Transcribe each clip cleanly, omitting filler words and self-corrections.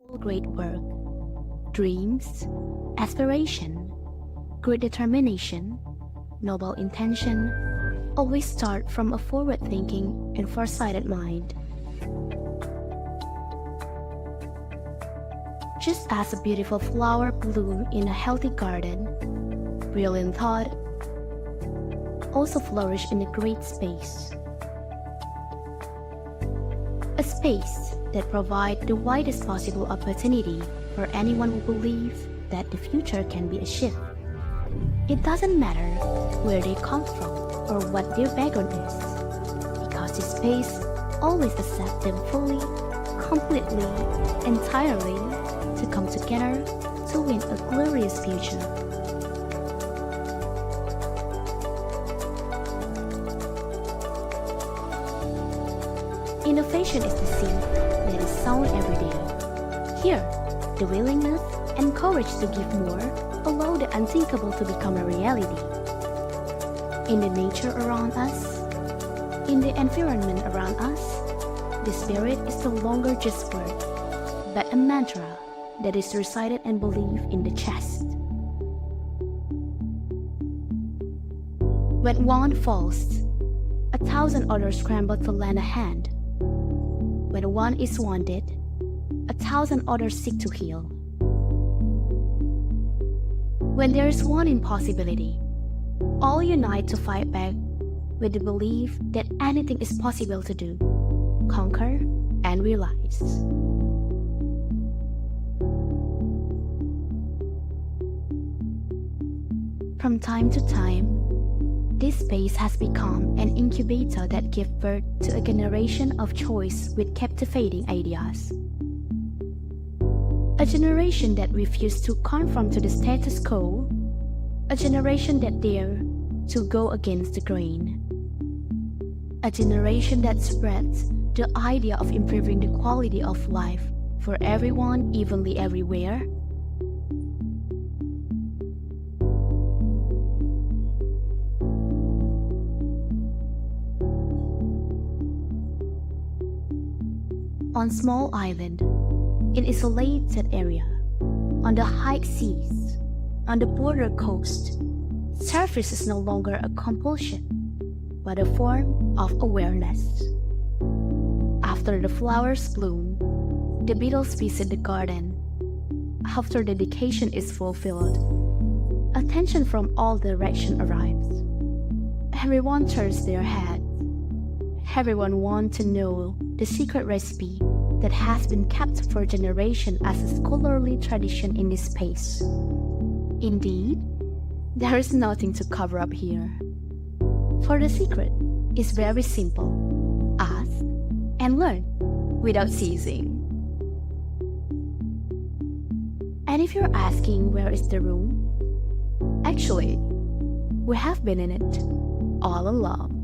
All great work, dreams, aspiration, great determination, noble intention always start from a forward-thinking and far-sighted mind. Just as a beautiful flower blooms in a healthy garden, brilliant thought also flourish in a great space. A space that provides the widest possible opportunity for anyone who believes that the future can be achieved. It doesn't matter where they come from or what their background is, because this space always accepts them fully, completely, entirely to come together to win a glorious future. Innovation is the seed that is sown every day. Here, the willingness and courage to give more allow the unthinkable to become a reality. In the nature around us, in the environment around us, the spirit is no longer just word, but a mantra that is recited and believed in the chest. When one falls, 1,000 others scramble to lend a hand. When one is wounded, 1,000 others seek to heal. When there is one impossibility, all unite to fight back with the belief that anything is possible to do, conquer, and realize. From time to time, this space has become an incubator that gives birth to a generation of choice with captivating ideas. A generation that refuses to conform to the status quo, a generation that dares to go against the grain. A generation that spreads the idea of improving the quality of life for everyone evenly everywhere. On small island, in isolated area, on the high seas, on the border coast, service is no longer a compulsion, but a form of awareness. After the flowers bloom, the beetles visit the garden. After the dedication is fulfilled, attention from all directions arrives. Everyone turns their head. Everyone wants to know the secret recipe that has been kept for generations as a scholarly tradition in this space. Indeed, there is nothing to cover up here. For the secret is very simple. Ask and learn without ceasing. And if you're asking where is the room, actually, we have been in it all along.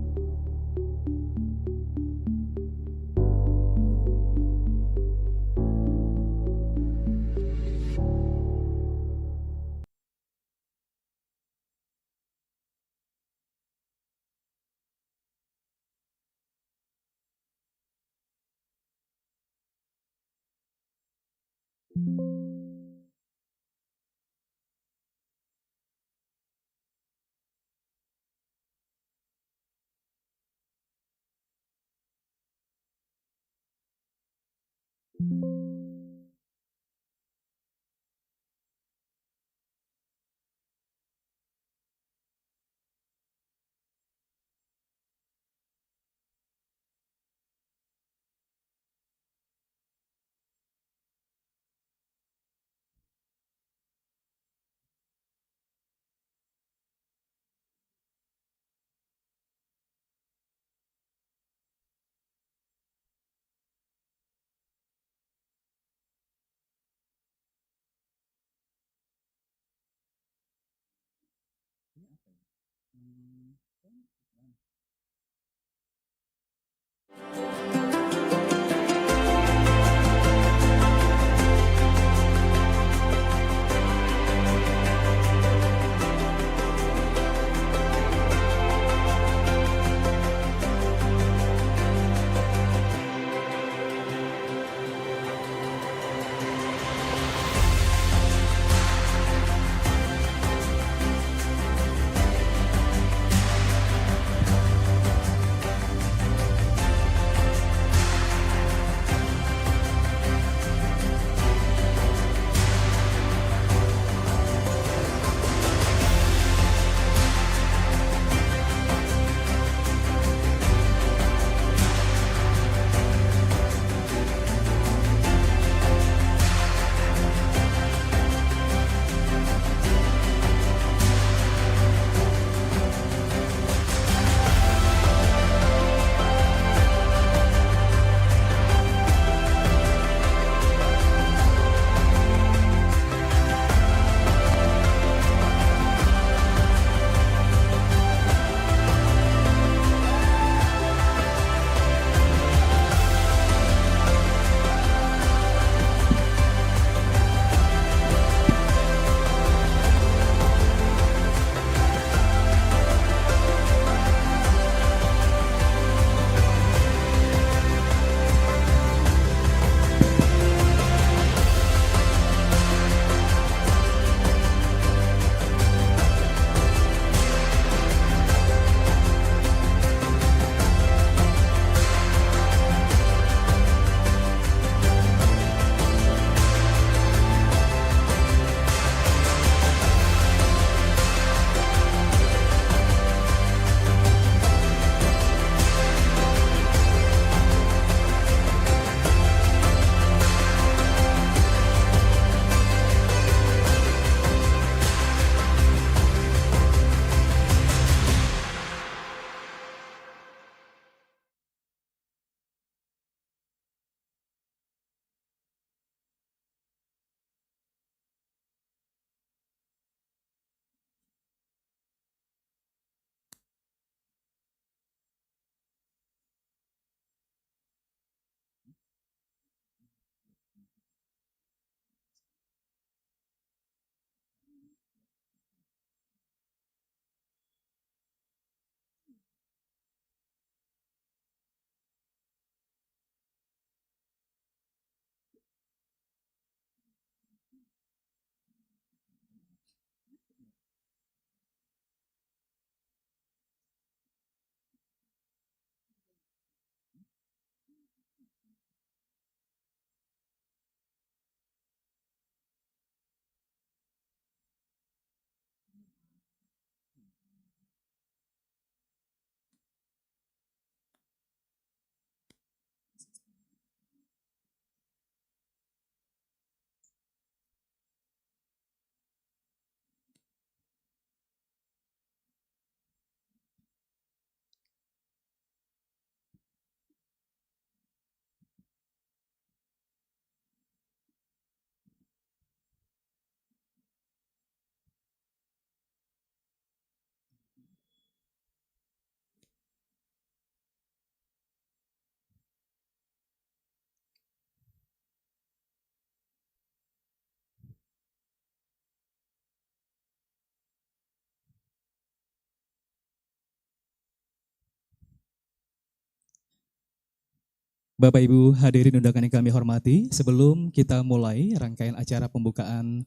Bapak Ibu hadirin undangan yang kami hormati, sebelum kita mulai rangkaian acara pembukaan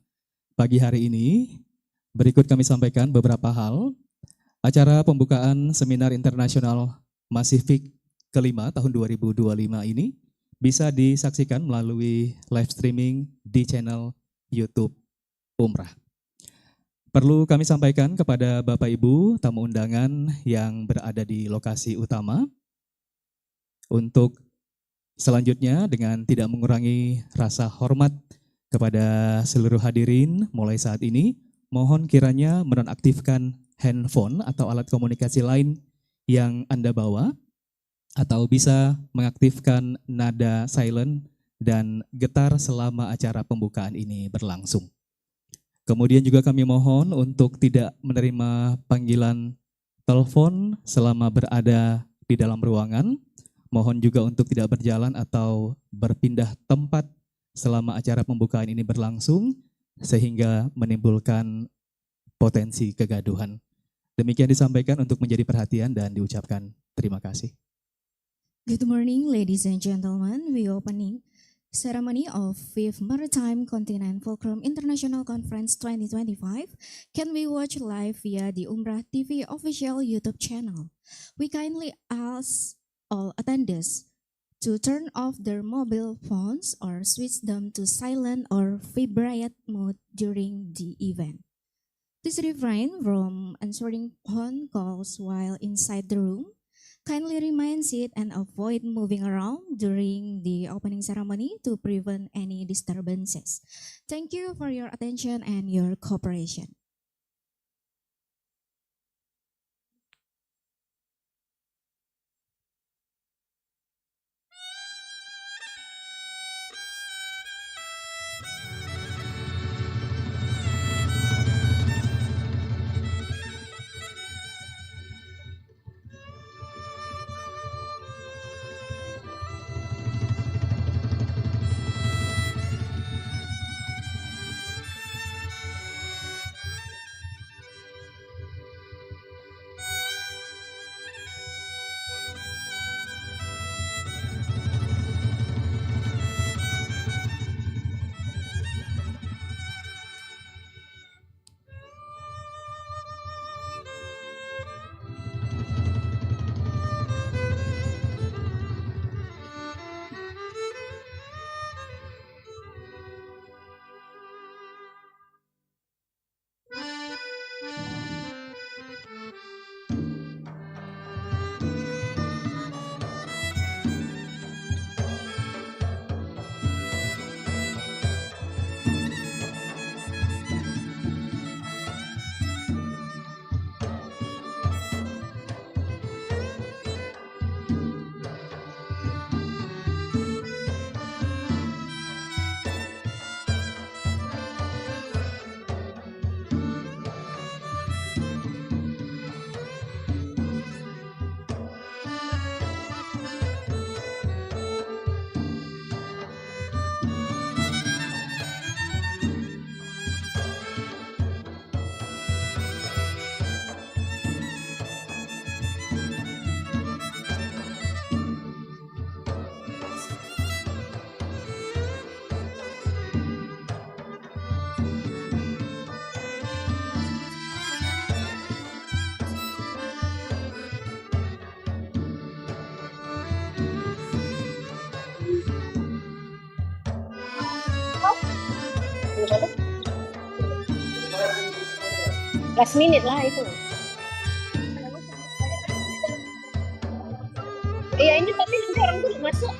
pagi hari ini, berikut kami sampaikan beberapa hal. Acara pembukaan Seminar Internasional MaCiFIC kelima tahun 2025 ini bisa disaksikan melalui live streaming di channel YouTube Umrah. Perlu kami sampaikan kepada Bapak Ibu tamu undangan yang berada di lokasi utama, untuk selanjutnya, dengan tidak mengurangi rasa hormat kepada seluruh hadirin mulai saat ini, mohon kiranya menonaktifkan handphone atau alat komunikasi lain yang Anda bawa, atau bisa mengaktifkan nada silent dan getar selama acara pembukaan ini berlangsung. Kemudian juga kami mohon untuk tidak menerima panggilan telepon selama berada di dalam ruangan. Mohon juga untuk tidak berjalan atau berpindah tempat selama acara pembukaan ini berlangsung, sehingga menimbulkan potensi kegaduhan. Demikian disampaikan untuk menjadi perhatian dan diucapkan terima kasih. Good morning, ladies and gentlemen. We opening ceremony of 5th Maritime Continent Fulcrum International Conference 2025 can be watched live via the Umrah TV official YouTube channel. We kindly ask all attendees to turn off their mobile phones or switch them to silent or vibrate mode during the event. Please refrain from answering phone calls while inside the room. Kindly remain seated and avoid moving around during the opening ceremony to prevent any disturbances. Thank you for your attention and your cooperation. Last minute lah itu. Iya ini tapi nanti orang tuh masuk.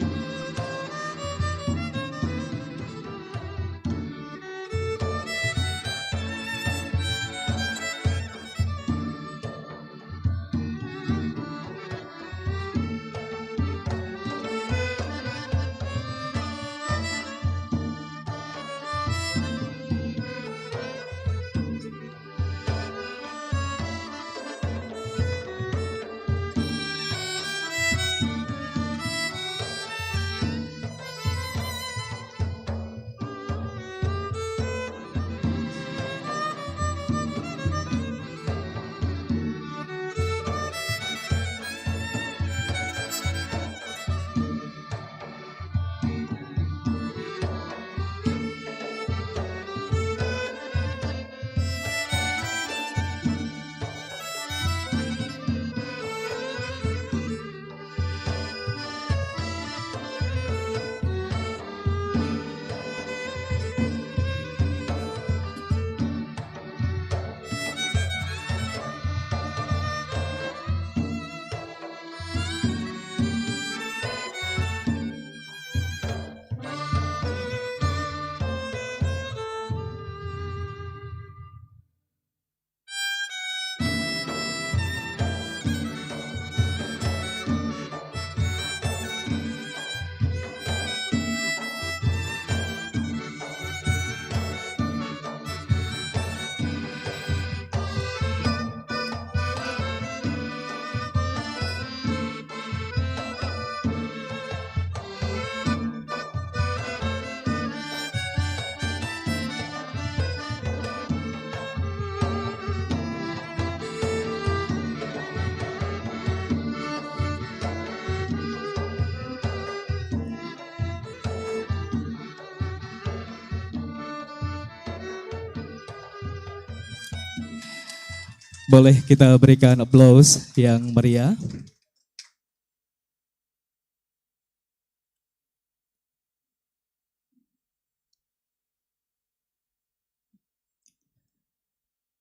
Boleh kita berikan applause yang meriah.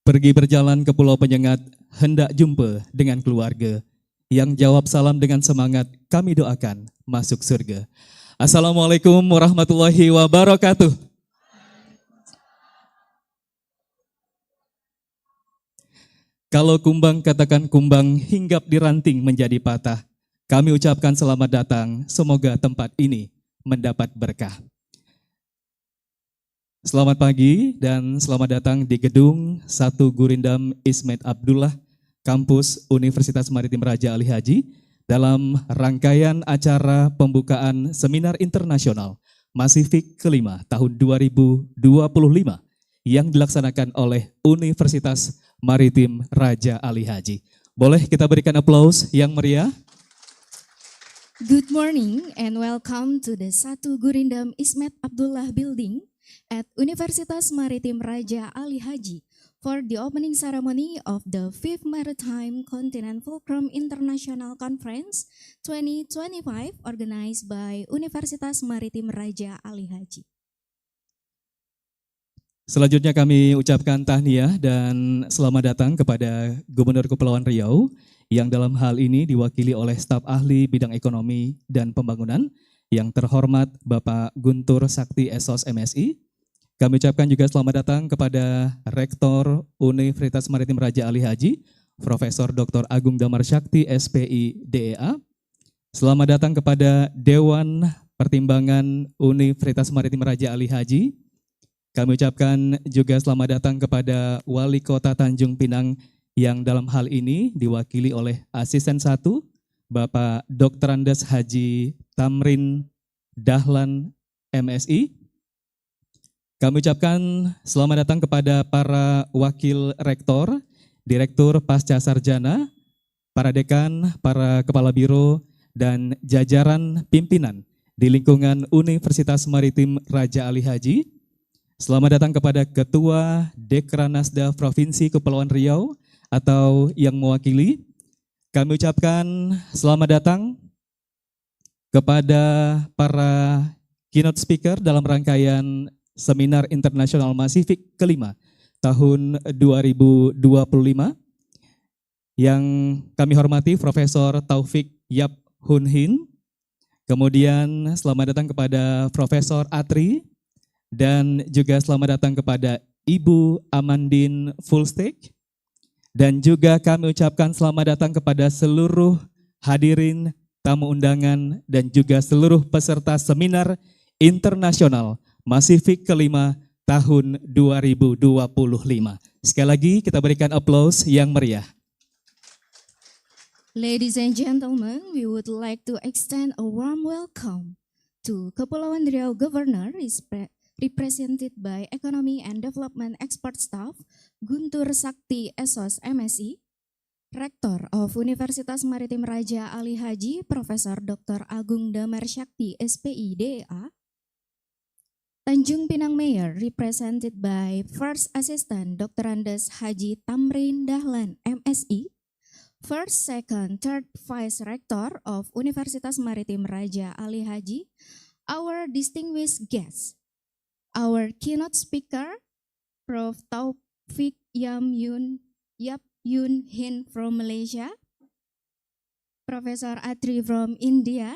Pergi berjalan ke Pulau Penyengat, hendak jumpa dengan keluarga. Yang jawab salam dengan semangat, kami doakan masuk surga. Assalamualaikum warahmatullahi wabarakatuh. Kalau kumbang katakan kumbang, hinggap di ranting menjadi patah. Kami ucapkan selamat datang, semoga tempat ini mendapat berkah. Selamat pagi dan selamat datang di Gedung 1 Gurindam Ismet Abdullah, Kampus Universitas Maritime Raja Ali Haji, dalam rangkaian acara pembukaan Seminar Internasional MaCiFIC kelima tahun 2025 yang dilaksanakan oleh Universitas Maritime Raja Ali Haji. Boleh kita berikan aplaus yang meriah? Good morning and welcome to the 1 Gurindam Ismet Abdullah Building at Universitas Maritime Raja Ali Haji for the opening ceremony of the 5th Maritime Continent Fulcrum International Conference 2025 organized by Universitas Maritime Raja Ali Haji. Selanjutnya kami ucapkan tahniah dan selamat datang kepada Gubernur Kepulauan Riau yang dalam hal ini diwakili oleh staf ahli bidang ekonomi dan pembangunan yang terhormat Bapak Guntur Sakti SOS MSI. Kami ucapkan juga selamat datang kepada Rektor Universitas Maritime Raja Ali Haji, Profesor Dr. Agung Damar Syakti SPI DEA. Selamat datang kepada Dewan Pertimbangan Universitas Maritime Raja Ali Haji. Kami ucapkan juga selamat datang kepada Wali Kota Tanjung Pinang yang dalam hal ini diwakili oleh Asisten 1, Bapak Dr. Andes Haji Tamrin Dahlan MSI. Kami ucapkan selamat datang kepada para Wakil Rektor, Direktur Pasca Sarjana, para Dekan, para Kepala Biro, dan jajaran pimpinan di lingkungan Universitas Maritime Raja Ali Haji. Selamat datang kepada Ketua Dekranasda Provinsi Kepulauan Riau atau yang mewakili. Kami ucapkan selamat datang kepada para keynote speaker dalam rangkaian Seminar Internasional MaCiFIC kelima tahun 2025 yang kami hormati Profesor Taufik Yap Hun Hin. Kemudian selamat datang kepada Profesor Atri dan juga selamat datang kepada Ibu Amandin Fullstake. Dan juga kami ucapkan selamat datang kepada seluruh hadirin, tamu undangan, dan juga seluruh peserta Seminar Internasional MaCiFIC kelima tahun 2025. Sekali lagi kita berikan aplaus yang meriah. Ladies and gentlemen, we would like to extend a warm welcome to Kepulauan Riau Governor represented by Economy and Development Expert Staff Guntur Sakti SOS MSI, Rektor of Universitas Maritime Raja Ali Haji Profesor Dr. Agung Damar Syakti SPI DEA, Tanjung Pinang Mayor represented by First Assistant Dr. Andes Haji Tamrin Dahlan MSI, First, Second, Third Vice Rector of Universitas Maritime Raja Ali Haji, our distinguished guests, our keynote speaker, Prof. Taufik Yap Yun Hin from Malaysia, Professor Atri from India,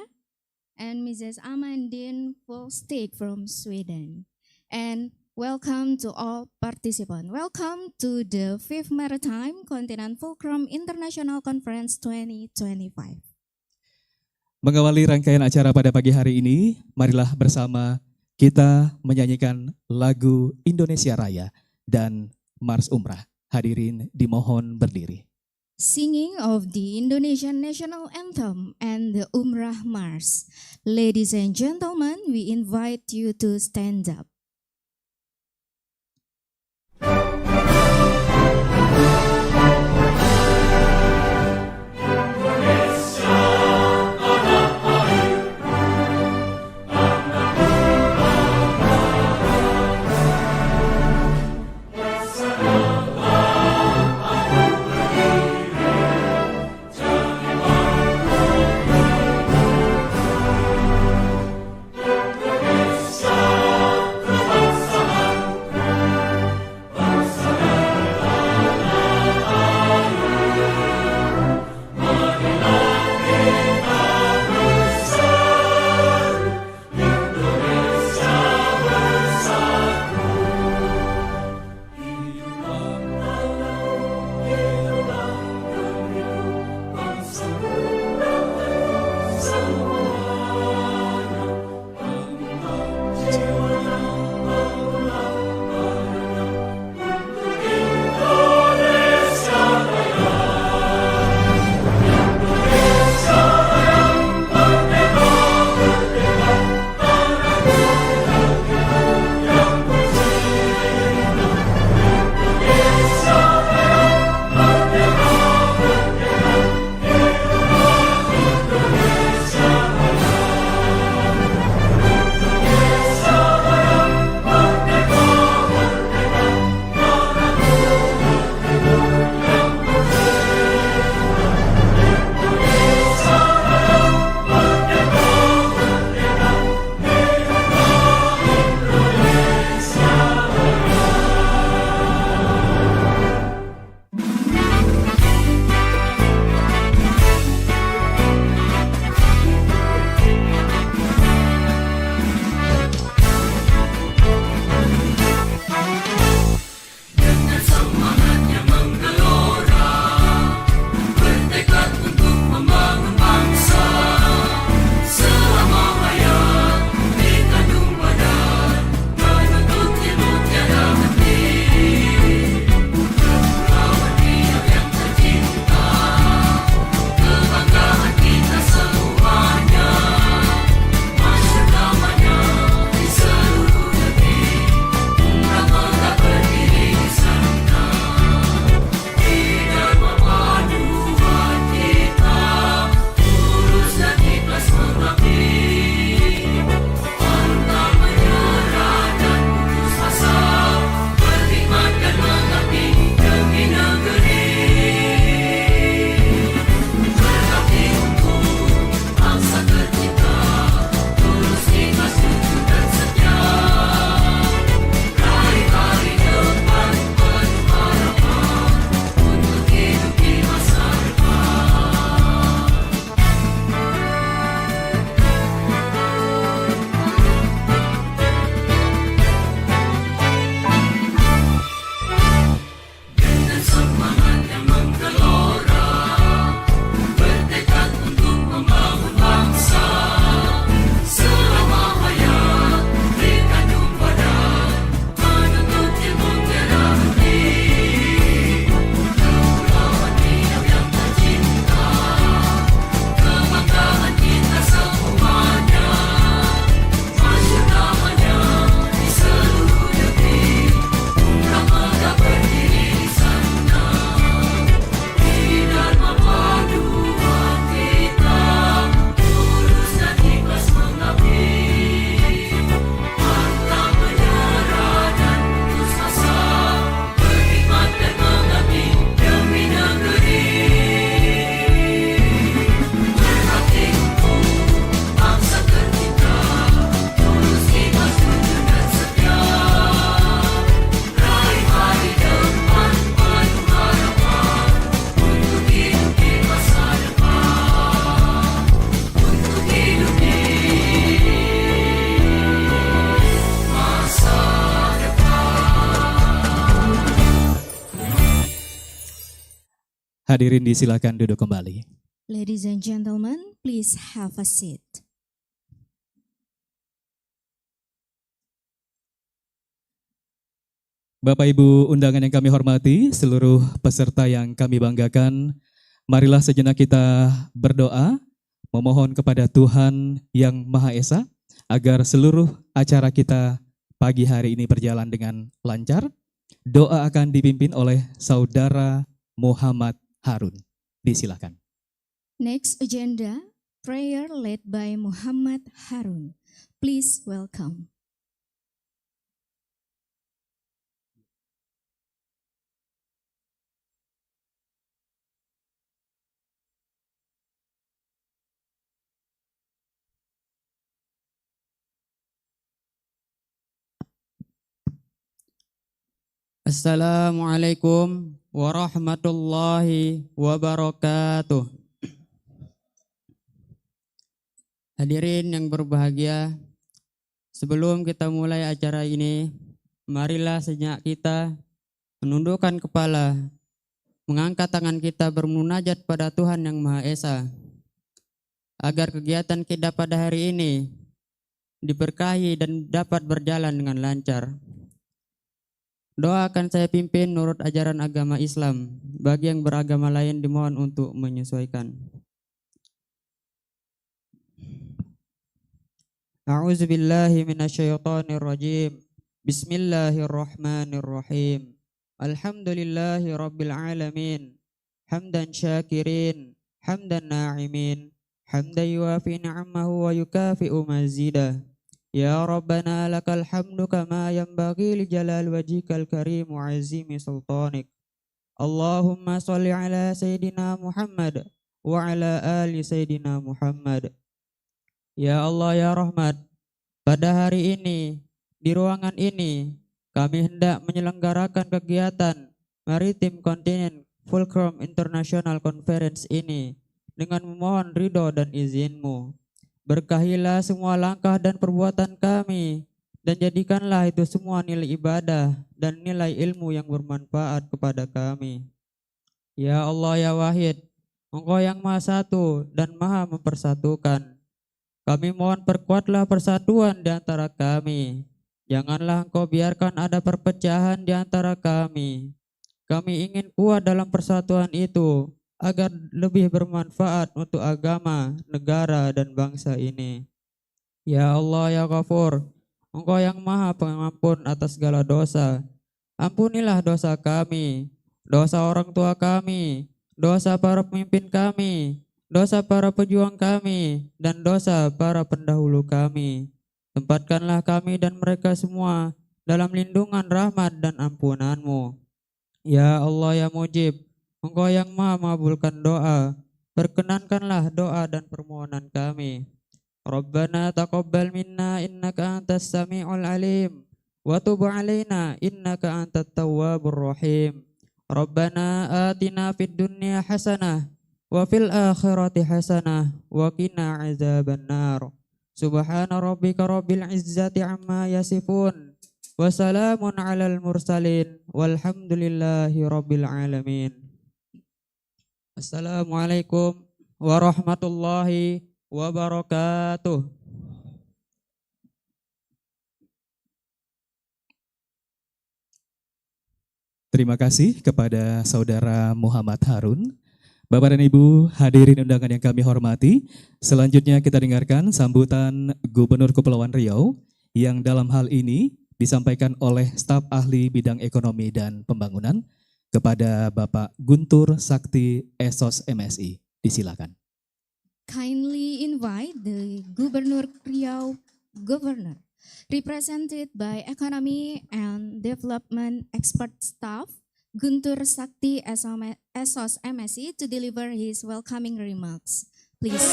and Mrs. Amandine Fullstake from Sweden. And welcome to all participants. Welcome to the 5th Maritime Continent Fulcrum International Conference 2025. Mengawali rangkaian acara pada pagi hari ini, marilah bersama kita menyanyikan lagu Indonesia Raya dan Mars Umrah. Hadirin dimohon berdiri. Singing of the Indonesian National Anthem and the Umrah Mars. Ladies and gentlemen, we invite you to stand up. Hadirin disilakan duduk kembali. Ladies and gentlemen, please have a seat. Bapak Ibu undangan yang kami hormati, seluruh peserta yang kami banggakan, marilah sejenak kita berdoa, memohon kepada Tuhan yang Maha Esa, agar seluruh acara kita pagi hari ini berjalan dengan lancar. Doa akan dipimpin oleh Saudara Muhammad Harun. Disilakan. Next agenda, prayer led by Muhammad Harun. Please welcome. Assalamualaikum warahmatullahi wabarakatuh. Hadirin yang berbahagia, sebelum kita mulai acara ini, marilah sejenak kita menundukkan kepala, mengangkat tangan kita bermunajat pada Tuhan yang Maha Esa, agar kegiatan kita pada hari ini diberkahi dan dapat berjalan dengan lancar. Doa akan saya pimpin menurut ajaran agama Islam. Bagi yang beragama lain dimohon untuk menyesuaikan. A'udzubillahi minasyaitonirrajim. Bismillahirrahmanirrahim. Alhamdulillahi rabbil alamin. Hamdan syakirin, hamdan na'imin, hamdan yuafi ni'amahu wa yukafi'u mazidah. Ya Rabbana lakal hamdu kama yanbaghi li jalal wajhikal karim wa azimi sultanik. Allahumma salli ala Sayyidina Muhammad wa ala ali Sayyidina Muhammad. Ya Allah ya Rahmat, pada hari ini, di ruangan ini, kami hendak menyelenggarakan kegiatan Maritime Continent Fulcrum International Conference ini dengan memohon ridho dan izin-Mu. Berkahilah semua langkah dan perbuatan kami, dan jadikanlah itu semua nilai ibadah dan nilai ilmu yang bermanfaat kepada kami. Ya Allah ya Wahid, Engkau yang Maha Satu dan Maha Mempersatukan. Kami mohon perkuatlah persatuan di antara kami. Janganlah Engkau biarkan ada perpecahan di antara kami. Kami ingin kuat dalam persatuan itu, agar lebih bermanfaat untuk agama, negara, dan bangsa ini. Ya Allah ya Ghafur, Engkau yang Maha Pengampun atas segala dosa. Ampunilah dosa kami, dosa orang tua kami, dosa para pemimpin kami, dosa para pejuang kami, dan dosa para pendahulu kami. Tempatkanlah kami dan mereka semua dalam lindungan rahmat dan ampunan-Mu. Ya Allah ya Mujib, Engkau yang Maha mengabulkan doa, perkenankanlah doa dan permohonan kami. Rabbana taqabbal minna innaka antas sami'ul alim, wa tub alaina innaka antat tawwabur rahim. Rabbana atina fid dunya hasanah, wa fil akhirati hasanah, wa qina azabannar. Subhana rabbika rabbil izzati amma yasifun, wa salamun alal mursalin, walhamdulillahi rabbil alamin. Assalamualaikum warahmatullahi wabarakatuh. Terima kasih kepada Saudara Muhammad Harun. Bapak dan Ibu hadirin undangan yang kami hormati, selanjutnya kita dengarkan sambutan Gubernur Kepulauan Riau yang dalam hal ini disampaikan oleh staf ahli bidang ekonomi dan pembangunan kepada Bapak Guntur Sakti Esos MSI. Disilakan. Kindly invite the Gubernur Riau Governor, represented by Economy and Development Expert Staff, Guntur Sakti Esos MSI, to deliver his welcoming remarks. Please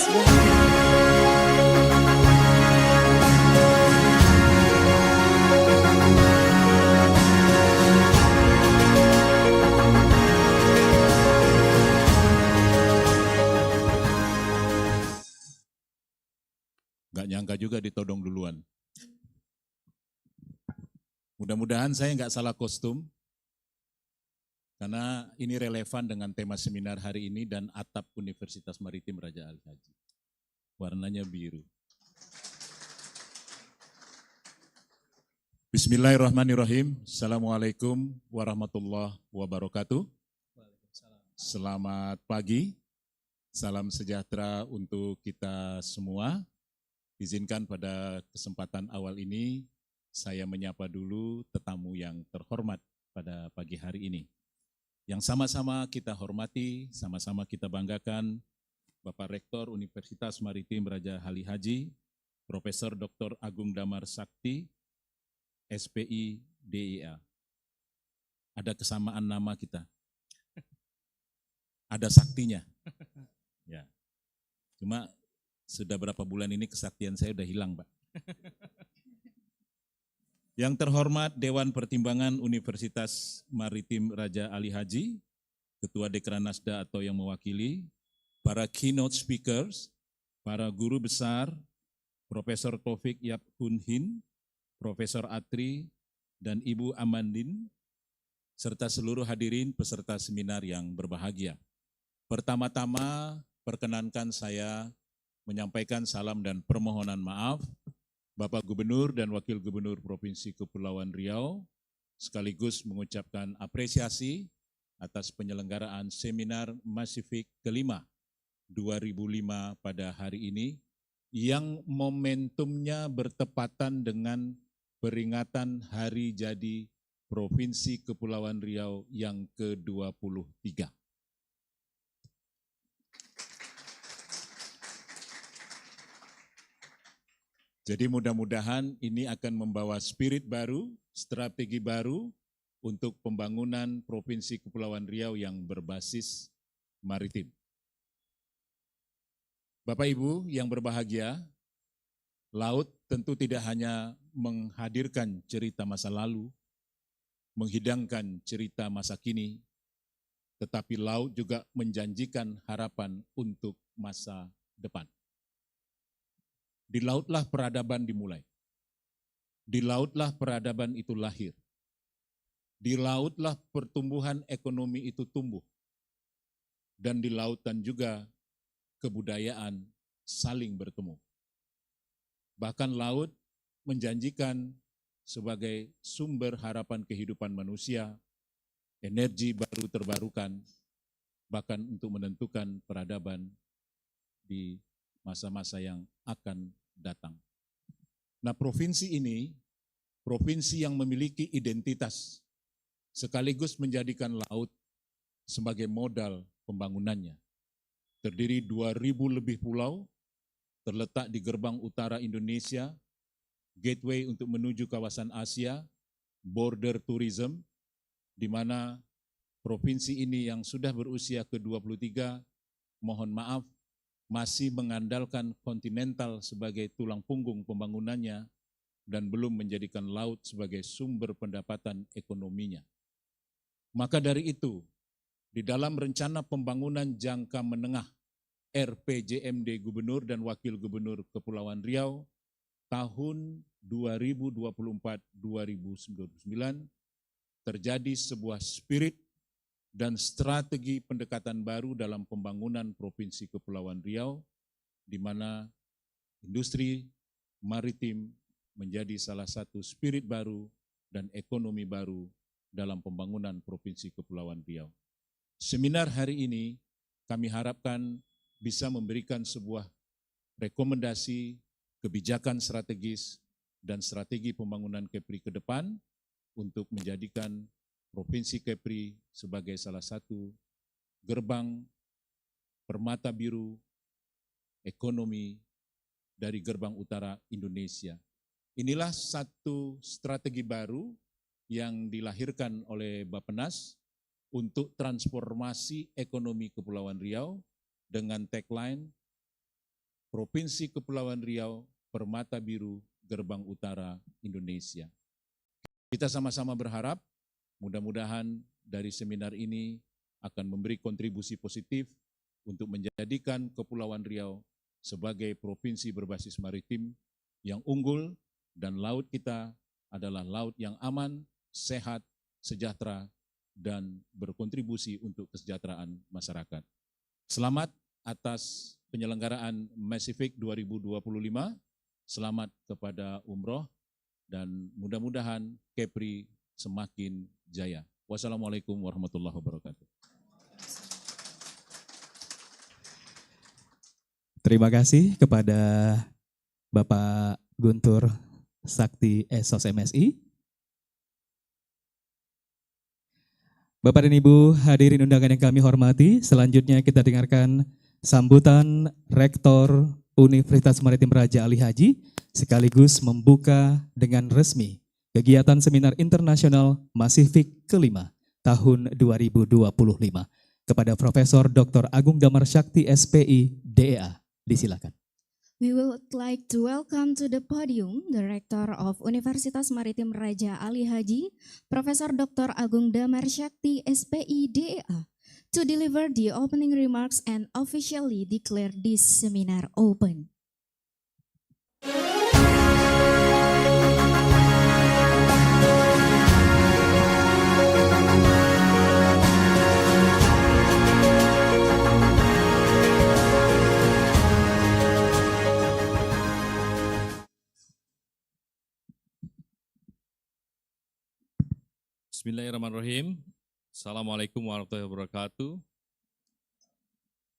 Nggak nyangka juga ditodong duluan. Mudah-mudahan saya nggak salah kostum. Karena ini relevan dengan tema seminar hari ini dan atap Universitas Maritime Raja Ali Haji. Warnanya biru. Bismillahirrahmanirrahim. Assalamualaikum warahmatullahi wabarakatuh. Selamat pagi. Salam sejahtera untuk kita semua. Izinkan pada kesempatan awal ini saya menyapa dulu tetamu yang terhormat pada pagi hari ini. Yang sama-sama kita hormati, sama-sama kita banggakan Bapak Rektor Universitas Maritime Raja Ali Haji, Profesor Dr. Agung Damar Sakti, SPI DIA. Ada kesamaan nama kita. Ada saktinya. Ya. Cuma sudah berapa bulan ini kesaktian saya udah hilang, Pak. Yang terhormat Dewan Pertimbangan Universitas Maritime Raja Ali Haji, Ketua Dekranasda atau yang mewakili, para keynote speakers, para guru besar, Profesor Taufik Yap Hun Hin, Profesor Atri, dan Ibu Amandin, serta seluruh hadirin peserta seminar yang berbahagia. Pertama-tama, perkenankan saya menyampaikan salam dan permohonan maaf Bapak Gubernur dan Wakil Gubernur Provinsi Kepulauan Riau, sekaligus mengucapkan apresiasi atas penyelenggaraan seminar MaCiFIC kelima 2005 pada hari ini, yang momentumnya bertepatan dengan peringatan Hari Jadi Provinsi Kepulauan Riau yang ke-23. Jadi mudah-mudahan ini akan membawa spirit baru, strategi baru untuk pembangunan Provinsi Kepulauan Riau yang berbasis maritim. Bapak Ibu yang berbahagia, laut tentu tidak hanya menghadirkan cerita masa lalu, menghidangkan cerita masa kini, tetapi laut juga menjanjikan harapan untuk masa depan. Di lautlah peradaban dimulai. Di lautlah peradaban itu lahir. Di lautlah pertumbuhan ekonomi itu tumbuh. Dan di lautan juga kebudayaan saling bertemu. Bahkan laut menjanjikan sebagai sumber harapan kehidupan manusia, energi baru terbarukan, bahkan untuk menentukan peradaban di masa-masa yang akan datang. Nah, provinsi ini, provinsi yang memiliki identitas, sekaligus menjadikan laut sebagai modal pembangunannya. Terdiri 2.000 lebih pulau, terletak di gerbang utara Indonesia, gateway untuk menuju kawasan Asia, border tourism, di mana provinsi ini yang sudah berusia ke-23, mohon maaf, masih mengandalkan kontinental sebagai tulang punggung pembangunannya dan belum menjadikan laut sebagai sumber pendapatan ekonominya. Maka dari itu, di dalam rencana pembangunan jangka menengah RPJMD Gubernur dan Wakil Gubernur Kepulauan Riau tahun 2024-2029 terjadi sebuah spirit dan strategi pendekatan baru dalam pembangunan Provinsi Kepulauan Riau, di mana industri maritim menjadi salah satu spirit baru dan ekonomi baru dalam pembangunan Provinsi Kepulauan Riau. Seminar hari ini kami harapkan bisa memberikan sebuah rekomendasi kebijakan strategis dan strategi pembangunan Kepri ke depan untuk menjadikan Provinsi Kepri sebagai salah satu gerbang permata biru ekonomi dari gerbang utara Indonesia. Inilah satu strategi baru yang dilahirkan oleh Bappenas untuk transformasi ekonomi Kepulauan Riau dengan tagline Provinsi Kepulauan Riau Permata Biru Gerbang Utara Indonesia. Kita sama-sama berharap mudah-mudahan dari seminar ini akan memberi kontribusi positif untuk menjadikan Kepulauan Riau sebagai provinsi berbasis maritim yang unggul dan laut kita adalah laut yang aman, sehat, sejahtera, dan berkontribusi untuk kesejahteraan masyarakat. Selamat atas penyelenggaraan MaCiFIC 2025, selamat kepada umroh, dan mudah-mudahan Kepri semakin jaya. Wassalamualaikum warahmatullahi wabarakatuh. Terima kasih kepada Bapak Guntur Sakti Esos MSI. Bapak dan Ibu hadirin undangan yang kami hormati, selanjutnya kita dengarkan sambutan Rektor Universitas Maritime Raja Ali Haji sekaligus membuka dengan resmi kegiatan seminar internasional MaCiFIC kelima tahun 2025 kepada Profesor Dr. Agung Damar Syakti SPI DEA. Disilakan. We would like to welcome to the podium the Rector of Universitas Maritime Raja Ali Haji, Profesor Dr. Agung Damar Syakti SPI DEA, to deliver the opening remarks and officially declare this seminar open. Bismillahirrahmanirrahim. Assalamualaikum warahmatullahi wabarakatuh.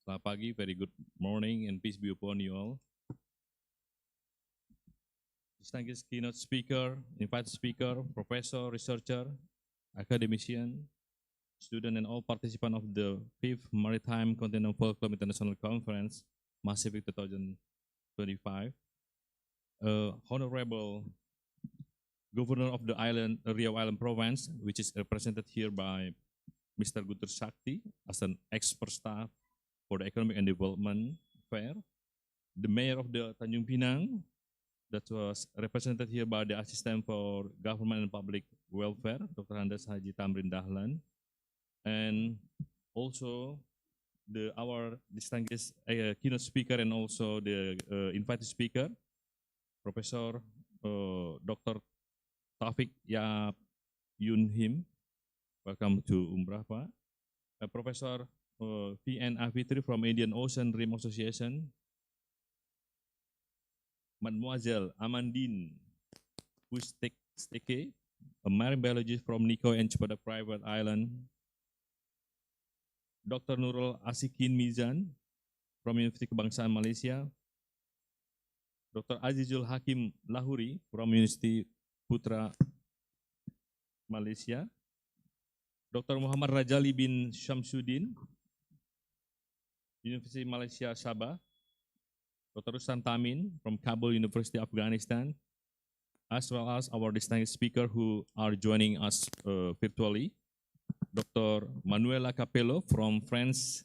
Selamat pagi, very good morning, and peace be upon you all. Distinguished keynote speaker, invited speaker, professor, researcher, academician, student, and all participants of the 5th Maritime Continental Fulcrum International Conference, MaCiFIC 2025. Honorable Governor of the island, Riau Island Province, which is represented here by Mr. Guntur Sakti as an expert staff for the Economic and Development Fair. The Mayor of the Tanjung Pinang, that was represented here by the Assistant for Government and Public Welfare, Dr. Handes Haji Tamrin Dahlan, and also our distinguished keynote speaker and also the invited speaker, Professor Dr. Taufik Yap Yun Him, welcome to Umrah, Pak. Professor V.N. Afitri from Indian Ocean Rim Association. Mademoiselle Amandine Pusteke, a marine biologist from Nicoy and Cipada Private Island. Dr. Nurul Asikin Mizan from University Kebangsaan Malaysia. Dr. Azizul Hakim Lahuri from University Putra Malaysia, Dr. Muhammad Rajali bin Syamsuddin, University Malaysia Sabah, Dr. Rustan Tamin from Kabul University Afghanistan, as well as our distinguished speaker who are joining us virtually, Dr. Manuela Capello from France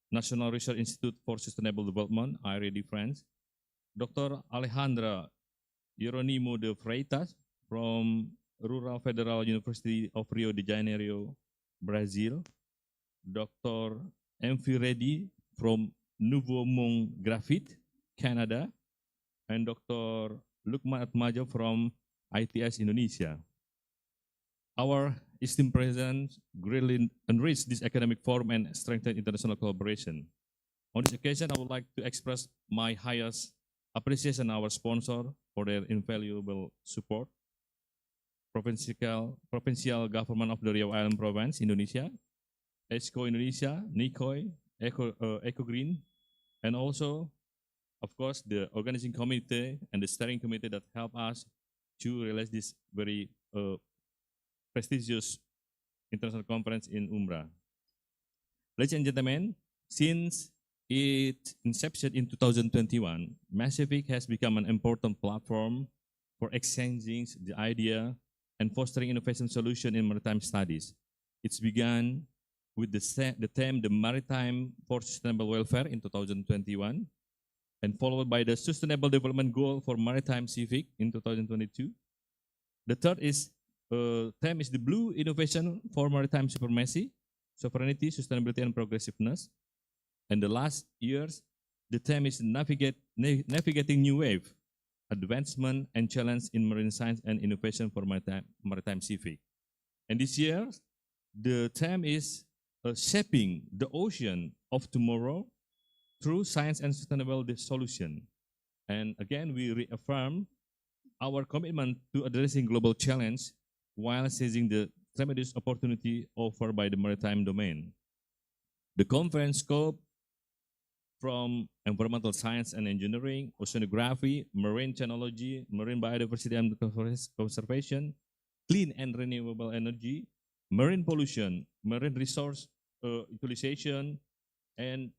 National Research Institute for Sustainable Development, IRED France, Dr. Alejandra Jeronimo de Freitas from Rural Federal University of Rio de Janeiro, Brazil, Dr. M.V. Reddy from Nouveau Monde Graphite, Canada, and Dr. Lukman Atmaja from ITS Indonesia. Our esteemed president greatly enriched this academic forum and strengthened international collaboration. On this occasion, I would like to express my highest appreciation our sponsor for their invaluable support, Provincial Government of the Riau Island Province, Indonesia, ESCO Indonesia, Nicoy, Eco Green, and also, of course, the organizing committee and the steering committee that help us to realize this very prestigious international conference in Umrah. Ladies and gentlemen, since its inception in 2021, MaCiFIC has become an important platform for exchanging the idea and fostering innovation solution in maritime studies. It's began with the theme, the Maritime for Sustainable Welfare in 2021, and followed by the Sustainable Development Goal for Maritime CIFIC in 2022. The third theme is the Blue Innovation for Maritime Supremacy, Sovereignty, Sustainability, and Progressiveness. And the last years, the theme is Navigating New Wave, Advancement and Challenge in Marine Science and Innovation for Maritime CIFIC. And this year, The theme is shaping the ocean of tomorrow through science and sustainable solution. And again, we reaffirm our commitment to addressing global challenge while seizing the tremendous opportunity offered by the maritime domain. The conference scope from environmental science and engineering, oceanography, marine technology, marine biodiversity and conservation, clean and renewable energy, marine pollution, marine resource utilization, and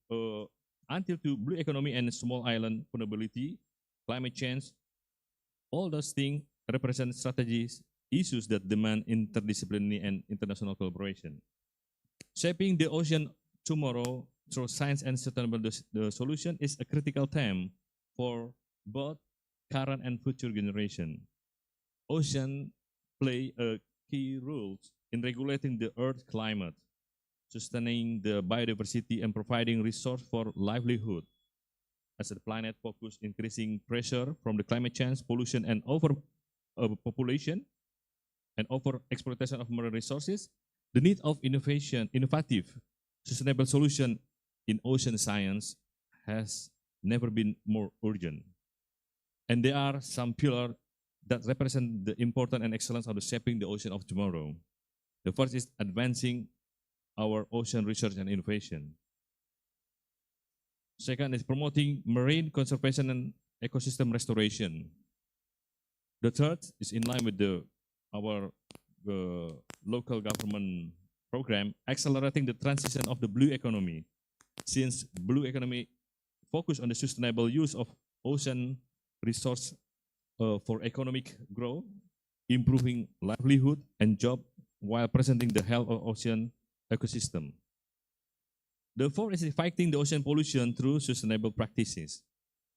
until to blue economy and small island vulnerability, climate change. All those things represent strategies, issues that demand interdisciplinary and international collaboration. Shaping the ocean tomorrow through science and sustainable the solution is a critical theme for both current and future generation. Ocean play a key role in regulating the Earth climate, sustaining the biodiversity and providing resource for livelihood. As the planet focus increasing pressure from the climate change, pollution, and overpopulation, and over exploitation of marine resources, the need of innovative, sustainable solution in ocean science has never been more urgent. And there are some pillars that represent the importance and excellence of the shaping the ocean of tomorrow. The first is advancing our ocean research and innovation. Second is promoting marine conservation and ecosystem restoration. The third is in line with our local government program, accelerating the transition of the blue economy. Since blue economy focus on the sustainable use of ocean resource for economic growth, improving livelihood and job while presenting the health of ocean ecosystem. The fourth is fighting the ocean pollution through sustainable practices.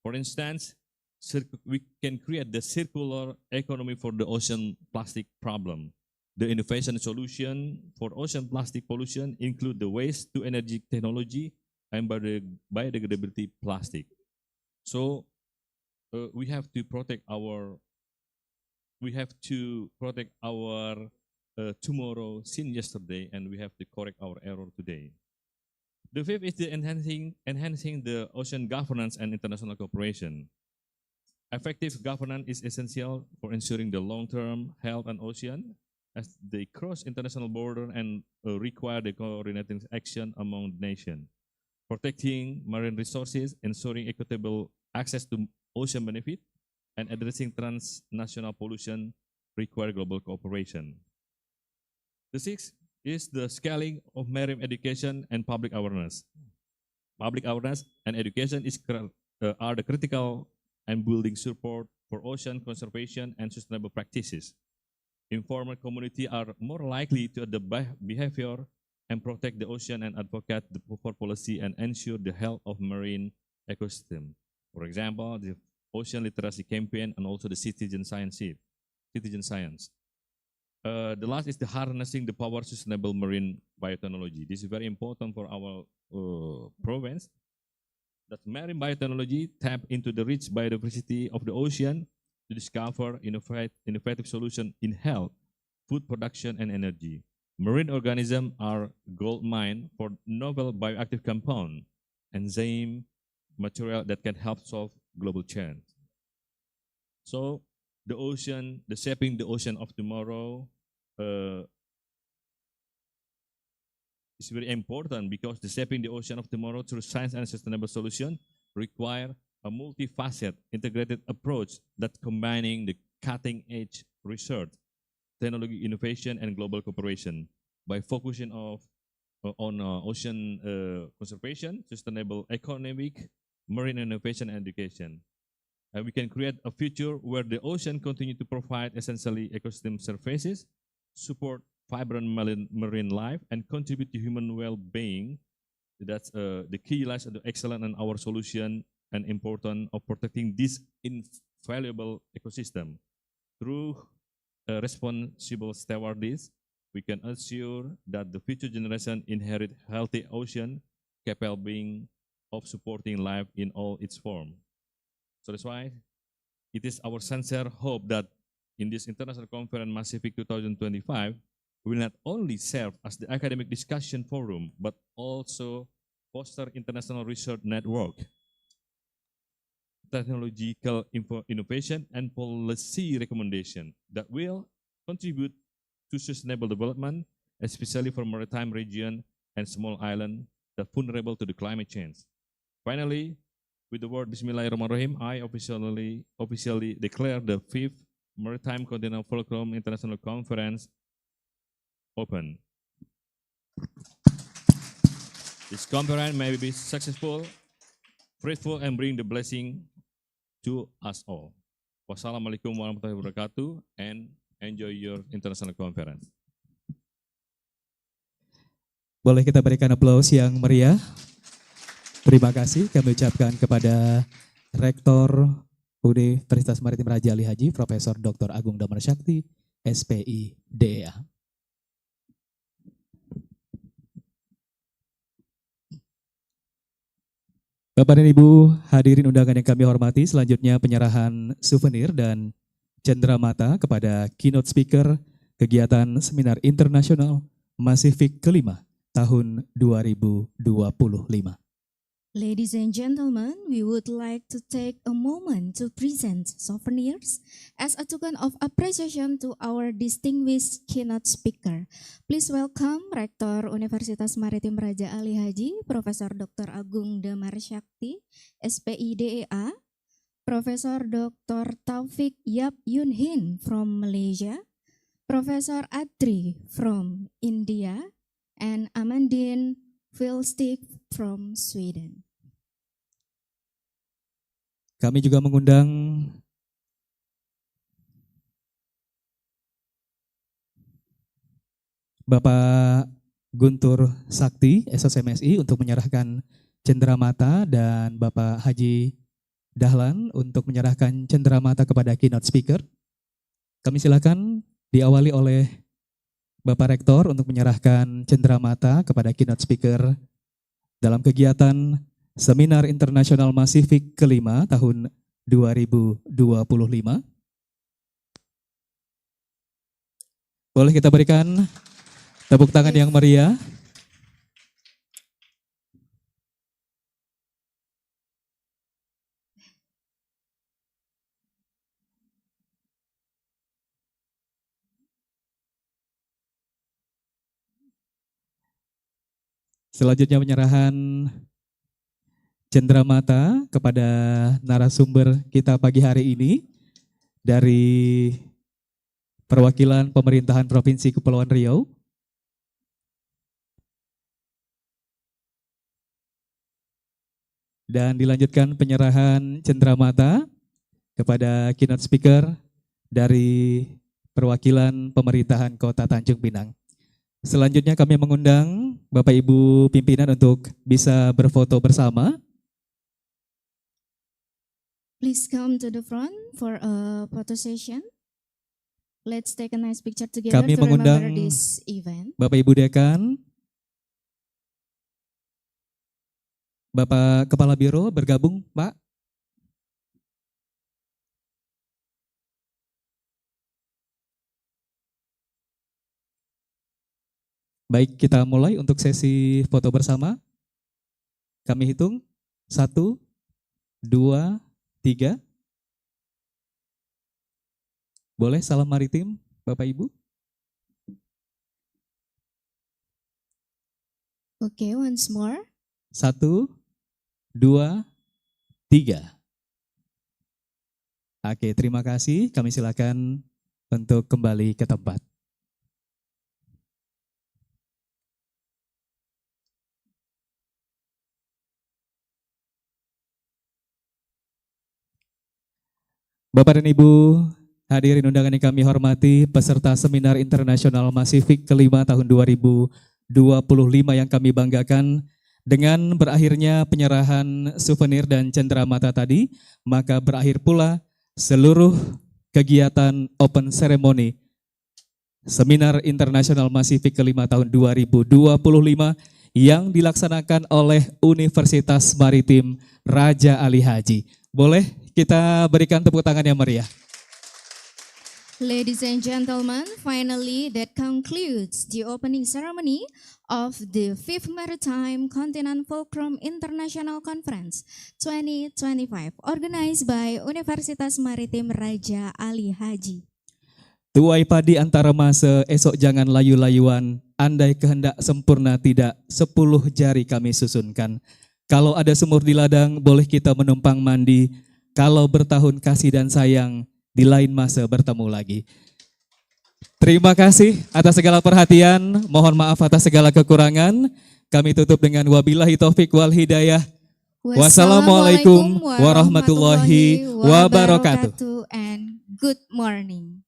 For instance, we can create the circular economy for the ocean plastic problem. The innovation solution for ocean plastic pollution include the waste to energy technology and biodegradability plastic. So we have to protect our tomorrow since yesterday, and we have to correct our error today. The fifth is the enhancing the ocean governance and international cooperation. Effective governance is essential for ensuring the long-term health and ocean as they cross international border and require the coordinated action among nations. Protecting marine resources, ensuring equitable access to ocean benefit, and addressing transnational pollution require global cooperation. The sixth is the scaling of marine education and public awareness. Public awareness and education are the critical and building support for ocean conservation and sustainable practices. Informal community are more likely to adopt behavior and protect the ocean and advocate for policy and ensure the health of marine ecosystem. For example, the ocean literacy campaign and also the citizen science. The last is the harnessing the power of sustainable marine biotechnology. This is very important for our province. That marine biotechnology tap into the rich biodiversity of the ocean to discover innovative solutions in health, food production, and energy. Marine organisms are gold mine for novel bioactive compound, enzyme, material that can help solve global change. So the ocean, the shaping the ocean of tomorrow is very important because the shaping the ocean of tomorrow through science and sustainable solution require a multifaceted integrated approach that combining the cutting edge research, technology innovation, and global cooperation by focusing on ocean conservation, sustainable economic, marine innovation, and education. And we can create a future where the ocean continue to provide essentially ecosystem services, support vibrant marine life, and contribute to human well-being. That's the key lies of the excellence in our solution and importance of protecting this invaluable ecosystem. Through responsible stewardship, we can assure that the future generation inherit healthy ocean capable of supporting life in all its forms. So that's why it is our sincere hope that in this international conference, MaCiFIC 2025, will not only serve as the academic discussion forum, but also foster international research network, technological innovation, and policy recommendation that will contribute to sustainable development, especially for maritime region and small island that vulnerable to the climate change. Finally, with the word Bismillahirrahmanirrahim, I officially declare the 5th Maritime Continental Fulcrum International Conference open. This conference may be successful, fruitful, and bring the blessing to us all. Wassalamualaikum warahmatullahi wabarakatuh, and enjoy your international conference. Boleh kita berikan aplaus yang meriah. Terima kasih kami ucapkan kepada Rektor Universitas Maritime Raja Ali Haji, Profesor Dr. Agung Damar Syakti, SPI DEA. Bapak dan Ibu hadirin undangan yang kami hormati, selanjutnya penyerahan souvenir dan cenderamata kepada keynote speaker kegiatan Seminar Internasional MaCiFIC kelima tahun 2025. Ladies and gentlemen, we would like to take a moment to present souvenirs as a token of appreciation to our distinguished keynote speaker. Please welcome Rektor Universitas Maritime Raja Ali Haji, Profesor Dr. Agung Damar Syakti, SPI DEA, Profesor Dr. Taufik Yap Yun Hin from Malaysia, Profesor Adri from India, and Amandine Filstig from Sweden. Kami juga mengundang Bapak Guntur Sakti, SSMSI, untuk menyerahkan cenderamata, dan Bapak Haji Dahlan untuk menyerahkan cenderamata kepada keynote speaker. Kami silakan diawali oleh Bapak Rektor untuk menyerahkan cenderamata kepada keynote speaker dalam kegiatan Seminar Internasional MaCiFIC kelima tahun 2025. Boleh kita berikan tepuk tangan yang meriah. Selanjutnya penyerahan cenderamata kepada narasumber kita pagi hari ini dari perwakilan pemerintahan Provinsi Kepulauan Riau. Dan dilanjutkan penyerahan cenderamata kepada keynote speaker dari perwakilan pemerintahan Kota Tanjung Pinang. Selanjutnya kami mengundang Bapak Ibu pimpinan untuk bisa berfoto bersama. Please come to the front for a photo session. Let's take a nice picture together Kami to remember mengundang this event. Bapak Ibu Dekan, Bapak Kepala Biro bergabung, Pak. Baik, kita mulai untuk sesi foto bersama. Kami hitung 1, 2, 3. Boleh salam maritim, Bapak Ibu? Okay, once more. 1, 2, 3. Oke, terima kasih. Kami silakan untuk kembali ke tempat. Bapak dan Ibu hadirin undangan yang kami hormati, peserta Seminar Internasional MaCiFIC kelima tahun 2025 yang kami banggakan, dengan berakhirnya penyerahan souvenir dan cenderamata tadi, maka berakhir pula seluruh kegiatan open ceremony Seminar Internasional MaCiFIC kelima tahun 2025 yang dilaksanakan oleh Universitas Maritime Raja Ali Haji. Boleh kita berikan tepuk tangan yang meriah. Ladies and gentlemen, finally that concludes the opening ceremony of the 5th Maritime Continental Fulcrum International Conference 2025 organized by Universitas Maritime Raja Ali Haji. Tuai padi antara masa, esok jangan layu-layuan, andai kehendak sempurna tidak, 10 jari kami susunkan. Kalau ada semur di ladang, boleh kita menumpang mandi, kalau bertahun kasih dan sayang, di lain masa bertemu lagi. Terima kasih atas segala perhatian, mohon maaf atas segala kekurangan. Kami tutup dengan wabillahi taufik wal hidayah. Wassalamualaikum warahmatullahi wabarakatuh. And good morning.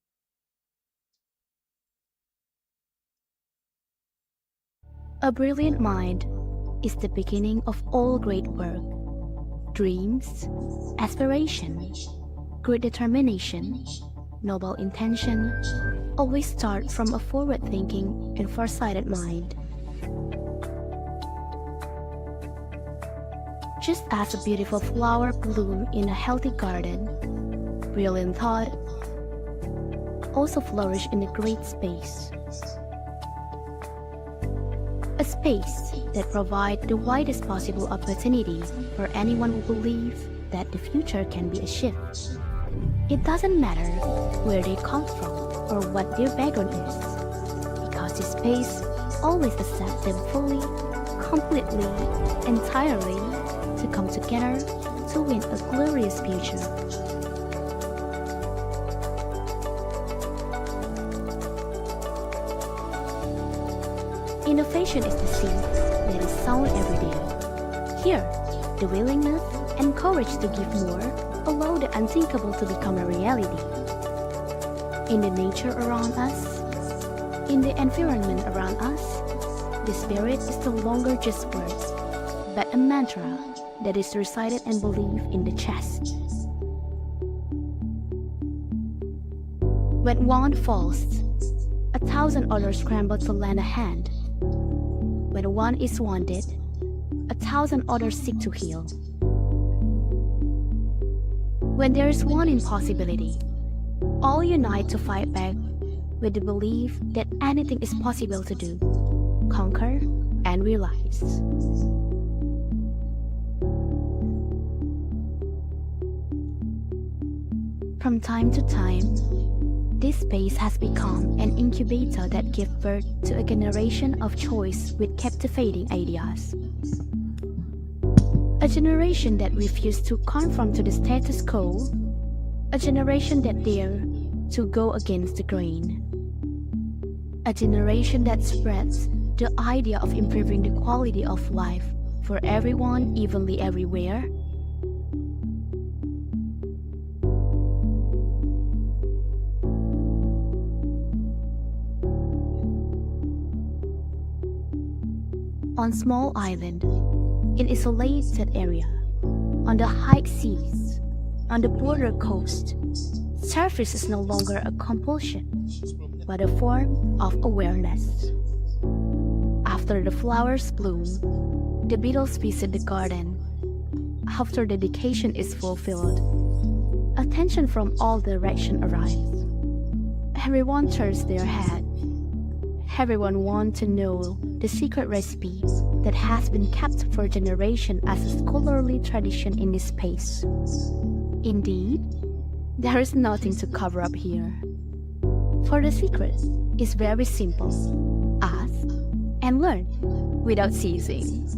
A brilliant mind is the beginning of all great work. Dreams, aspiration, great determination, noble intention always start from a forward-thinking and far-sighted mind. Just as a beautiful flower blooms in a healthy garden, brilliant thought also flourish in a great space. A space that provides the widest possible opportunity for anyone who believes that the future can be achieved. It doesn't matter where they come from or what their background is, because this space always accepts them fully, completely, entirely to come together to win a glorious future. Innovation is the seed that is sown every day. Here, the willingness and courage to give more allow the unthinkable to become a reality. In the nature around us, in the environment around us, the spirit is no longer just words, but a mantra that is recited and believed in the chest. When one falls, 1,000 others scramble to lend a hand. When one is wounded, 1,000 others seek to heal. When there is one impossibility, all unite to fight back with the belief that anything is possible to do, conquer, and realize. From time to time, this space has become an incubator that gives birth to a generation of choice with captivating ideas. A generation that refused to conform to the status quo, a generation that dare to go against the grain, a generation that spreads the idea of improving the quality of life for everyone evenly everywhere. On small island, in isolated area, on the high seas, on the border coast, service is no longer a compulsion, but a form of awareness. After the flowers bloom, the beetles visit the garden. After the dedication is fulfilled, attention from all directions arrives. Everyone turns their head. Everyone wants to know the secret recipe that has been kept for generations as a scholarly tradition in this space. Indeed, there is nothing to cover up here. For the secret is very simple. Ask and learn without ceasing.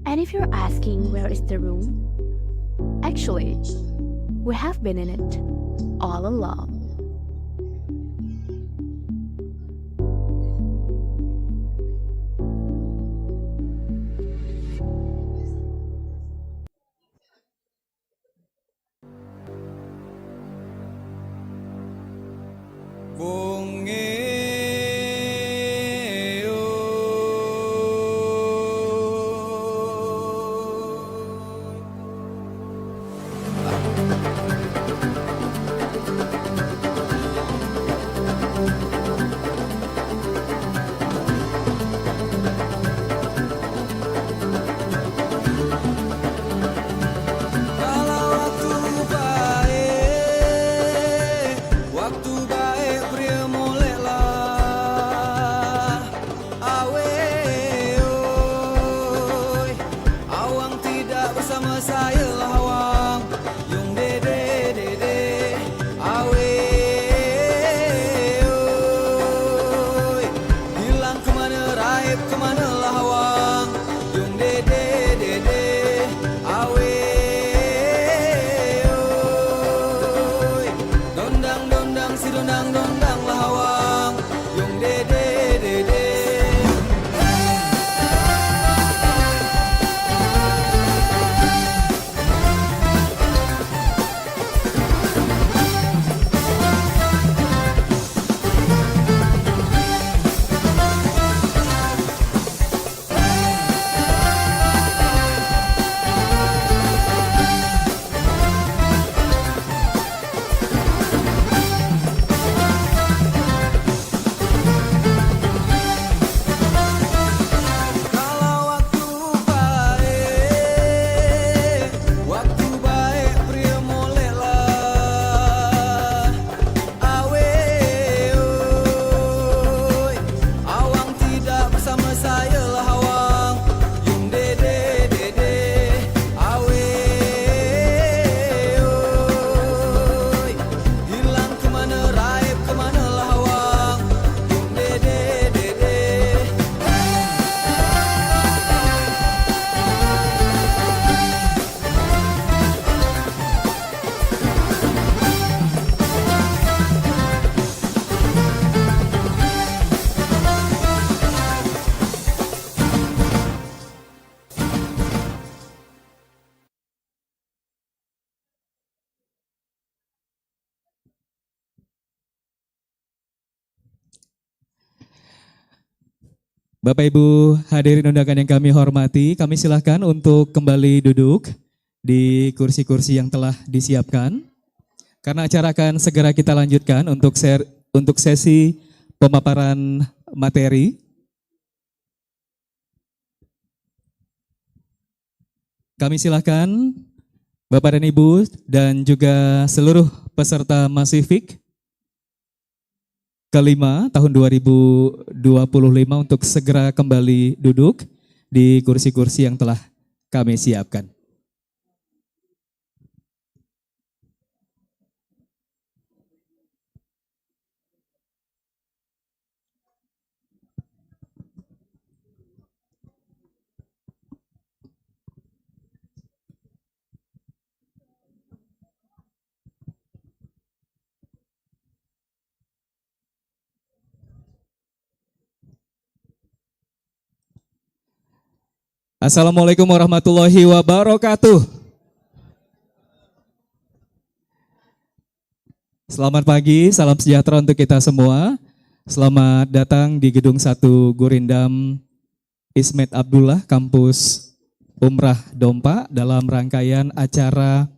And if you're asking where is the room, actually, we have been in it all along. Kalau waktu baik Bapak Ibu hadirin undangan yang kami hormati, kami silahkan untuk kembali duduk di kursi-kursi yang telah disiapkan. Karena acara akan segera kita lanjutkan untuk sesi pemaparan materi. Kami silahkan Bapak dan Ibu dan juga seluruh peserta MaCiFIC kelima tahun 2025 untuk segera kembali duduk di kursi-kursi yang telah kami siapkan. Assalamualaikum warahmatullahi wabarakatuh. Selamat pagi, salam sejahtera untuk kita semua. Selamat datang di Gedung 1 Gurindam Ismet Abdullah, Kampus Umrah Dompa dalam rangkaian acara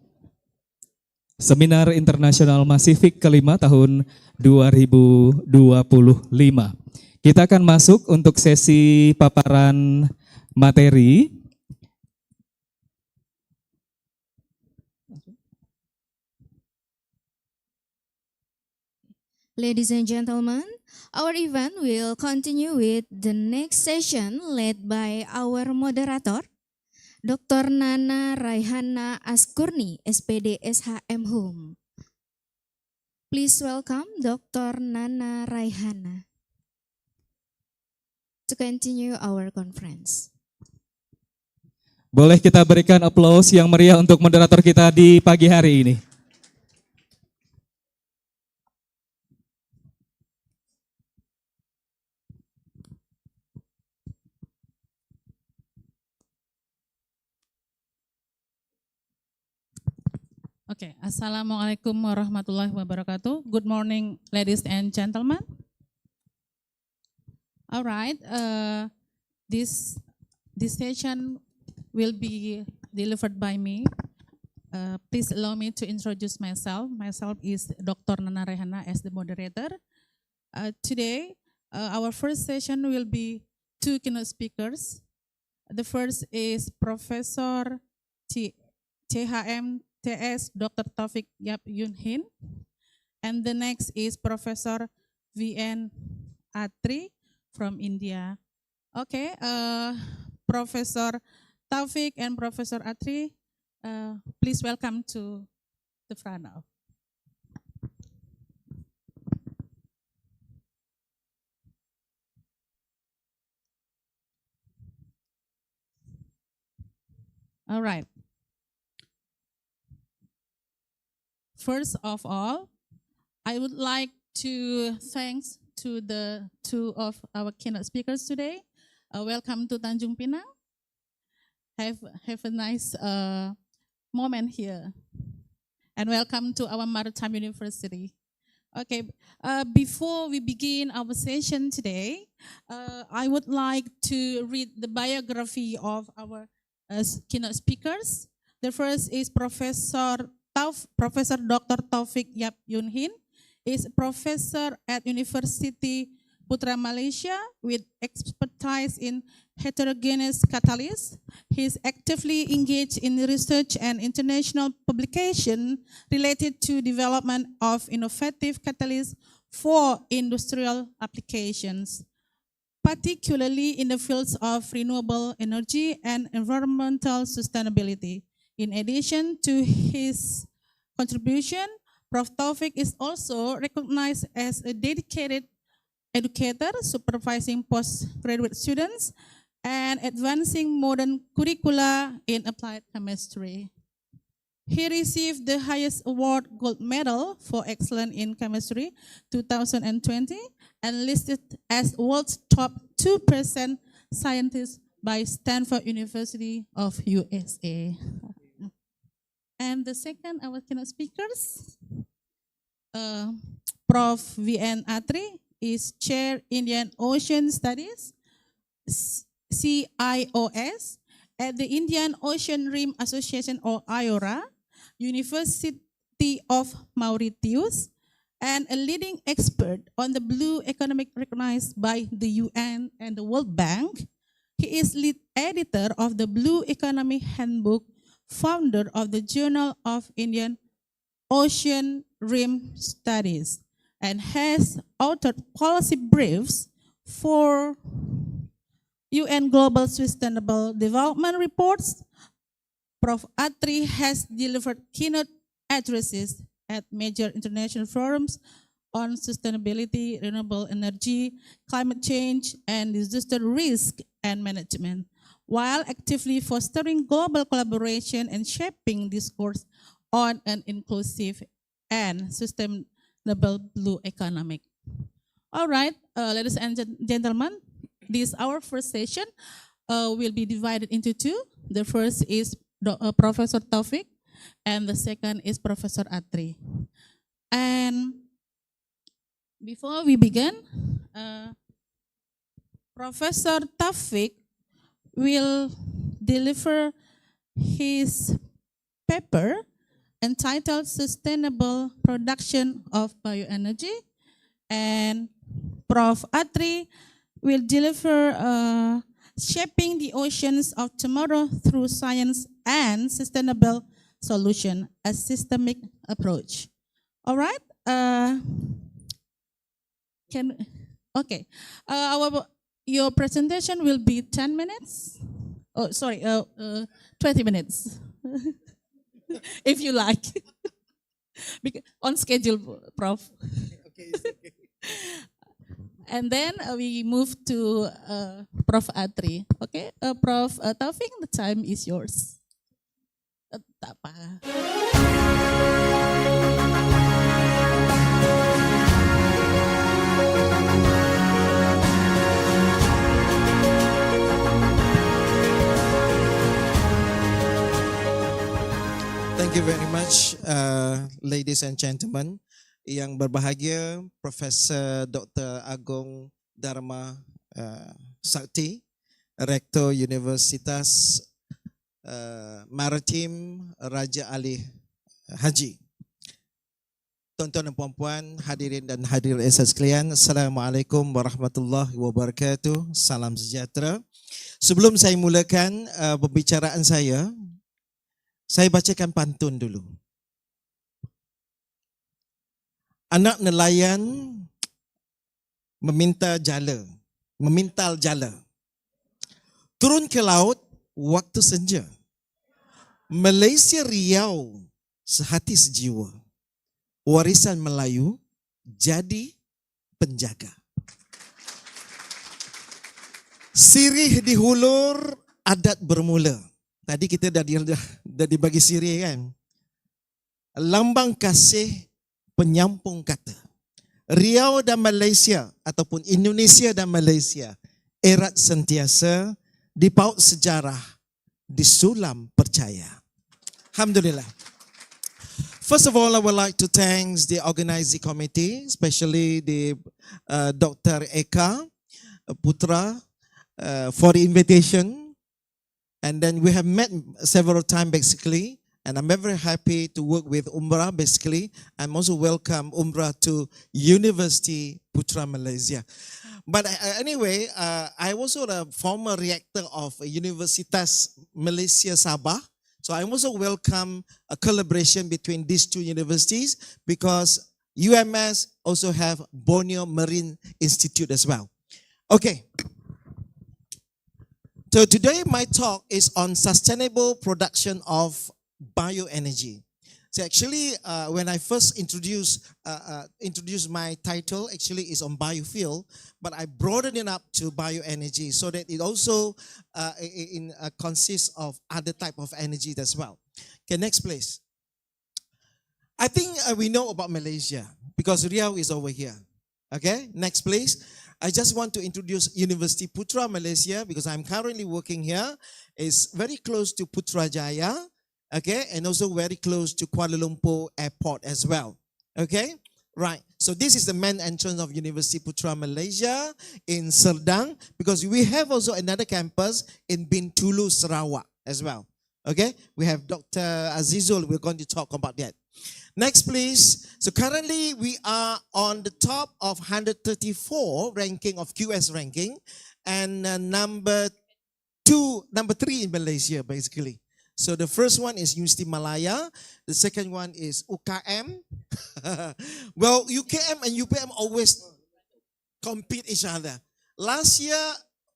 Seminar Internasional MaCiFIC kelima tahun 2025. Kita akan masuk untuk sesi paparan materi. Ladies and gentlemen, our event will continue with the next session led by our moderator, Dr. Nana Raihana Askurni, SPD SHM Hum. Please welcome Dr. Nana Raihana to continue our conference. Boleh kita berikan aplaus yang meriah untuk moderator kita di pagi hari ini. Okay, Assalamualaikum warahmatullahi wabarakatuh. Good morning, ladies and gentlemen. All right, this session will be delivered by me. Please allow me to introduce myself. Myself is Dr. Nana Raihana as the moderator. Today, our first session will be two keynote speakers. The first is Professor CHM TS Dr. Taufik Yap Yun Hin, and the next is Professor VN Atri from India. Okay, Professor Taufik and Professor Atri, please welcome to the front now. All right. First of all, I would like to thank to the two of our keynote speakers today. Welcome to Tanjung Pinang. Have a nice moment here. And welcome to our Maritime University. Okay, before we begin our session today, I would like to read the biography of our keynote speakers. The first is Professor Dr. Taufik Yap Yun Hin. Is a professor at University Putra Malaysia with expertise in heterogeneous catalysts. He is actively engaged in research and international publication related to development of innovative catalysts for industrial applications, particularly in the fields of renewable energy and environmental sustainability. In addition to his contribution, Prof. Taufik is also recognized as a dedicated educator, supervising postgraduate students and advancing modern curricula in applied chemistry. He received the highest award, Gold Medal for Excellence in Chemistry 2020, and listed as world's top 2% scientist by Stanford University of USA. And the second, our keynote speakers, Prof. VN Atri is Chair Indian Ocean Studies, CIOS, at the Indian Ocean Rim Association or IORA, University of Mauritius, and a leading expert on the blue economic recognized by the UN and the World Bank. He is lead editor of the Blue Economy Handbook, founder of the Journal of Indian Ocean Rim Studies, and has authored policy briefs for UN Global Sustainable Development Reports. Prof. Atri has delivered keynote addresses at major international forums on sustainability, renewable energy, climate change, and disaster risk and management, while actively fostering global collaboration and shaping discourse on an inclusive and sustainable blue economic. All right, ladies and gentlemen, this our first session will be divided into two. The first is Professor Taufik, and the second is Professor Atri. And before we begin, Professor Taufik will deliver his paper entitled Sustainable Production of Bioenergy, and Prof. Atri will deliver Shaping the Oceans of Tomorrow Through Science and Sustainable Solution, a Systemic Approach. All right. Your presentation will be 10 minutes. Oh, sorry, 20 minutes, if you like. On schedule, Prof. Okay. And then we move to Prof. Atri. Okay, Prof. Taufik, the time is yours. Tak apa. Thank you very much, ladies and gentlemen. Yang berbahagia, Profesor Dr. Agong Dharma Sakti, Rektor Universitas Maritime Raja Ali Haji. Tuan-tuan dan puan-puan, hadirin dan hadirat sekalian, Assalamualaikum warahmatullahi wabarakatuh. Salam sejahtera. Sebelum saya mulakan pembicaraan saya bacakan pantun dulu. Anak nelayan memintal jala. Turun ke laut waktu senja. Malaysia Riau sehati sejiwa. Warisan Melayu jadi penjaga. Sirih di hulur, adat bermula. Tadi kita dah dibagi sirih kan. Lambang kasih, penyampung kata. Riau dan Malaysia ataupun Indonesia dan Malaysia erat sentiasa, dipaut sejarah, disulam percaya. Alhamdulillah. First of all, I would like to thank the organizing committee, especially the Dr. Eka Putra for the invitation. And then we have met several times basically. And I'm very happy to work with Umrah basically. I'm also welcome Umrah to University Putra Malaysia. But anyway, I also a former rector of Universitas Malaysia Sabah. So I also welcome a collaboration between these two universities because UMS also have Borneo Marine Institute as well. Okay. So today my talk is on sustainable production of bioenergy. So actually, when I first introduced my title, actually is on biofuel, but I broadened it up to bioenergy so that it also consists of other type of energy as well. Okay, next please. I think we know about Malaysia because Riau is over here. Okay, next please. I just want to introduce University Putra Malaysia because I'm currently working here. It's very close to Putrajaya. Okay, and also very close to Kuala Lumpur Airport as well. Okay, Right. So this is the main entrance of University Putra Malaysia in Serdang, because we have also another campus in Bintulu, Sarawak as well. Okay. We have Dr. Azizul. We're going to talk about that. Next, please. So currently we are on the top of 134 ranking of QS ranking, and number 3 in Malaysia, basically. So the first one is University Malaya. The second one is UKM. Well, UKM and UPM always compete each other. Last year,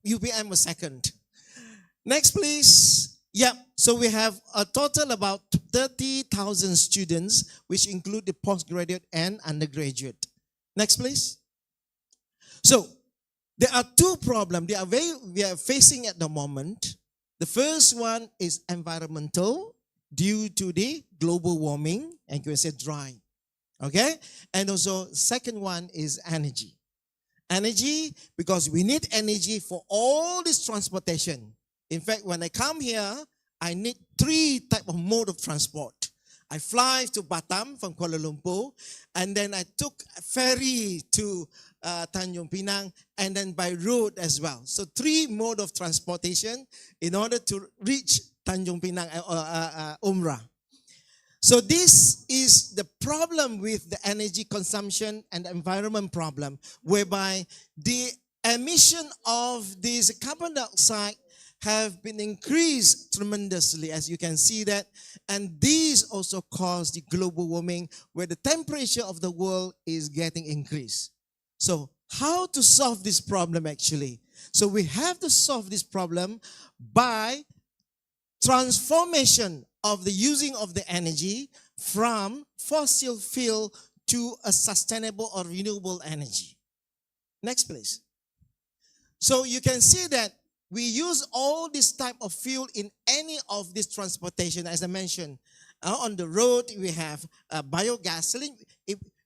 UPM was second. Next, please. Yeah, so we have a total about 30,000 students, which include the postgraduate and undergraduate. Next, please. So there are two problems we are facing at the moment. The first one is environmental, due to the global warming, and you can say dry. Okay? And also, second one is energy. Energy, because we need energy for all this transportation. In fact, when I come here, I need 3 types of mode of transport. I fly to Batam from Kuala Lumpur, and then I took a ferry to Tanjung Pinang, and then by road as well. So 3 mode of transportation in order to reach Tanjung Pinang Umrah. So this is the problem with the energy consumption and the environment problem, whereby the emission of this carbon dioxide have been increased tremendously, as you can see that. And these also cause the global warming, where the temperature of the world is getting increased. So how to solve this problem actually? So we have to solve this problem by transformation of the using of the energy from fossil fuel to a sustainable or renewable energy. Next, please. So you can see that we use all this type of fuel in any of this transportation, as I mentioned. On the road, we have biogasoline.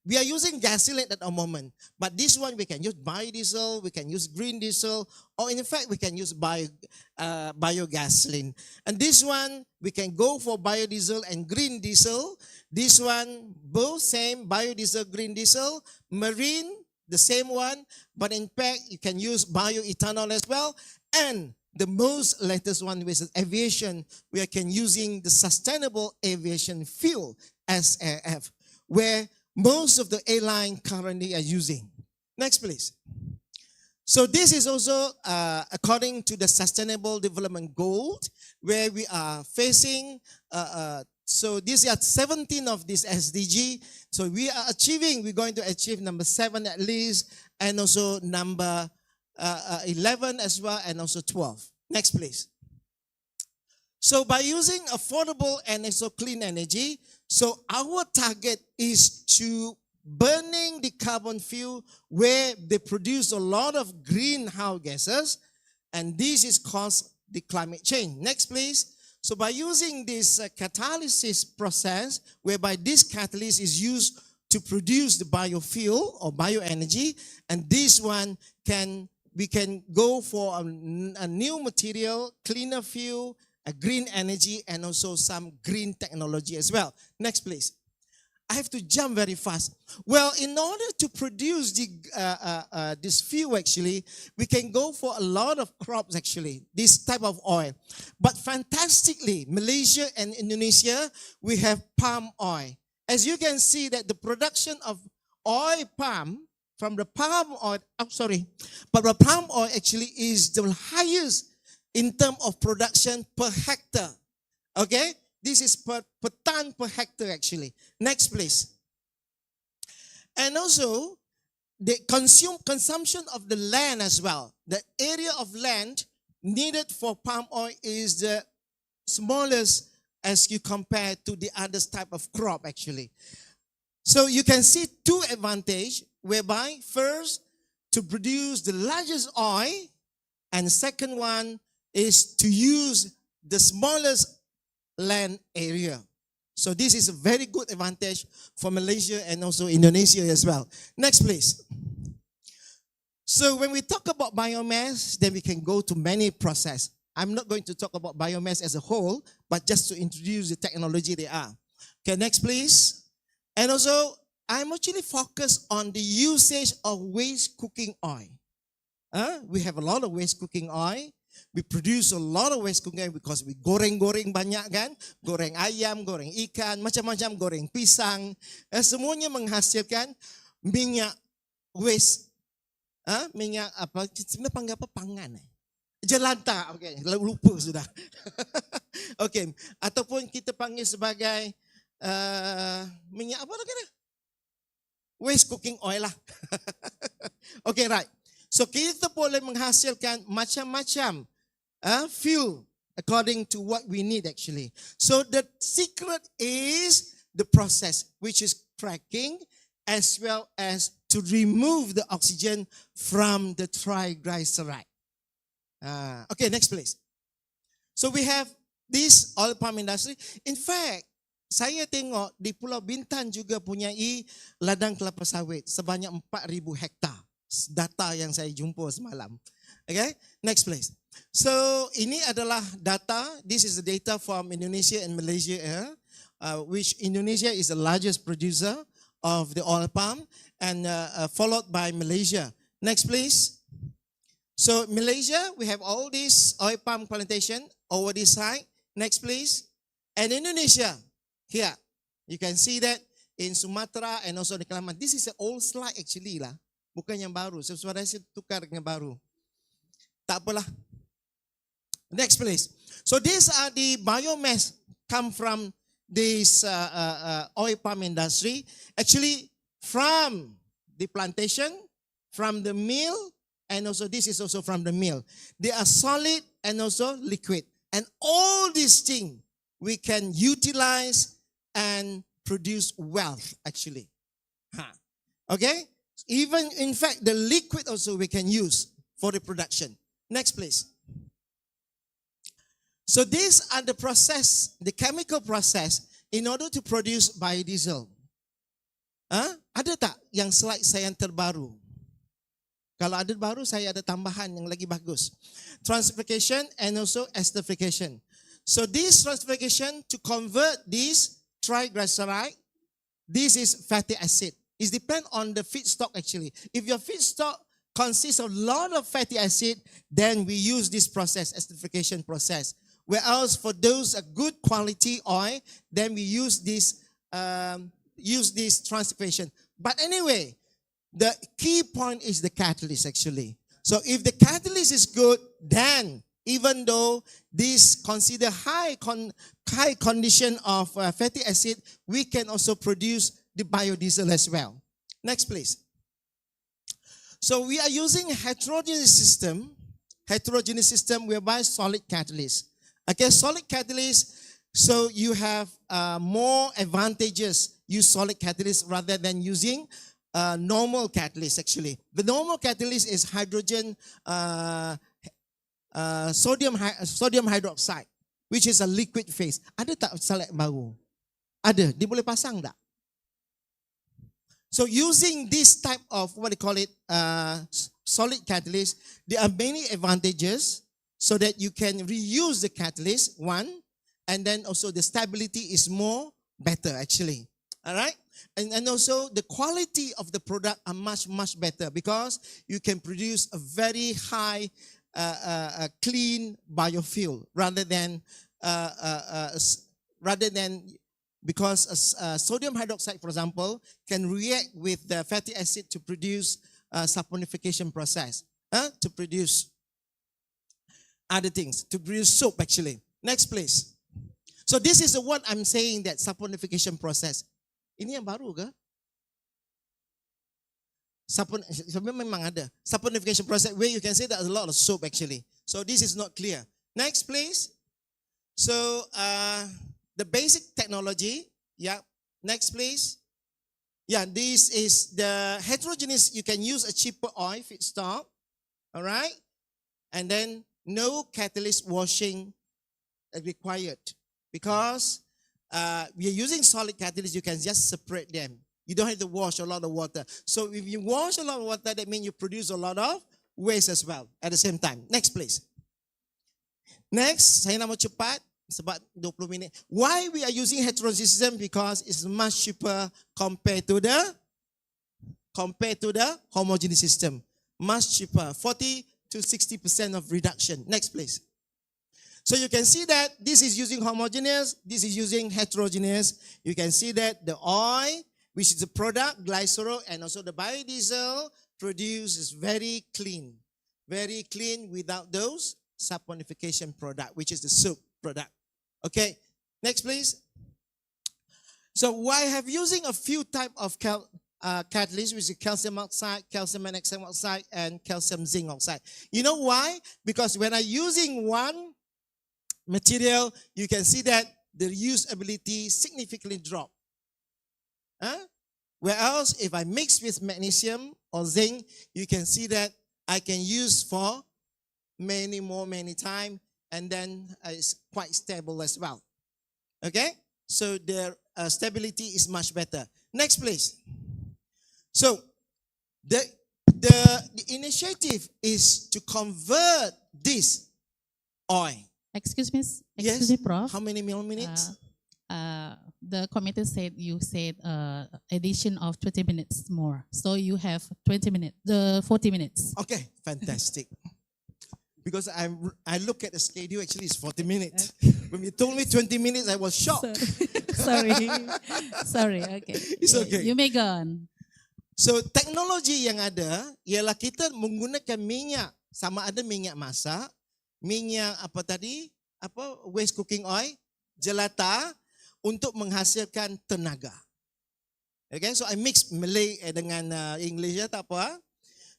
We are using gasoline at the moment, but this one we can use biodiesel, we can use green diesel, or in fact we can use biogasoline. And this one we can go for biodiesel and green diesel. This one both same, biodiesel, green diesel. Marine, the same one, but in fact you can use bioethanol as well. And the most latest one, which is aviation, we can using the sustainable aviation fuel, SAF, where most of the airline currently are using. Next, please. So this is also according to the Sustainable Development Goals, where we are facing, so these are 17 of this SDG. So we're going to achieve number 7 at least, and also number 11 as well, and also 12. Next, please. So by using affordable and also clean energy, so our target is to burning the carbon fuel where they produce a lot of greenhouse gases, and this is caused the climate change. Next, please. So by using this catalysis process, whereby this catalyst is used to produce the biofuel or bioenergy, and this one we can go for a new material, cleaner fuel, a green energy, and also some green technology as well. Next, please. I have to jump very fast. Well, in order to produce this fuel, actually, we can go for a lot of crops, actually, this type of oil. But fantastically, Malaysia and Indonesia, we have palm oil. As you can see that the production of oil palm, from the palm oil, but the palm oil actually is the highest in terms of production per hectare. Okay? This is per ton per hectare actually. Next, please. And also, the consumption of the land as well. The area of land needed for palm oil is the smallest as you compare to the other type of crop actually. So you can see 2 advantages, whereby first, to produce the largest oil, and second one is to use the smallest land area. So this is a very good advantage for Malaysia and also Indonesia as well. Next, please. So when we talk about biomass, then we can go to many processes. I'm not going to talk about biomass as a whole, but just to introduce the technology they are. Okay, next, please. And also, I'm actually focused on the usage of waste cooking oil. We have a lot of waste cooking oil. We produce a lot of waste cooking oil because we goreng-goreng banyak kan. Goreng ayam, goreng ikan, macam-macam, goreng pisang. Semuanya menghasilkan minyak waste. Minyak apa? Sebenarnya panggil apa? Pangan. Jelantah. Okay, lupa sudah. Okay. Ataupun kita panggil sebagai minyak apa lagi? Waste cooking oil lah. Okay, right. So kita boleh menghasilkan macam-macam fuel according to what we need actually. So the secret is the process, which is cracking as well as to remove the oxygen from the triglyceride. Okay, next please. So we have this oil palm industry. In fact, saya tengok di Pulau Bintan juga punyai ladang kelapa sawit sebanyak 4,000 hektar. Data yang saya jumpa semalam. Okay, next please. So ini adalah data. This is the data from Indonesia and Malaysia, which Indonesia is the largest producer of the oil palm, and followed by Malaysia. Next please. So Malaysia, we have all these oil palm plantation over this side. Next please. And Indonesia, here you can see that in Sumatra and also the Kalimantan. This is an old slide actually lah. Bukan yang baru. Sesuatu saya tukar dengan baru. Tak apalah. Next please. So these are the biomass come from this oil palm industry. Actually from the plantation, from the mill, and also this is also from the mill. They are solid and also liquid. And all these things we can utilize and produce wealth actually. Okay? Even in fact, the liquid also we can use for the production. Next, please. So these are the process, the chemical process in order to produce biodiesel. Ada tak yang slide saya yang terbaru? Kalau ada baru, saya ada tambahan yang lagi bagus. Transfiguration and also esterification. So this transfiguration to convert this triglyceride, this is fatty acid. It depends on the feedstock actually. If your feedstock consists of a lot of fatty acid, then we use this process, esterification process. Whereas for those good quality oil, then we use this transfiguration. But anyway, the key point is the catalyst actually. So if the catalyst is good, then even though this consider high condition of fatty acid, we can also produce the biodiesel as well. Next, please. So we are using heterogeneous system whereby solid catalyst. Okay, solid catalyst. So you have more advantages use solid catalyst rather than using normal catalyst actually. The normal catalyst is hydrogen, sodium hydroxide, which is a liquid phase. Ada tak salad baru? Ada. Dia boleh pasang tak? So using this type of what they call it solid catalyst, there are many advantages so that you can reuse the catalyst, one, and then also the stability is more better actually. All right? And also the quality of the product are much better because you can produce a very high clean biofuel rather than because sodium hydroxide, for example, can react with the fatty acid to produce saponification process, to produce other things, to produce soap actually. Next please. So this is what I'm saying, that saponification process. Ini yang baru ke? Memang ada. Saponification process where you can say there's a lot of soap actually. So this is not clear. Next please. So the basic technology, yeah. Next, please. Yeah, this is the heterogeneous. You can use a cheaper oil feedstock, all right? And then no catalyst washing required because we are using solid catalyst. You can just separate them. You don't have to wash a lot of water. So if you wash a lot of water, that means you produce a lot of waste as well at the same time. Next, please. Next, saya nak mau cepat. Sebab 20 minit. Why we are using heterogeneous system? Because it's much cheaper compared to the compared to the homogeneous system. Much cheaper, 40 to 60% of reduction. Next, please. So you can see that this is using homogeneous, this is using heterogeneous. You can see that the oil, which is the product, glycerol, and also the biodiesel produces very clean without those saponification product, which is the soap product. Okay, next please. So why have using a few type of catalysts, which is calcium oxide, calcium magnesium oxide, and calcium zinc oxide. You know why? Because when I'm using one material, you can see that the usability significantly drop. Whereas if I mix with magnesium or zinc, you can see that I can use for many times, and then it's quite stable as well. Okay, so their stability is much better. Next, please. So the initiative is to convert this oil. Excuse me, Yes. Prof. How many minutes? The committee said you said addition of 20 minutes more. So you have 40 minutes. Okay, fantastic. Because I look at the schedule, actually it's 40 minutes. When you told me 20 minutes, I was shocked. Sorry, okay. It's okay. You may go on. So teknologi yang ada ialah kita menggunakan minyak, sama ada minyak masak, minyak waste cooking oil, jelata untuk menghasilkan tenaga. Okay, so I mix Malay dengan English ya, tak apa.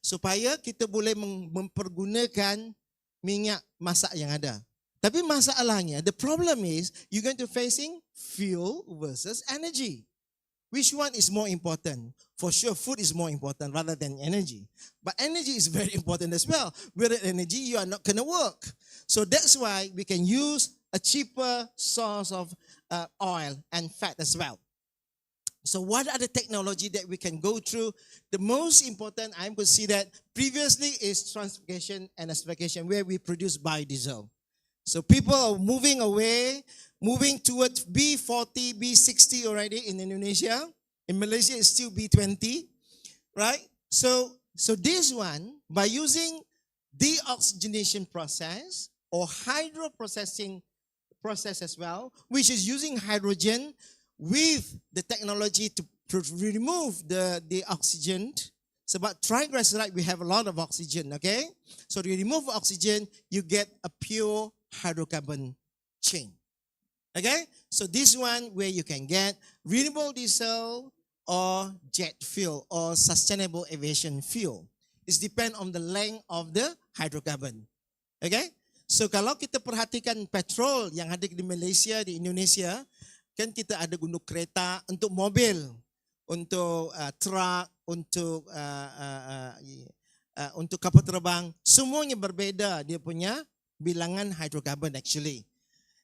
Supaya kita boleh mempergunakan minyak masak yang ada. Tapi masalahnya, the problem is you're going to facing fuel versus energy. Which one is more important? For sure, food is more important rather than energy. But energy is very important as well. Without energy, you are not going to work. So that's why we can use a cheaper source of oil and fat as well. So what are the technology that we can go through? The most important, I would see that previously is transformation and acidification, where we produce biodiesel. So people are moving towards B40, B60 already in Indonesia. In Malaysia, it's still B20, right? So this one, by using deoxygenation process or hydroprocessing process as well, which is using hydrogen with the technology to remove the oxygen. So about triglyceride, we have a lot of oxygen, okay? So you remove oxygen, you get a pure hydrocarbon chain. Okay? So this one where you can get renewable diesel or jet fuel or sustainable aviation fuel. It depends on the length of the hydrocarbon. Okay? So kalau kita perhatikan petrol yang ada di Malaysia, di Indonesia, kan kita ada untuk kereta, untuk mobil, untuk truk, untuk kapal terbang, semuanya berbeda dia punya bilangan hydrocarbon actually.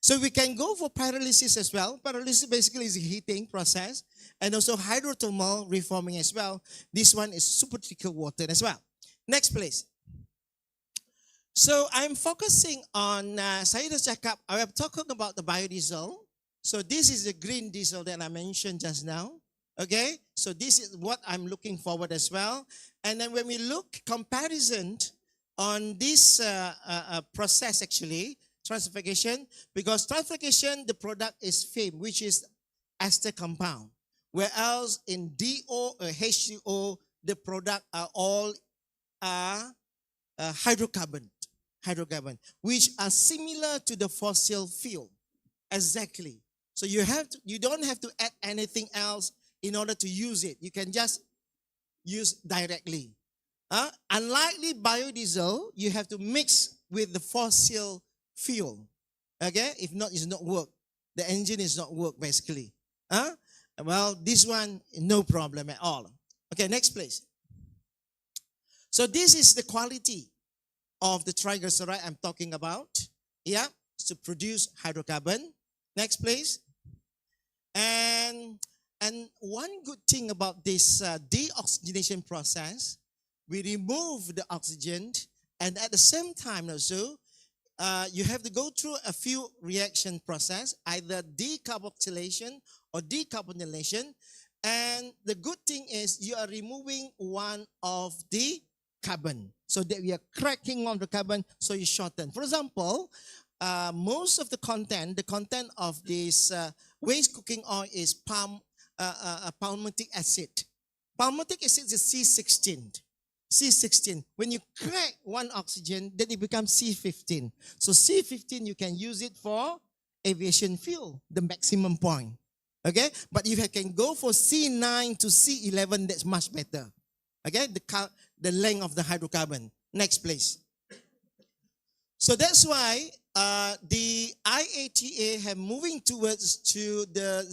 So we can go for pyrolysis as well. Pyrolysis basically is a heating process, and also hydrothermal reforming as well. This one is supercritical water as well. Next please. So I'm focusing on, saya dah cakap, I am talking about the biodiesel. So this is the green diesel that I mentioned just now. Okay, so this is what I'm looking forward as well. And then when we look comparison on this process actually, transformation, because transformation, the product is FAME, which is ester compound. Whereas in DO or H2O, the product are all hydrocarbon, which are similar to the fossil fuel. Exactly. So you don't have to add anything else in order to use it. You can just use directly. Unlikely biodiesel, you have to mix with the fossil fuel. Okay? If not, it's not work. The engine is not work basically. Well, this one, no problem at all. Okay, next please. So this is the quality of the triglyceride I'm talking about. Yeah, to produce hydrocarbon. Next please. And one good thing about this deoxygenation process, we remove the oxygen, and at the same time also, you have to go through a few reaction process, either decarboxylation or decarbonylation, And the good thing is you are removing one of the carbon. So that we are cracking on the carbon, so you shorten. For example, most of the content of this waste cooking oil is palmitic acid. Palmitic acid is C16. C16. When you crack one oxygen, then it becomes C15. So C15, you can use it for aviation fuel, the maximum point. Okay? But if you can go for C9 to C11, that's much better. Okay? The length of the hydrocarbon. Next, please. So that's why the IATA have moving towards to the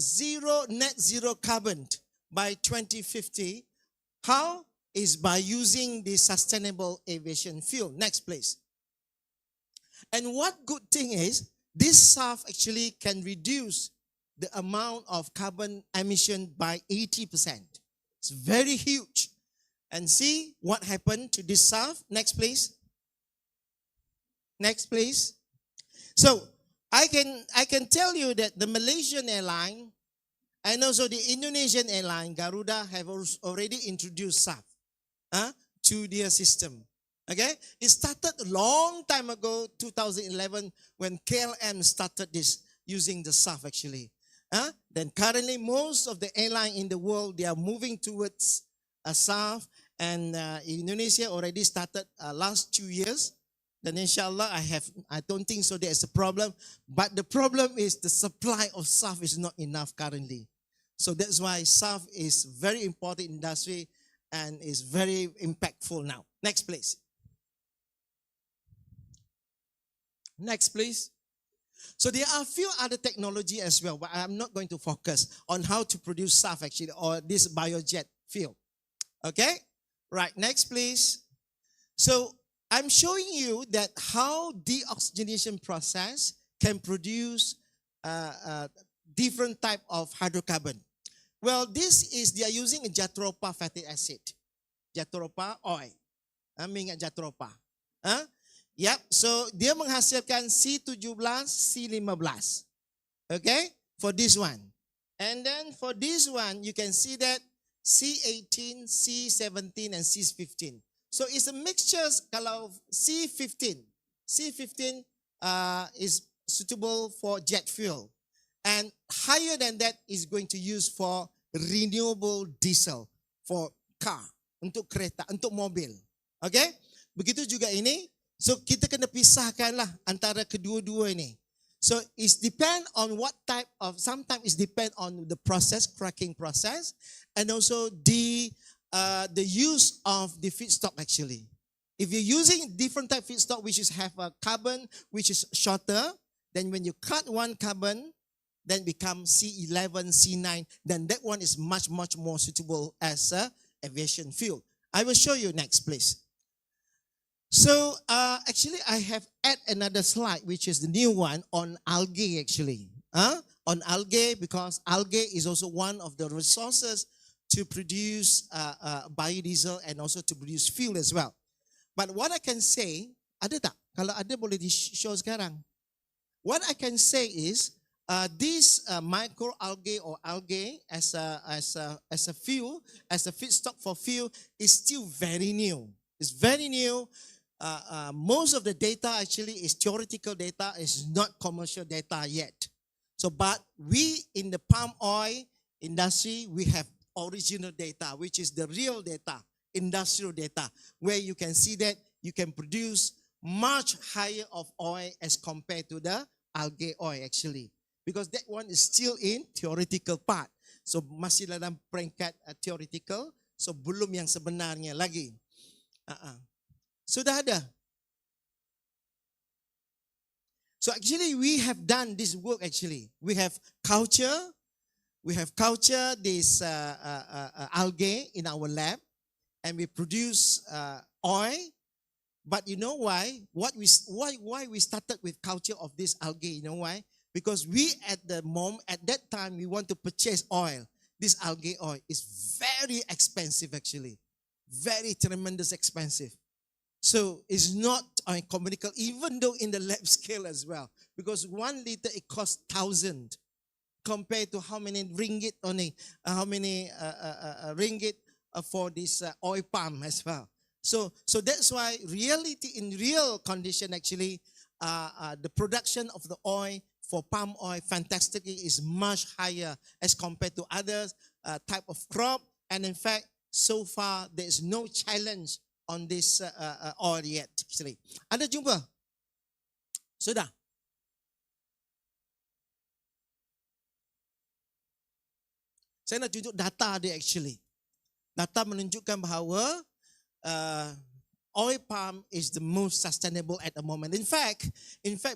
net zero carbon by 2050. How? Is by using the sustainable aviation fuel. Next, please. And what good thing is, this SAF actually can reduce the amount of carbon emission by 80%. It's very huge. And see what happened to this SAF. Next, please. Next, please. So I can tell you that the Malaysian airline and also the Indonesian airline, Garuda, have already introduced SAF to their system. Okay? It started a long time ago, 2011, when KLM started this, using the SAF actually. Then currently, most of the airline in the world, they are moving towards a SAF, and Indonesia already started last 2 years. Then inshallah, I don't think so there's a problem. But the problem is the supply of SAF is not enough currently. So that's why SAF is very important industry and is very impactful now. Next, please. Next, please. So there are a few other technology as well, but I'm not going to focus on how to produce SAF actually, or this biojet fuel. Okay? Right, next, please. So I'm showing you that how deoxygenation process can produce different type of hydrocarbon. Well, this is, they are using a jatropha fatty acid. Jatropha oil. Minyak jatropha. Yep, so dia menghasilkan C17, C15. Okay, for this one. And then for this one, you can see that C18, C17, and C15. So it's a mixture, kalau C15 is suitable for jet fuel. And higher than that is going to use for renewable diesel, for car, untuk kereta, untuk mobil. Okay? Begitu juga ini. So kita kena pisahkanlah antara kedua-dua ini. So it depend on what type of, sometimes it depend on the process, cracking process, and also the use of the feedstock actually. If you're using different type of feedstock which is have a carbon which is shorter, then when you cut one carbon, then become C11, C9, then that one is much, much more suitable as a aviation fuel. I will show you next, please. So actually I have add another slide, which is the new one on algae actually. On algae, because algae is also one of the resources to produce biodiesel and also to produce fuel as well. But what I can say, ada tak? Kalau ada boleh di-show sekarang. What I can say is, this microalgae or algae as a fuel, as a feedstock for fuel, is still very new. It's very new. Most of the data actually is theoretical data, is not commercial data yet. So, but we in the palm oil industry, we have original data, which is the real data, industrial data, where you can see that you can produce much higher of oil as compared to the algae oil actually. Because that one is still in theoretical part. So masih dalam peringkat theoretical, so belum yang sebenarnya lagi. Sudah ada. So actually we have done this work actually. We have culture this algae in our lab, and we produce oil. But you know why? Why we started with culture of this algae? You know why? Because we at that time we want to purchase oil. This algae oil is very expensive actually, very tremendous expensive. So it's not economical, even though in the lab scale as well, because 1 liter it costs 1,000 compared to how many ringgit only, ringgit for this oil palm as well. So that's why in real condition actually, the production of the oil for palm oil fantastically is much higher as compared to others type of crop. And in fact, so far there is no challenge on this oil yet actually. Anda jumpa? Sudah? Saya nak tunjuk data dia actually. Data menunjukkan bahawa oil palm is the most sustainable at the moment. In fact,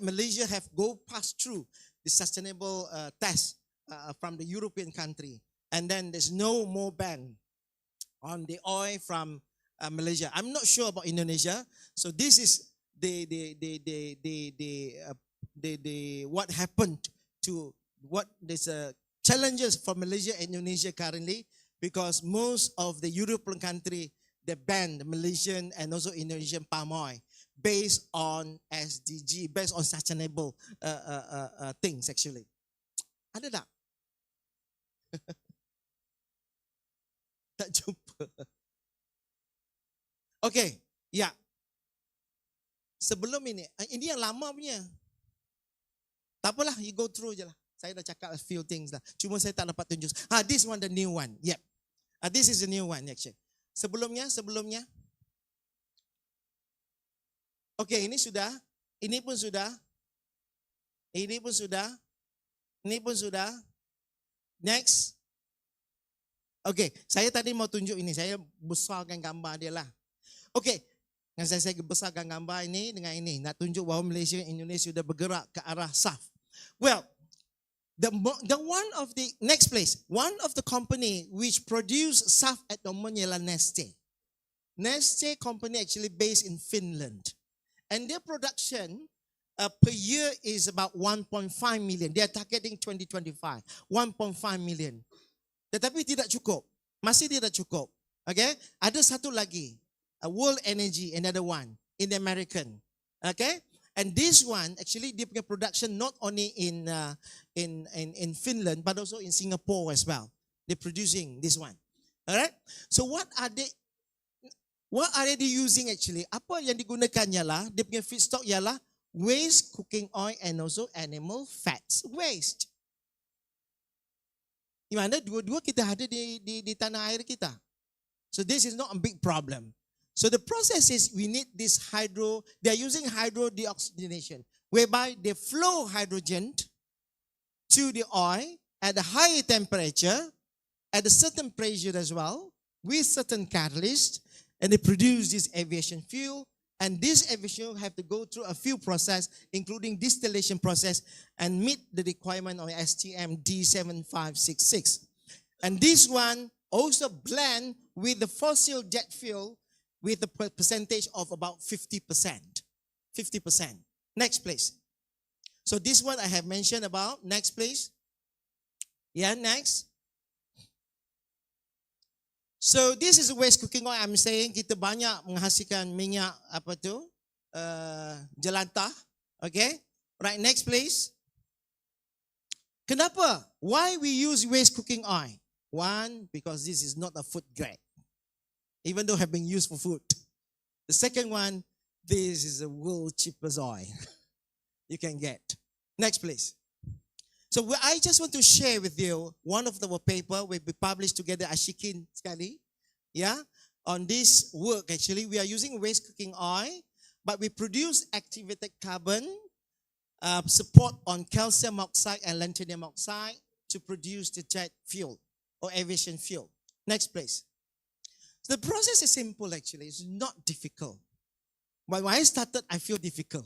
Malaysia have go past through the sustainable test from the European country, and then there's no more ban on the oil from Malaysia. I'm not sure about Indonesia. So this is the what happened to what there's challenges for Malaysia and Indonesia currently, because most of the European country they banned Malaysian and also Indonesian palm oil based on SDG, based on sustainable things actually. Ada tak? Tak jumpa. Okay, ya. Sebelum ini yang lama punya. Tak apalah, you go through je lah. Saya dah cakap a few things dah. Cuma saya tak dapat tunjuk. This one the new one. Yep. This is the new one actually. Sebelumnya. Okay, ini sudah. Ini pun sudah. Ini pun sudah. Ini pun sudah. Next. Okay, saya tadi mau tunjuk ini. Saya besarkan gambar dia lah. Okay, saya besarkan gambar ini dengan ini. Nak tunjuk bahawa Malaysia dan Indonesia sudah bergerak ke arah SAF. Well, the one of the next place, one of the company which produce SAF at the moment ialah Neste. Neste company actually based in Finland. And their production per year is about 1.5 million. They are targeting 2025, 1.5 million. Tetapi tidak cukup. Masih tidak cukup. Okay? Ada satu lagi. World Energy, another one. In the American. Okay? And this one, actually, dia punya production not only in Finland, but also in Singapore as well. They're producing this one. Alright? So what are they using actually? Apa yang digunakan ialah, dia punya feedstock ialah waste cooking oil and also animal fats. Waste. Di mana dua-dua kita ada di tanah air kita. So this is not a big problem. So the process is we need this they are using hydro deoxygenation, whereby they flow hydrogen to the oil at a higher temperature, at a certain pressure as well, with certain catalyst, and they produce this aviation fuel. And this aviation fuel have to go through a few process, including distillation process, and meet the requirement of STM D7566. And this one also blend with the fossil jet fuel with a percentage of about 50%. 50%. Next, please. So this one I have mentioned about. Next, please. Yeah, next. So this is waste cooking oil. I'm saying kita banyak menghasilkan minyak jelantah. Okay. Right, next please. Kenapa? Why we use waste cooking oil? One, because this is not a food grade, even though have been used for food. The second one, this is the world cheapest oil you can get. Next please. So I just want to share with you one of the paper we published together, Ashikin sekali, yeah, on this work actually. We are using waste cooking oil, but we produce activated carbon, support on calcium oxide and lanthanum oxide to produce the jet fuel or aviation fuel. Next please. So the process is simple actually, it's not difficult. But when I started, I feel difficult.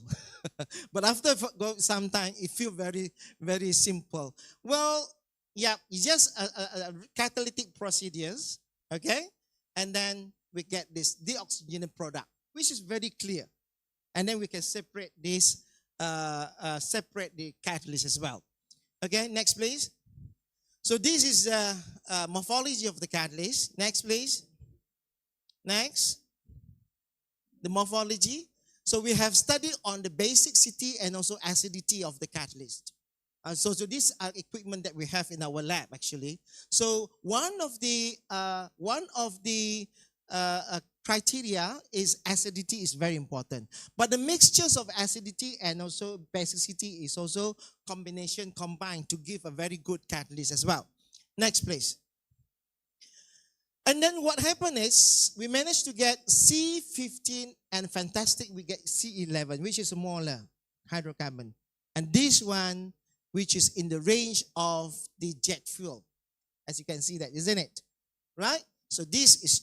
But after some time, it feels very, very simple. Well, yeah, it's just a catalytic procedures, okay? And then we get this deoxygenated product, which is very clear. And then we can separate this, separate the catalyst as well. Okay, next please. So this is morphology of the catalyst. Next please. Next. The morphology. So we have studied on the basicity and also acidity of the catalyst. So these are equipment that we have in our lab actually. So one of the criteria is acidity is very important. But the mixtures of acidity and also basicity is also combined to give a very good catalyst as well. Next, please. And then what happened is we managed to get C15 and fantastic, we get C11, which is a smaller hydrocarbon. And this one, which is in the range of the jet fuel. As you can see that, isn't it? Right? So this is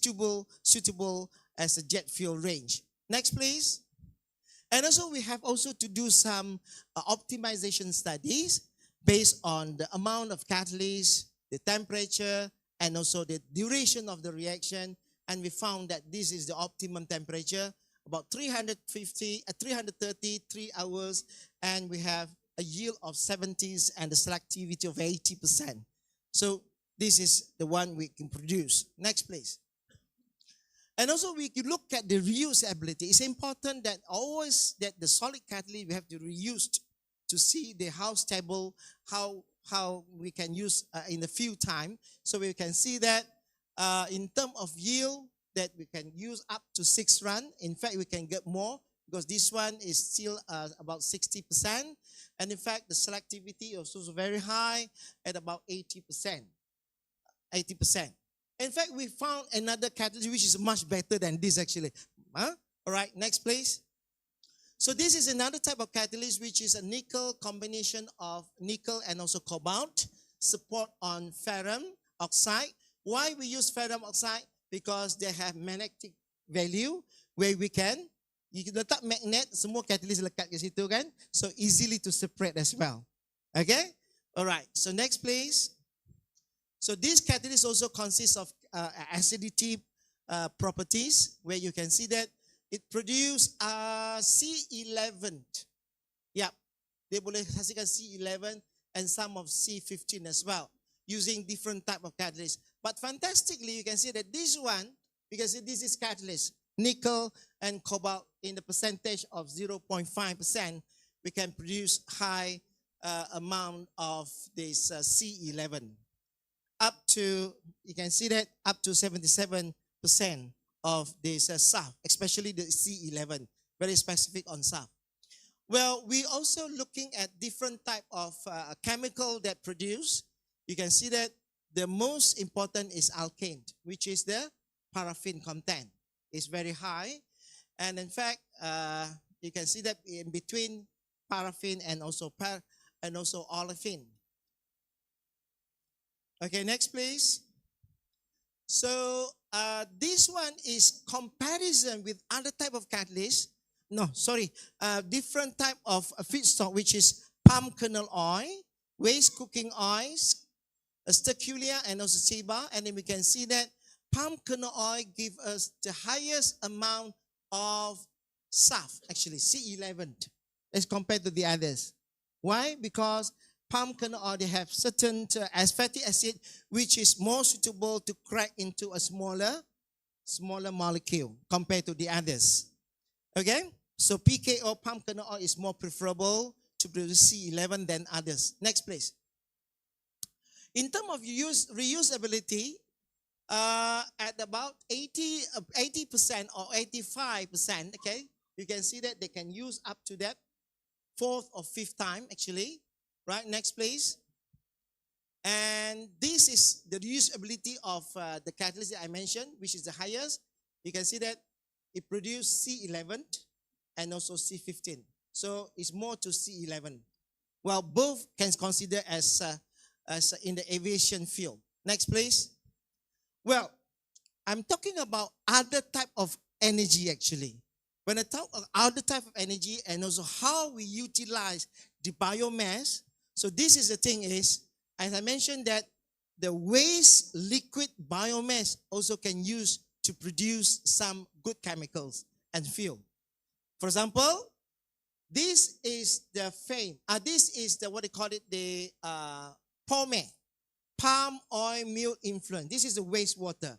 suitable as a jet fuel range. Next, please. And also we have also to do some optimization studies based on the amount of catalyst, the temperature, and also the duration of the reaction. And we found that this is the optimum temperature, about 333 hours, and we have a yield of 70s and a selectivity of 80%. So this is the one we can produce. Next, please. And also we look at the reusability. It's important that always that the solid catalyst we have to reuse to see how stable, how we can use in a few time. So we can see that in terms of yield, that we can use up to 6 runs. In fact, we can get more because this one is still about 60%. And in fact, the selectivity is also very high at about 80%. 80%. In fact, we found another catalyst which is much better than this actually. All right, next please. So this is another type of catalyst which is a nickel combination of nickel and also cobalt, support on ferrum oxide. Why we use ferrum oxide? Because they have magnetic value where we can, you letak magnet, semua catalyst lekat ke situ kan, so easily to separate as well. Okay? All right, so next please. So this catalyst also consists of acidity properties where you can see that it produces C11. Yeah, they boleh hasilkan C11 and some of C15 as well using different type of catalyst. But fantastically, you can see that this one, because this is catalyst, nickel and cobalt in the percentage of 0.5%, we can produce high amount of this C11. Up to, you can see that up to 77% of this SAF, especially the C11, very specific on SAF. Well, we also looking at different type of chemical that produce. You can see that the most important is alkane, which is the paraffin content. It's very high. And in fact, you can see that in between paraffin and also olefin. Okay, next please. So this one is comparison with other type of catalyst. No, sorry, different type of feedstock, which is palm kernel oil, waste cooking oils, sterculia, and also seba. And then we can see that palm kernel oil give us the highest amount of SAF, actually C11, as compared to the others. Why? Because palm kernel oil, they have certain fatty acid, which is more suitable to crack into a smaller molecule compared to the others. Okay? So PKO, palm kernel oil, is more preferable to produce C11 than others. Next, please. In terms of reusability, at about 80% or 85%, okay, you can see that they can use up to that 4th or 5th time, actually. Right, next please. And this is the reusability of the catalyst that I mentioned, which is the highest. You can see that it produces C11 and also C15. So it's more to C11. Well, both can consider as in the aviation field. Next please. Well, I'm talking about other type of energy actually. When I talk about other type of energy and also how we utilize the biomass. So this is the thing is, as I mentioned that the waste liquid biomass also can use to produce some good chemicals and fuel. For example, this is the this is the, what they call it, the POME, palm oil meal influent. This is the wastewater.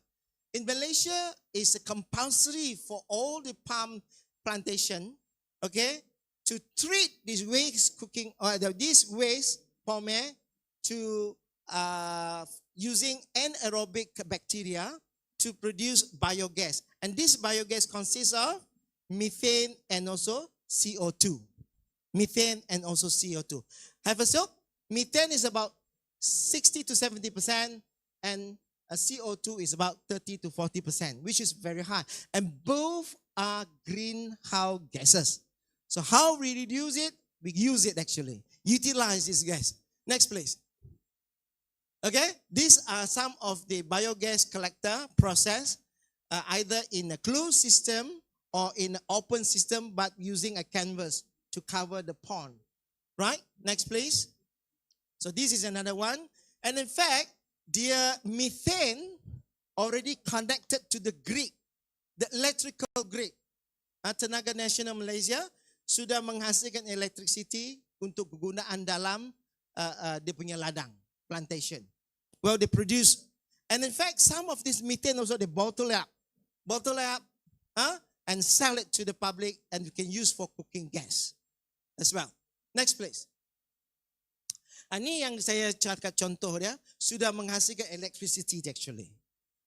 In Malaysia, it's compulsory for all the palm plantation, okay, to treat this waste cooking or this waste polymer to using anaerobic bacteria to produce biogas. And this biogas consists of methane and also CO2. Methane and also CO2. Have a look. Methane is about 60 to 70%, and CO2 is about 30 to 40%, which is very high. And both are greenhouse gases. So how we reduce it? We use it actually. Utilize this gas. Next please. Okay, these are some of the biogas collector process, either in a closed system or in an open system, but using a canvas to cover the pond. Right? Next please. So this is another one. And in fact, their methane already connected to the grid, the electrical grid. Tenaga Nasional Malaysia sudah menghasilkan electricity untuk kegunaan dalam dia punya ladang, plantation. Well, they produce. And in fact, some of this methane also they bottle it up, and sell it to the public, and you can use for cooking gas as well. Next please. Ini yang saya cakap contoh dia, sudah menghasilkan electricity actually.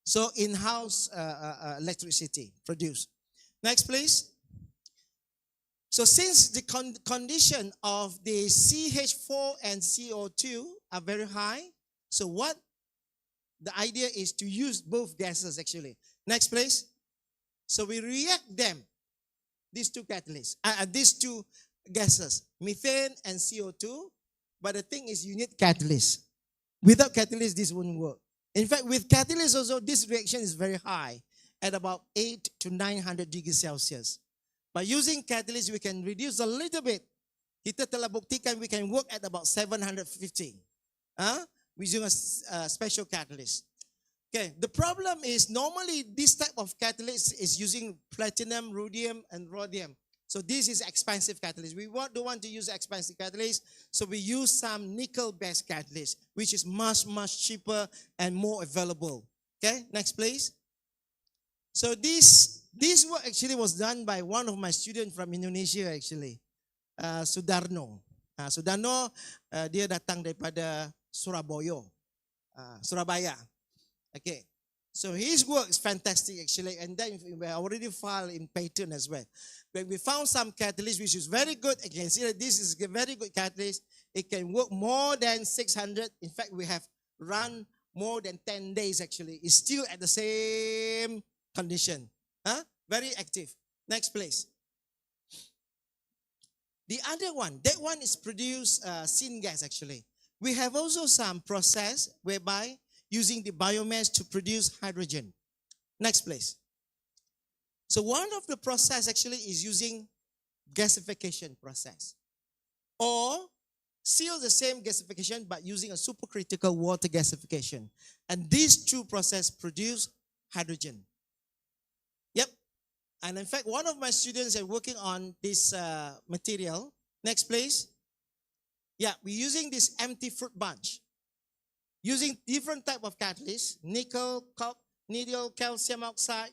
So in-house electricity produced. Next please. So since the condition of the CH4 and CO2 are very high, so what the idea is to use both gases actually. Next please. So we react them, these two catalysts, these two gases, methane and CO2. But the thing is, you need catalyst. Without catalyst, this wouldn't work. In fact, with catalyst also, this reaction is very high, at about 8 to 900 degrees Celsius. By using catalyst, we can reduce a little bit. Kita telah buktikan we can work at about 750. Using a special catalyst. Okay, the problem is normally this type of catalyst is using platinum, rhodium, and rhodium. So this is expensive catalyst. We don't want to use expensive catalyst, so we use some nickel-based catalyst, which is much, much cheaper and more available. Okay, next please. So this work actually was done by one of my students from Indonesia actually, Sudarno. Sudarno, dia datang daripada Surabaya. Okay. So his work is fantastic actually, and then we already filed in patent as well. But we found some catalyst which is very good. You can see that this is a very good catalyst. It can work more than 600. In fact, we have run more than 10 days actually. It's still at the same condition. Very active. Next please. The other one, that one is produce syngas actually. We have also some process whereby using the biomass to produce hydrogen. Next please. So one of the process actually is using gasification process. Or still the same gasification but using a supercritical water gasification. And these two processes produce hydrogen. Yep. And in fact, one of my students are working on this material. Next please. Yeah, we're using this empty fruit bunch. Using different type of catalysts, nickel, needle, calcium oxide,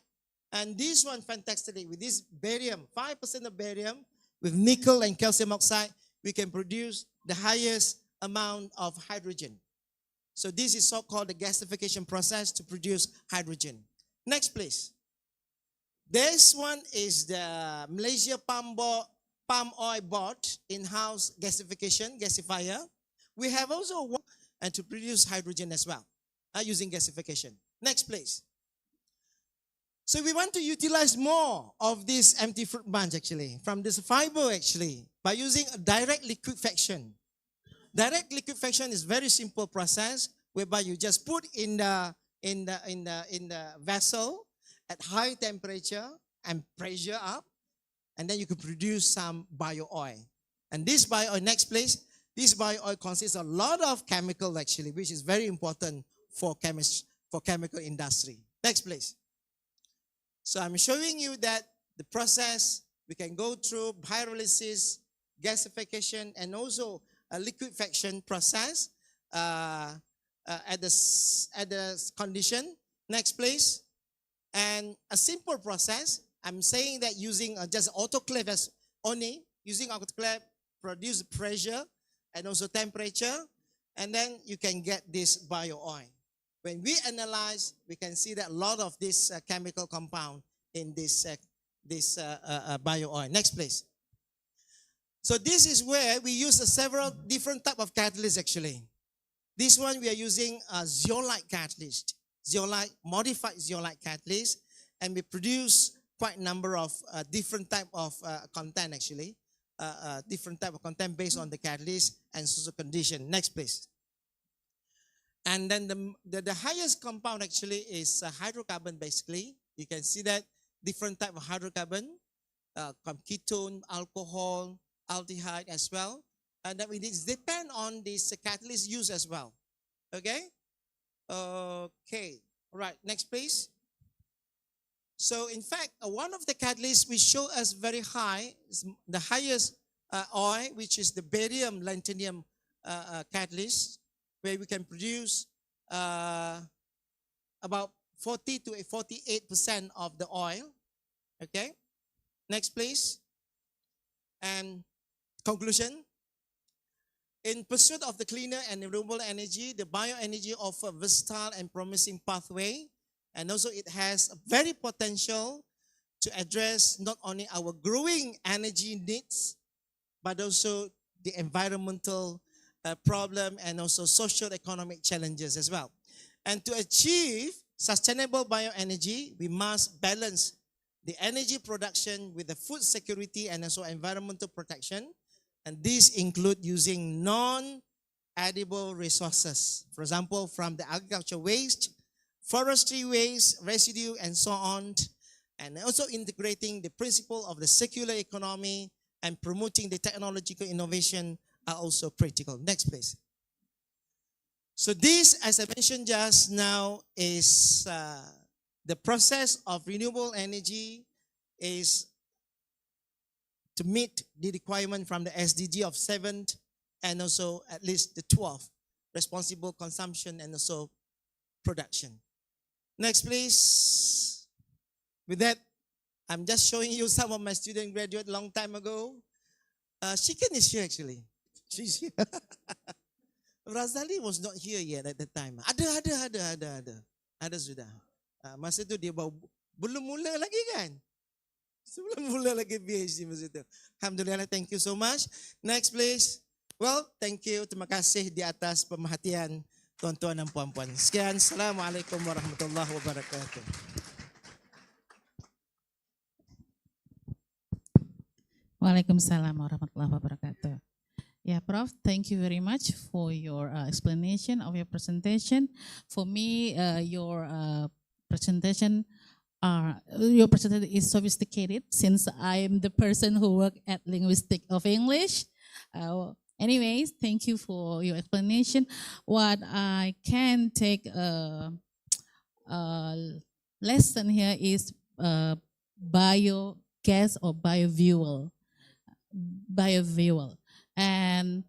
and this one fantastically with this barium, 5% of barium with nickel and calcium oxide, we can produce the highest amount of hydrogen. So this is so-called the gasification process to produce hydrogen. Next please. This one is the Malaysia Palm Oil Board in-house gasifier. We have also one and to produce hydrogen as well, using gasification. Next please. So we want to utilize more of this empty fruit bunch actually, from this fiber actually, by using a direct liquefaction. Direct liquefaction is very simple process, whereby you just put in the vessel at high temperature and pressure up, and then you can produce some bio oil. And this bio oil, next please. This bio oil consists of a lot of chemical actually, which is very important for chemical industry. Next please. So I'm showing you that the process we can go through pyrolysis, gasification, and also a liquefaction process at the condition. Next please. And a simple process, I'm saying that using just autoclave as only, using autoclave produce pressure and also temperature. and then you can get this bio oil. When we analyze, we can see that a lot of this chemical compound in this bio oil. Next, please. So this is where we use several different type of catalysts actually. This one we are using a zeolite catalyst, modified zeolite catalyst, and we produce quite a number of different type of content actually, different type of content based on the catalyst and social condition. Next, please. And then the highest compound actually is hydrocarbon basically. You can see that different type of hydrocarbon, ketone, alcohol, aldehyde as well. And that it depends on this catalyst use as well. Okay? Okay. All right. Next, please. So, in fact, one of the catalysts we show us very high, is the highest oil, which is the barium lanthanum catalyst, where we can produce about 40 to 48% of the oil. Okay? Next, please. And conclusion. In pursuit of the cleaner and renewable energy, the bioenergy offers a versatile and promising pathway, and also it has a very potential to address not only our growing energy needs, but also the environmental problem and also social economic challenges as well. And to achieve sustainable bioenergy, we must balance the energy production with the food security and also environmental protection. And these include using non-edible resources, for example, from the agriculture waste, forestry waste, residue, and so on, and also integrating the principle of the circular economy and promoting the technological innovation are also critical. Next, please. So this, as I mentioned just now, is the process of renewable energy is to meet the requirement from the SDG of 7 and also at least the 12, responsible consumption and also production. Next, please. With that, I'm just showing you some of my student graduate long time ago. Shiken is here actually. She's here. Razali was not here yet at the time. Ada sudah. Masa itu dia belum mula lagi kan? Sebelum mula lagi PhD masa itu. Alhamdulillah, thank you so much. Next please. Well, thank you. Terima kasih di atas pemerhatian tuan-tuan dan puan-puan. Sekian. Assalamualaikum warahmatullahi wabarakatuh. Waalaikumsalam warahmatullahi wabarakatuh. Yeah, Prof, thank you very much for your explanation of your presentation. For me, your presentation is sophisticated since I am the person who work at Linguistic of English. Anyways, thank you for your explanation. What I can take a lesson here is biogas or biofuel. And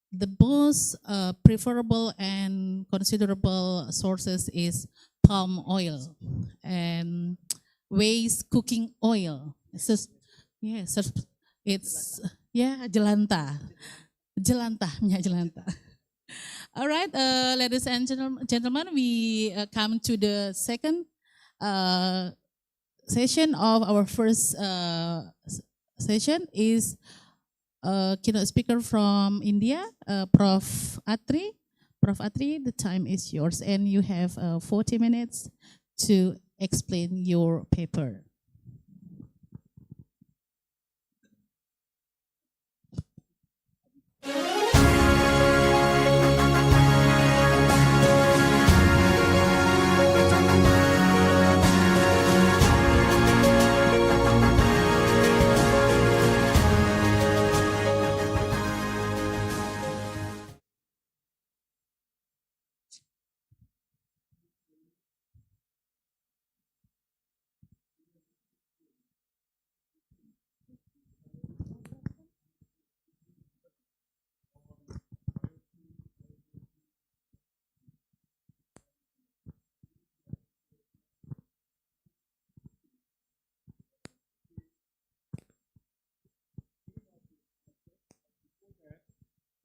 the most preferable and considerable sources is palm oil and waste cooking oil. Jelantah. All right, ladies and gentlemen, we come to the second session of our first session is keynote speaker from India, Prof. Atri. Prof. Atri, the time is yours and you have 40 minutes to explain your paper.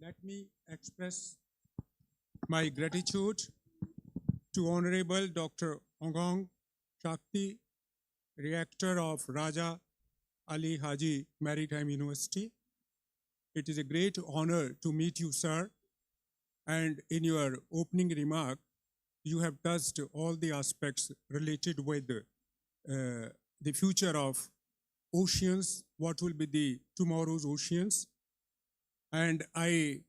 Let me express my gratitude to Honorable Dr. Ongong Shakti, Rector of Raja Ali Haji Maritime University. It is a great honor to meet you, sir. And in your opening remark, you have touched all the aspects related with the future of oceans, what will be the tomorrow's oceans. And I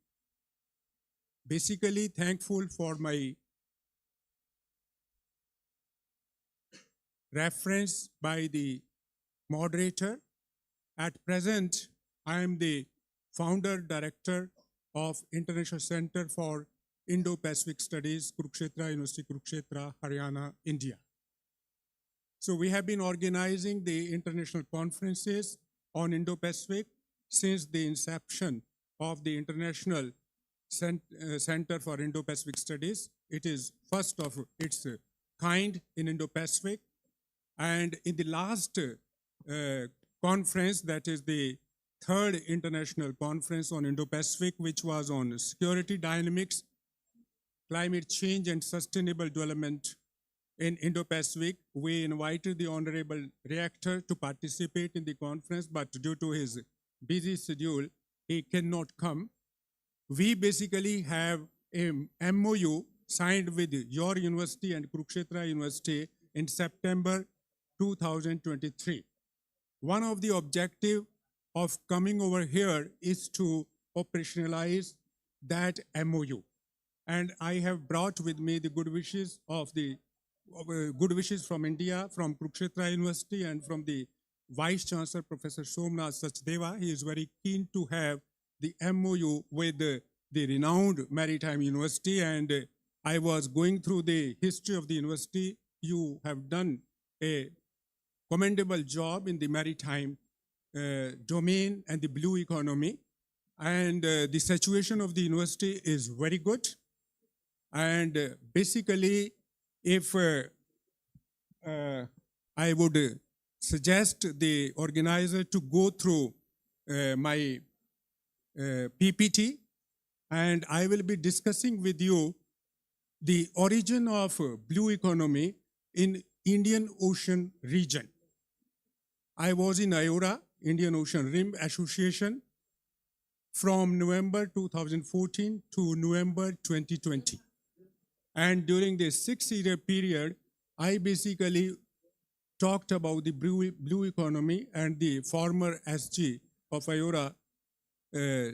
basically thankful for my reference by the moderator. At present, I am the founder director of International Center for Indo-Pacific Studies, Kurukshetra University, Kurukshetra, Haryana, India. So we have been organizing the international conferences on Indo-Pacific since the inception of the International Center for Indo-Pacific Studies. It is first of its kind in Indo-Pacific. And in the last conference, that is the third international conference on Indo-Pacific, which was on security dynamics, climate change and sustainable development in Indo-Pacific, we invited the Honorable Rector to participate in the conference, but due to his busy schedule, he cannot come. We basically have a MOU signed with your university and Kurukshetra University in September 2023. One of the objectives of coming over here is to operationalize that MOU. And I have brought with me the good wishes from India, from Kurukshetra University, and from the Vice Chancellor, Professor Somnath Sachdeva. He is very keen to have the MOU with the renowned Maritime University. And I was going through the history of the university. You have done a commendable job in the maritime domain and the blue economy. And the situation of the university is very good. And basically, if I would suggest the organizer to go through my PPT, and I will be discussing with you the origin of blue economy in Indian Ocean region. I was in IORA, Indian Ocean Rim Association, from November 2014 to November 2020. And during the 6-year period, I basically talked about the blue economy, and the former SG of IORA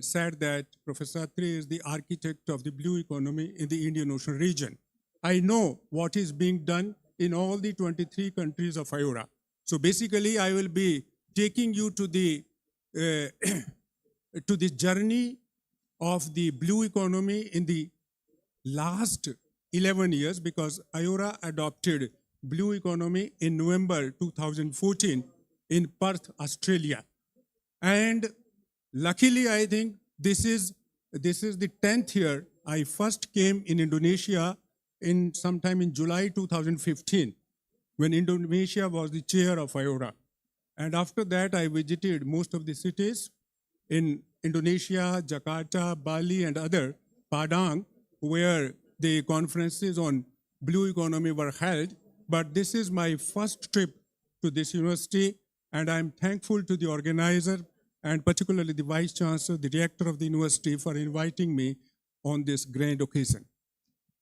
said that Professor Atri is the architect of the blue economy in the Indian Ocean region. I know what is being done in all the 23 countries of IORA. So basically, I will be taking you to the to the journey of the blue economy in the last 11 years, because IORA adopted blue economy in November 2014 in Perth, Australia. And luckily, I think this is the 10th year. I first came in Indonesia in sometime in July 2015, when Indonesia was the chair of IORA. And after that, I visited most of the cities in Indonesia, Jakarta, Bali, and other, Padang, where the conferences on blue economy were held. But this is my first trip to this university, and I'm thankful to the organizer, and particularly the Vice Chancellor, the Director of the university, for inviting me on this grand occasion.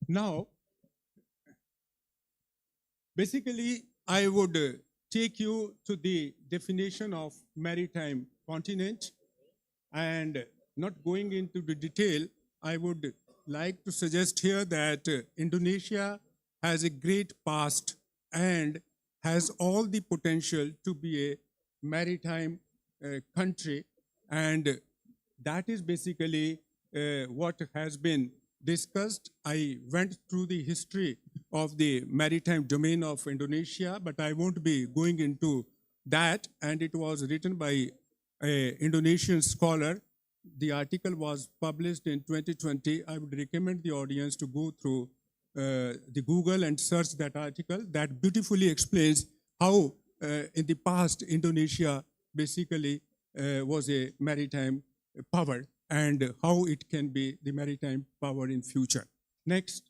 Now, basically, I would take you to the definition of maritime continent, and not going into the detail, I would like to suggest here that Indonesia has a great past and has all the potential to be a maritime country, and that is basically what has been discussed. I went through the history of the maritime domain of Indonesia, but I won't be going into that, and it was written by an Indonesian scholar. The article was published in 2020. I would recommend the audience to go through the Google and search that article. That beautifully explains how in the past Indonesia basically was a maritime power, and how it can be the maritime power in future. Next.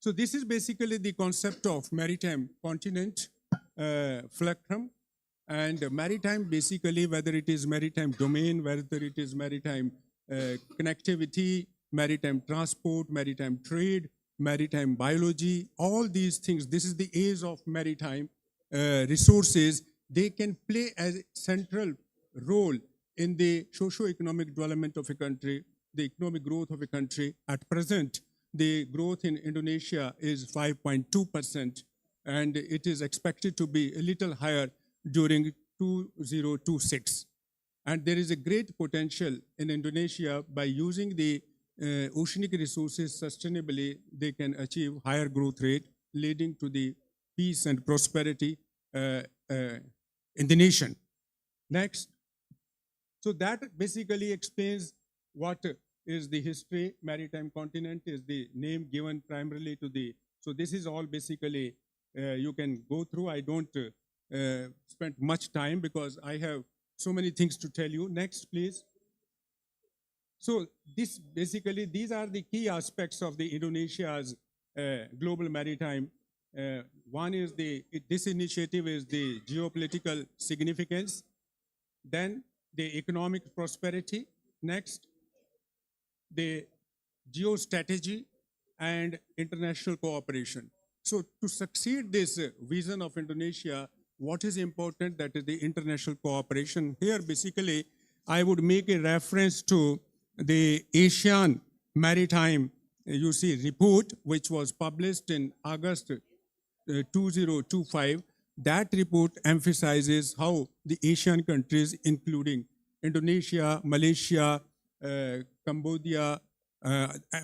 So this is basically the concept of maritime continent, Fulcrum. And maritime, basically, whether it is maritime domain, whether it is maritime connectivity, maritime transport, maritime trade, maritime biology, all these things, this is the age of maritime resources. They can play as a central role in the socio-economic development of a country, the economic growth of a country. At present, the growth in Indonesia is 5.2%, and it is expected to be a little higher during 2026. And there is a great potential in Indonesia. By using the oceanic resources sustainably, they can achieve higher growth rate, leading to the peace and prosperity in the nation. Next. So that basically explains what is the history. Maritime continent is the name given primarily to the, so this is all basically, you can go through. I don't spend much time because I have so many things to tell you. Next, please. So this basically, these are the key aspects of the Indonesia's global maritime. One is this initiative is the geopolitical significance, then the economic prosperity, next, the geostrategy and international cooperation. So to succeed this vision of Indonesia, what is important, that is the international cooperation. Here, basically, I would make a reference to the Asian Maritime, report, which was published in August 2025. That report emphasizes how the Asian countries, including Indonesia, Malaysia, Cambodia,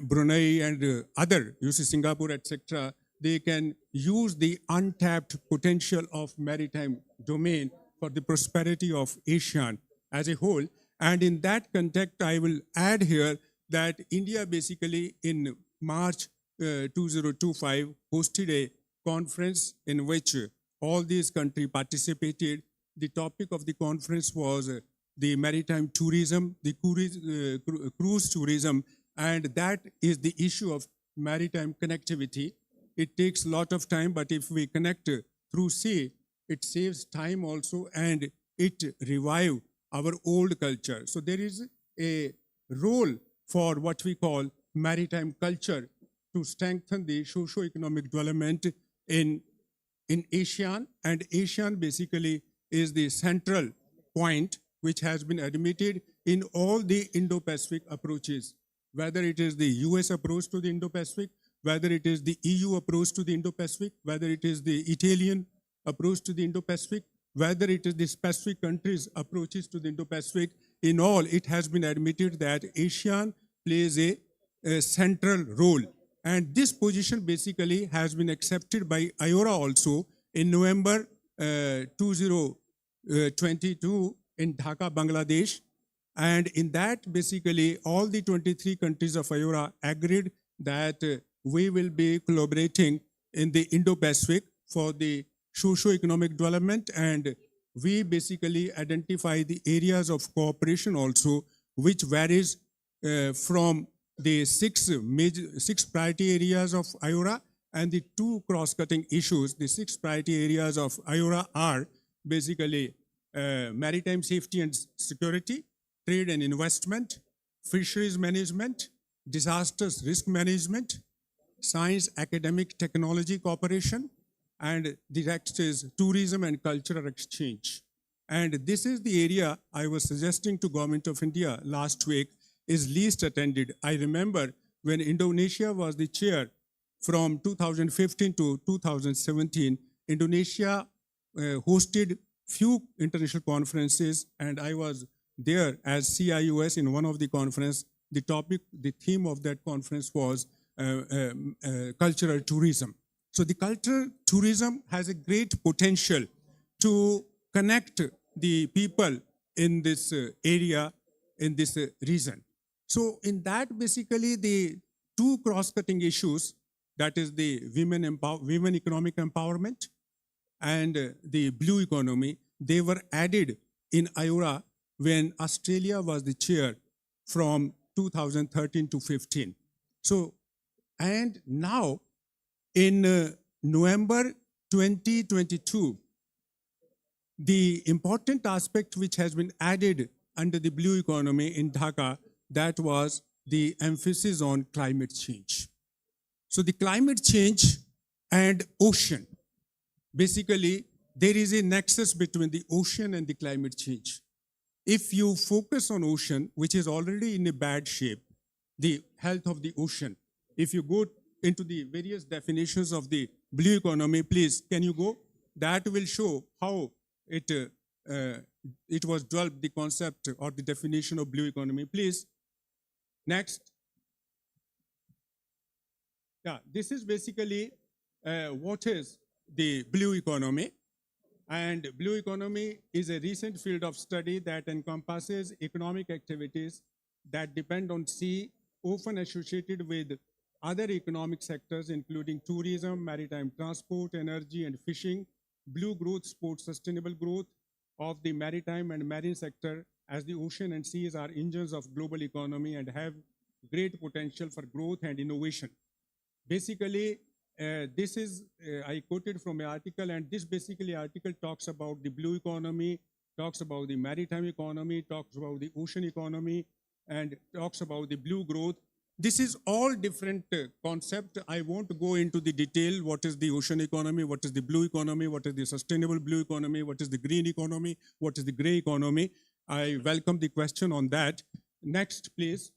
Brunei, and other, Singapore, etc., they can use the untapped potential of maritime domain for the prosperity of ASEAN as a whole. And in that context, I will add here that India basically in March 2025 hosted a conference in which all these countries participated. The topic of the conference was the maritime tourism, the cruise tourism, and that is the issue of maritime connectivity. It takes a lot of time, but if we connect through sea, it saves time also, and it revives our old culture. So there is a role for what we call maritime culture to strengthen the socio-economic development in ASEAN. And ASEAN basically is the central point which has been admitted in all the Indo-Pacific approaches, whether it is the US approach to the Indo-Pacific, whether it is the EU approach to the Indo-Pacific, whether it is the Italian approach to the Indo-Pacific, whether it is the specific countries' approaches to the Indo-Pacific. In all, it has been admitted that ASEAN plays a central role. And this position basically has been accepted by IORA also in November 2022 in Dhaka, Bangladesh. And in that, basically, all the 23 countries of IORA agreed that we will be collaborating in the Indo-Pacific for the socio-economic development, and we basically identify the areas of cooperation also, which varies from the six priority areas of IORA and the two cross-cutting issues. The six priority areas of IORA are basically maritime safety and security, trade and investment, fisheries management, disasters risk management, science, academic, technology cooperation, and the next is tourism and cultural exchange. And this is the area I was suggesting to Government of India last week is least attended. I remember when Indonesia was the chair from 2015 to 2017, Indonesia hosted few international conferences, and I was there as CIUS in one of the conference. The theme of that conference was cultural tourism. So the cultural tourism has a great potential to connect the people in this area, in this region. So in that, basically, the two cross-cutting issues, that is the women economic empowerment and the blue economy, they were added in IORA when Australia was the chair from 2013 to 15. So And now, in November 2022, the important aspect which has been added under the blue economy in Dhaka, that was the emphasis on climate change. So the climate change and ocean, basically there is a nexus between the ocean and the climate change. If you focus on ocean, which is already in a bad shape, the health of the ocean, if you go into the various definitions of the blue economy, please, can you go? That will show how it was developed, the concept or the definition of blue economy. Please, next. Yeah, this is basically what is the blue economy. And blue economy is a recent field of study that encompasses economic activities that depend on sea, often associated with other economic sectors, including tourism, maritime transport, energy, and fishing. Blue growth supports sustainable growth of the maritime and marine sector, as the ocean and seas are engines of global economy and have great potential for growth and innovation. Basically, this is, I quoted from an article, and this basically article talks about the blue economy, talks about the maritime economy, talks about the ocean economy, and talks about the blue growth. This is all different concept. I won't go into the detail. What is the ocean economy? What is the blue economy? What is the sustainable blue economy? What is the green economy? What is the gray economy? I welcome the question on that. Next, please.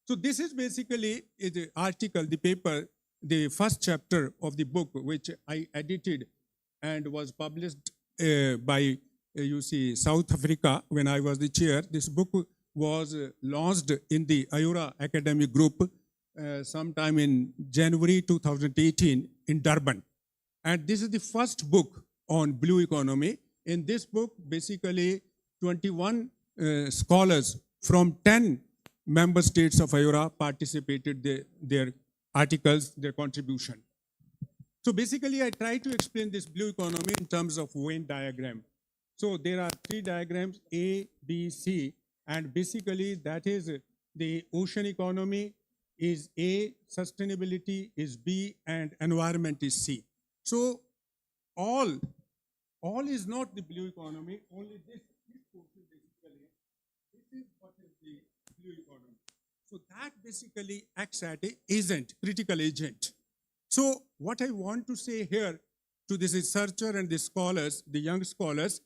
So this is basically the article, the paper, the first chapter of the book, which I edited and was published by, South Africa when I was the chair. This book was launched in the IORA academic group sometime in January 2018 in Durban. And this is the first book on blue economy. In this book, basically 21 scholars from 10 member states of IORA participated their articles, their contribution. So basically, I try to explain this blue economy in terms of Venn diagram. So there are 3 diagrams, A, B, C, and basically that is the ocean economy is A, sustainability is B, and environment is C. So all is not the blue economy, only this portion basically, this is what is the blue economy. So that basically acts as an agent, critical agent. So what I want to say here to this researcher and the scholars, the young scholars,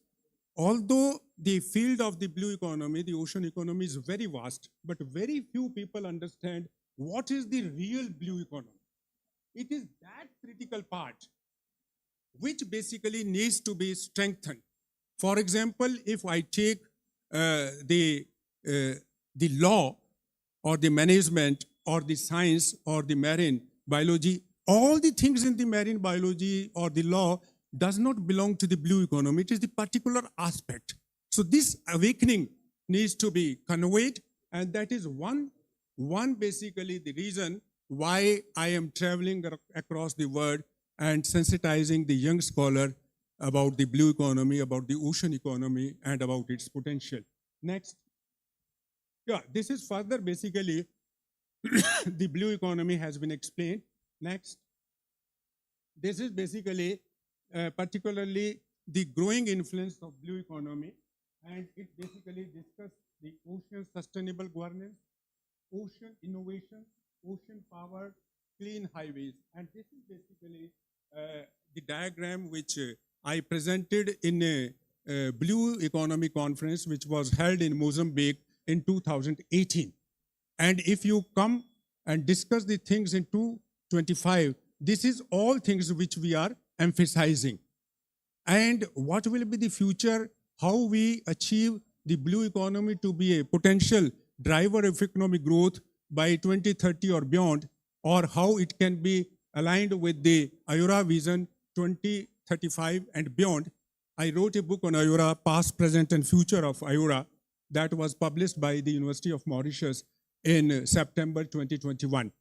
although the field of the blue economy, the ocean economy is very vast, but very few people understand what is the real blue economy. It is that critical part which basically needs to be strengthened. For example, if I take the law or the management or the science or the marine biology, all the things in the marine biology or the law does not belong to the blue economy. It is the particular aspect. So this awakening needs to be conveyed, and that is one basically the reason why I am traveling across the world and sensitizing the young scholar about the blue economy, about the ocean economy, and about its potential. Next. Yeah, this is further basically the blue economy has been explained. Next. This is basically particularly the growing influence of blue economy, and it basically discusses the ocean sustainable governance, ocean innovation, ocean power, clean highways. And this is basically the diagram which I presented in a Blue Economy Conference, which was held in Mozambique in 2018. And if you come and discuss the things in 2025, this is all things which we are emphasizing. And what will be the future, how we achieve the blue economy to be a potential driver of economic growth by 2030 or beyond, or how it can be aligned with the IORA Vision 2035 and beyond. I wrote a book on IORA, Past, Present, and Future of IORA, that was published by the University of Mauritius in September 2021.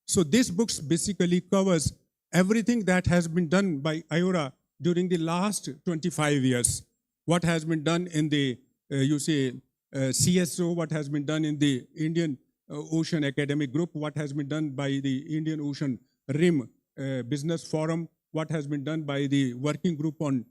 So this book basically covers everything that has been done by IORA during the last 25 years. What has been done in the, CSO, what has been done in the Indian Ocean Academic Group, what has been done by the Indian Ocean Rim Business Forum, what has been done by the Working Group on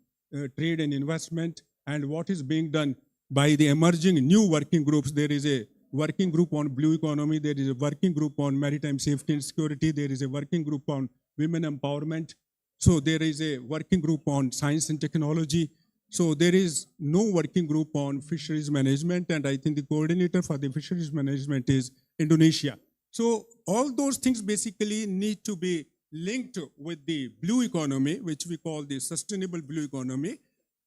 Trade and Investment, and what is being done by the emerging new working groups. There is a working group on blue economy, there is a working group on maritime safety and security, there is a working group on women empowerment, so there is a working group on science and technology. So there is no working group on fisheries management, and I think the coordinator for the fisheries management is Indonesia. So all those things basically need to be linked with the blue economy, which we call the sustainable blue economy.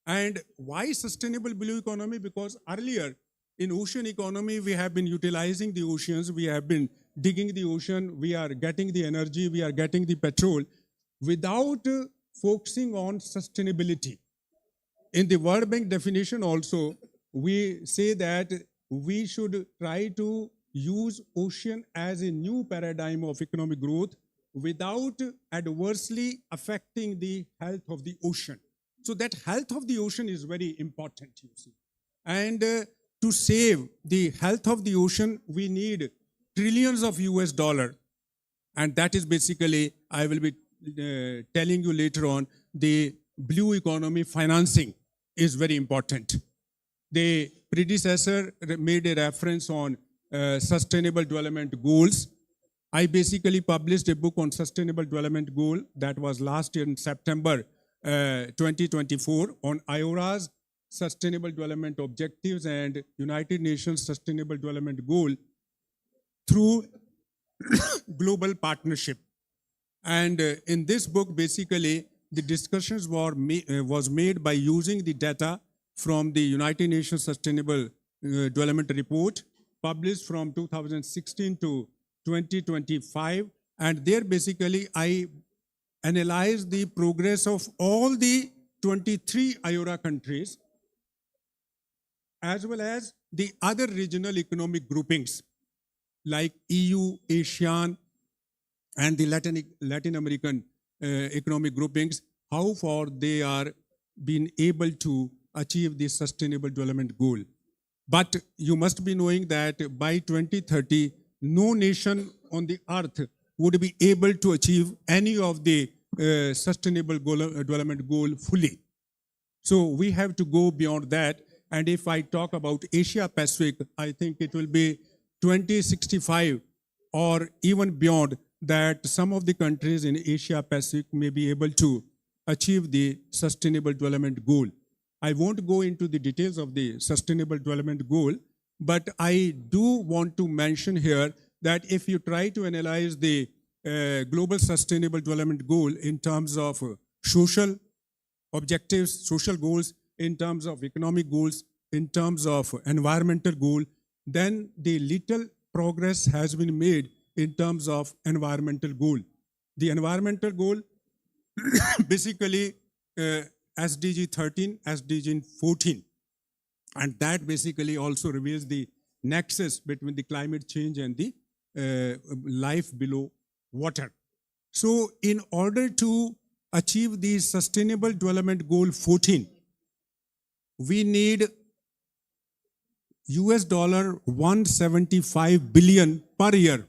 And why sustainable blue economy? Because earlier in ocean economy, we have been utilizing the oceans, we have been digging the ocean, we are getting the energy, we are getting the petrol without focusing on sustainability. In the World Bank definition also, we say that we should try to use ocean as a new paradigm of economic growth without adversely affecting the health of the ocean. So that health of the ocean is very important, you see. And to save the health of the ocean, we need trillions of US dollar. And that is basically, I will be telling you later on, the blue economy financing is very important. The predecessor made a reference on sustainable development goals. I basically published a book on sustainable development goal that was last year in September 2024 on IORA's sustainable development objectives and United Nations sustainable development goal through global partnership. And in this book, basically, the discussions was made by using the data from the United Nations Sustainable Development Report, published from 2016 to 2025. And there basically I analyzed the progress of all the 23 IORA countries, as well as the other regional economic groupings like EU, ASEAN, and the Latin American economic groupings, how far they are being able to achieve this sustainable development goal. But you must be knowing that by 2030, no nation on the earth would be able to achieve any of the sustainable development goal fully. So we have to go beyond that. And if I talk about Asia Pacific, I think it will be 2065 or even beyond that some of the countries in Asia Pacific may be able to achieve the sustainable development goal. I won't go into the details of the sustainable development goal, but I do want to mention here that if you try to analyze the global sustainable development goal in terms of social objectives, social goals, in terms of economic goals, in terms of environmental goal, then the little progress has been made in terms of environmental goal. The environmental goal, basically SDG 13, SDG 14, and that basically also reveals the nexus between the climate change and the life below water. So in order to achieve the Sustainable Development Goal 14, we need US dollar 175 billion per year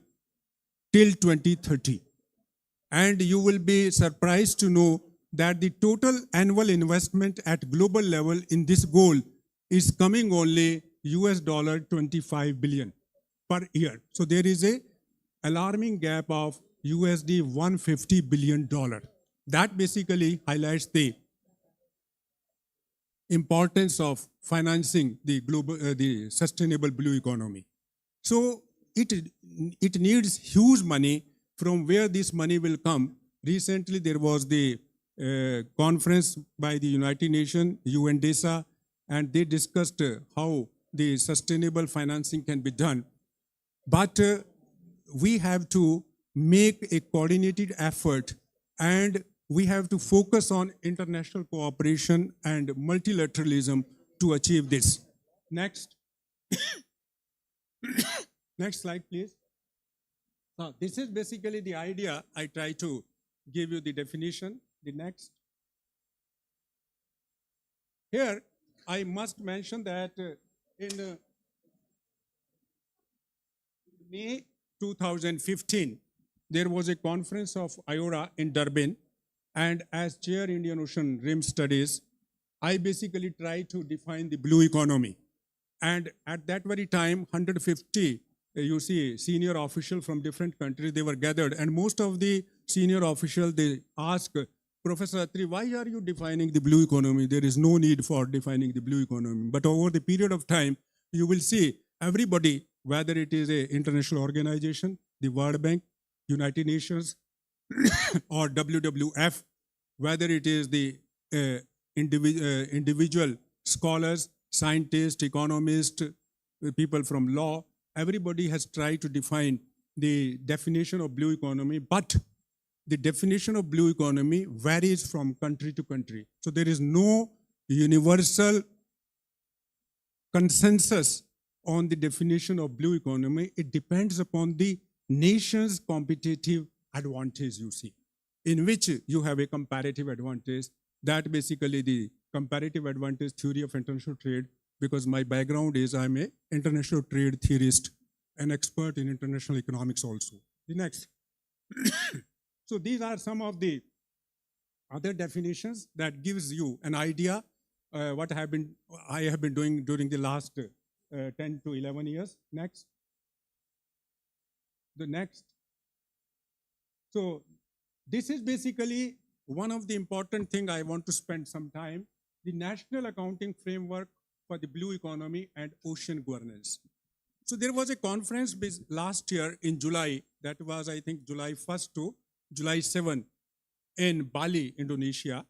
till 2030. And you will be surprised to know that the total annual investment at global level in this goal is coming only US dollar 25 billion per year. So there is a alarming gap of USD 150 billion dollar. That basically highlights the importance of financing the global, the sustainable blue economy. So it needs huge money. From where this money will come? Recently, there was the conference by the United Nations, UNDESA, and they discussed how the sustainable financing can be done. But we have to make a coordinated effort, and we have to focus on international cooperation and multilateralism to achieve this. Next. Next slide, please. Now, this is basically the idea. I try to give you the definition. The next. Here, I must mention that in May 2015, there was a conference of IORA in Durban, and as chair Indian Ocean Rim Studies, I basically tried to define the blue economy. And at that very time, 150, you see, senior officials from different countries, they were gathered. And most of the senior officials, they asked, Professor Atri, why are you defining the blue economy? There is no need for defining the blue economy. But over the period of time, you will see everybody, whether it is an international organization, the World Bank, United Nations, or WWF, whether it is the individual scholars, scientists, economists, people from law, everybody has tried to define the definition of blue economy, but the definition of blue economy varies from country to country. So there is no universal consensus on the definition of blue economy. It depends upon the nation's competitive advantage, you see, in which you have a comparative advantage. That basically the comparative advantage theory of international trade, because my background is I'm an international trade theorist, an expert in international economics also. The next. So these are some of the other definitions that gives you an idea what I have been doing during the last 10 to 11 years. Next. The next. So this is basically one of the important things I want to spend some time, the National Accounting Framework for the Blue Economy and Ocean Governance. So there was a conference last year in July, that was I think July 1st to July 7th in Bali, Indonesia.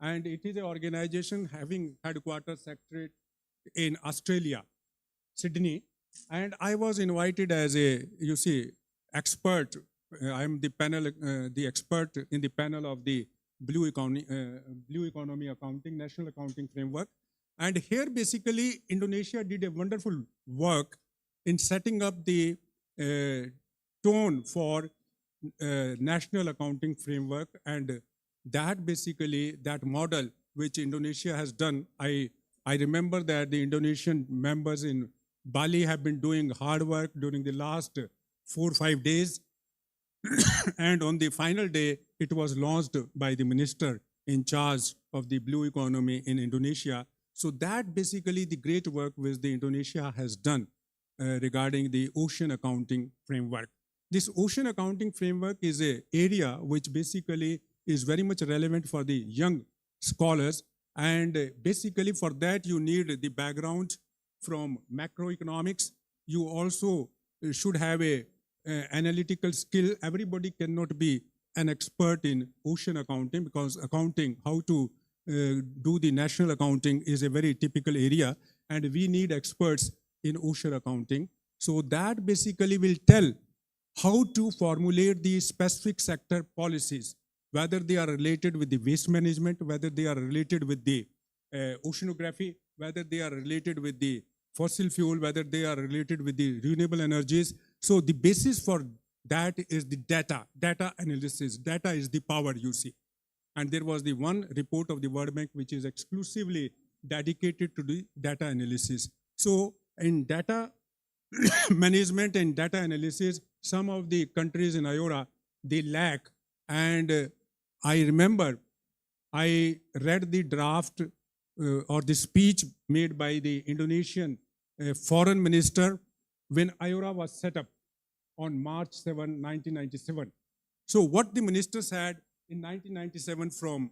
And it is an organization having headquarters secretariat in Australia, Sydney. And I was invited as a, you see, expert. I'm the panel, the expert in the panel of the Blue Economy Accounting, National Accounting Framework. And here basically Indonesia did a wonderful work in setting up the tone for National Accounting Framework, and that basically, that model which Indonesia has done, I remember that the Indonesian members in Bali have been doing hard work during the last 4 or 5 days. And on the final day, it was launched by the minister in charge of the blue economy in Indonesia. So that basically the great work which the Indonesia has done regarding the ocean accounting framework. This ocean accounting framework is an area which basically is very much relevant for the young scholars. And basically for that, you need the background from macroeconomics. You also should have a analytical skill. Everybody cannot be an expert in ocean accounting, because accounting, how to do the national accounting is a very typical area, and we need experts in ocean accounting. So that basically will tell how to formulate the specific sector policies, whether they are related with the waste management, whether they are related with the oceanography, whether they are related with the fossil fuel, whether they are related with the renewable energies. So the basis for that is the data analysis. Data is the power, you see. And there was the one report of the World Bank which is exclusively dedicated to the data analysis. So in data management and data analysis, some of the countries in IORA, they lack. And I remember I read the draft or the speech made by the Indonesian foreign minister when IORA was set up on March 7, 1997. So what the minister said in 1997 from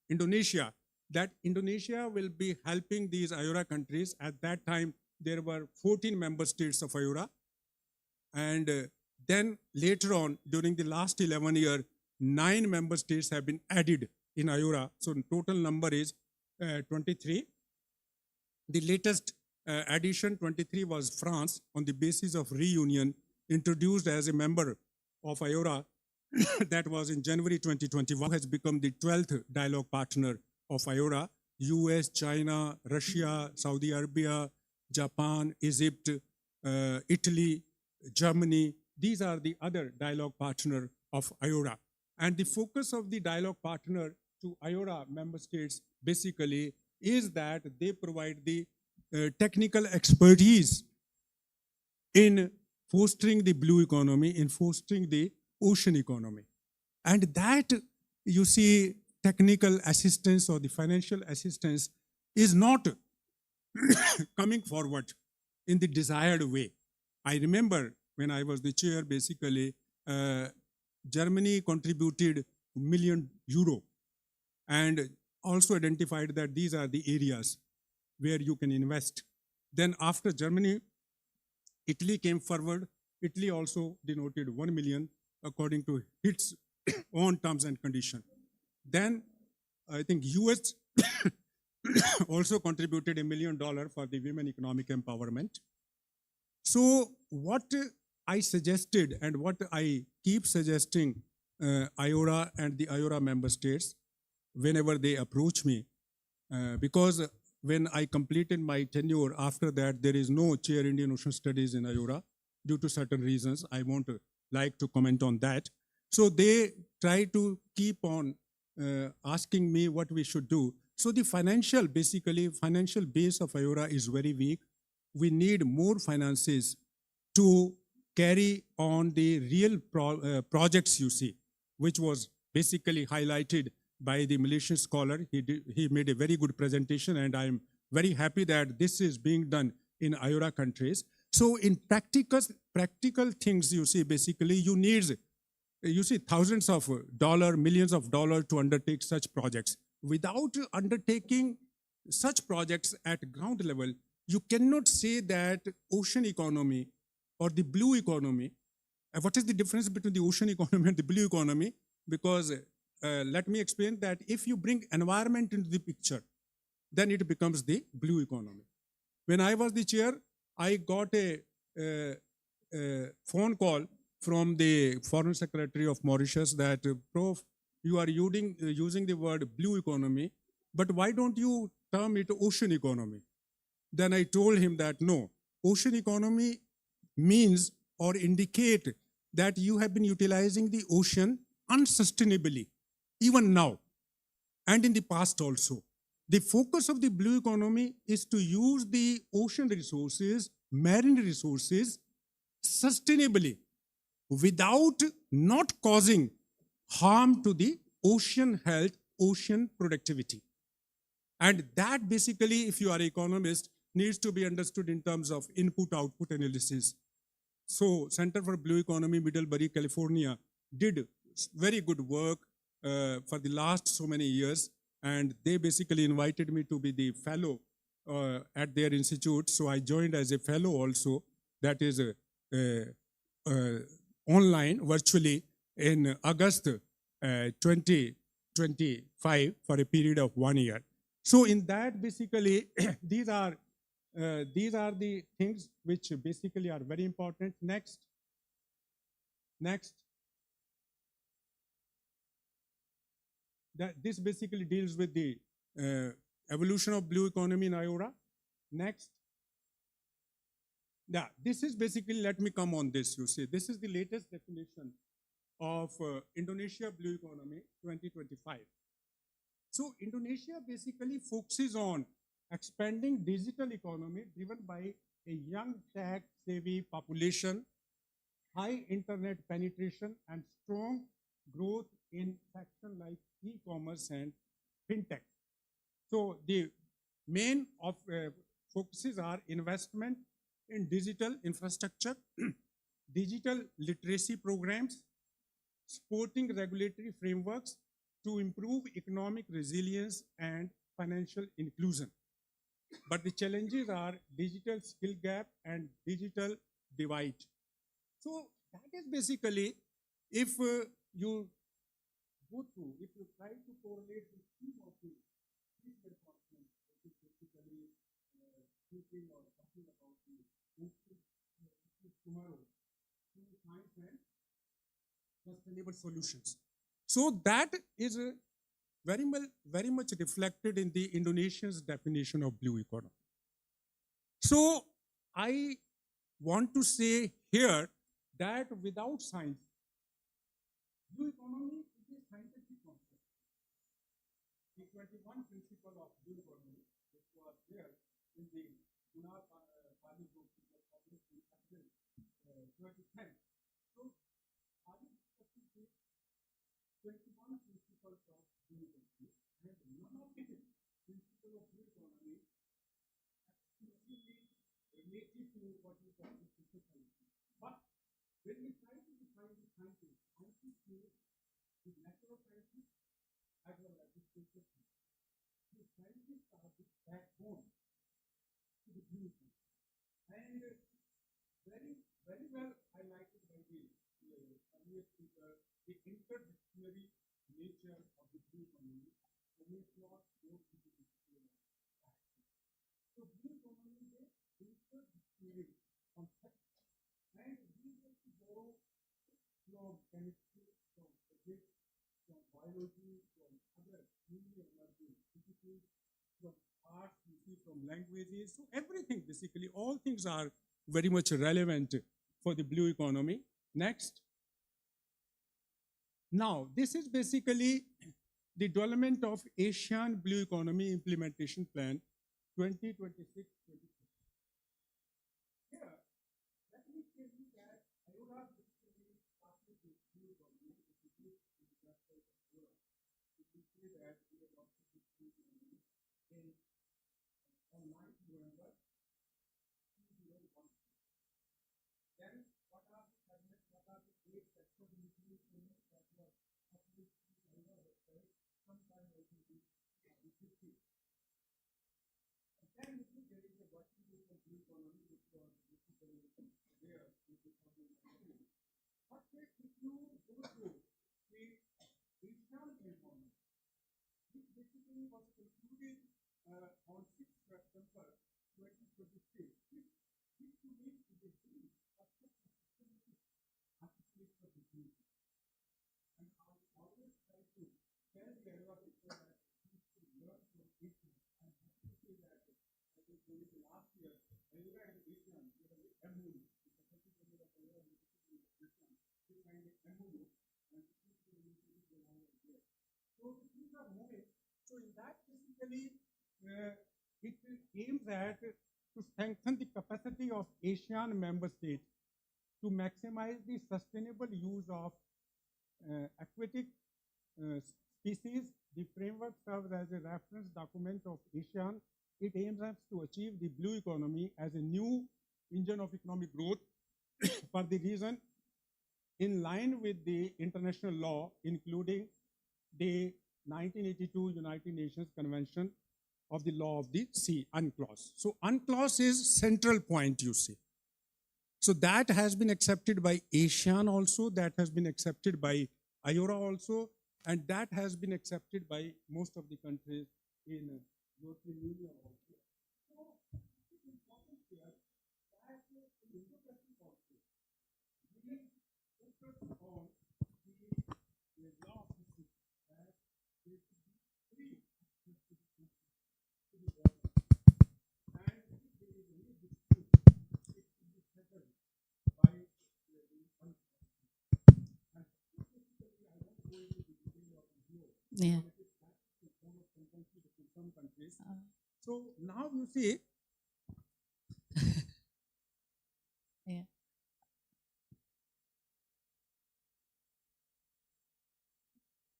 Indonesia, that Indonesia will be helping these IORA countries. At that time, there were 14 member states of IORA. And then later on, during the last 11 years, 9 member states have been added in IORA. So total number is 23. The latest addition, 23, was France on the basis of reunion, introduced as a member of IORA. That was in January 2021, has become the 12th dialogue partner of IORA. US, China, Russia, Saudi Arabia, Japan, Egypt, Italy, Germany. These are the other dialogue partner of IORA. And the focus of the dialogue partner to IORA member states basically is that they provide the technical expertise in fostering the blue economy, in fostering the ocean economy. And that, you see, technical assistance or the financial assistance is not coming forward in the desired way. I remember when I was the chair, basically, Germany contributed €1 million and also identified that these are the areas where you can invest. Then after Germany, Italy came forward. Italy also denoted 1 million according to its own terms and conditions. Then I think US also contributed $1 million for the women economic empowerment. So what I suggested and what I keep suggesting IORA and the IORA member states whenever they approach me, because when I completed my tenure, after that there is no chair Indian Ocean Studies in IORA due to certain reasons. I won't like to comment on that. So they try to keep on asking me what we should do. So the financial base of IORA is very weak. We need more finances to carry on the real projects, you see, which was basically highlighted by the Malaysian scholar. He made a very good presentation, and I'm very happy that this is being done in IORA countries. So in practical things, you see, basically you need, you see, thousands of dollars, millions of dollars to undertake such projects. Without undertaking such projects at ground level, you cannot say that ocean economy or the blue economy. What is the difference between the ocean economy and the blue economy? Because let me explain that if you bring environment into the picture, then it becomes the blue economy. When I was the chair, I got a phone call from the Foreign Secretary of Mauritius that, Prof, you are using the word blue economy, but why don't you term it ocean economy? Then I told him that no, ocean economy means or indicate that you have been utilizing the ocean unsustainably, even now, and in the past also. The focus of the blue economy is to use the ocean resources, marine resources, sustainably, without not causing harm to the ocean health, ocean productivity. And that basically, if you are an economist, needs to be understood in terms of input-output analysis. So Center for Blue Economy, Middlebury, California, did very good work for the last so many years, and they basically invited me to be the fellow at their institute. So I joined as a fellow also, that is online, virtually, in August 2025 for a period of 1 year. So in that, basically, these are the things which basically are very important. Next. This basically deals with the evolution of blue economy in IORA. Next. Yeah, this is basically, let me come on this, you see. This is the latest definition of Indonesia Blue Economy 2025. So Indonesia basically focuses on expanding digital economy driven by a young tech-savvy population, high internet penetration, and strong growth in sectors like e-commerce and fintech. So the main focuses are investment in digital infrastructure, digital literacy programs, supporting regulatory frameworks to improve economic resilience and financial inclusion. But the challenges are digital skill gap and digital divide. So that is basically, if you go through, if you try to correlate the theme of the conference, which is basically thinking or talking about the tomorrow, science and sustainable solutions. So that is very much reflected in the Indonesian's definition of blue economy. So I want to say here that without science, blue economy is a scientific concept. The 21 principle of blue economy, which was there in the Gunar Pali book, which was published in April 2010. So, are we discussing the 21 principles of blue economy, and none of the principles of blue economy exclusively related to what we call the social policy. But when we try to define the sciences, sciences means the natural sciences as well as the social sciences. The sciences are the backbone to the blue economy. And very well highlighted by the earlier speaker, the interdisciplinary nature of the blue economy, and it's not more interdisciplinary. So blue economy is a interdisciplinary concept, and we have to borrow from chemistry, from physics, from biology, from other newly emerging disciplines, from arts, you see, from languages. So everything, basically, all things are very much relevant for the blue economy. Next. Now, this is basically the development of Asian Blue Economy Implementation Plan 2026-2030. Here, let me tell you that IORA basically started with blue economy, which is the international IORA. You can see that we adopted this blue economy on 9th November 2001. Then, what are the segments, what are the 8 sectors in the blue economy that were published in the IORA website sometime in 2015. And then you see there is a working group of blue economy which was basically there in 2019. But if you go through the Asian blue economy, this basically was concluded on 6th September 2023. This to me is a very articulate for the blue. And I always try to tell the IORA people that you should learn from Asia. And I have to say that I think during the last year, IORA and Asian, they have a MOU. The Secretary General of IORA and the Secretary of Asian, they signed a MOU, and the Secretary of Asian is no longer there. So things are moving. So in that, basically, it aims at to strengthen the capacity of Asian member states to maximize the sustainable use of aquatic species. The framework serves as a reference document of ASEAN. It aims at to achieve the blue economy as a new engine of economic growth for the reason in line with the international law, including the 1982 United Nations Convention of the Law of the Sea, UNCLOS. So UNCLOS is central point, you see. So that has been accepted by ASEAN also, that has been accepted by IORA also, and that has been accepted by most of the countries in European Union also. So it is important here that in Indo-Pacific also, we focus on the law of the sea, that there should be free access to the water. And if there is any dispute, it should be settled by the UNCLOS. And specifically, I won't go into the detail of the law. Yeah. It is practiced in form of convention in some countries. So now you see. Yeah.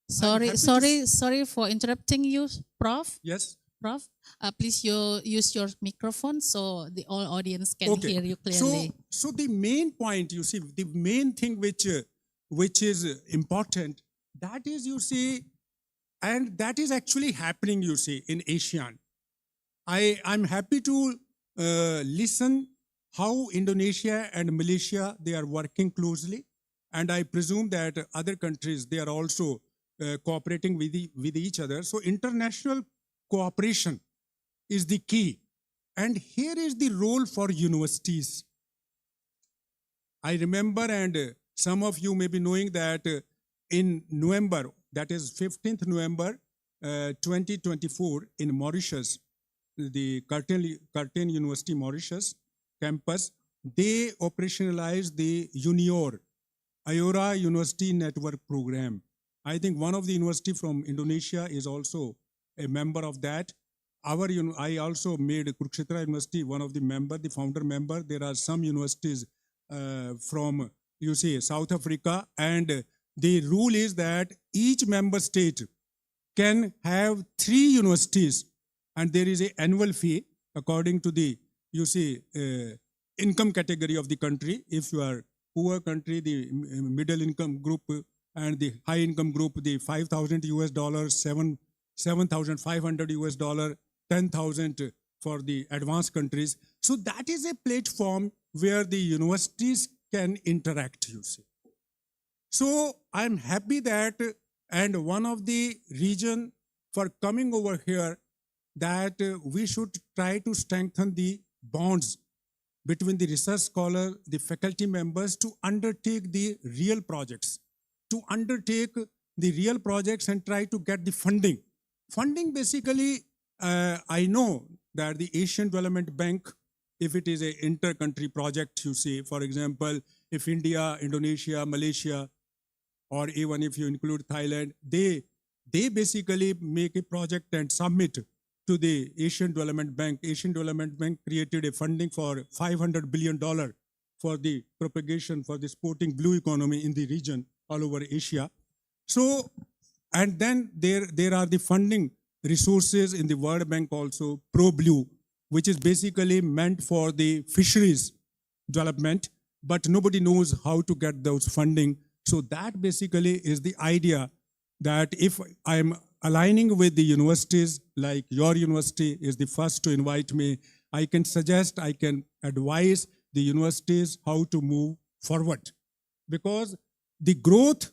Sorry for interrupting you, Prof. Yes. Prof, please use your microphone so the all audience can hear you clearly. So the main point, you see, the main thing which is important, that is, you see, and that is actually happening, you see, in ASEAN. I'm happy to listen how Indonesia and Malaysia, they are working closely. And I presume that other countries, they are also cooperating with each other. So international cooperation is the key. And here is the role for universities. I remember, and some of you may be knowing that in November, that is 15th November 2024 in Mauritius, the Curtin University Mauritius campus, they operationalized the Junior IORA University Network Program. I think one of the university from Indonesia is also a member of that. I also made Kurukshetra University one of the member, the founder member. There are some universities from, you see, South Africa, and the rule is that each member state can have 3 universities, and there is an annual fee according to the, you see, income category of the country. If you are poor country, the middle income group, and the high income group, the $5,000, 7,500 US dollar, 10,000 for the advanced countries. So that is a platform where the universities can interact, you see. So I'm happy that, and one of the reason for coming over here, that we should try to strengthen the bonds between the research scholar, the faculty members, to undertake the real projects, and try to get the funding. Funding basically, I know that the Asian Development Bank, if it is an inter-country project, you see, for example, if India, Indonesia, Malaysia, or even if you include Thailand, they basically make a project and submit to the Asian Development Bank. Asian Development Bank created a funding for $500 billion for the propagation, for the supporting blue economy in the region all over Asia. So, and then there are the funding resources in the World Bank also, Pro-Blue, which is basically meant for the fisheries development, but nobody knows how to get those funding. So that basically is the idea, that if I'm aligning with the universities, like your university is the first to invite me, I can suggest, I can advise the universities how to move forward. Because the growth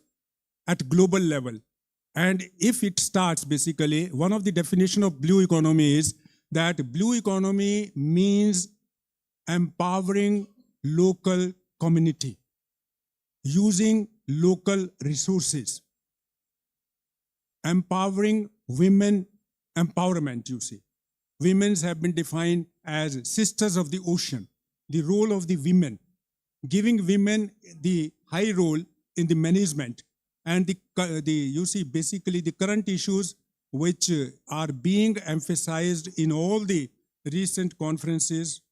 at global level, and if it starts, basically, one of the definition of blue economy is that blue economy means empowering local community, using local resources, empowering women empowerment, you see. Women's have been defined as sisters of the ocean, the role of the women, giving women the high role in the management, and you see, basically the current issues which are being emphasized in all the recent conferences.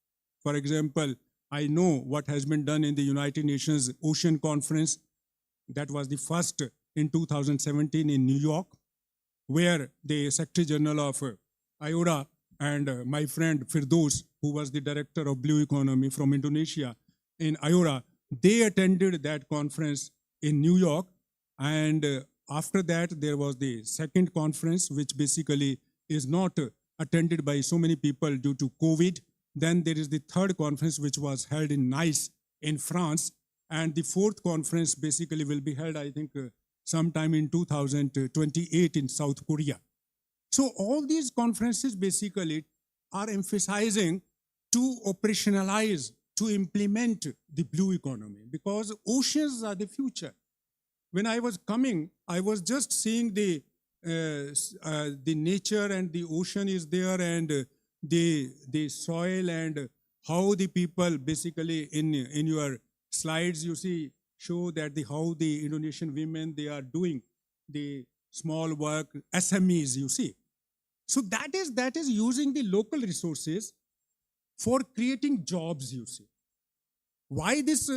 For example, I know what has been done in the United Nations Ocean Conference. That was the first in 2017 in New York, where the Secretary General of IORA and my friend Firdaus, who was the Director of Blue Economy from Indonesia in IORA, they attended that conference in New York. And after that, there was the second conference, which basically is not attended by so many people due to COVID. Then there is the third conference, which was held in Nice in France. And the fourth conference basically will be held, I think, sometime in 2028 in South Korea. So all these conferences basically are emphasizing to operationalize, to implement the blue economy, because oceans are the future. When I was coming, I was just seeing the nature, and the ocean is there, and the soil, and how the people basically in your slides you see show that how the Indonesian women, they are doing the small work, SMEs, you see. So that is using the local resources for creating jobs, you see. Why this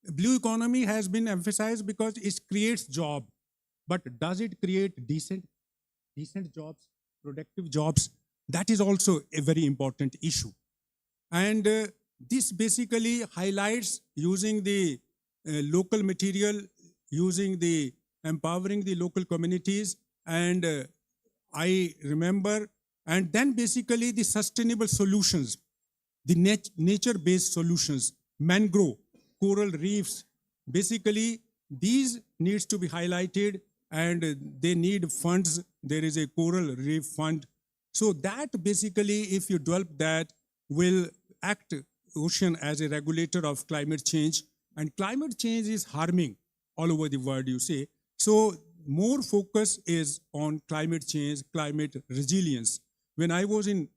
blue economy has been emphasized? Because it creates job. But does it create decent jobs, productive jobs? That is also a very important issue. And this basically highlights using the local material, using the empowering the local communities. And I remember, and then basically the sustainable solutions, the nature-based solutions, mangrove, coral reefs, basically these needs to be highlighted, and they need funds. There is a coral reef fund. So that basically, if you develop that, will act ocean as a regulator of climate change, and climate change is harming all over the world, you see. So more focus is on climate change, climate resilience. When I was in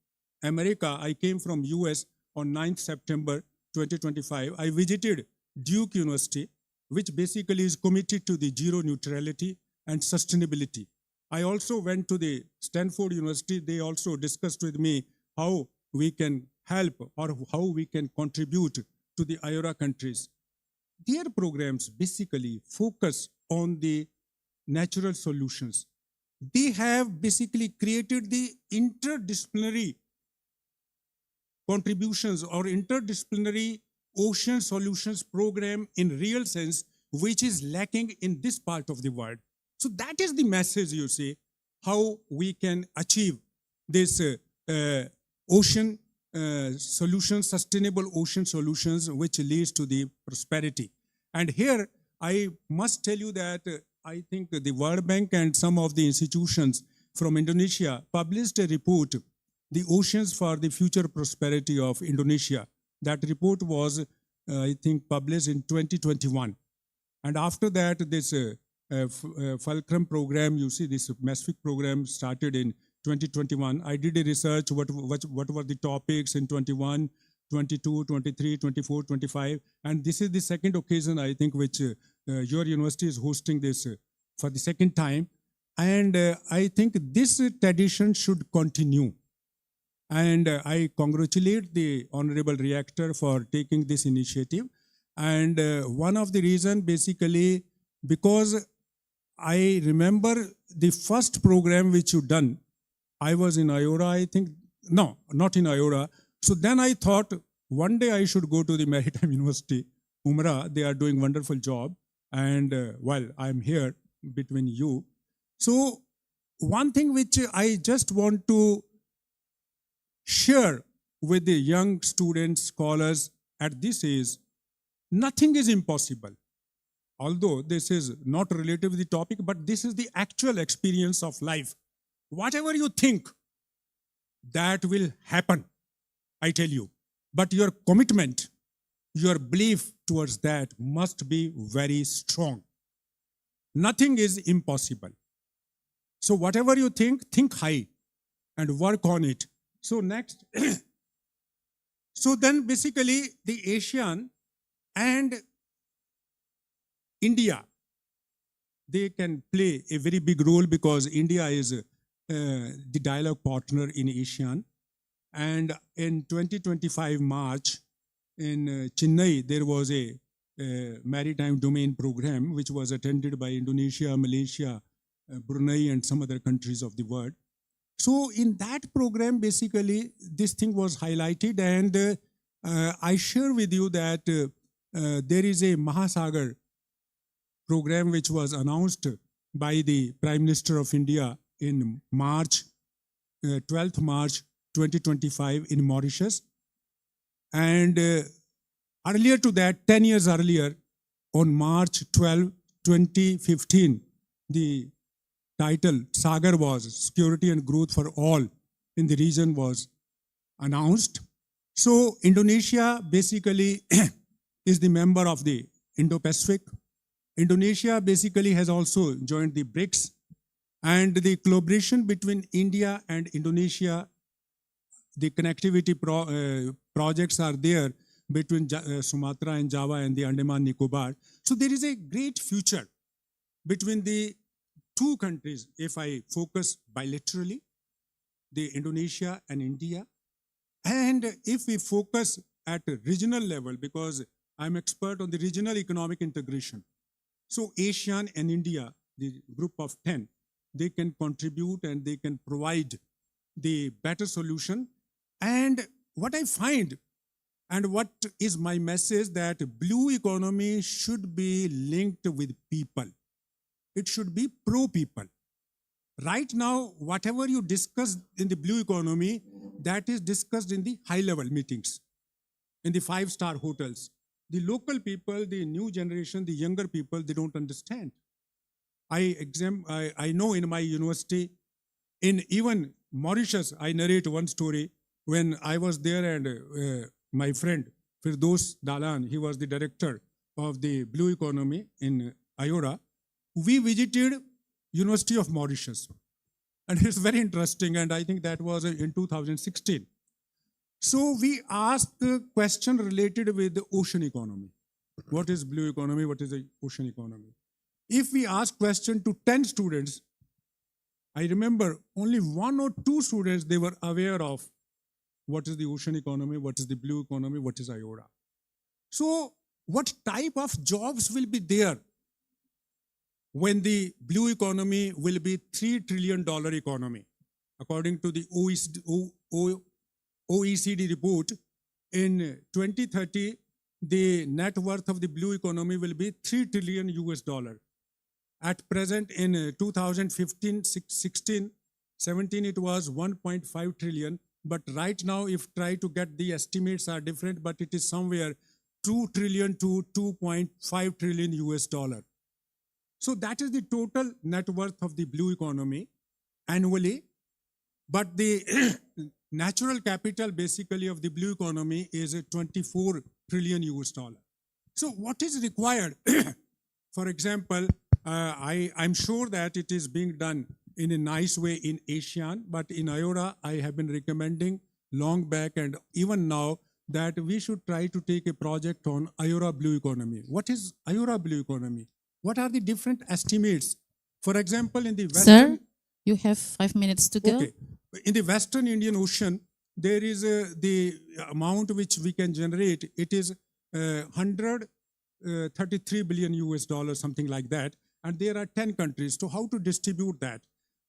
America, I came from US on 9th September 2025. I visited Duke University, which basically is committed to the zero neutrality and sustainability. I also went to the Stanford University. They also discussed with me how we can help or how we can contribute to the IORA countries. their programs basically focus on the natural solutions. They have basically created the interdisciplinary contributions or interdisciplinary ocean solutions program in real sense, which is lacking in this part of the world. So that is the message, you see, how we can achieve this ocean solutions, sustainable ocean solutions, which leads to the prosperity. And here, I must tell you that I think the World Bank and some of the institutions from Indonesia published a report, The Oceans for the Future Prosperity of Indonesia. That report was, I think, published in 2021. And after that, this Fulcrum program, you see, this MaCiFIC program started in 2021. I did a research, what were the topics in 21, 22, 23, 24, 25. And this is the second occasion, I think, which your university is hosting this for the second time. And I think this tradition should continue. And I congratulate the Honorable Reactor for taking this initiative. And one of the reasons, basically, because I remember the first program which you done, I was in Ayora, I think. No, not in Ayora. So then I thought one day I should go to the Maritime University, Umrah. They are doing wonderful job. And while I'm here between you. So one thing which I just want to share with the young students, scholars at this age, nothing is impossible. Although this is not related to the topic, but this is the actual experience of life. Whatever you think, that will happen, I tell you. But your commitment, your belief towards that must be very strong. Nothing is impossible. So whatever you think high and work on it. So next, so then basically the ASEAN and India, they can play a very big role because India is the dialogue partner in ASEAN. And in 2025 March, in Chennai, there was a maritime domain program which was attended by Indonesia, Malaysia, Brunei, and some other countries of the world. So in that program, basically, this thing was highlighted, and I share with you that there is a Mahasagar program which was announced by the Prime Minister of India in March, 12th March 2025 in Mauritius. And earlier to that, 10 years earlier, on March 12, 2015, the title Sagar was Security and Growth for All in the region was announced. So Indonesia basically is the member of the Indo-Pacific. Indonesia basically has also joined the BRICS, and the collaboration between India and Indonesia, the connectivity projects are there between Sumatra and Java and the Andaman Nicobar. So there is a great future between the two countries, if I focus bilaterally, the Indonesia and India. And if we focus at a regional level, because I'm expert on the regional economic integration. So ASEAN and India, the group of 10, they can contribute and they can provide the better solution. And what I find, and what is my message, that blue economy should be linked with people. It should be pro-people. Right now, whatever you discuss in the blue economy, that is discussed in the high-level meetings, in the five-star hotels. The local people, the new generation, the younger people, they don't understand. I know in my university, in even Mauritius, I narrate one story. When I was there and my friend, Firdaus Dalan, he was the director of the blue economy in Ayora. We visited University of Mauritius. And it's very interesting, and I think that was in 2016. So we asked a question related with the ocean economy. What is blue economy? What is the ocean economy? If we ask question to 10 students, I remember only 1 or 2 students, they were aware of what is the ocean economy, what is the blue economy, what is Ayora. So what type of jobs will be there when the blue economy will be $3 trillion economy. According to the OECD report, in 2030, the net worth of the blue economy will be $3 trillion US dollar. At present, in 2015, 16, 17, it was 1.5 trillion. But right now, if try to get the estimates are different, but it is somewhere 2 trillion to 2.5 trillion US dollar. So that is the total net worth of the blue economy annually. But the natural capital basically of the blue economy is 24 trillion US dollar. So what is required? For example, I'm sure that it is being done in a nice way in ASEAN, but in IORA, I have been recommending long back and even now that we should try to take a project on IORA blue economy. What is IORA blue economy? What are the different estimates? For example, in the Western... Sir, you have 5 minutes to go. Okay. In the Western Indian Ocean, there is the amount which we can generate. It is 133 billion US dollars, something like that. And there are 10 countries. So how to distribute that?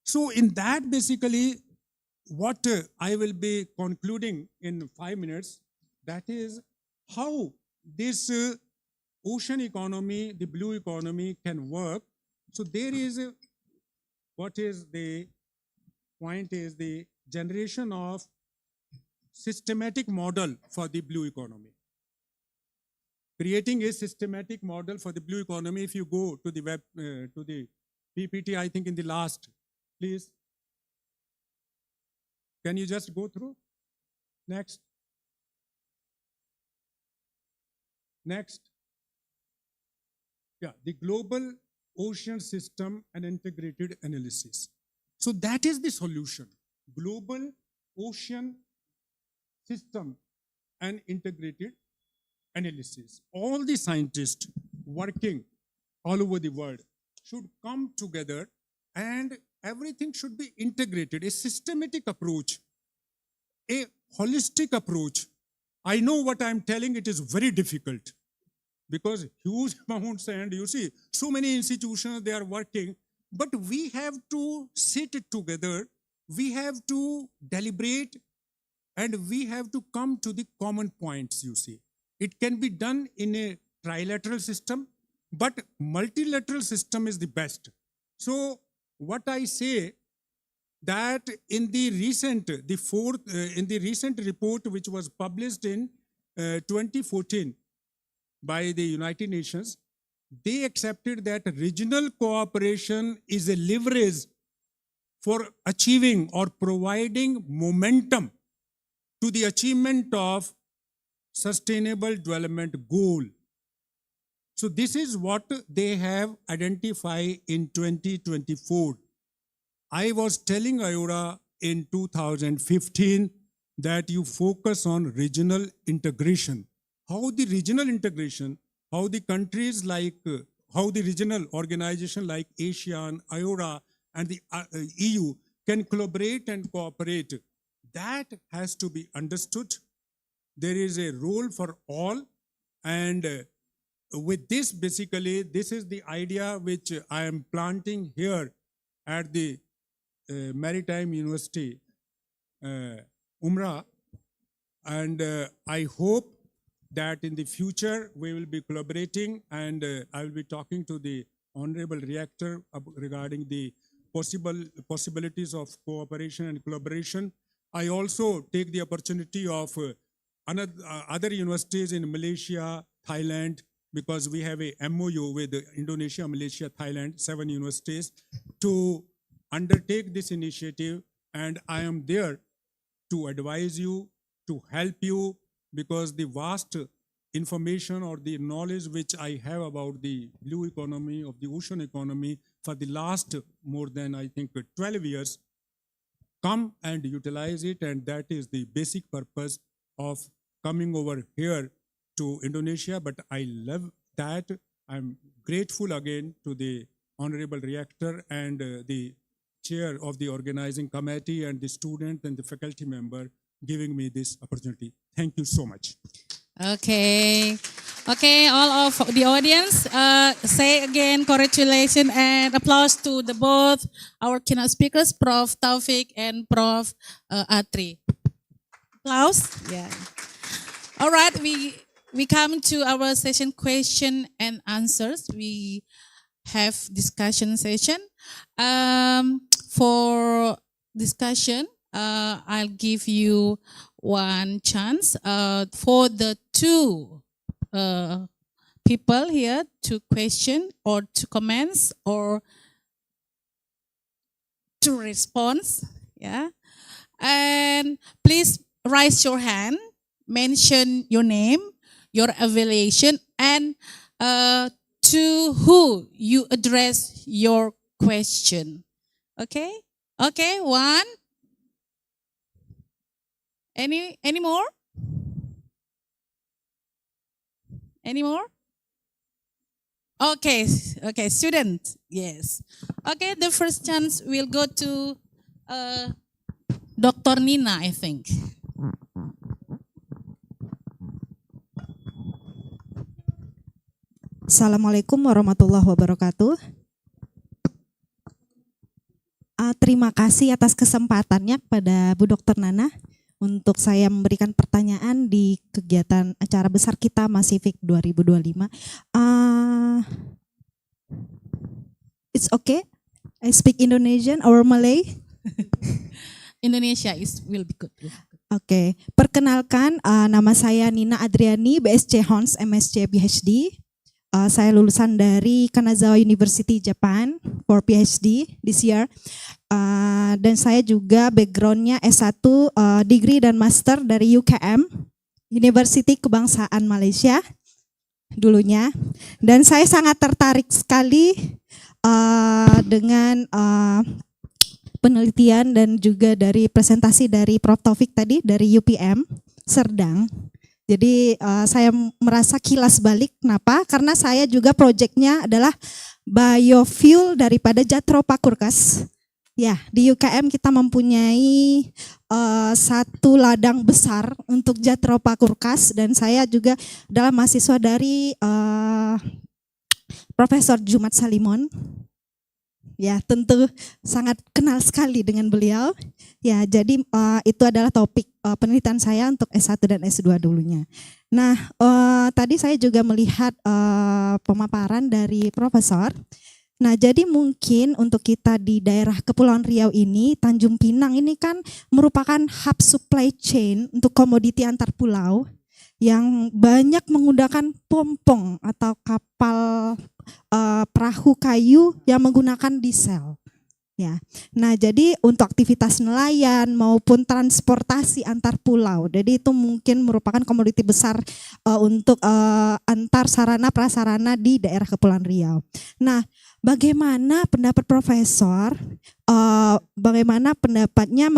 So in that, basically, what I will be concluding in 5 minutes, that is how this ocean economy, the blue economy can work. So there is, what is the point is the generation of systematic model for the blue economy. Creating a systematic model for the blue economy. If you go to the web, to the PPT, I think in the last, please. Can you just go through? Next. Next. Yeah, the global ocean system and integrated analysis. So that is the solution. Global ocean system and integrated analysis. All the scientists working all over the world should come together and everything should be integrated, a systematic approach, a holistic approach. I know what I'm telling, it is very difficult because huge amounts and you see so many institutions, they are working, but we have to sit together, we have to deliberate and we have to come to the common points, you see. It can be done in a trilateral system, but multilateral system is the best. So what I say that in the recent, in the recent report which was published in 2014 by the United Nations, they accepted that regional cooperation is a leverage for achieving or providing momentum to the achievement of Sustainable Development Goal. So this is what they have identified in 2024. I was telling IORA in 2015 that you focus on regional integration. How the regional integration, how the countries like, how the regional organization like ASEAN, IORA, and the EU can collaborate and cooperate. That has to be understood. There is a role for all, and with this, basically, this is the idea which I am planting here at the Maritime University, Umrah, and I hope that in the future we will be collaborating, and I will be talking to the Honorable Reactor regarding the possibilities of cooperation and collaboration. I also take the opportunity of other universities in Malaysia, Thailand, because we have a MOU with Indonesia, Malaysia, Thailand, 7 universities to undertake this initiative. And I am there to advise you, to help you, because the vast information or the knowledge which I have about the blue economy, of the ocean economy for the last more than, I think, 12 years, come and utilize it. And that is the basic purpose of coming over here to Indonesia. But I love that. I'm grateful again to the Honorable Reactor and the chair of the organizing committee and the student and the faculty member giving me this opportunity. Thank you so much. Okay. Okay, all of the audience, say again congratulations and applause to the both our keynote speakers, Prof. Taufik and Prof. Atri. Applause. Yeah. All right, we come to our session question and answers. We have discussion session. For discussion, I'll give you one chance for the two people here to question or to comments or to respond. Yeah, and please raise your hand, mention your name, your affiliation, and to who you address your question. Okay? Okay, one. Any more? Any more? Okay, okay, student. Yes. Okay, the first chance will go to Dr. Nina, I think. Assalamualaikum warahmatullahi wabarakatuh. Terima kasih atas kesempatannya kepada Bu Dr. Nana untuk saya memberikan pertanyaan di kegiatan acara besar kita MaCiFIC 2025. It's okay? I speak Indonesian or Malay? Indonesia will be good. Oke, perkenalkan nama saya Nina Adriani, BSc Hons, MSc PhD. Saya lulusan dari Kanazawa University Japan for PhD this year. Dan saya juga backgroundnya S1 degree dan master dari UKM, University Kebangsaan Malaysia dulunya. Dan saya sangat tertarik sekali dengan penelitian dan juga dari presentasi dari Prof. Taufik tadi dari UPM Serdang. Jadi saya merasa kilas balik. Kenapa? Karena saya juga proyeknya adalah biofuel daripada Jatropakurkas. Ya, di UKM kita mempunyai satu ladang besar untuk Jatropakurkas dan saya juga adalah mahasiswa dari Profesor Jumat Salimon. Ya, tentu sangat kenal sekali dengan beliau. Ya, jadi itu adalah topik penelitian saya untuk S1 dan S2 dulunya. Nah, tadi saya juga melihat pemaparan dari profesor. Nah, jadi mungkin untuk kita di daerah Kepulauan Riau ini, Tanjung Pinang ini kan merupakan hub supply chain untuk komoditi antar pulau yang banyak menggunakan pompong atau kapal perahu kayu yang menggunakan diesel. Ya, nah jadi untuk aktivitas nelayan maupun transportasi antar pulau, jadi itu mungkin merupakan komoditi besar untuk antar sarana prasarana di daerah Kepulauan Riau. Nah, bagaimana pendapat Profesor? Bagaimana pendapatnya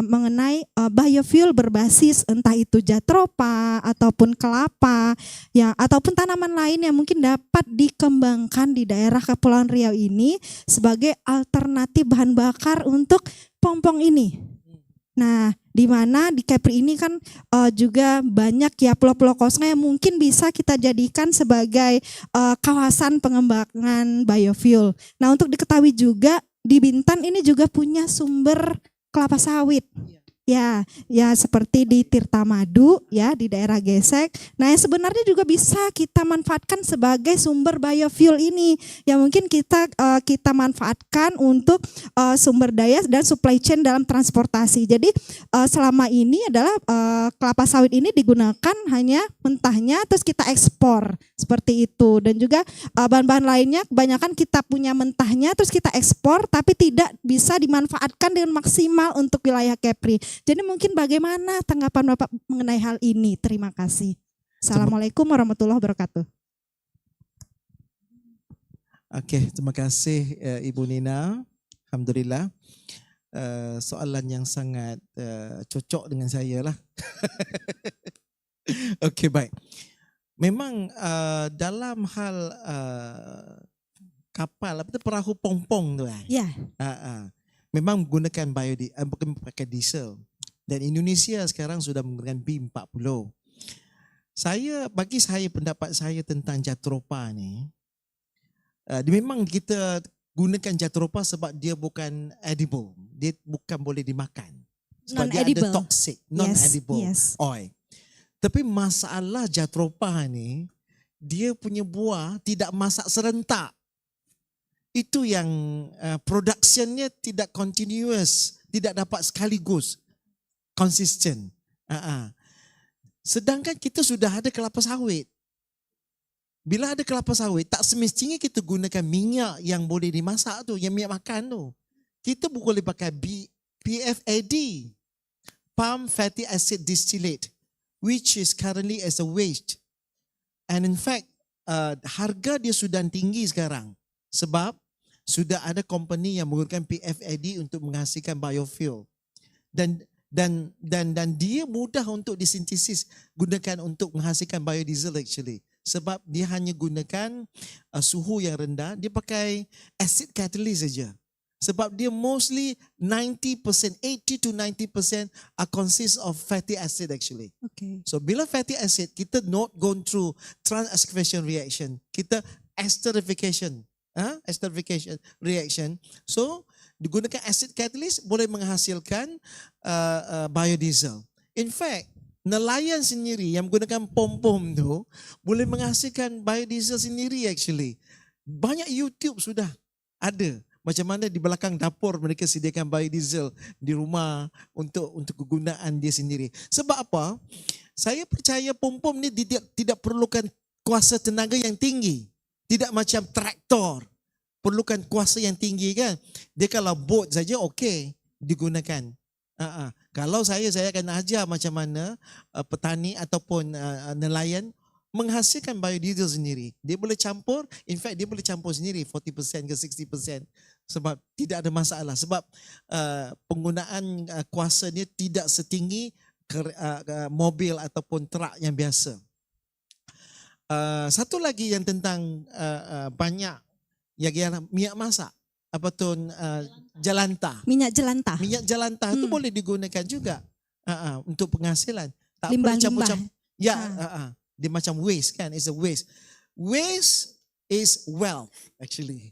mengenai biofuel berbasis entah itu jatropa ataupun kelapa, ya ataupun tanaman lain yang mungkin dapat dikembangkan di daerah Kepulauan Riau ini sebagai alternatif bahan bakar untuk pompong ini. Nah, di mana di Kepri ini kan juga banyak ya pulau-pulau kosong yang mungkin bisa kita jadikan sebagai kawasan pengembangan biofuel. Nah, untuk diketahui juga di Bintan ini juga punya sumber kelapa sawit. Ya seperti di Tirta Madu ya di daerah Gesek. Nah, yang sebenarnya juga bisa kita manfaatkan sebagai sumber biofuel ini yang mungkin kita manfaatkan untuk sumber daya dan supply chain dalam transportasi. Jadi selama ini adalah kelapa sawit ini digunakan hanya mentahnya terus kita ekspor seperti itu, dan juga bahan-bahan lainnya kebanyakan kita punya mentahnya terus kita ekspor tapi tidak bisa dimanfaatkan dengan maksimal untuk wilayah Kepri. Jadi mungkin bagaimana tanggapan Bapak mengenai hal ini? Terima kasih. Assalamualaikum warahmatullahi wabarakatuh. Oke, terima kasih Ibu Nina. Alhamdulillah. Soalan yang sangat cocok dengan saya lah. Okey, baik. Memang dalam hal kapal, apa tu perahu pompong tu kan? Ya. Memang menggunakan bukan pakai diesel. Dan Indonesia sekarang sudah menggunakan B40. Bagi saya pendapat saya tentang jatropha ni, memang kita gunakan jatropha sebab dia bukan edible, dia bukan boleh dimakan. Sebab dia ada Non-edible. toxic, non-edible Yes. oil. Tapi masalah jatropha ni, dia punya buah tidak masak serentak. Itu yang productionnya tidak continuous, tidak dapat sekaligus, consistent. Sedangkan kita sudah ada kelapa sawit. Bila ada kelapa sawit, tak semestinya kita gunakan minyak yang boleh dimasak tu, yang minyak makan tu. Kita boleh pakai PFAD, palm fatty acid distillate, which is currently as a waste. And in fact, harga dia sudah tinggi sekarang sebab sudah ada company yang menggunakan PFAD untuk menghasilkan biofuel. Dan dia mudah untuk disintesis, gunakan untuk menghasilkan biodiesel actually. Sebab dia hanya gunakan suhu yang rendah, dia pakai acid catalyst saja. Sebab dia mostly 90%, 80 to 90% are consist of fatty acid actually. Okay. So bila fatty acid, kita not going through trans-excavation reaction, kita esterification reaction. So digunakan acid catalyst boleh menghasilkan biodiesel. In fact, nelayan sendiri yang menggunakan pom-pom tu boleh menghasilkan biodiesel sendiri actually. Banyak YouTube sudah ada macam mana di belakang dapur mereka sediakan biodiesel di rumah untuk kegunaan dia sendiri. Sebab apa? Saya percaya pom-pom ni tidak perlukan kuasa tenaga yang tinggi. Tidak macam traktor, perlukan kuasa yang tinggi kan. Dia kalau boat saja okey digunakan. Kalau saya akan ajar macam mana petani ataupun nelayan menghasilkan biodiesel sendiri. Dia boleh campur, in fact dia boleh campur sendiri 40% ke 60%. Sebab tidak ada masalah. Sebab penggunaan kuasanya tidak setinggi mobil ataupun truk yang biasa. Satu lagi yang tentang banyak yang minyak masak, apa tu jelantah. Minyak jelantah. Minyak jelantah itu boleh digunakan juga untuk penghasilan. Tak Limbah-limbah. boleh campur-campur. Ya, dia macam waste kan, it's a waste. Waste is wealth actually.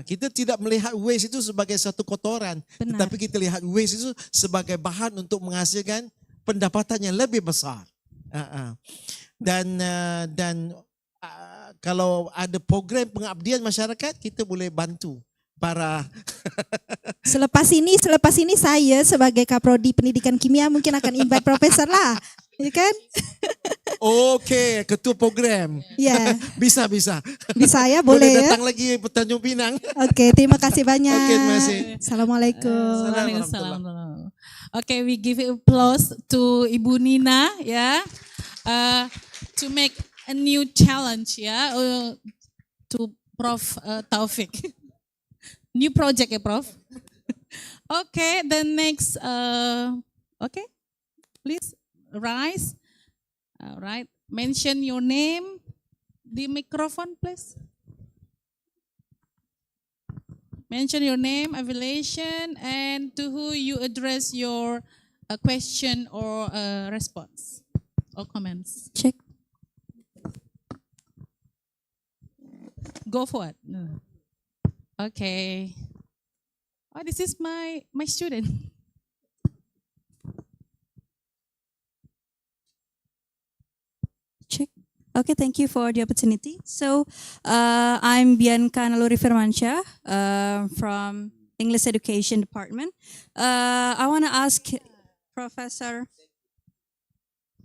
Kita tidak melihat waste itu sebagai satu kotoran, Benar. tetapi kita lihat waste itu sebagai bahan untuk menghasilkan pendapatan yang lebih besar. Dan kalau ada program pengabdian masyarakat, kita boleh bantu para Selepas ini saya sebagai Kaprodi Pendidikan Kimia mungkin akan invite profesor lah. Ya kan? Okey, ketua program. Ya. Bisa. Bisa ya, boleh ya. datang lagi ke Tanjung Pinang. Oke, terima kasih banyak. Okey, terima kasih. Assalamualaikum. Waalaikumsalam. Okay, we give applause to Ibu Nina, to make a new challenge, to Prof Taufik. New project, Prof. Okay, the next, okay, please rise. All right, mention your name. The microphone, please. Mention your name, affiliation, and to who you address your question or response or comments. Check. Go for it. No. Okay. Oh, this is my student. Check. Okay, thank you for the opportunity. So, I'm Bianca Naluri Firmansyah from English Education Department. I want to ask Professor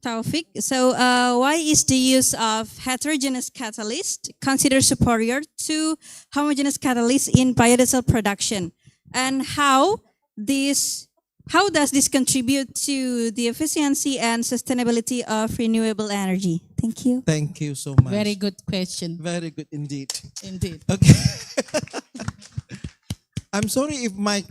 Taufik, so why is the use of heterogeneous catalyst considered superior to homogeneous catalyst in biodiesel production? And how does this contribute to the efficiency and sustainability of renewable energy? Thank you. Thank you so much. Very good question. Very good indeed. Indeed. Okay. I'm sorry if my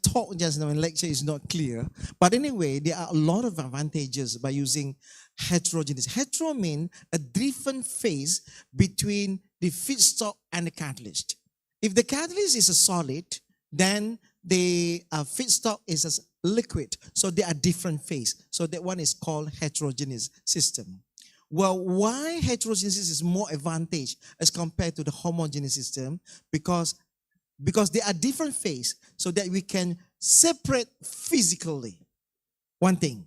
talk just now in lecture is not clear, but anyway, there are a lot of advantages by using heterogeneous. Hetero means a different phase between the feedstock and the catalyst. If the catalyst is a solid, then the feedstock is a liquid. So they are different phase. So that one is called heterogeneous system. Well, why heterogeneous is more advantage as compared to the homogeneous system? Because they are different phase, so that we can separate physically. One thing.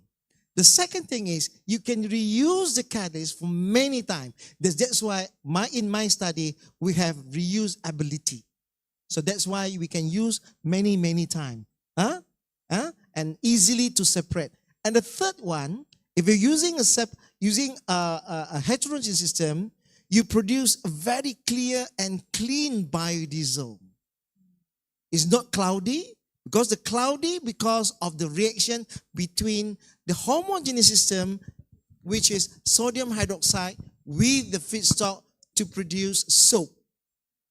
The second thing is you can reuse the catalyst for many times. That's why in my study we have reuse ability. So that's why we can use many times. And easily to separate. And the third one, if you're using a heterogeneous system, you produce a very clear and clean biodiesel. It's not cloudy, because of the reaction between the homogeneous system, which is sodium hydroxide, with the feedstock to produce soap.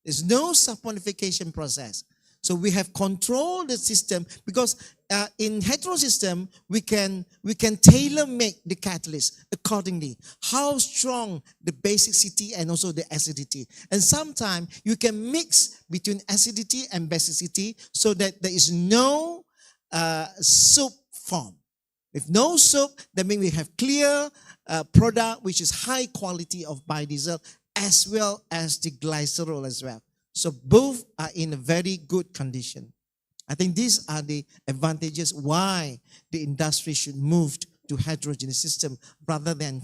There's no saponification process. So we have controlled the system, because in heterogeneous system we can tailor make the catalyst accordingly. How strong the basicity and also the acidity. And sometimes you can mix between acidity and basicity so that there is no soup form. If no soup, that means we have clear product which is high quality of biodiesel, as well as the glycerol as well. So both are in a very good condition. I think these are the advantages why the industry should move to heterogeneous system rather than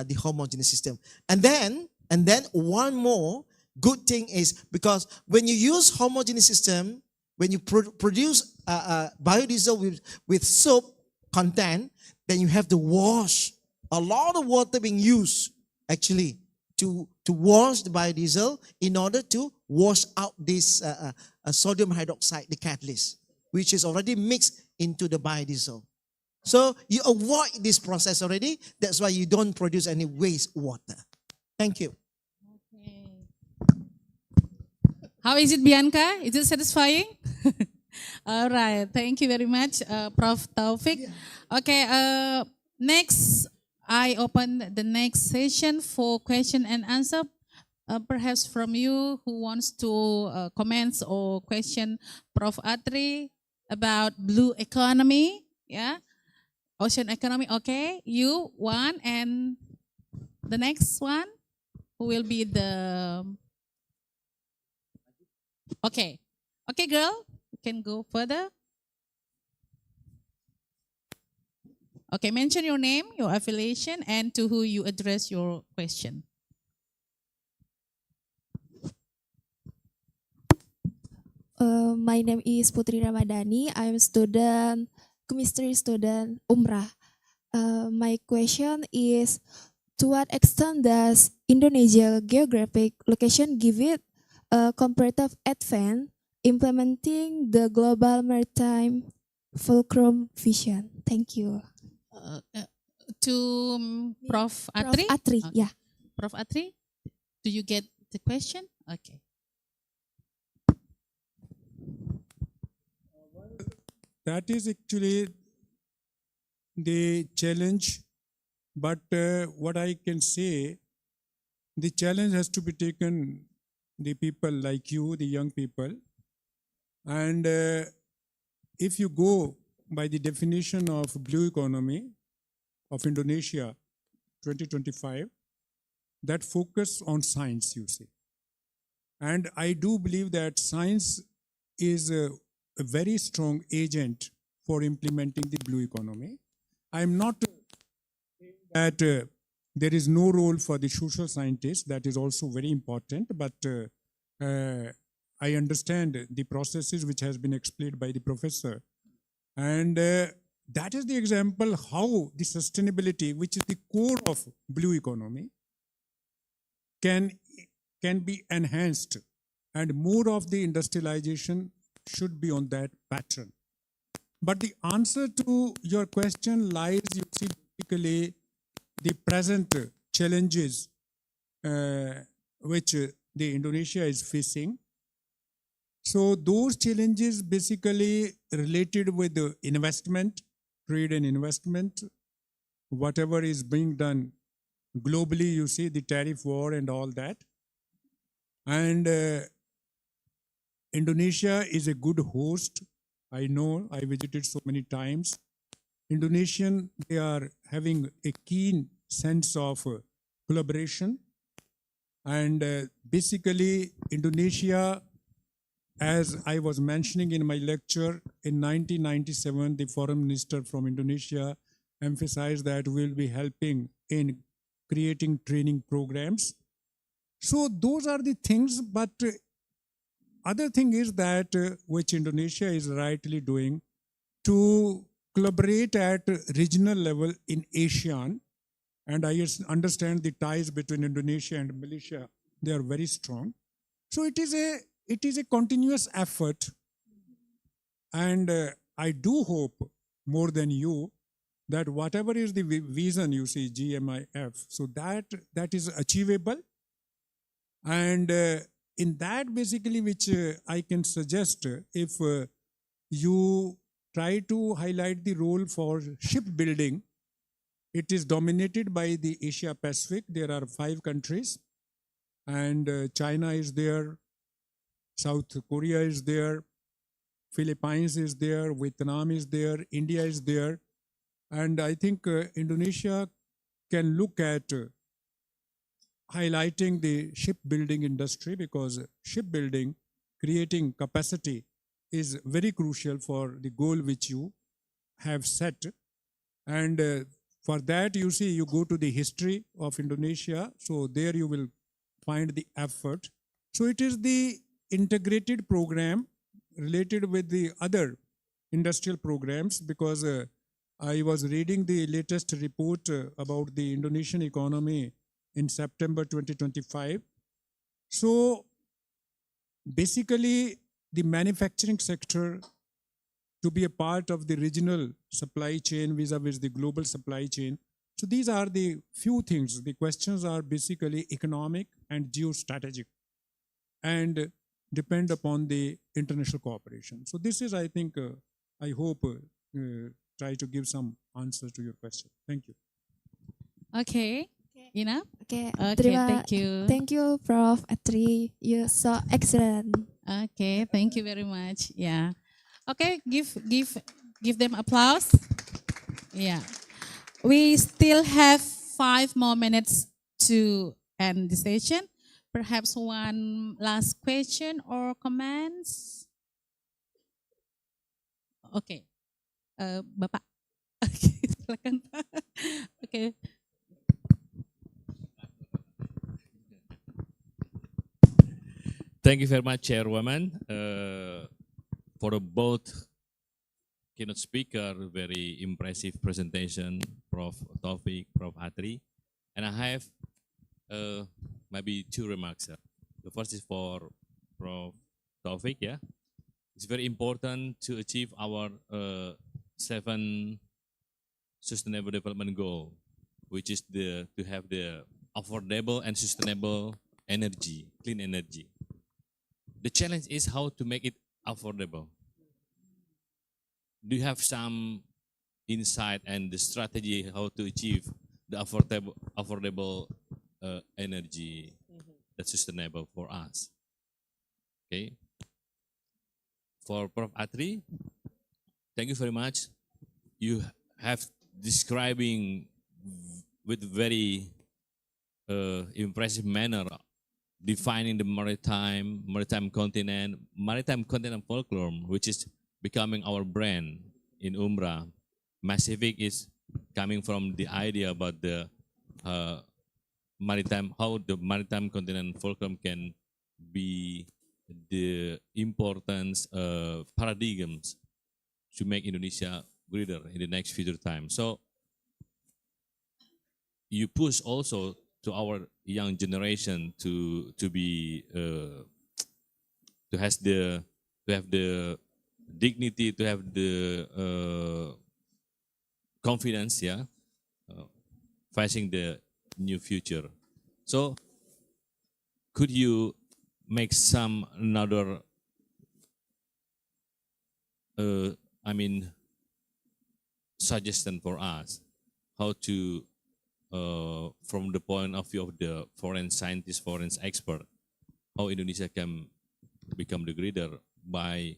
the homogeneous system. And then one more good thing is, because when you use homogeneous system, when you produce biodiesel with soap content, then you have to wash. A lot of water being used actually to wash the biodiesel in order to wash out this sodium hydroxide, the catalyst, which is already mixed into the biodiesel. So you avoid this process already. That's why you don't produce any waste water. Thank you. Okay. How is it, Bianca? Is it satisfying? All right. Thank you very much, Prof. Taufik. Okay. Next, I open the next session for question and answer. Perhaps from you who wants to comment or question Prof. Atri about blue economy, yeah, ocean economy. Okay, you one, and the next one who will be the. Okay, girl, you can go further. Okay, mention your name, your affiliation, and to who you address your question. My name is Putri Ramadhani. I'm chemistry student Umrah. My question is, to what extent does Indonesia geographic location give it a comparative advantage implementing the global maritime Fulcrum vision? Thank you. To Prof. Atri? Prof. Atri, Okay. yeah. Prof. Atri, do you get the question? Okay. That is actually the challenge, but what I can say, the challenge has to be taken, the people like you, the young people, and if you go by the definition of blue economy of Indonesia 2025, that focus on science, you see. And I do believe that science is a very strong agent for implementing the blue economy. I'm not saying that there is no role for the social scientists. That is also very important, but I understand the processes which has been explained by the professor. And that is the example how the sustainability, which is the core of blue economy, can be enhanced, and more of the industrialization should be on that pattern. But the answer to your question lies, you see, basically the present challenges which the Indonesia is facing. So those challenges basically related with the investment, trade and investment, whatever is being done globally, you see, the tariff war and all that. And Indonesia is a good host. I know, I visited so many times. Indonesian, they are having a keen sense of collaboration. And basically, Indonesia, as I was mentioning in my lecture, in 1997, the foreign minister from Indonesia emphasized that we'll be helping in creating training programs. So those are the things, but other thing is that which Indonesia is rightly doing to collaborate at regional level in ASEAN. And I understand the ties between Indonesia and Malaysia, they are very strong. So it is a continuous effort. And I do hope more than you that whatever is the vision you see, GMIF, so that is achievable. And in that basically which I can suggest, if you try to highlight the role for shipbuilding, it is dominated by the Asia Pacific. There are 5 countries, and China is there, South Korea is there, Philippines is there, Vietnam is there, India is there. And I think Indonesia can look at highlighting the shipbuilding industry, because shipbuilding, creating capacity is very crucial for the goal which you have set. And for that, you see, you go to the history of Indonesia. So there you will find the effort. So it is the integrated program related with the other industrial programs, because I was reading the latest report about the Indonesian economy in September 2025. So basically, the manufacturing sector to be a part of the regional supply chain vis-a-vis the global supply chain. So these are the few things. The questions are basically economic and geostrategic and depend upon the international cooperation. So this is, I think, I hope, try to give some answer to your question. Thank you. Okay. Enough? Okay, Thank you. Thank you, Prof. Atri. You're so excellent. Okay, thank you very much. Yeah. Okay, give them applause. Yeah. We still have 5 more minutes to end the session. Perhaps one last question or comments? Okay. Bapak. Okay, silakan Pak. Okay. Thank you very much, Chairwoman, for both keynote speaker, very impressive presentation, Prof. Taufik, Prof. Atri. And I have maybe 2 remarks. The first is for Prof. Taufik. Yeah, it's very important to achieve our 7 Sustainable Development Goal, which is to have the affordable and sustainable energy, clean energy. The challenge is how to make it affordable. Do you have some insight and the strategy how to achieve the affordable energy that's sustainable for us? Okay. For Prof. Atri, thank you very much. You have describing with very impressive manner defining the maritime continent Fulcrum, which is becoming our brand in UMRA. MaCiFIC is coming from the idea about the maritime, how the maritime continent Fulcrum can be the importance paradigms to make Indonesia greater in the next future time. So you push also to our young generation to be to have the dignity, to have the confidence, yeah, facing the new future. So could you make some another suggestion for us how to from the point of view of the foreign scientist, foreign expert, how Indonesia can become the leader by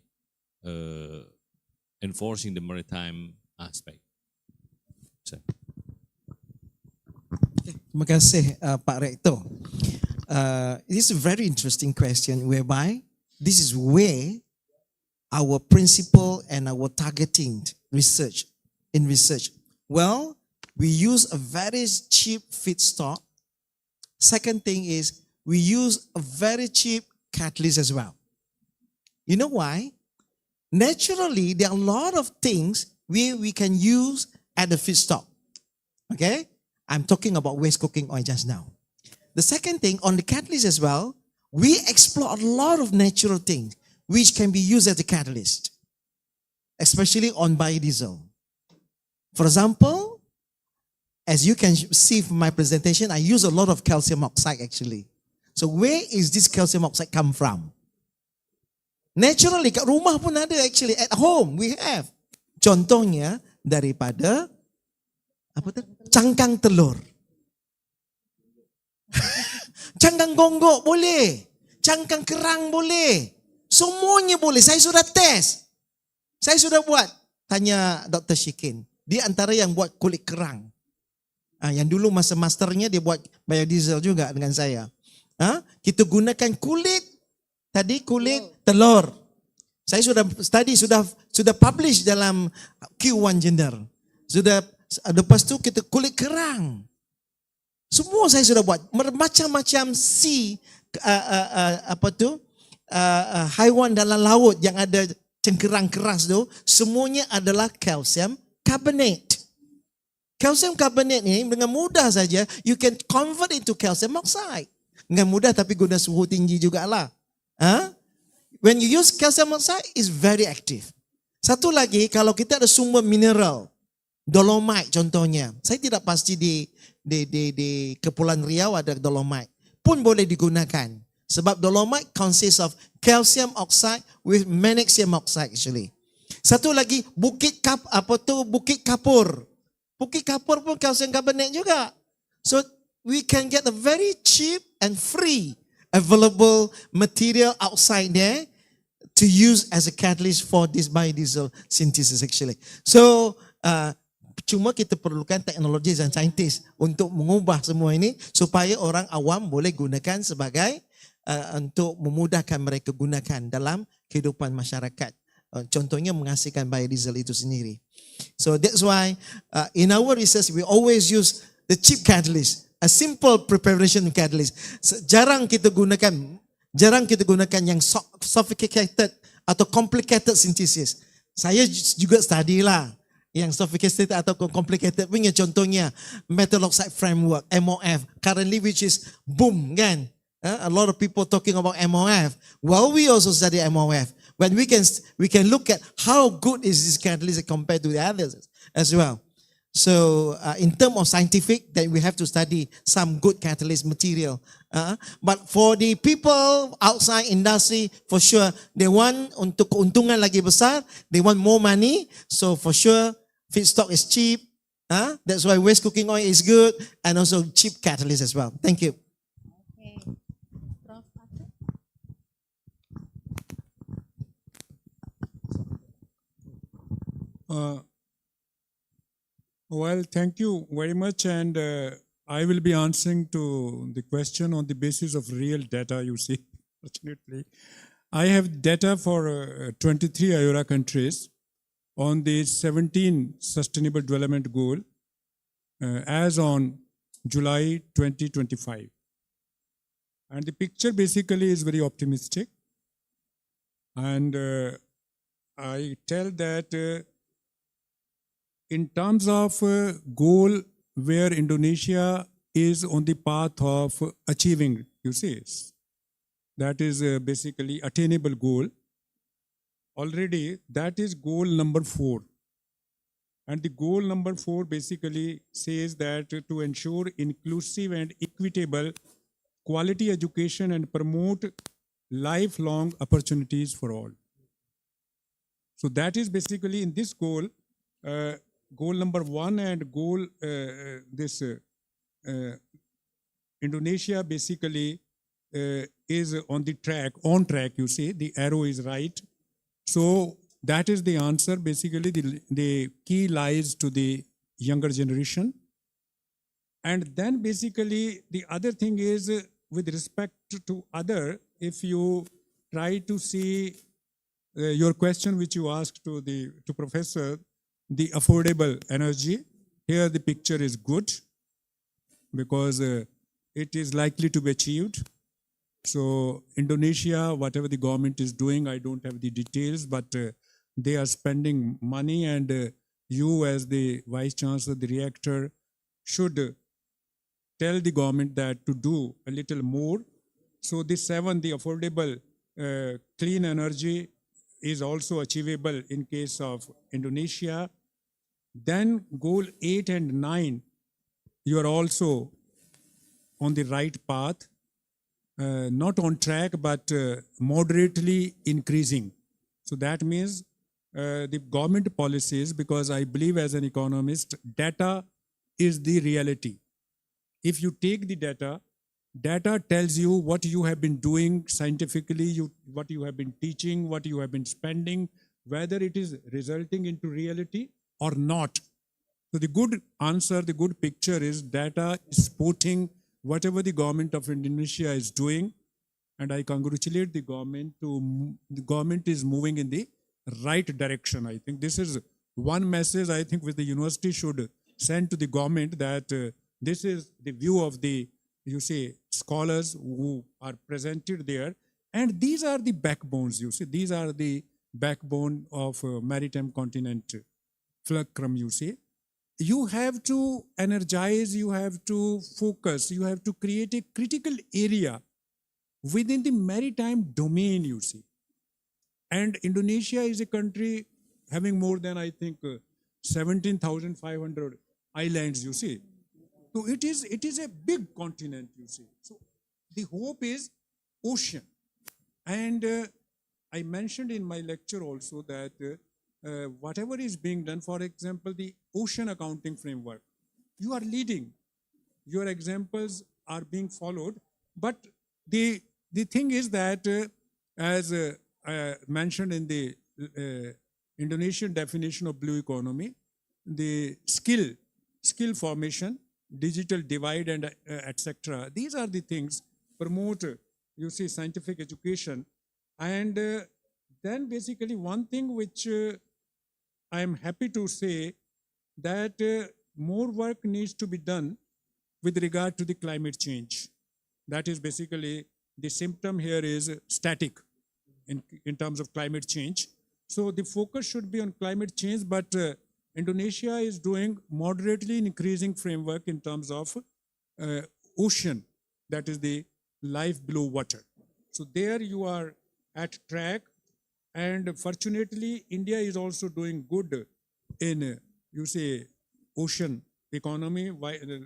enforcing the maritime aspect. So. Terima kasih Pak Rektor. This is a very interesting question whereby this is where our principle and our targeting research. Well, we use a very cheap feedstock. Second thing is we use a very cheap catalyst as well. You know why? Naturally, there are a lot of things we can use at the feedstock. Okay? I'm talking about waste cooking oil just now. The second thing, on the catalyst as well, we explore a lot of natural things which can be used as a catalyst, especially on biodiesel. For example, as you can see from my presentation, I use a lot of calcium oxide actually. So where is this calcium oxide come from? Naturally, kat rumah pun ada actually, at home we have. Contohnya daripada apa tu? Cangkang telur. Cangkang gonggok boleh. Cangkang kerang boleh. Semuanya boleh. Saya sudah test. Saya sudah buat. Tanya Dr. Shikin. Dia antara yang buat kulit kerang. Yang dulu masa masternya dia buat biodiesel juga dengan saya. Kita gunakan kulit. Tadi kulit telur. Saya sudah study, sudah publish dalam Q1 Journal. Sudah, lepas tu kita kulit kerang. Semua saya sudah buat. Macam-macam haiwan dalam laut yang ada cengkerang keras tu, semuanya adalah calcium carbonate. Calcium carbonate ni dengan mudah saja you can convert into calcium oxide. Dengan mudah tapi guna suhu tinggi jugalah. When you use calcium oxide, it's very active. Satu lagi, kalau kita ada sumber mineral, dolomite contohnya. Saya tidak pasti di Kepulauan Riau ada dolomite. Pun boleh digunakan. Sebab dolomite consists of calcium oxide with magnesium oxide actually. Satu lagi, bukit kapur. Bukit kapur pun calcium carbonate juga. So we can get a very cheap and free available material outside there to use as a catalyst for this biodiesel synthesis actually. So cuma kita perlukan teknologi dan saintis untuk mengubah semua ini supaya orang awam boleh gunakan sebagai untuk memudahkan mereka gunakan dalam kehidupan masyarakat. Contohnya menghasilkan biodiesel itu sendiri. So that's why in our research we always use the cheap catalyst, a simple preparation catalyst. Jarang kita gunakan yang sophisticated atau complicated synthesis. Saya juga study lah yang sophisticated atau complicated punya, contohnya metal oxide framework, MOF, currently which is boom kan. A lot of people talking about MOF. Well, we also study MOF. When we can look at how good is this catalyst compared to the others as well. So in terms of scientific, then we have to study some good catalyst material. But for the people outside industry, for sure, they want untuk keuntungan lagi besar, they want more money. So for sure, feedstock is cheap. That's why waste cooking oil is good, and also cheap catalyst as well. Thank you. Well, thank you very much, and I will be answering to the question on the basis of real data, you see, fortunately. I have data for 23 IORA countries on the 17 Sustainable Development Goal as on July 2025. And the picture basically is very optimistic. And I tell that in terms of goal where Indonesia is on the path of achieving, you see, that is basically attainable goal. Already that is goal number 4. And the goal number 4 basically says that to ensure inclusive and equitable quality education and promote lifelong opportunities for all. So that is basically in this goal, goal number 1 and goal Indonesia basically is on track, you see, the arrow is right. So that is the answer. Basically the key lies to the younger generation. And then basically the other thing is with respect to other, if you try to see your question which you asked to Professor, the affordable energy, here the picture is good because it is likely to be achieved. So Indonesia, whatever the government is doing, I don't have the details, but they are spending money, and you as the Vice Chancellor, the Rector, should tell the government that to do a little more. So this 7, the affordable clean energy is also achievable in case of Indonesia. Then goal 8 and 9, you are also on the right path, not on track, but moderately increasing. So that means the government policies, because I believe as an economist, data is the reality. If you take the data, data tells you what you have been doing scientifically, what you have been teaching, what you have been spending, whether it is resulting into reality or not. So the good answer, the good picture is data is supporting whatever the government of Indonesia is doing, and I congratulate the government. The government is moving in the right direction. I think this is one message I think which the university should send to the government, that this is the view of the, you say, scholars who are presented there, and these are the backbones. You see, these are the backbone of maritime continent, Fulcrum. You see, you have to energize, you have to focus, you have to create a critical area within the maritime domain, you see. And Indonesia is a country having more than, I think, 17,500 islands, you see. So it is a big continent, you see. So the hope is ocean. And I mentioned in my lecture also that whatever is being done, for example, the ocean accounting framework, you are leading. Your examples are being followed. But the thing is that, as mentioned in the Indonesian definition of blue economy, the skill formation, digital divide, and etc. These are the things promote, you see, scientific education. And then basically one thing which I am happy to say, that more work needs to be done with regard to the climate change. That is basically the symptom here is static in terms of climate change. So the focus should be on climate change, but Indonesia is doing moderately increasing framework in terms of ocean, that is the life below water. So there you are at track, and fortunately India is also doing good in, you say, ocean economy.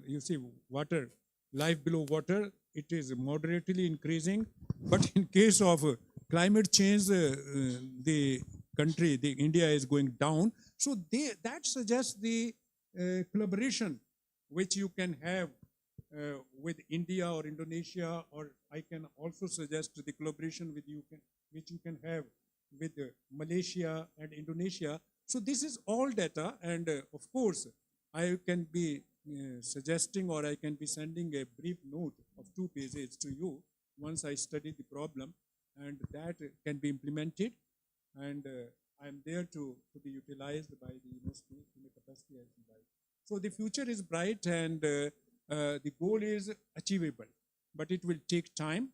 You see, water, life below water, it is moderately increasing. But in case of climate change, the country, the India is going down. So that suggests the collaboration which you can have with India or Indonesia, or I can also suggest the collaboration with you which you can have with Malaysia and Indonesia. So this is all data, and of course I can be suggesting, or I can be sending a brief note of 2 pages to you once I study the problem, and that can be implemented, and I'm there to be utilized by the university in the capacity as right. So the future is bright, and the goal is achievable, but it will take time.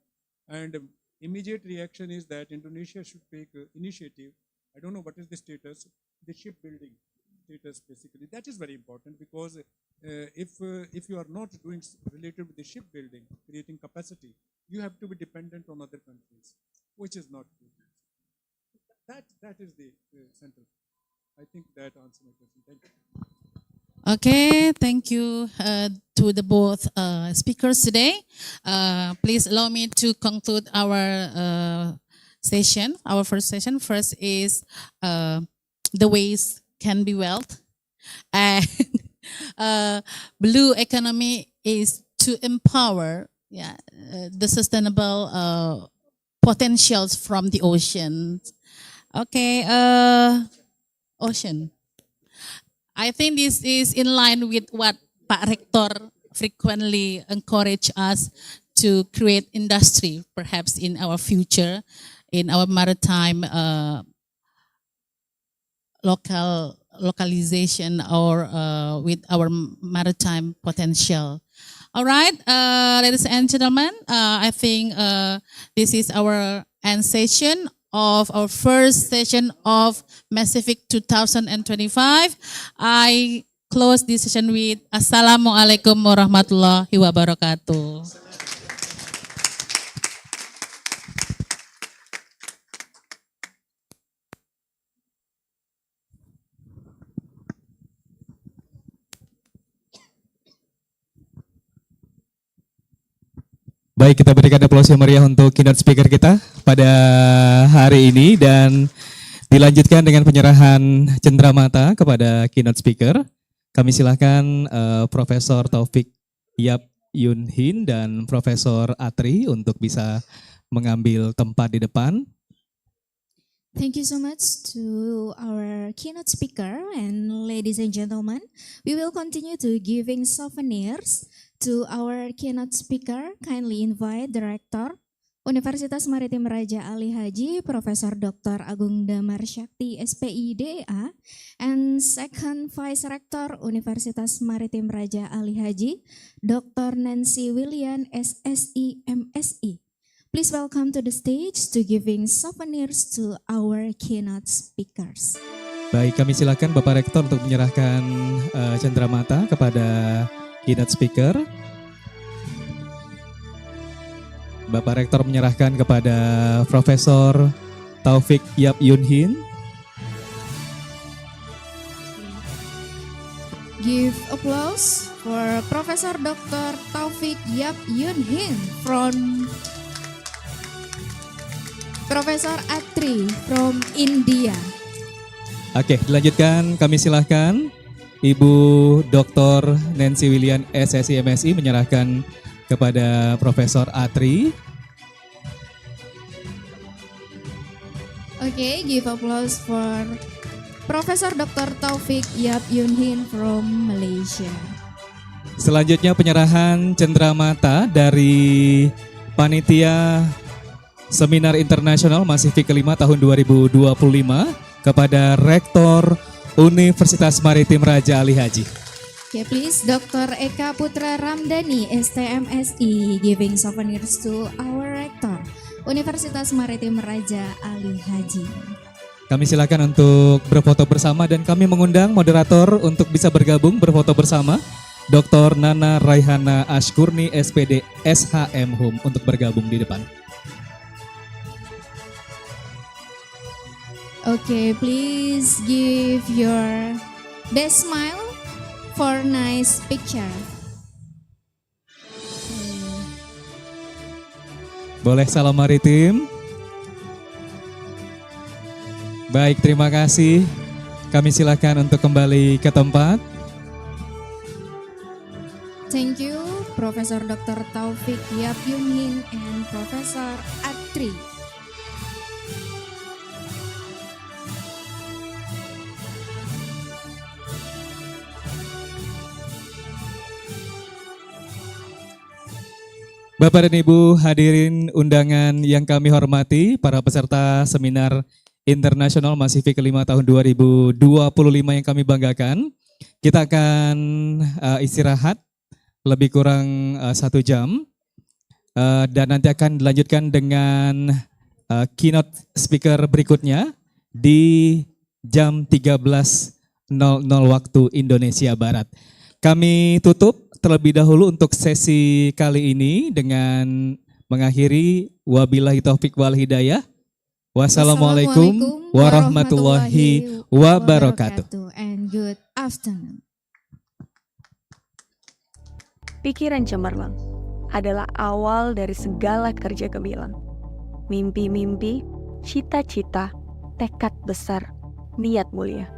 And immediate reaction is that Indonesia should take initiative. I don't know what is the status, the shipbuilding status basically. That is very important, because if you are not doing related with the shipbuilding, creating capacity, you have to be dependent on other countries, which is not good. That is the central. I think that answers my question. Thank you. Okay, thank you to the both speakers today. Please allow me to conclude our session, our first session. First is the ways can be wealth, and blue economy is to empower the sustainable potentials from the oceans. Okay, ocean. I think this is in line with what Pak Rektor frequently encourage us to create industry, perhaps in our future, in our maritime localization or with our maritime potential. All right, ladies and gentlemen, I think this is our end session of our first session of MaCiFIC 2025. I close this session with Assalamualaikum warahmatullahi wabarakatuh. Baik, kita berikan aplaus yang meriah untuk keynote speaker kita pada hari ini dan dilanjutkan dengan penyerahan cenderamata kepada keynote speaker. Kami silakan Profesor Taufik Yap Yun Hin dan Profesor Atri untuk bisa mengambil tempat di depan. Thank you so much to our keynote speaker, and ladies and gentlemen, we will continue to giving souvenirs to our keynote speaker. Kindly invite Director Universitas Maritime Raja Ali Haji, Profesor Dr. Agung Damar Syakti, SPIDA, and second Vice Rector Universitas Maritime Raja Ali Haji, Dr. Nancy William, SSI, MSI. Please welcome to the stage to giving souvenirs to our keynote speakers. Baik, kami silakan Bapak Rektor untuk menyerahkan cenderamata kepada keynote speaker. Bapak Rektor menyerahkan kepada Profesor Taufik Yap Yun Hin. Give applause for Professor Dr. Taufik Yap Yun Hin from Profesor Atri from India. Oke, dilanjutkan, kami silahkan Ibu Dr. Nancy William, SSI MSI menyerahkan kepada Profesor Atri. Okay, give applause for Profesor Dr. Taufik Yap Yun Hin from Malaysia. Selanjutnya penyerahan cenderamata dari Panitia Seminar Internasional MaCiFIC kelima tahun 2025 kepada Rektor Universitas Maritime Raja Ali Haji. Okay, please, Dr. Eka Putra Ramdhani, STMSI, giving souvenirs to our Rector Universitas Maritime Raja Ali Haji. Kami silakan untuk berfoto bersama dan kami mengundang moderator untuk bisa bergabung berfoto bersama. Dr. Nana Raihana Ashkurni, SPD SHM Hum untuk bergabung di depan. Okay, please give your best smile for nice picture. Boleh salam maritim. Baik, terima kasih. Kami silakan untuk kembali ke tempat. Thank you, Profesor Dr. Taufik Yap Yun Hin and Profesor Atri. Bapak dan Ibu hadirin undangan yang kami hormati, para peserta seminar internasional MaCiFIC kelima tahun 2025 yang kami banggakan. Kita akan istirahat lebih kurang 1 jam dan nanti akan dilanjutkan dengan keynote speaker berikutnya di jam 13.00 waktu Indonesia Barat. Kami tutup terlebih dahulu untuk sesi kali ini dengan mengakhiri wabillahi taufik wal hidayah. Wassalamualaikum warahmatullahi wabarakatuh. And good afternoon. Pikiran cemerlang adalah awal dari segala kerja gemilang. Mimpi-mimpi, cita-cita, tekad besar, niat mulia.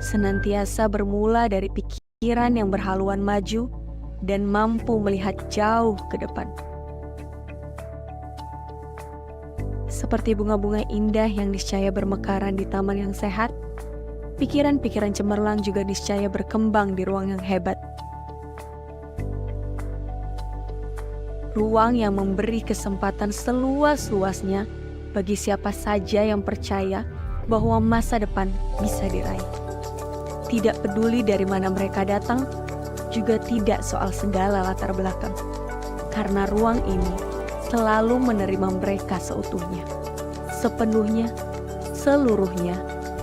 Senantiasa bermula dari pikiran yang berhaluan maju dan mampu melihat jauh ke depan. Seperti bunga-bunga indah yang niscaya bermekaran di taman yang sehat, pikiran-pikiran cemerlang juga niscaya berkembang di ruang yang hebat. ruang yang memberi kesempatan seluas-luasnya bagi siapa saja yang percaya bahwa masa depan bisa diraih. Tidak peduli dari mana mereka datang, juga tidak soal segala latar belakang, karena ruang ini selalu menerima mereka seutuhnya, sepenuhnya, seluruhnya,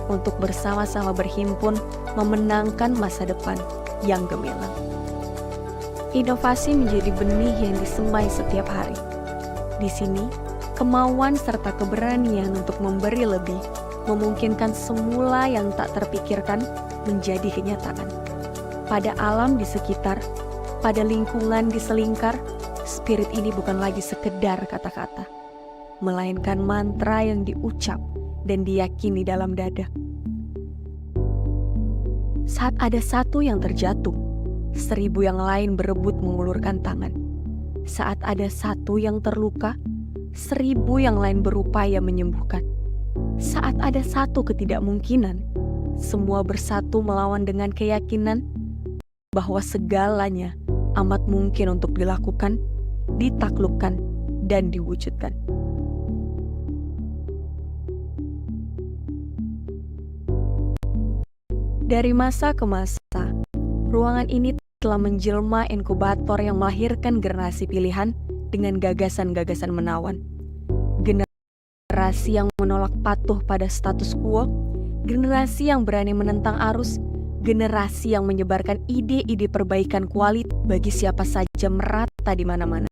untuk bersama-sama berhimpun memenangkan masa depan yang gemilang. Inovasi menjadi benih yang disemai setiap hari. Di sini, kemauan serta keberanian untuk memberi lebih memungkinkan semula yang tak terpikirkan menjadi kenyataan. Pada alam di sekitar, pada lingkungan di selingkar, spirit ini bukan lagi sekedar kata-kata, melainkan mantra yang diucap dan diyakini dalam dada. Saat ada satu yang terjatuh, 1000 yang lain berebut mengulurkan tangan. Saat ada satu yang terluka, 1000 yang lain berupaya menyembuhkan. Saat ada satu ketidakmungkinan, semua bersatu melawan dengan keyakinan bahwa segalanya amat mungkin untuk dilakukan, ditaklukkan, dan diwujudkan. Dari masa ke masa, ruangan ini telah menjelma inkubator yang melahirkan generasi pilihan dengan gagasan-gagasan menawan. Generasi yang menolak patuh pada status quo, generasi yang berani menentang arus, generasi yang menyebarkan ide-ide perbaikan kualitas bagi siapa saja merata di mana-mana.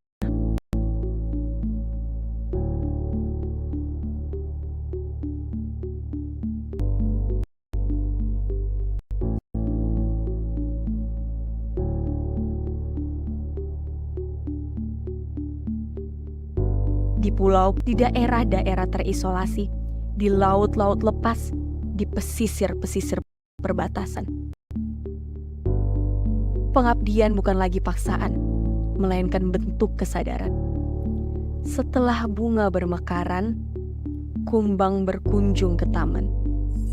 Di pulau, di daerah-daerah terisolasi, di laut-laut lepas, di pesisir-pesisir perbatasan. Pengabdian bukan lagi paksaan, melainkan bentuk kesadaran. Setelah bunga bermekaran, kumbang berkunjung ke taman.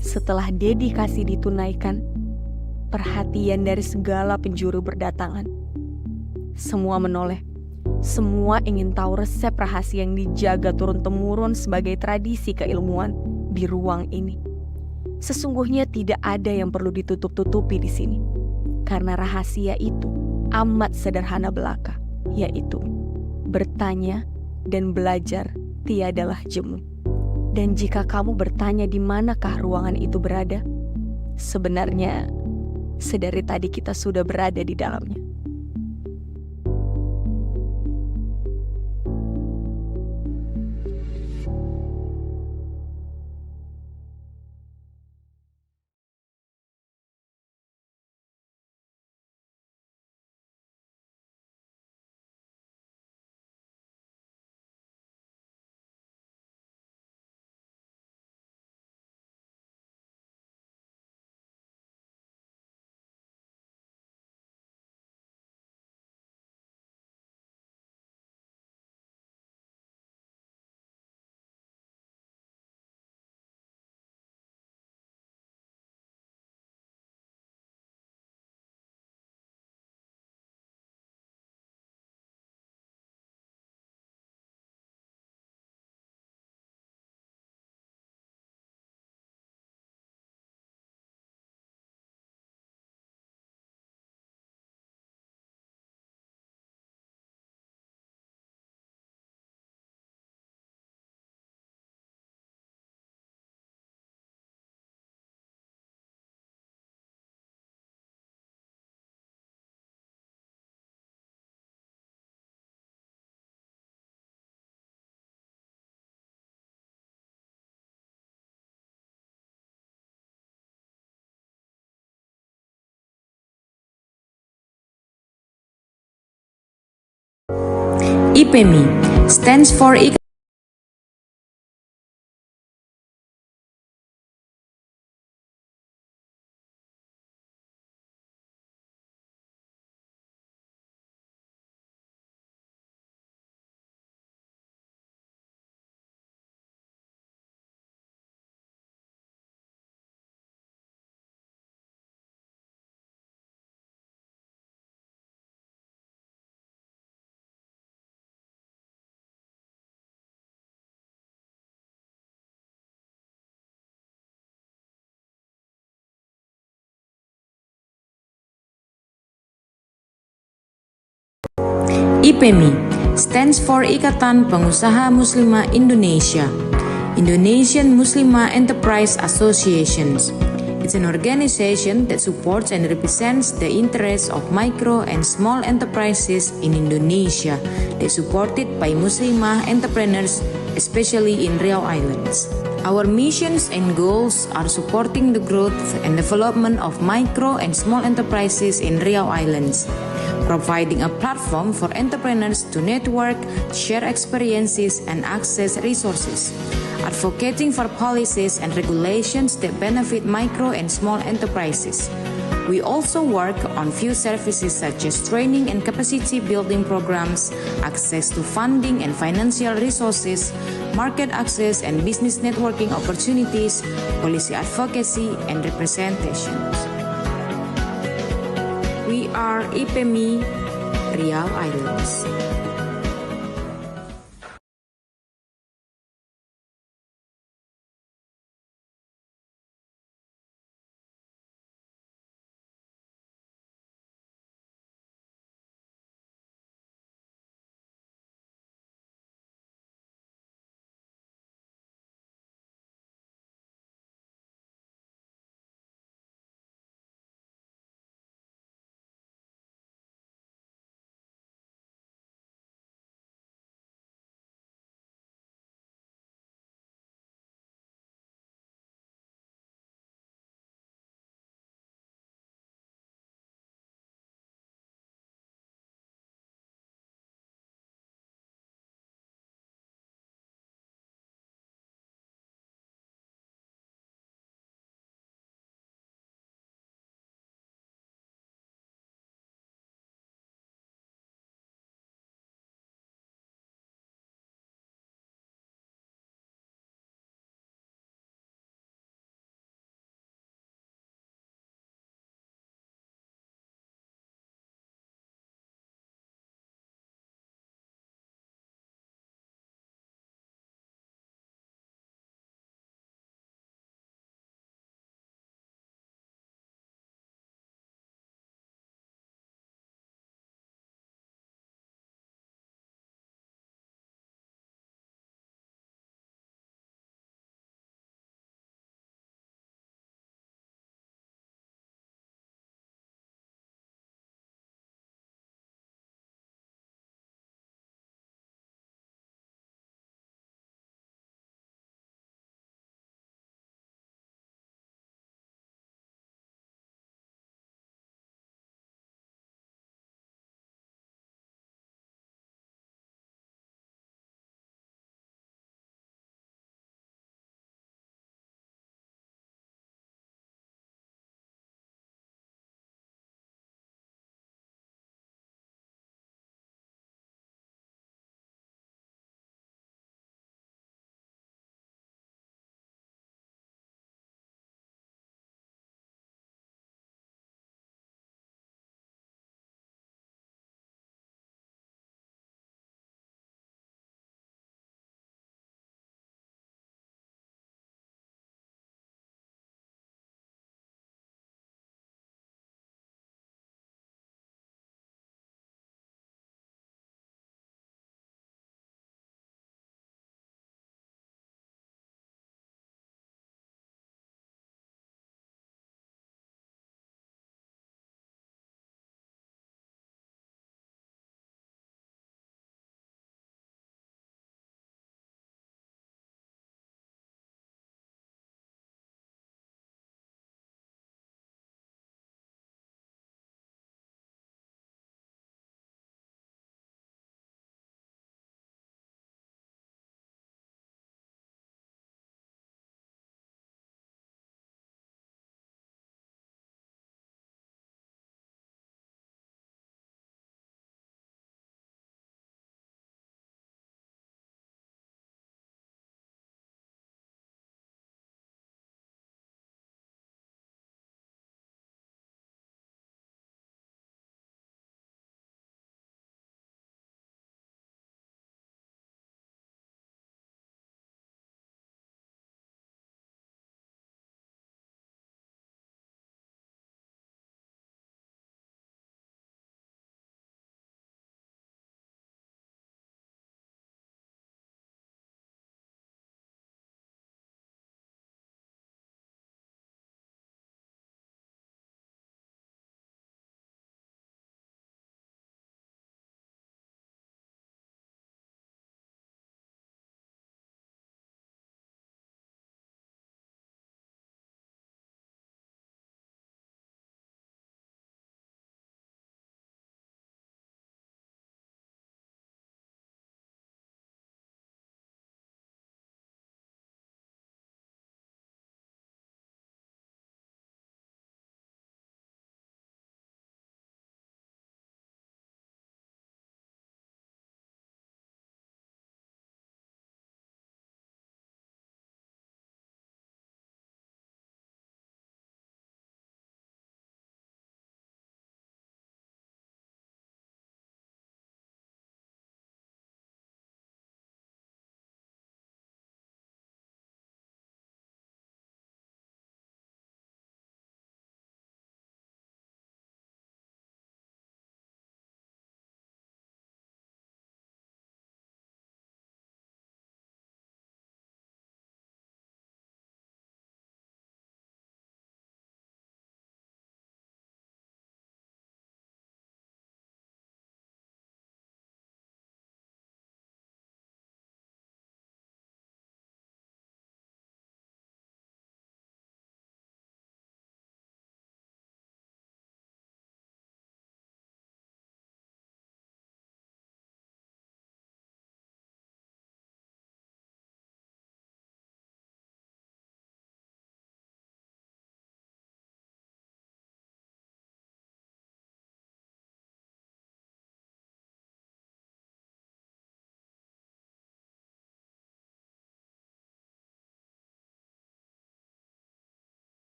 Setelah dedikasi ditunaikan, perhatian dari segala penjuru berdatangan. Semua menoleh. Semua ingin tahu resep rahasia yang dijaga turun-temurun sebagai tradisi keilmuan di ruang ini. Sesungguhnya tidak ada yang perlu ditutup-tutupi di sini, karena rahasia itu amat sederhana belaka, yaitu bertanya dan belajar tiadalah jemu. Dan jika kamu bertanya di manakah ruangan itu berada, sebenarnya sedari tadi kita sudah berada di dalamnya. IPMI stands for IPMI stands for Ikatan Pengusaha Muslimah Indonesia, Indonesian Muslimah Enterprise Associations. It's an organization that supports and represents the interests of micro and small enterprises in Indonesia. They're supported by Muslimah entrepreneurs, especially in Riau Islands. Our missions and goals are supporting the growth and development of micro and small enterprises in Riau Islands, providing a platform for entrepreneurs to network, share experiences, and access resources, advocating for policies and regulations that benefit micro and small enterprises. We also work on few services such as training and capacity building programs, access to funding and financial resources, market access and business networking opportunities, policy advocacy, and representation. We are IPMI Riau Islands.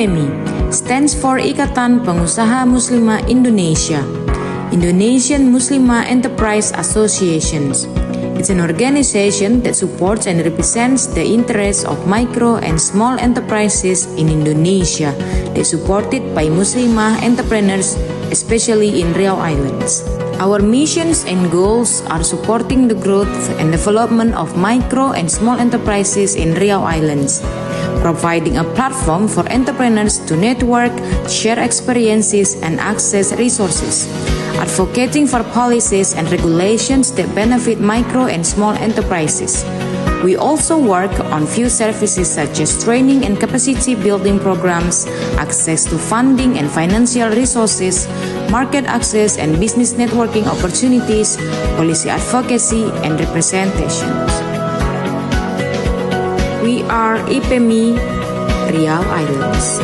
IPMI stands for Ikatan Pengusaha Muslimah Indonesia, Indonesian Muslimah Enterprise Associations. It's an organization that supports and represents the interests of micro and small enterprises in Indonesia. They're supported by Muslimah entrepreneurs, especially in Riau Islands. Our missions and goals are supporting the growth and development of micro and small enterprises in Riau Islands, providing a platform for entrepreneurs to network, share experiences, and access resources, advocating for policies and regulations that benefit micro and small enterprises. We also work on few services such as training and capacity building programs, access to funding and financial resources, market access and business networking opportunities, policy advocacy, and representations. We are IPMI Riau Islands.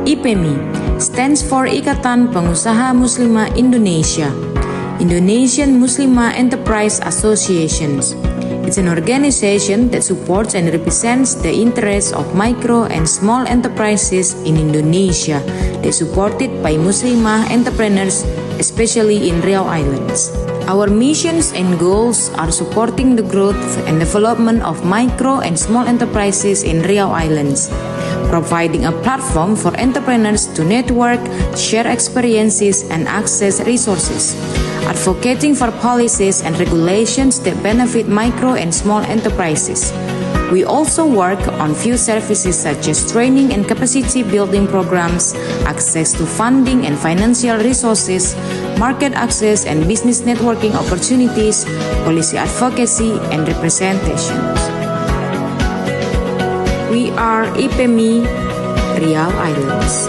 IPMI stands for Ikatan Pengusaha Muslimah Indonesia, Indonesian Muslimah Enterprise Associations. It's an organization that supports and represents the interests of micro and small enterprises in Indonesia that supported by Muslimah entrepreneurs, especially in Riau Islands. Our missions and goals are supporting the growth and development of micro and small enterprises in Riau Islands, providing a platform for entrepreneurs to network, share experiences, and access resources, advocating for policies and regulations that benefit micro and small enterprises. We also work on few services such as training and capacity building programs, access to funding and financial resources, market access and business networking opportunities, policy advocacy, and representation. We are IPMI Riau Islands.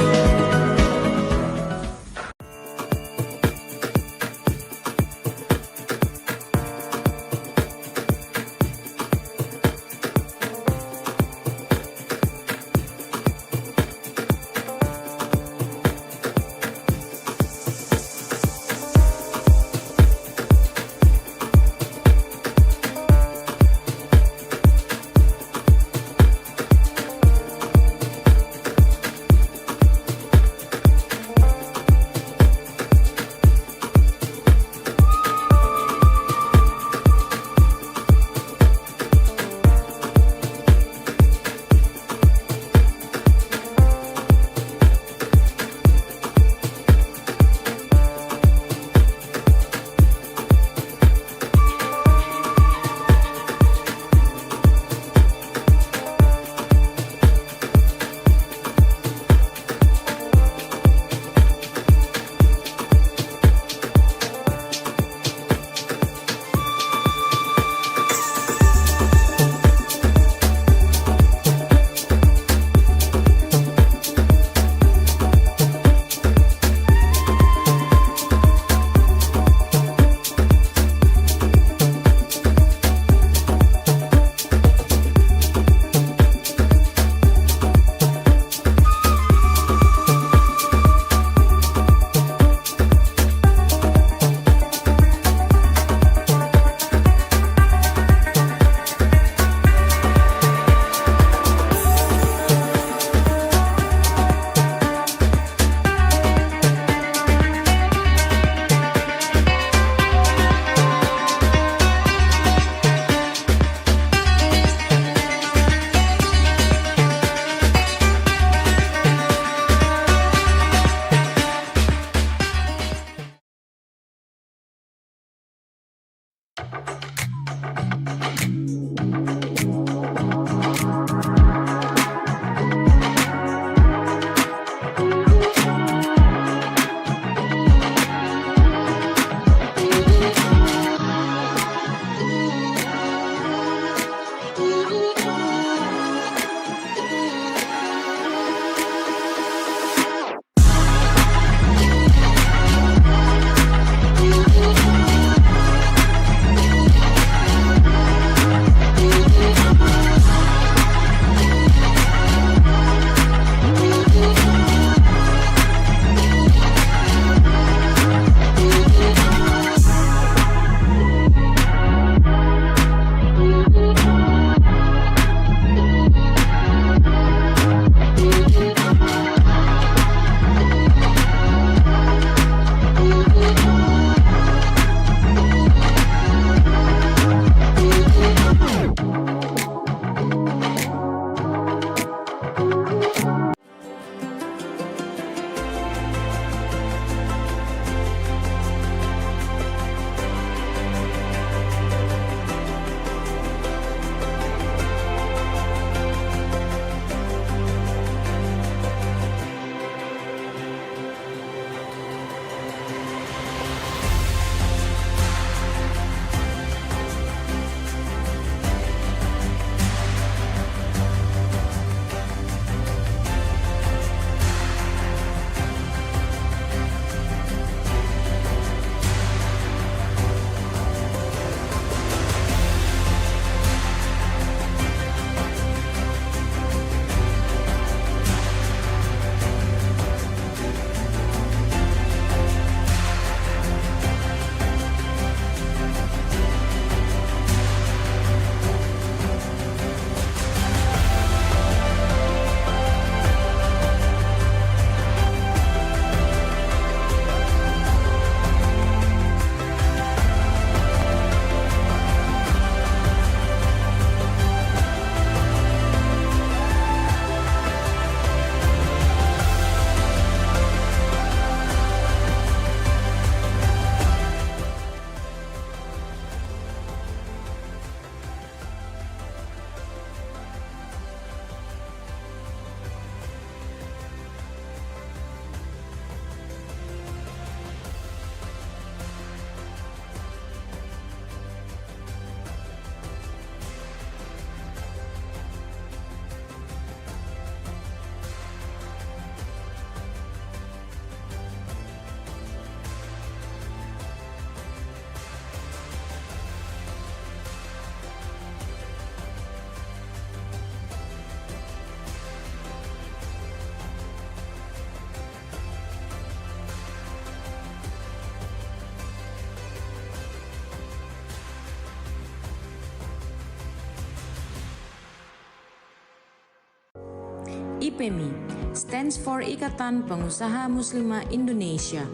IPMI stands for Ikatan Pengusaha Muslimah Indonesia,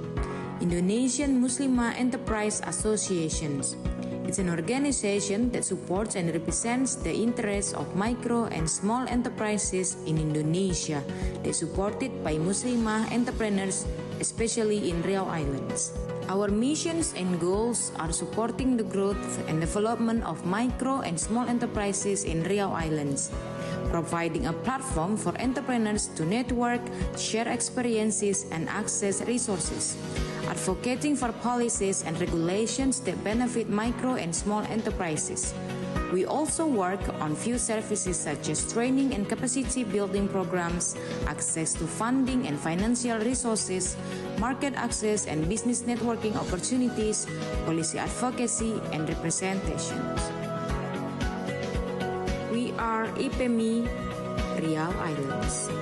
Indonesian Muslimah Enterprise Associations. It's an organization that supports and represents the interests of micro and small enterprises in Indonesia that supported by Muslimah entrepreneurs, especially in Riau Islands. Our missions and goals are supporting the growth and development of micro and small enterprises in Riau Islands, providing a platform for entrepreneurs to network, share experiences, and access resources, advocating for policies and regulations that benefit micro and small enterprises. We also work on few services such as training and capacity building programs, access to funding and financial resources, market access and business networking opportunities, policy advocacy, and representations. We are IPMI Riau Islands.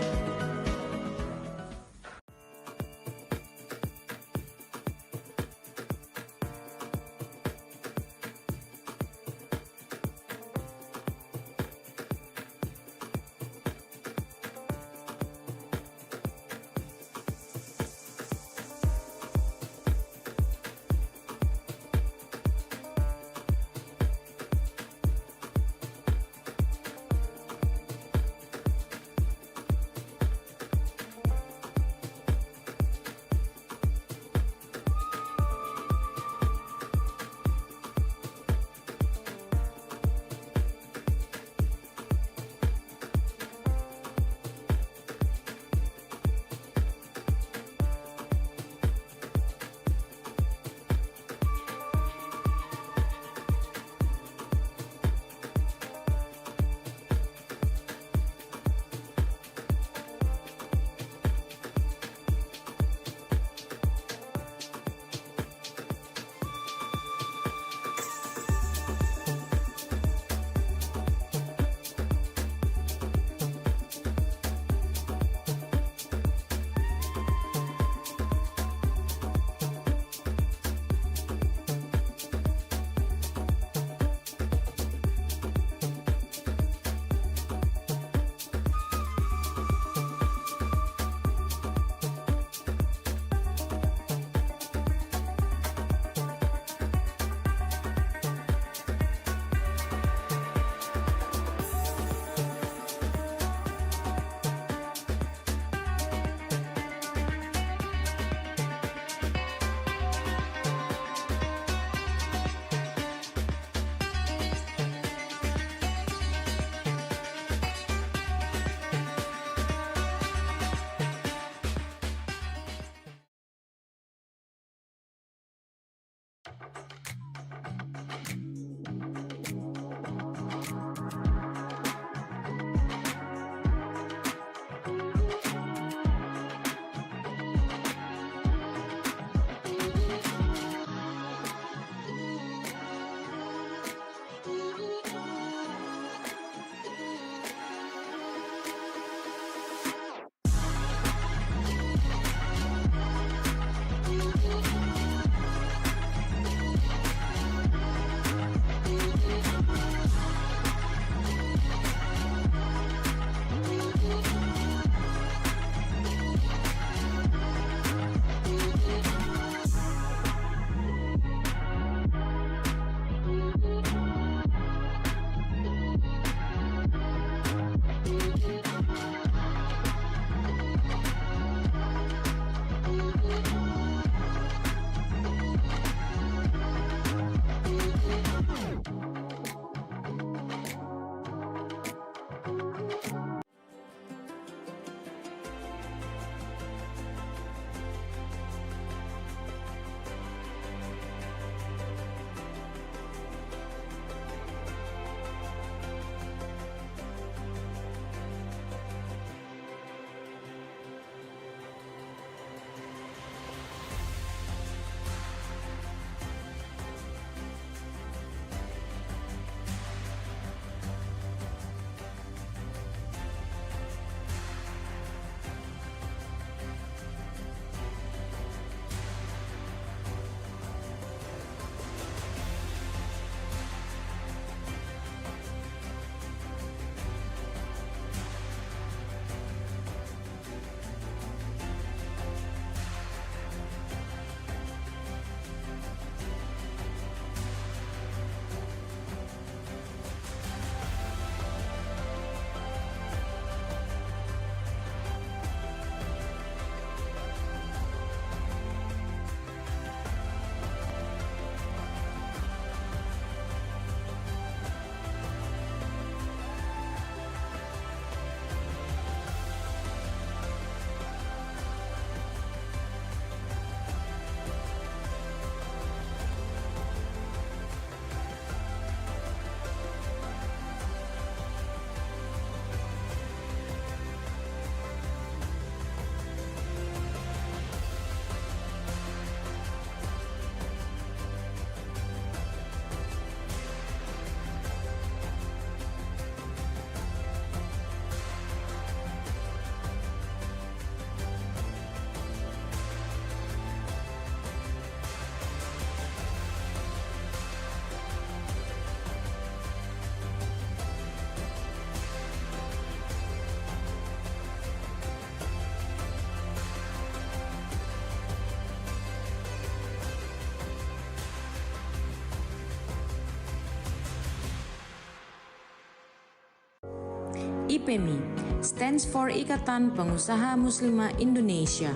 IPMI stands for Ikatan Pengusaha Muslimah Indonesia,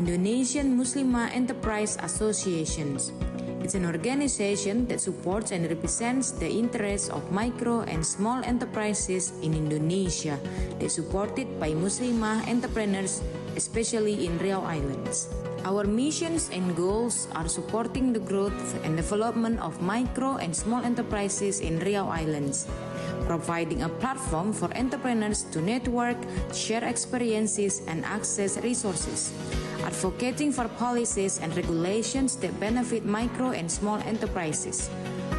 Indonesian Muslimah Enterprise Associations. It's an organization that supports and represents the interests of micro and small enterprises in Indonesia that supported by Muslimah entrepreneurs, especially in Riau Islands. Our missions and goals are supporting the growth and development of micro and small enterprises in Riau Islands, providing a platform for entrepreneurs to network, share experiences, and access resources, advocating for policies and regulations that benefit micro and small enterprises.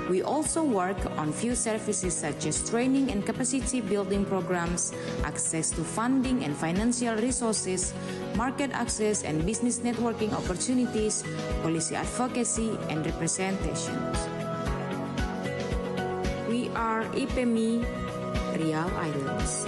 We also work on few services such as training and capacity building programs, access to funding and financial resources, market access and business networking opportunities, policy advocacy, and representations. We are IPMI, Riau Islands.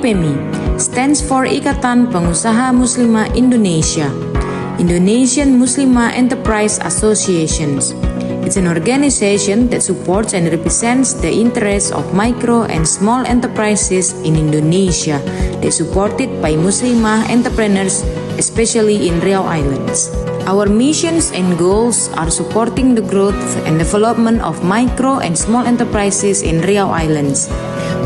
IPMI stands for Ikatan Pengusaha Muslimah Indonesia, Indonesian Muslimah Enterprise Associations. It's an organization that supports and represents the interests of micro and small enterprises in Indonesia that supported by Muslimah entrepreneurs, especially in Riau Islands. Our missions and goals are supporting the growth and development of micro and small enterprises in Riau Islands,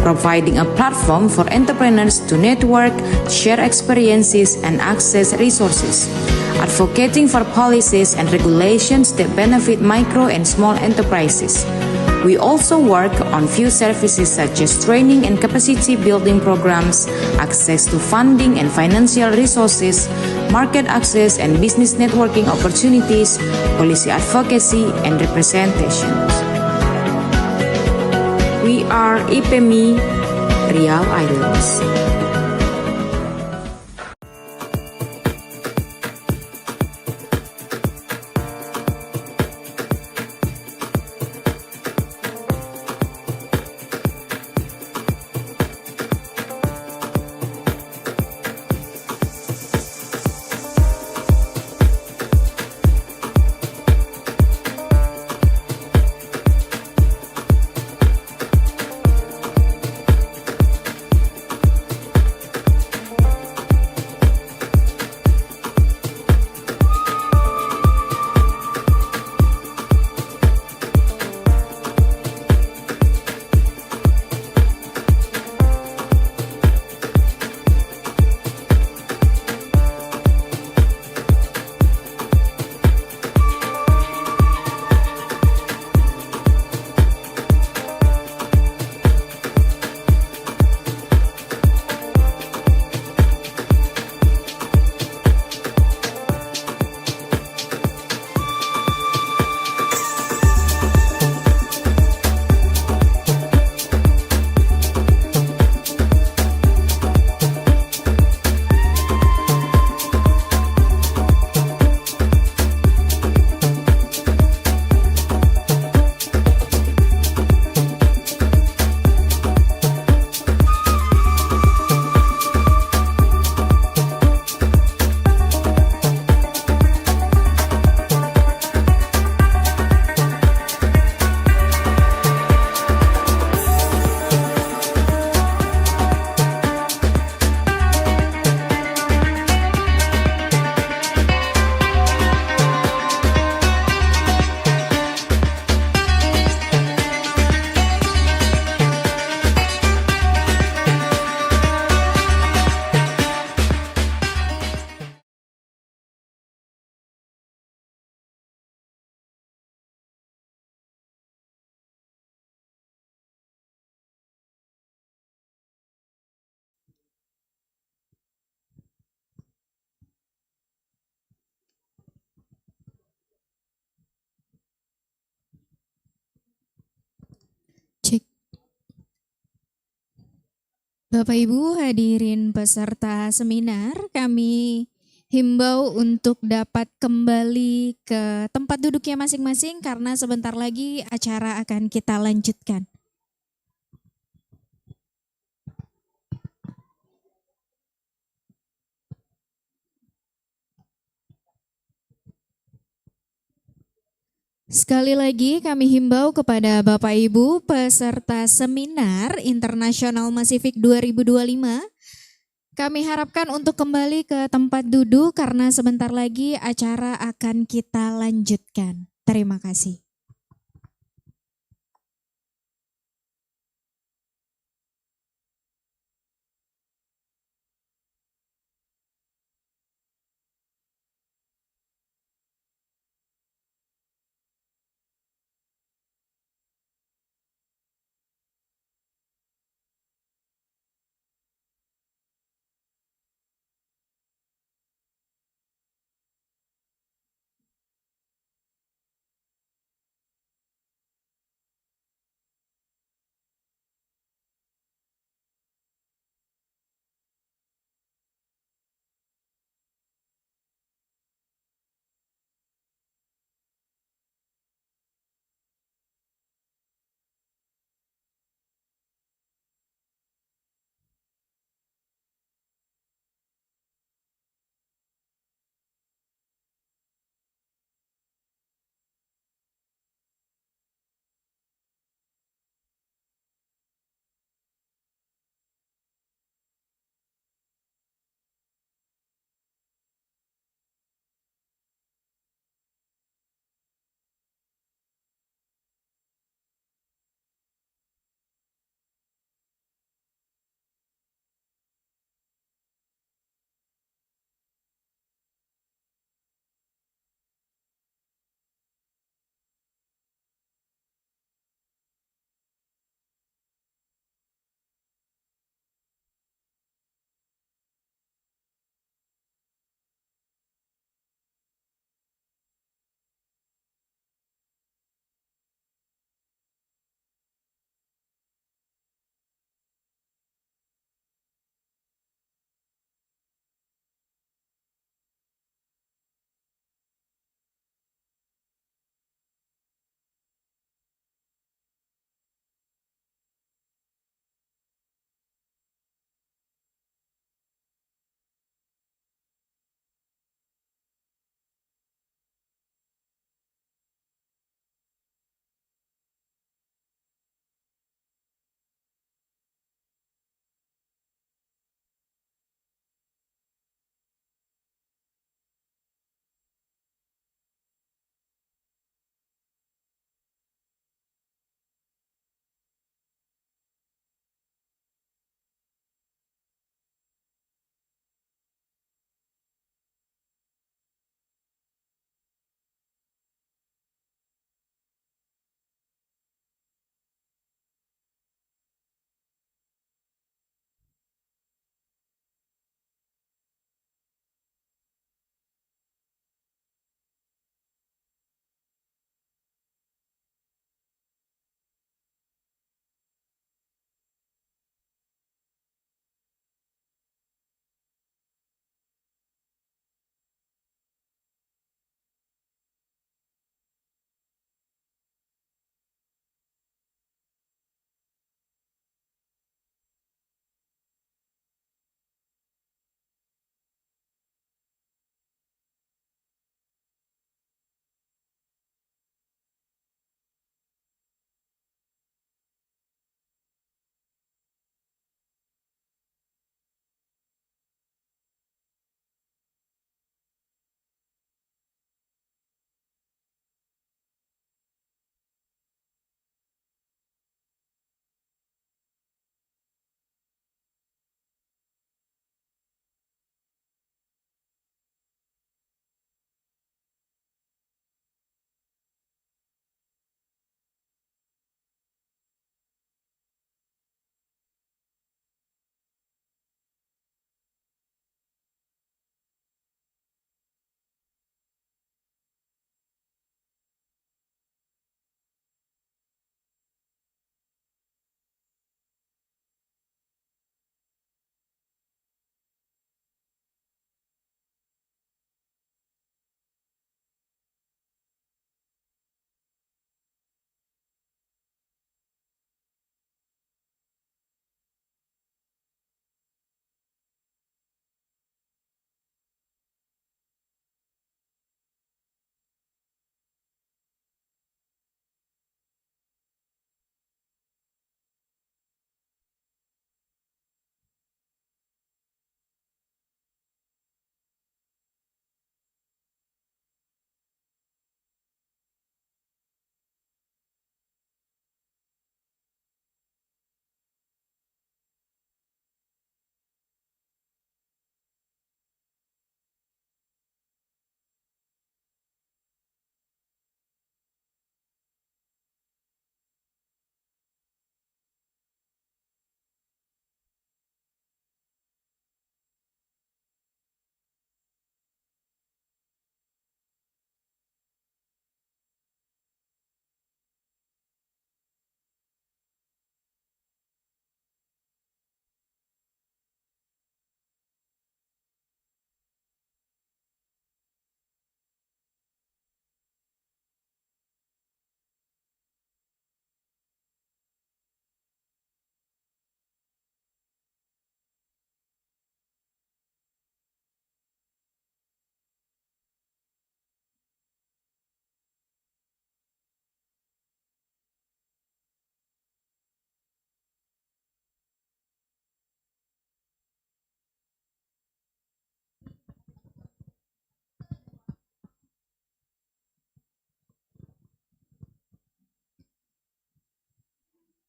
providing a platform for entrepreneurs to network, share experiences, and access resources, advocating for policies and regulations that benefit micro and small enterprises. We also work on few services such as training and capacity building programs, access to funding and financial resources, market access and business networking opportunities, policy advocacy, and representation. We are IPMI Riau Islands. Cek. Bapak Ibu hadirin peserta seminar, kami himbau untuk dapat kembali ke tempat duduknya masing-masing karena sebentar lagi acara akan kita lanjutkan. Sekali lagi kami himbau kepada Bapak Ibu peserta seminar Internasional MaCiFIC 2025. Kami harapkan untuk kembali ke tempat duduk karena sebentar lagi acara akan kita lanjutkan. Terima kasih.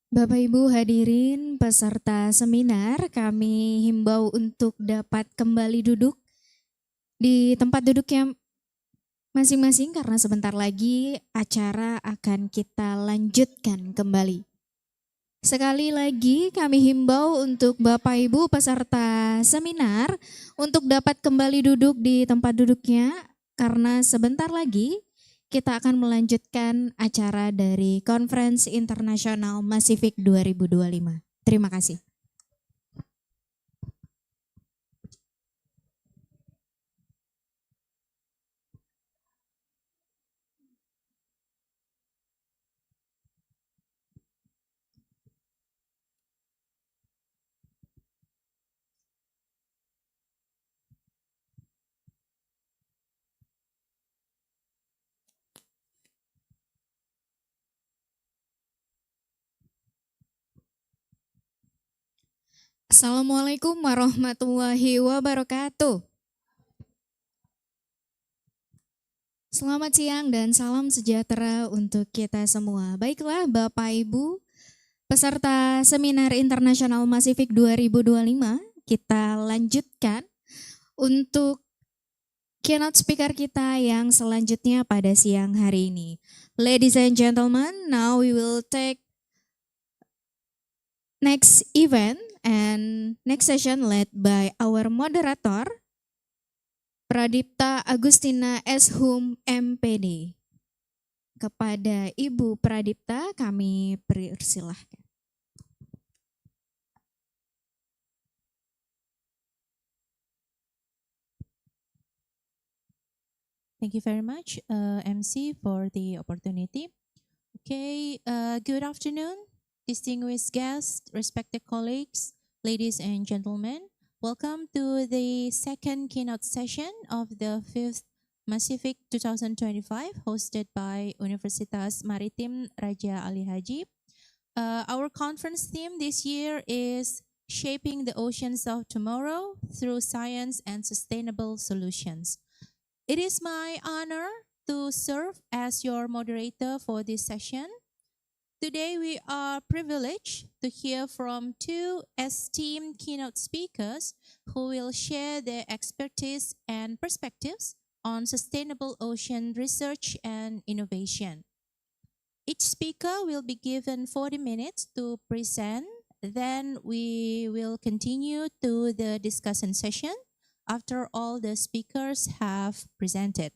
Bapak Ibu hadirin peserta seminar, kami himbau untuk dapat kembali duduk di tempat duduknya masing-masing karena sebentar lagi acara akan kita lanjutkan kembali. Sekali lagi kami himbau untuk Bapak Ibu peserta seminar untuk dapat kembali duduk di tempat duduknya karena sebentar lagi kita akan melanjutkan acara dari Conference Internasional MaCiFIC 2025. Terima kasih. Assalamualaikum warahmatullahi wabarakatuh. Selamat siang dan salam sejahtera untuk kita semua. Baiklah Bapak Ibu, peserta seminar internasional MaCiFIC 2025, kita lanjutkan untuk keynote speaker kita yang selanjutnya pada siang hari ini. Ladies and gentlemen, now we will take next event and next session led by our moderator, Pradipta Agustina S. Hum, MPD. Kepada Ibu Pradipta kami persilahkan. Thank you very much, MC, for the opportunity. Okay, good afternoon, distinguished guests, respected colleagues, ladies and gentlemen. Welcome to the second keynote session of the 5th MaCiFIC 2025 hosted by Universitas Maritime Raja Ali Haji. Our conference theme this year is Shaping the Oceans of Tomorrow Through Science and Sustainable Solutions. It is my honor to serve as your moderator for this session. Today we are privileged to hear from two esteemed keynote speakers who will share their expertise and perspectives on sustainable ocean research and innovation. Each speaker will be given 40 minutes to present, then we will continue to the discussion session after all the speakers have presented.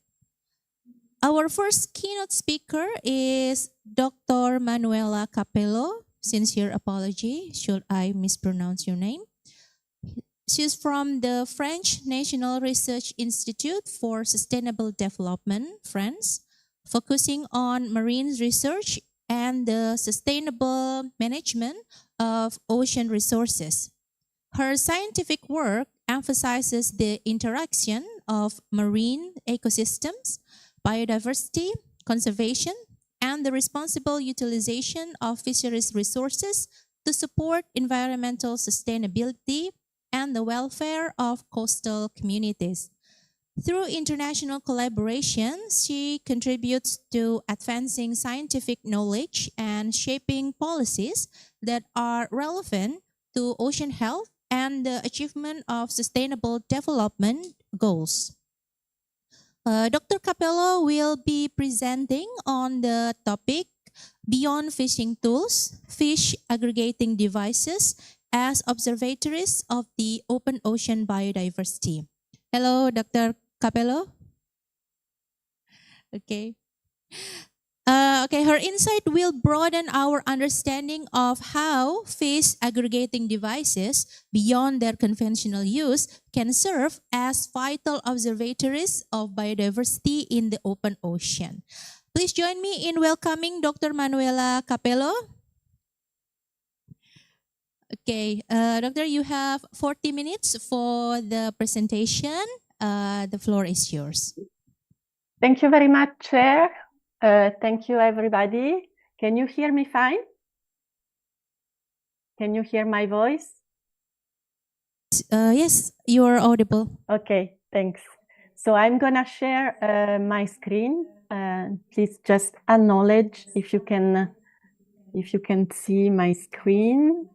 Our first keynote speaker is Dr. Manuela Capello. Sincere apology should I mispronounce your name. She's from the French National Research Institute for Sustainable Development, France, focusing on marine research and the sustainable management of ocean resources. Her scientific work emphasizes the interaction of marine ecosystems, biodiversity, conservation, and the responsible utilization of fisheries resources to support environmental sustainability and the welfare of coastal communities. Through international collaboration, she contributes to advancing scientific knowledge and shaping policies that are relevant to ocean health and the achievement of sustainable development goals. Dr. Capello will be presenting on the topic Beyond Fishing Tools, Fish Aggregating Devices as Observatories of the Open Ocean Biodiversity. Hello, Dr. Capello. Okay. Her insight will broaden our understanding of how fish aggregating devices beyond their conventional use can serve as vital observatories of biodiversity in the open ocean. Please join me in welcoming Dr. Manuela Capello. Okay, Doctor, you have 40 minutes for the presentation. The floor is yours. Thank you very much, Chair. Thank you, everybody. Can you hear me fine? Can you hear my voice? Yes, you are audible. Okay, thanks. So I'm gonna share my screen. Please just acknowledge if you can if you can see my screen.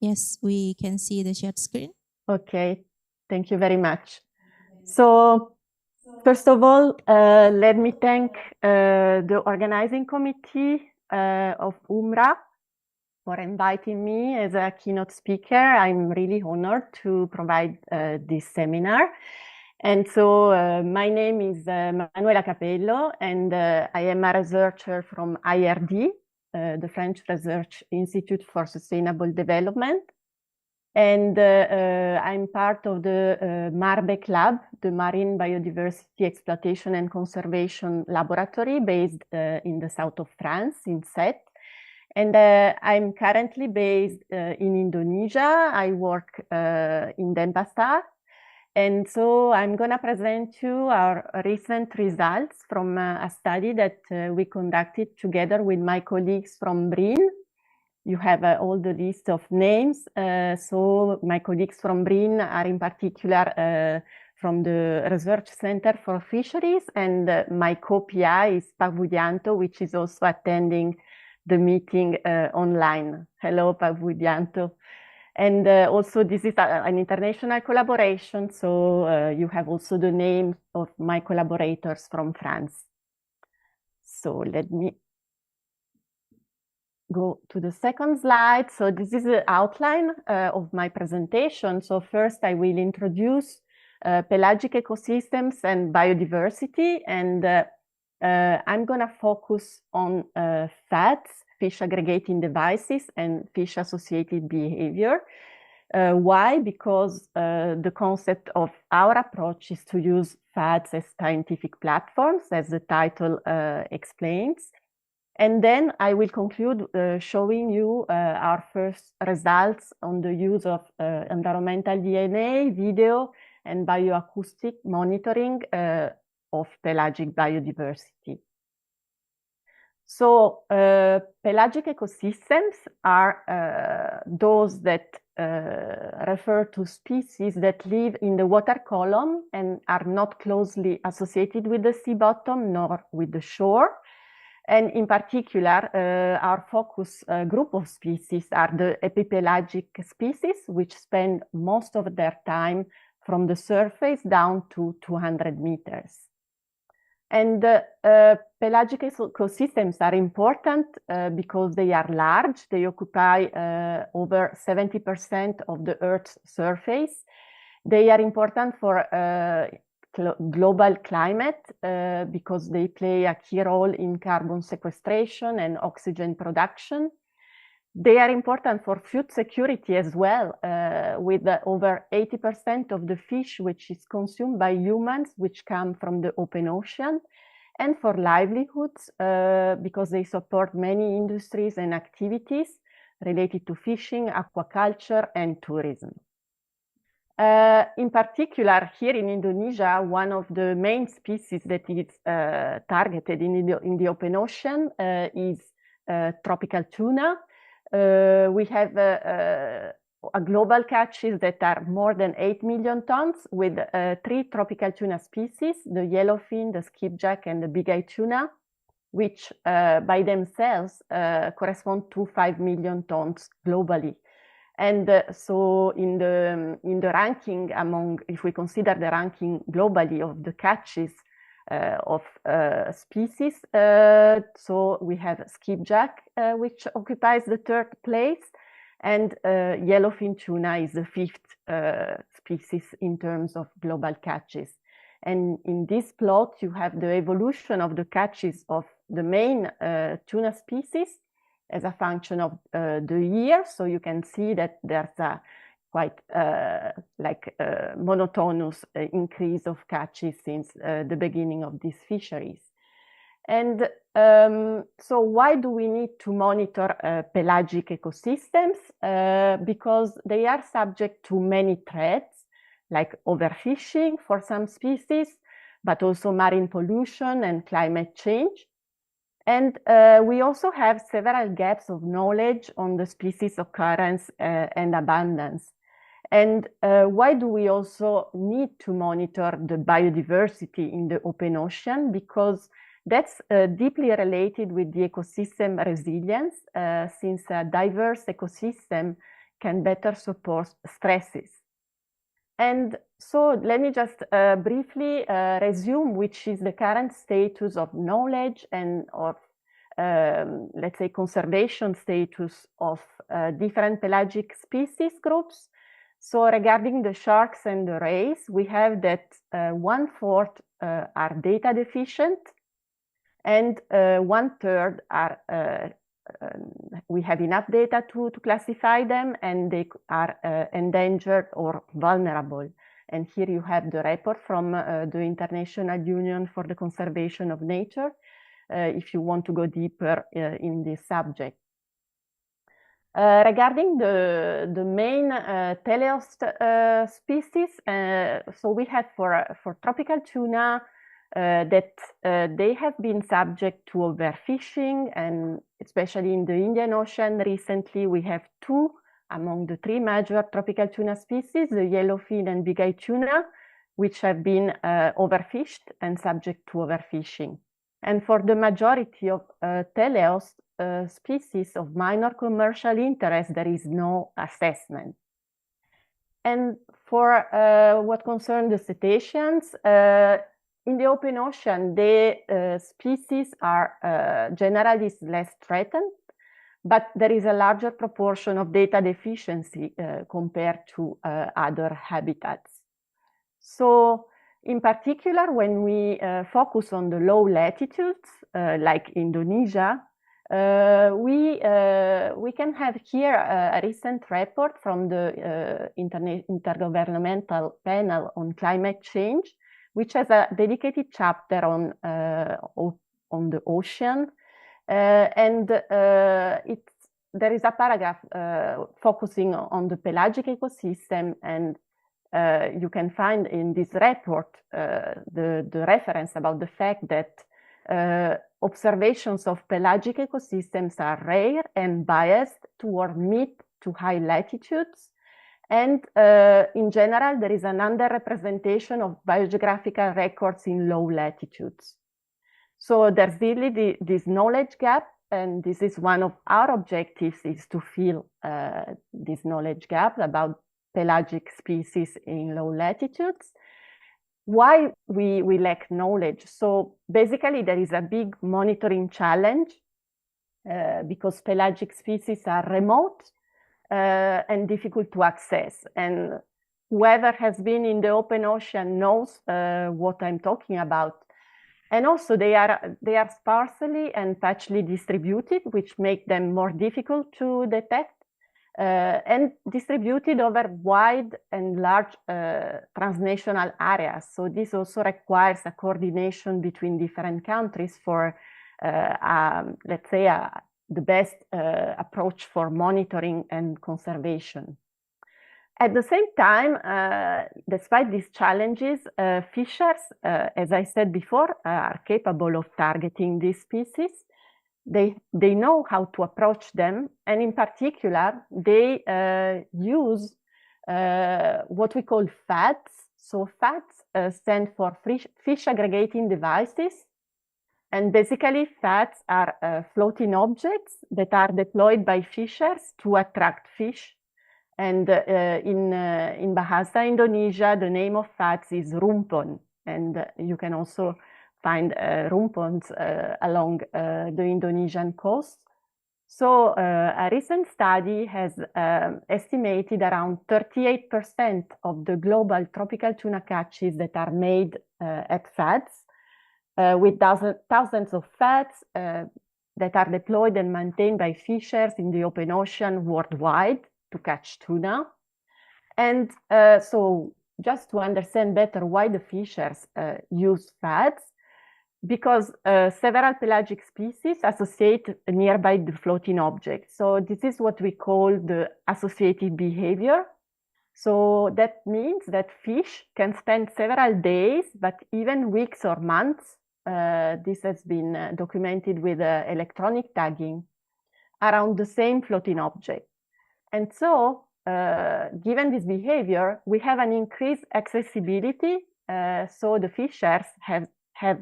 Yes, we can see the shared screen. Okay, thank you very much. So, first of all, let me thank the organizing committee of UMRA for inviting me as a keynote speaker. I'm really honored to provide this seminar. And so my name is Manuela Capello, and I am a researcher from IRD, the French Research Institute for Sustainable Development. And I'm part of the MARBEC Lab, the Marine Biodiversity Exploitation and Conservation Laboratory based in the south of France, in Sète. And I'm currently based in Indonesia. I work in Denpasar. And so I'm going to present you our recent results from a study that we conducted together with my colleagues from BRIN. You have all the list of names. So my colleagues from BRIN are in particular from the Research Center for Fisheries, and my co-PI is Pagvudianto, which is also attending the meeting online. Hello, Pagvudianto. And also this is an international collaboration, so you have also the names of my collaborators from France. So let me go to the second slide. So this is the outline of my presentation. So first I will introduce pelagic ecosystems and biodiversity, and I'm going to focus on FADs, fish aggregating devices, and fish associated behavior. Why? Because the concept of our approach is to use FADs as scientific platforms, as the title explains. And then I will conclude showing you our first results on the use of environmental DNA, video, and bioacoustic monitoring of pelagic biodiversity. So pelagic ecosystems are those that refer to species that live in the water column and are not closely associated with the sea bottom nor with the shore. And in particular, our focus group of species are the epipelagic species, which spend most of their time from the surface down to 200 meters. And pelagic ecosystems are important because they are large. They occupy over 70% of the Earth's surface. They are important for global climate because they play a key role in carbon sequestration and oxygen production. They are important for food security as well, with over 80% of the fish which is consumed by humans, which come from the open ocean, and for livelihoods because they support many industries and activities related to fishing, aquaculture, and tourism. In particular, here in Indonesia, one of the main species that is targeted in the open ocean is tropical tuna. We have global catches that are more than 8 million tons with 3 tropical tuna species, the yellowfin, the skipjack, and the big-eye tuna, which by themselves correspond to 5 million tons globally. And so in the ranking among, if we consider the ranking globally of the catches of species, so we have skipjack, which occupies the 3rd place, and yellowfin tuna is the 5th species in terms of global catches. And in this plot, you have the evolution of the catches of the main tuna species as a function of the year. So you can see that there's a quite monotonous increase of catches since the beginning of these fisheries. And so why do we need to monitor pelagic ecosystems? Because they are subject to many threats, like overfishing for some species, but also marine pollution and climate change. And we also have several gaps of knowledge on the species occurrence and abundance. And why do we also need to monitor the biodiversity in the open ocean? Because That's deeply related with the ecosystem resilience, since a diverse ecosystem can better support stresses. And so let me just briefly resume which is the current status of knowledge and of, let's say, conservation status of different pelagic species groups. So regarding the sharks and the rays, we have that 1/4 are data deficient, and 1/3 are we have enough data to classify them, and they are endangered or vulnerable. And here you have the report from the International Union for the Conservation of Nature, if you want to go deeper in this subject. Regarding the main teleost species, so we have for tropical tuna that they have been subject to overfishing, and especially in the Indian Ocean recently we have 2 among the 3 major tropical tuna species, the yellowfin and big-eyed tuna, which have been overfished and subject to overfishing. And for the majority of teleost species of minor commercial interest, there is no assessment. And for what concerns the cetaceans, in the open ocean, the species are generally less threatened, but there is a larger proportion of data deficiency compared to other habitats. So in particular, when we focus on the low latitudes, like Indonesia, we can have here a recent report from the Intergovernmental Panel on Climate Change, which has a dedicated chapter on the ocean, and there is a paragraph focusing on the pelagic ecosystem, and you can find in this report the reference about the fact that observations of pelagic ecosystems are rare and biased toward mid to high latitudes. And in general, there is an underrepresentation of biogeographical records in low latitudes. So there's really this knowledge gap, and this is one of our objectives, is to fill this knowledge gap about pelagic species in low latitudes. Why we lack knowledge? So basically there is a big monitoring challenge because pelagic species are remote and difficult to access. And whoever has been in the open ocean knows what I'm talking about. And also they are sparsely and patchily distributed, which make them more difficult to detect, and distributed over wide and large transnational areas. So this also requires a coordination between different countries for, let's say, the best approach for monitoring and conservation. At the same time, despite these challenges, fishers, as I said before, are capable of targeting these species. They know how to approach them, and in particular, they use what we call FADs. So FADs stand for fish aggregating devices. And basically, FADs are floating objects that are deployed by fishers to attract fish. And in Bahasa Indonesia, the name of FADs is rumpon. And you can also find rumpons along the Indonesian coast. So a recent study has estimated around 38% of the global tropical tuna catches that are made at FADs, with thousands of FADs that are deployed and maintained by fishers in the open ocean worldwide to catch tuna. And so just to understand better why the fishers use FADs, because several pelagic species associate nearby the floating object. So this is what we call the associative behavior. So that means that fish can spend several days, but even weeks or months, this has been documented with electronic tagging, around the same floating object. And so, given this behavior, we have an increased accessibility, so the fishers have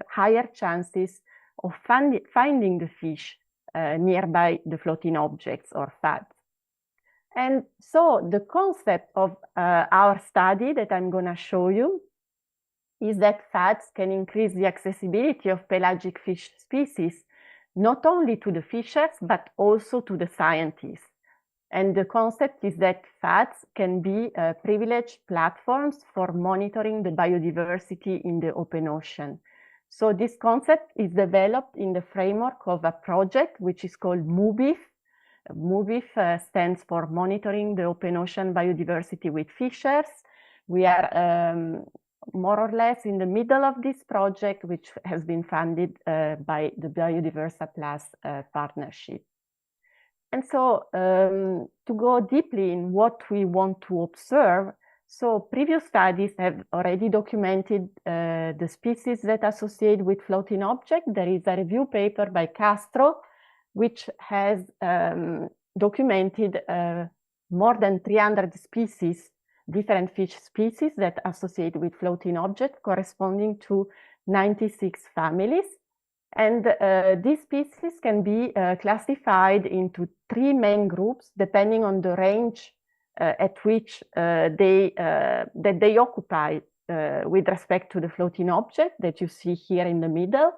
higher chances of finding the fish nearby the floating objects or FADs. And so the concept of our study that I'm going to show you is that FADs can increase the accessibility of pelagic fish species, not only to the fishers, but also to the scientists. And the concept is that FADs can be privileged platforms for monitoring the biodiversity in the open ocean. So this concept is developed in the framework of a project which is called MUBIF. MUBIF stands for Monitoring the Open Ocean Biodiversity with Fishers. We are more or less in the middle of this project, which has been funded by the Biodiversa Plus partnership. And so to go deeply in what we want to observe, so previous studies have already documented the species that associate with floating objects. There is a review paper by Castro, which has documented more than 300 species, different fish species that associate with floating objects, corresponding to 96 families. And these species can be classified into 3 main groups, depending on the range at which they occupy with respect to the floating object that you see here in the middle.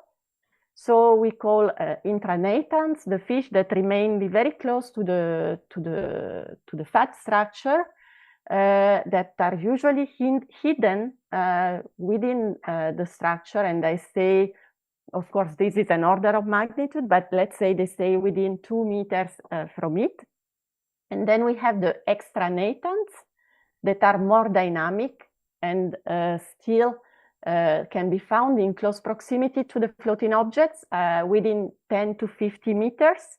So we call intranatants the fish that remain very close to the fat structure, that are usually hidden within the structure, and I say, of course, this is an order of magnitude, but let's say they stay within 2 meters from it. And then we have the extranatants that are more dynamic and still can be found in close proximity to the floating objects within 10 to 50 meters.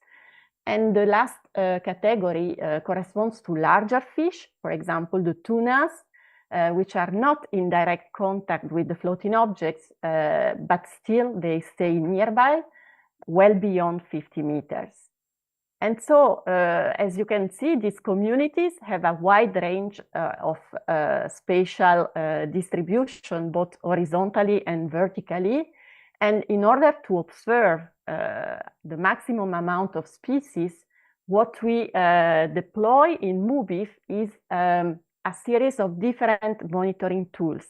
And the last category corresponds to larger fish, for example, the tunas, which are not in direct contact with the floating objects, but still they stay nearby, well beyond 50 meters. And so, as you can see, these communities have a wide range of spatial distribution, both horizontally and vertically. And in order to observe the maximum amount of species, what we deploy in MUBIF is a series of different monitoring tools.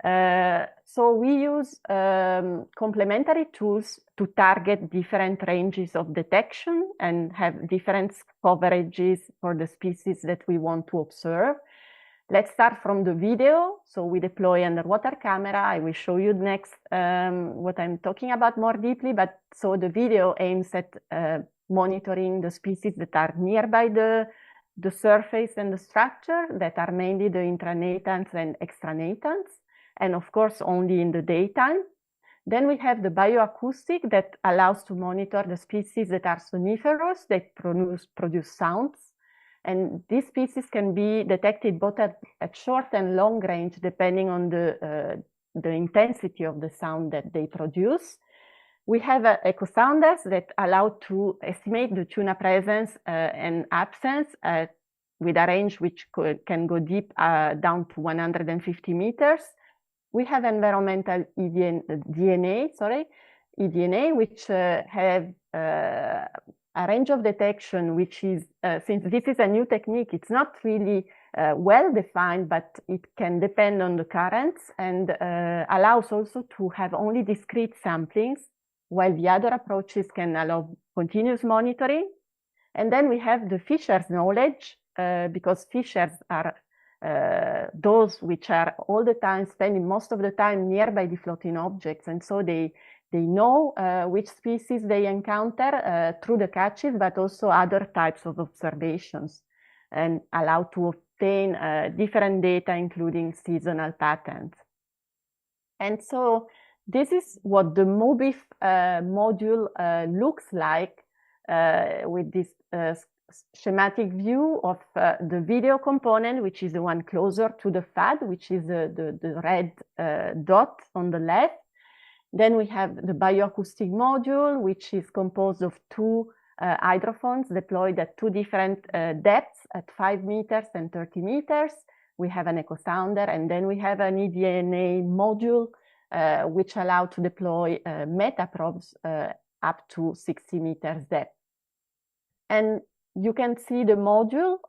So we use complementary tools to target different ranges of detection and have different coverages for the species that we want to observe. Let's start from the video. So we deploy underwater camera. I will show you next what I'm talking about more deeply, but so the video aims at monitoring the species that are nearby the surface and the structure, that are mainly the intranatants and extranatants, and of course only in the daytime. Then we have the bioacoustic that allows to monitor the species that are soniferous, that produce sounds. And these species can be detected both at short and long range, depending on the intensity of the sound that they produce. We have echo sounders that allow to estimate the tuna presence and absence with a range which can go deep down to 150 meters. We have environmental EDNA, which have a range of detection, which is, since this is a new technique, it's not really well defined, but it can depend on the currents, and allows also to have only discrete samplings, while the other approaches can allow continuous monitoring. And then we have the fishers' knowledge, because fishers are those which are all the time spending most of the time nearby the floating objects, and so they know which species they encounter through the catches, but also other types of observations, and allow to obtain different data, including seasonal patterns. And so this is what the MUBIF module looks like with this schematic view of the video component, which is the one closer to the FAD, which is the red dot on the left. Then we have the bioacoustic module, which is composed of 2 hydrophones deployed at 2 different depths, at 5 meters and 30 meters. We have an echo sounder, and then we have an eDNA module which allow to deploy metaprobes up to 60 meters depth. And you can see the module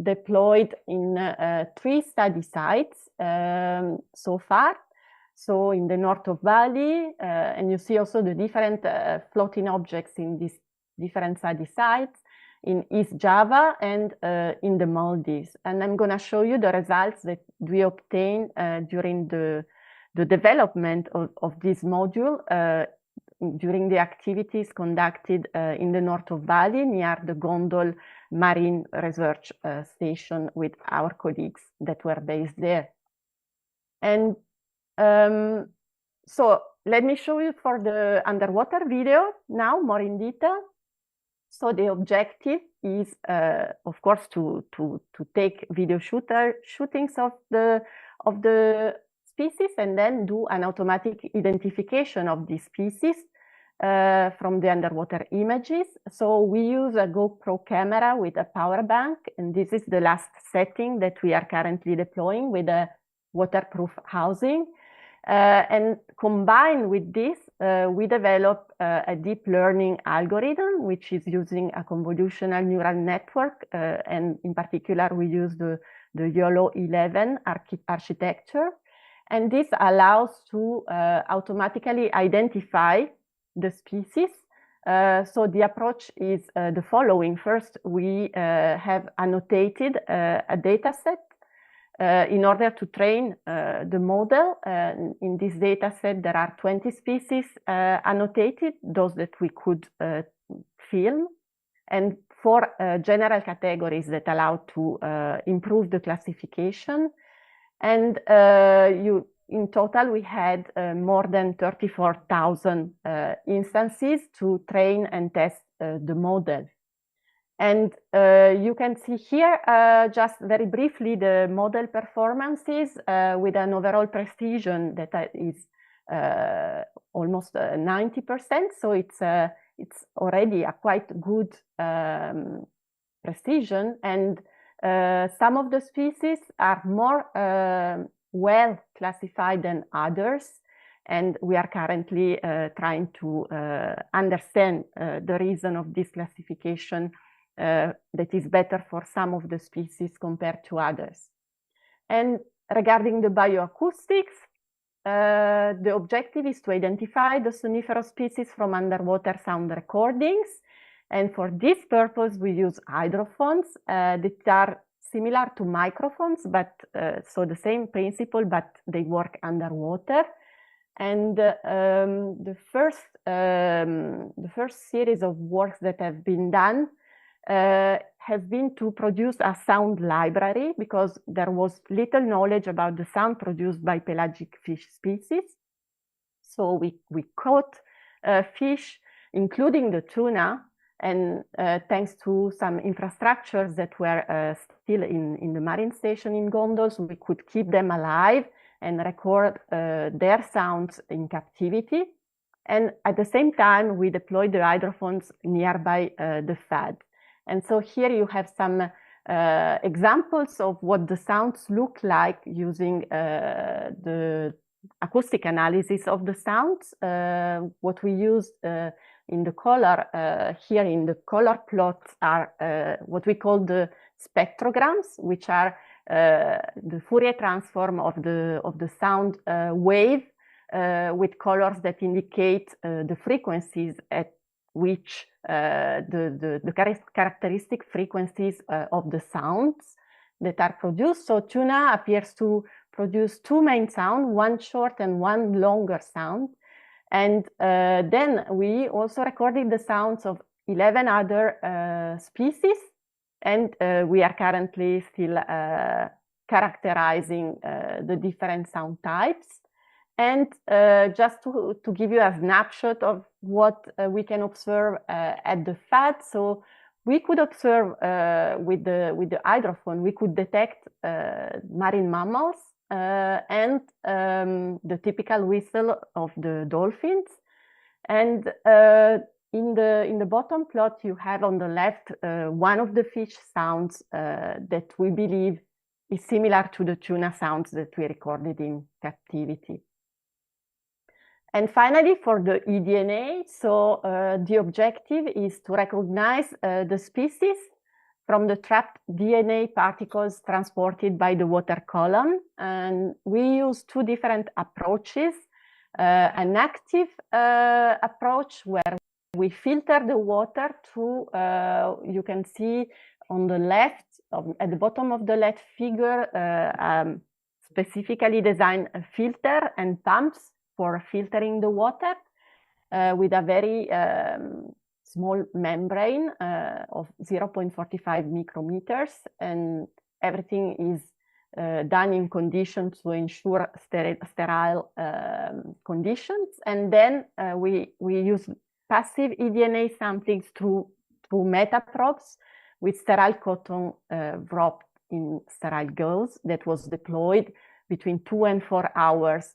deployed in 3 study sites so far. So in the north of Bali, and you see also the different floating objects in these different study sites, in East Java and in the Maldives. And I'm going to show you the results that we obtained during the development of this module during the activities conducted in the north of Bali near the Gondol Marine Research Station with our colleagues that were based there. And so let me show you for the underwater video now more in detail. So the objective is, of course, to take video shootings of the species and then do an automatic identification of these species from the underwater images. So we use a GoPro camera with a power bank, and this is the last setting that we are currently deploying with a waterproof housing. And combined with this, we develop a deep learning algorithm, which is using a convolutional neural network. And in particular, we use the YOLO 11 architecture. And this allows to automatically identify the species. So the approach is the following. First, we have annotated a data set in order to train the model. In this data set, there are 20 species annotated, those that we could film, and 4 general categories that allow to improve the classification. And in total, we had more than 34,000 instances to train and test the model. And you can see here, just very briefly, the model performances with an overall precision that is almost 90%. So it's already a quite good precision. And some of the species are more well classified than others. And we are currently trying to understand the reason of this classification that is better for some of the species compared to others. And regarding the bioacoustics, the objective is to identify the soniferous species from underwater sound recordings. And for this purpose, we use hydrophones that are similar to microphones, but so the same principle, but they work underwater. And the first series of works that have been done has been to produce a sound library, because there was little knowledge about the sound produced by pelagic fish species. So we caught fish, including the tuna, and thanks to some infrastructures that were still in the marine station in gondols, we could keep them alive and record their sounds in captivity. And at the same time, we deployed the hydrophones nearby the FAD. And so here you have some examples of what the sounds look like using the acoustic analysis of the sounds. What we used in the color here in the color plots are what we call the spectrograms, which are the Fourier transform of the sound wave with colors that indicate the frequencies at which the characteristic frequencies of the sounds that are produced. So tuna appears to produce 2 main sounds, one short and one longer sound. And then we also recorded the sounds of 11 other species. And we are currently still characterizing the different sound types. And just to give you a snapshot of what we can observe at the FAD, so we could observe with the hydrophone, we could detect marine mammals and the typical whistle of the dolphins. And in the bottom plot, you have on the left one of the fish sounds that we believe is similar to the tuna sounds that we recorded in captivity. And finally, for the eDNA, so the objective is to recognize the species from the trapped DNA particles transported by the water column. And we use two different approaches. An active approach where we filter the water through, you can see on the left, at the bottom of the left figure, specifically designed filter and pumps for filtering the water with a very small membrane of 0.45 micrometers, and everything is done in conditions to ensure sterile conditions. And then we use passive eDNA samplings through metaprobes with sterile cotton wrapped in sterile gauze that was deployed between 2 and 4 hours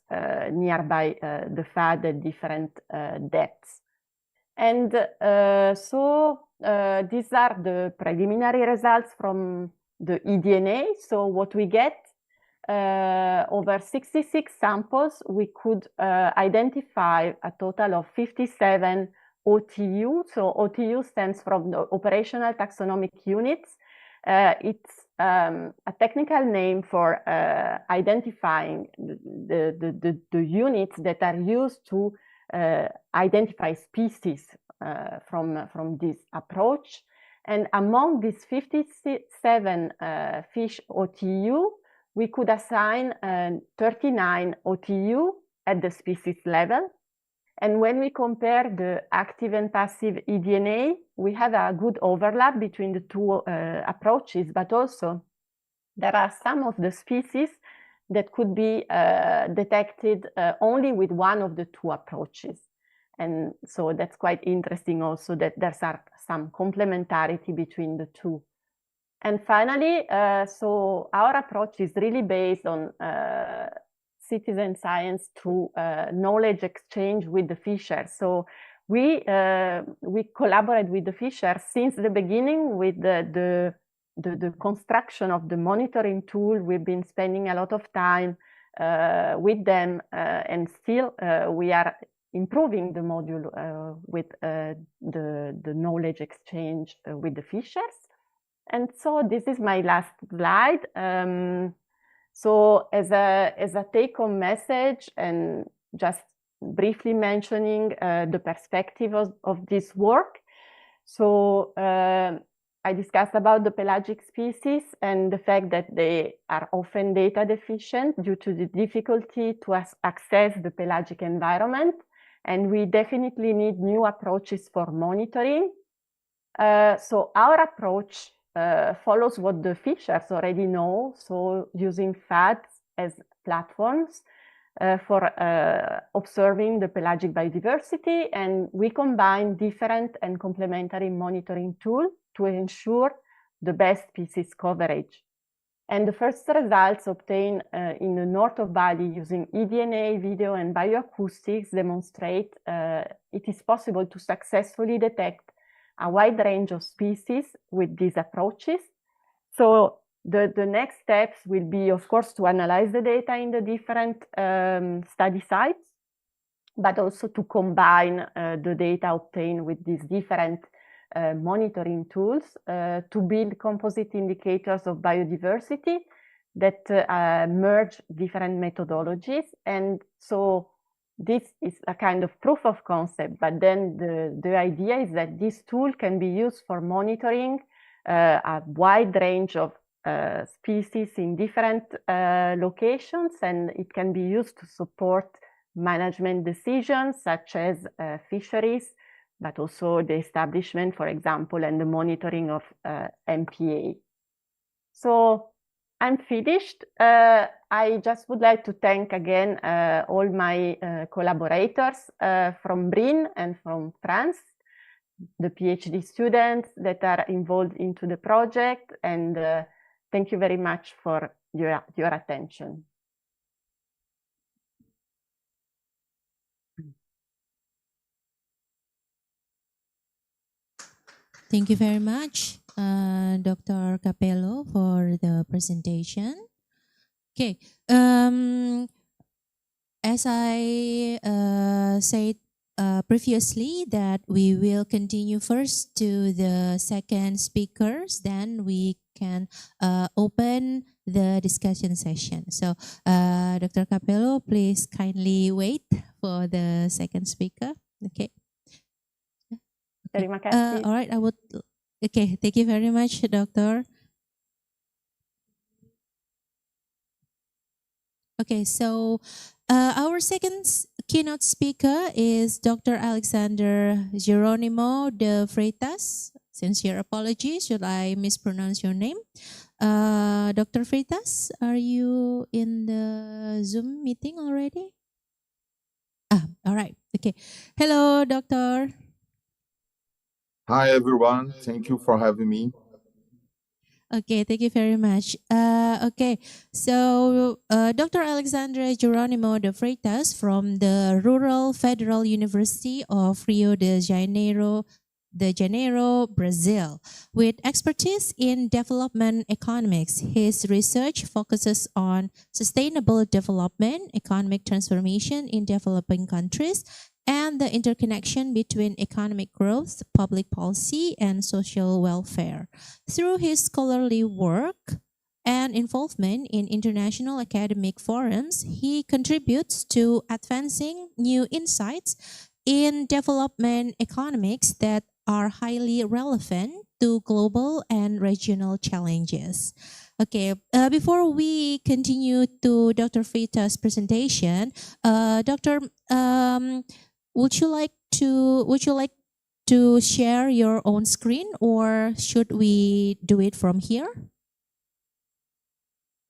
nearby the FAD at different depths. And so these are the preliminary results from the eDNA. So what we get, over 66 samples, we could identify a total of 57 OTU. So OTU stands from the Operational Taxonomic Units. It's a technical name for identifying the units that are used to identify species from this approach. And among these 57 fish OTU, we could assign 39 OTU at the species level. And when we compare the active and passive eDNA, we have a good overlap between the two approaches, but also there are some of the species that could be detected only with one of the two approaches. And so that's quite interesting also that there's some complementarity between the two. And finally, so our approach is really based on citizen science through knowledge exchange with the fishers. So we collaborate with the fishers since the beginning with the construction of the monitoring tool. We've been spending a lot of time with them, and still we are improving the module with the knowledge exchange with the fishers. And so this is my last slide. So as a take-home message, and just briefly mentioning the perspective of this work. So I discussed about the pelagic species and the fact that they are often data deficient due to the difficulty to access the pelagic environment. And we definitely need new approaches for monitoring. So our approach follows what the fishers already know, so using FADs as platforms for observing the pelagic biodiversity, and we combine different and complementary monitoring tools to ensure the best species coverage. And the first results obtained in the north of Bali using eDNA, video, and bioacoustics demonstrate it is possible to successfully detect a wide range of species with these approaches. So the next steps will be, of course, to analyze the data in the different study sites, but also to combine the data obtained with these different monitoring tools to build composite indicators of biodiversity that merge different methodologies. And so this is a kind of proof of concept, but then the idea is that this tool can be used for monitoring a wide range of species in different locations, and it can be used to support management decisions such as fisheries, but also the establishment, for example, and the monitoring of MPA. So I'm finished. I just would like to thank again all my collaborators from BRIN and from France, the PhD students that are involved into the project, and thank you very much for your attention. Thank you very much, Dr. Capello, for the presentation. Okay, as I said previously, that we will continue first to the second speakers, then we can open the discussion session. So, Dr. Capello, please kindly wait for the second speaker. Okay. Terima kasih. All right, I would. Okay, thank you very much, Doctor. Okay, so our second keynote speaker is Dr. Alexander Geronimo de Freitas. Sincere apologies, should I mispronounce your name? Dr. Freitas, are you in the Zoom meeting already? All right, okay. Hello, Doctor. Hi, everyone. Thank you for having me. Okay, thank you very much. Okay, so Dr. Alexandre Geronimo de Freitas from the Rural Federal University of Rio de Janeiro, Brazil. With expertise in development economics, his research focuses on sustainable development, economic transformation in developing countries, and the interconnection between economic growth, public policy, and social welfare. Through his scholarly work and involvement in international academic forums, he contributes to advancing new insights in development economics that are highly relevant to global and regional challenges. Okay, before we continue to Dr. Freitas' presentation, Doctor, would you like to share your own screen, or should we do it from here?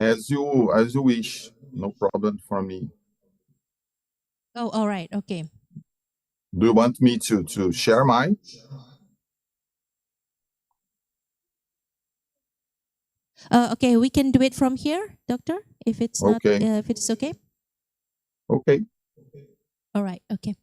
As you wish, no problem for me. Oh, all right. Okay. Do you want me to share mine? Okay, we can do it from here, Doctor, if it's not, if it's okay. Okay. All right. Okay.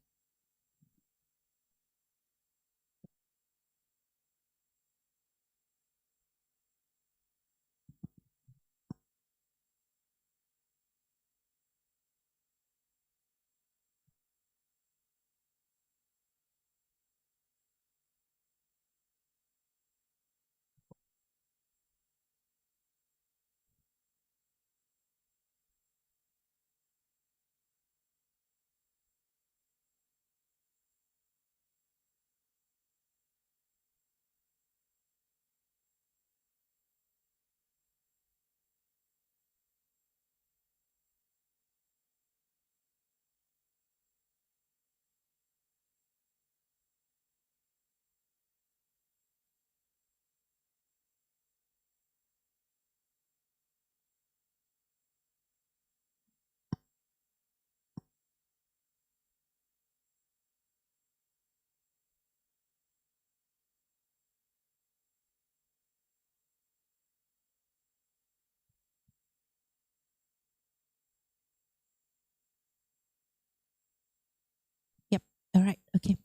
Yep. All right. Okay.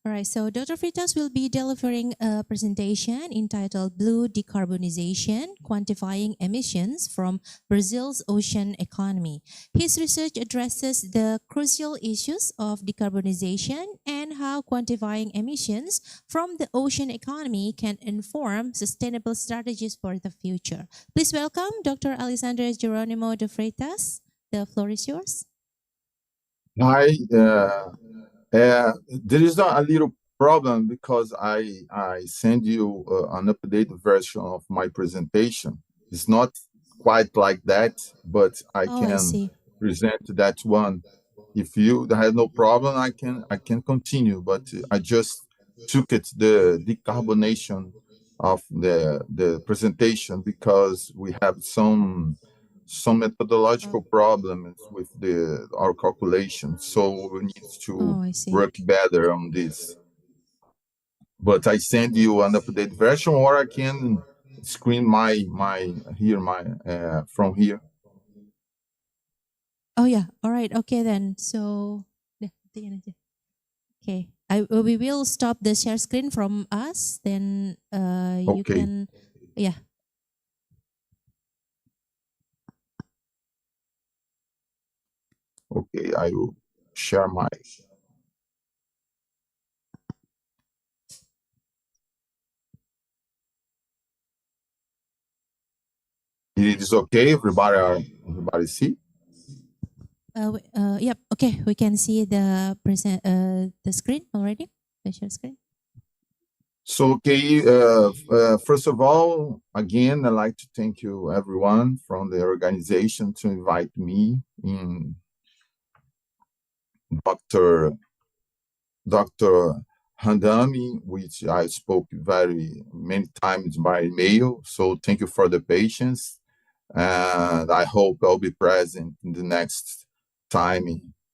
All right. So Dr. Freitas will be delivering a presentation entitled Blue Decarbonization, Quantifying Emissions from Brazil's Ocean Economy. His research addresses the crucial issues of decarbonization and how quantifying emissions from the ocean economy can inform sustainable strategies for the future. Please welcome Dr. Alexander Geronimo de Freitas. The floor is yours. Hi. There is a little problem because I send you an updated version of my presentation. It's not quite like that, but I can present that one. If you have no problem, I can continue. But I just took it the decarbonation of the presentation because we have some methodological problems with our calculations, so we need to work better on this. But I send you an updated version, or I can screen my from here. Oh yeah. All right. Okay then. So okay. We will stop the share screen from us. Then you can, yeah. okay, I will share my. It is okay, everybody see? Yep. Okay, we can see the screen already. The share screen. So, okay, first of all, again, I'd like to thank you everyone from the organization to invite me in Dr. Handami, which I spoke very many times by email. So thank you for the patience. And I hope I'll be present in the next time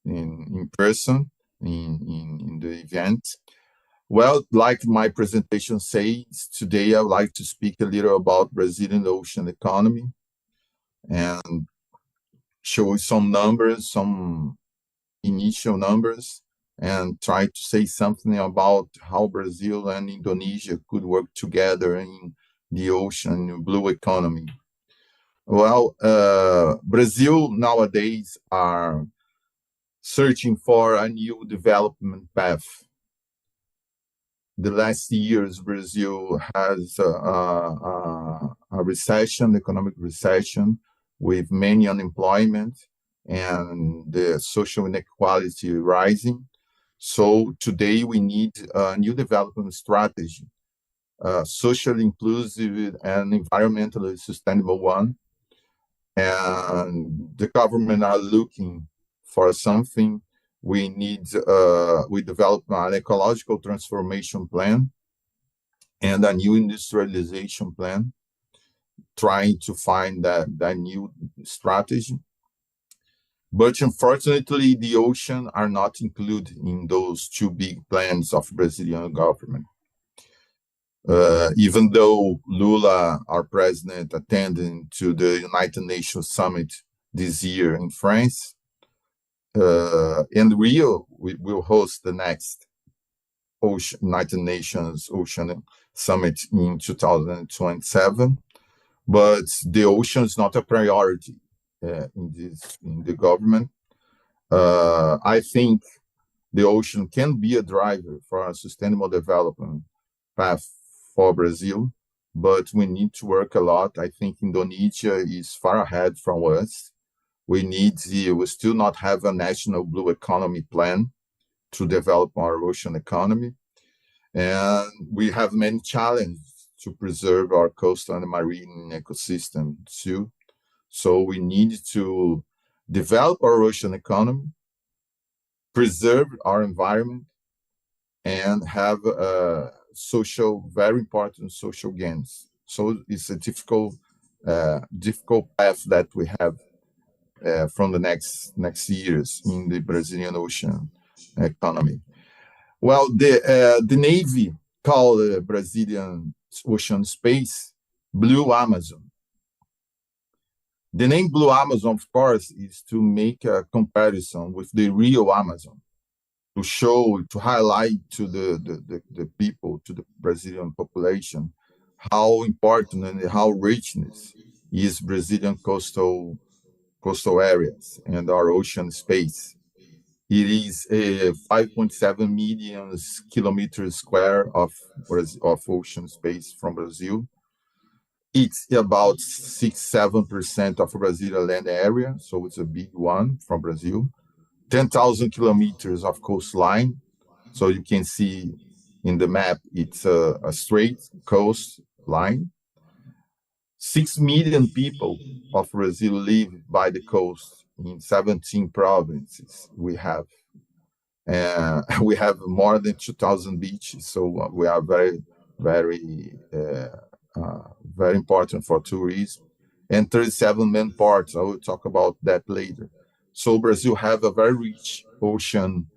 in person in the event. Well, like my presentation says, today I would like to speak a little about Brazilian ocean economy and show some numbers, some initial numbers, and try to say something about how Brazil and Indonesia could work together in the ocean blue economy. Well, Brazil nowadays are searching for a new development path. The last years, Brazil has a recession, economic recession, with many unemployment and the social inequality rising. So today we need a new development strategy, socially inclusive and environmentally sustainable one. And the government are looking for something. We develop an ecological transformation plan and a new industrialization plan, trying to find that new strategy. But unfortunately, the ocean are not included in those two big plans of Brazilian government. Even though Lula, our president, attended to the United Nations Summit this year in France, and Rio will host the next United Nations Ocean Summit in 2027, but the ocean is not a priority in the government. I think the ocean can be a driver for a sustainable development path for Brazil, but we need to work a lot. I think Indonesia is far ahead from us. We still not have a national blue economy plan to develop our ocean economy. And we have many challenges to preserve our coastal and marine ecosystem too. So we need to develop our ocean economy, preserve our environment, and have very important social gains. So it's a difficult path that we have from the next years in the Brazilian ocean economy. Well, the Navy called the Brazilian ocean space Blue Amazon. The name Blue Amazon, of course, is to make a comparison with the Rio Amazon, to highlight to the people, to the Brazilian population, how important and how richness is Brazilian coastal areas and our ocean space. It is 5.7 million kilometers square of ocean space from Brazil. It's about 6-7% of Brazilian land area, so it's a big one from Brazil. 10,000 kilometers of coastline, so you can see in the map it's a straight coastline. 6 million people of Brazil live by the coast in 17 provinces we have. We have more than 2,000 beaches, so we are very, very, very important for tourism. And 37 main ports, I will talk about that later. So Brazil have a very rich ocean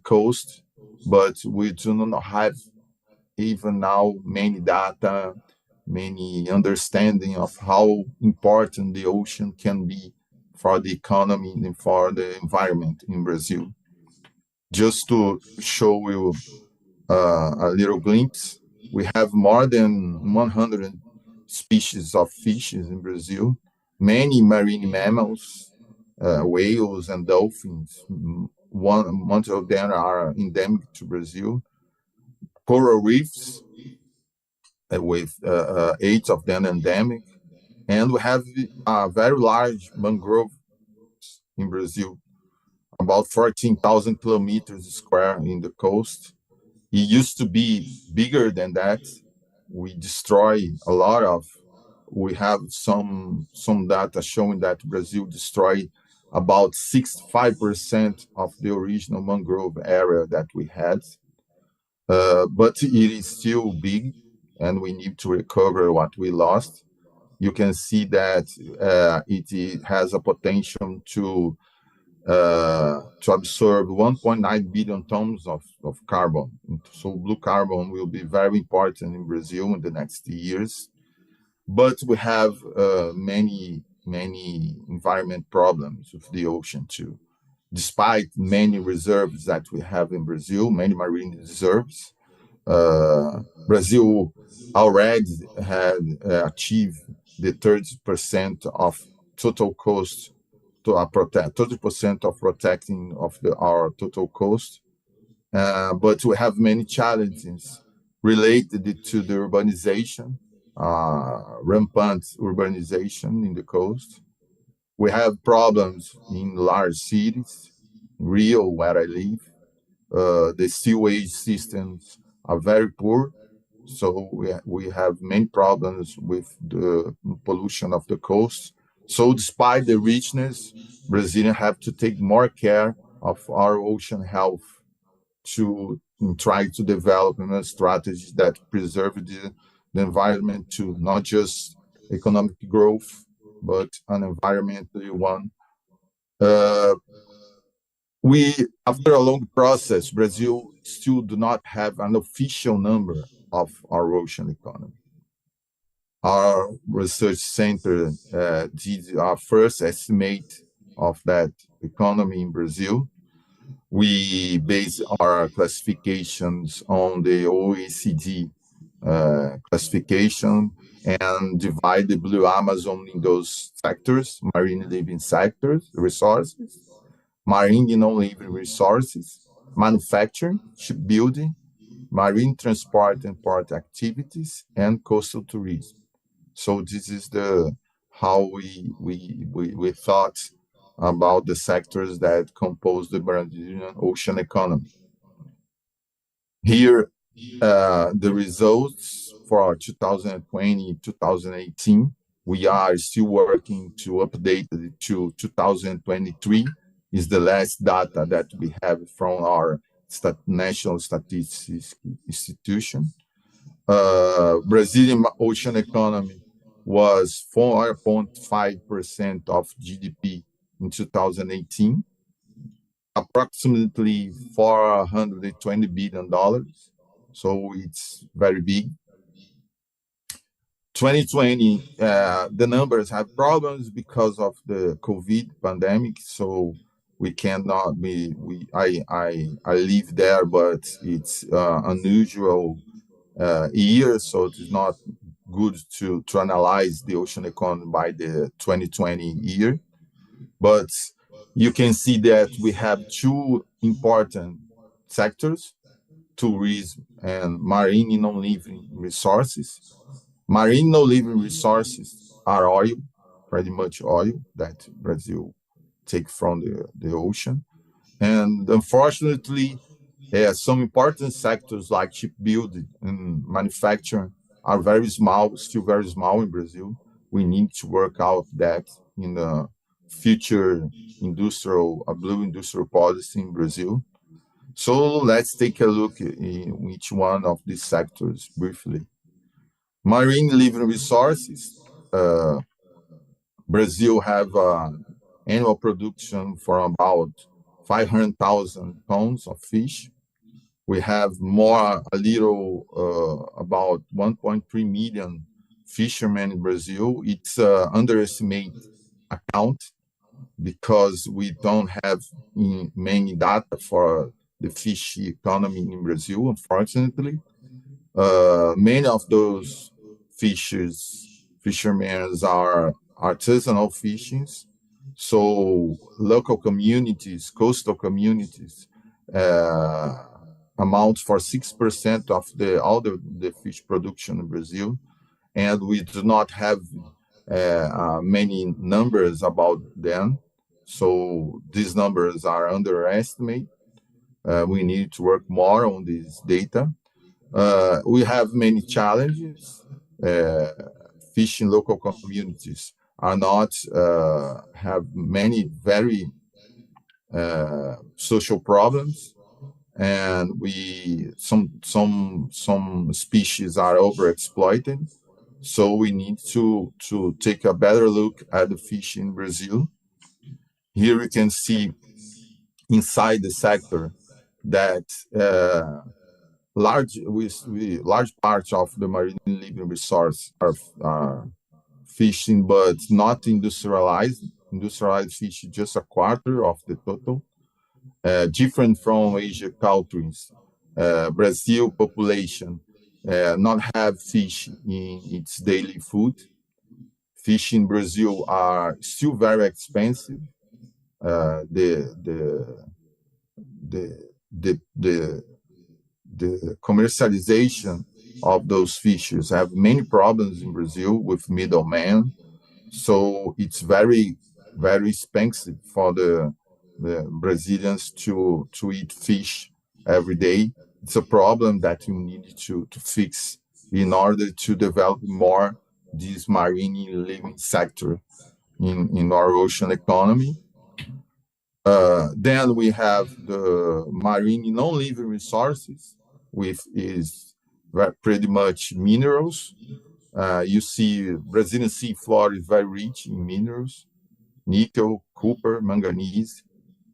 coast, but we do not have even now many data, many understanding of how important the ocean can be for the economy and for the environment in Brazil. Just to show you a little glimpse, we have more than 100 species of fishes in Brazil, many marine mammals, whales and dolphins. Most of them are endemic to Brazil. Coral reefs, with 8 of them endemic. And we have a very large mangrove in Brazil, about 14,000 kilometers square in the coast. It used to be bigger than that. We destroy a lot of. We have some data showing that Brazil destroyed about 65% of the original mangrove area that we had. But it is still big, and we need to recover what we lost. You can see that it has a potential to absorb 1.9 billion tons of carbon. So blue carbon will be very important in Brazil in the next years. But we have many environment problems with the ocean too. Despite many reserves that we have in Brazil, many marine reserves, Brazil already had achieved the 30% of total cost to protect 30% of protecting of our total cost. But we have many challenges related to the urbanization, rampant urbanization in the coast. We have problems in large cities, Rio, where I live. The sewage systems are very poor, so we have many problems with the pollution of the coast. So despite the richness, Brazilians have to take more care of our ocean health to try to develop strategies that preserve the environment to not just economic growth, but an environmental one. After a long process, Brazil still do not have an official number of our ocean economy. Our research center did our first estimate of that economy in Brazil. We base our classifications on the OECD classification and divide the Blue Amazon in those sectors: marine living sectors, resources, marine and non-living resources, manufacturing, shipbuilding, marine transport and port activities, and coastal tourism. So this is how we thought about the sectors that compose the Brazilian ocean economy. Here, the results for 2020-2018, we are still working to update it to 2023, is the last data that we have from our National Statistics Institution. Brazilian ocean economy was 4.5% of GDP in 2018, approximately $420 billion. So it's very big. 2020, the numbers have problems because of the COVID pandemic. So we cannot be. I live there, but it's unusual year, so it is not good to analyze the ocean economy by the 2020 year. But you can see that we have two important sectors: tourism and marine non-living resources. Marine non-living resources are oil, pretty much oil that Brazil take from the ocean. And unfortunately, some important sectors like shipbuilding and manufacturing are very small, still very small in Brazil. We need to work out that in the future blue industrial policy in Brazil. So let's take a look in each one of these sectors briefly. Marine living resources. Brazil have annual production for about 500,000 tons of fish. We have about 1.3 million fishermen in Brazil. It's underestimated account because we don't have many data for the fish economy in Brazil, unfortunately. Many of those fishermen are artisanal fishing, So local communities, coastal communities, amount for 6% of all the fish production in Brazil, and we do not have many numbers about them. So these numbers are underestimated. We need to work more on this data. We have many challenges. Fishing local communities are not have many very social problems, and some species are overexploited. So we need to take a better look at the fish in Brazil. Here we can see inside the sector that large parts of the marine living resource are fishing, but not industrialized. Industrialized fish is just a quarter of the total. Different from Asia countries, Brazil population not have fish in its daily food. Fish in Brazil are still very expensive. The commercialization of those fishes have many problems in Brazil with middlemen. So it's very, very expensive for the Brazilians to eat fish every day. It's a problem that you need to fix in order to develop more this marine living sector in our ocean economy. Then we have the marine non-living resources, which is pretty much minerals. You see Brazilian sea floor is very rich in minerals, nickel, copper, manganese,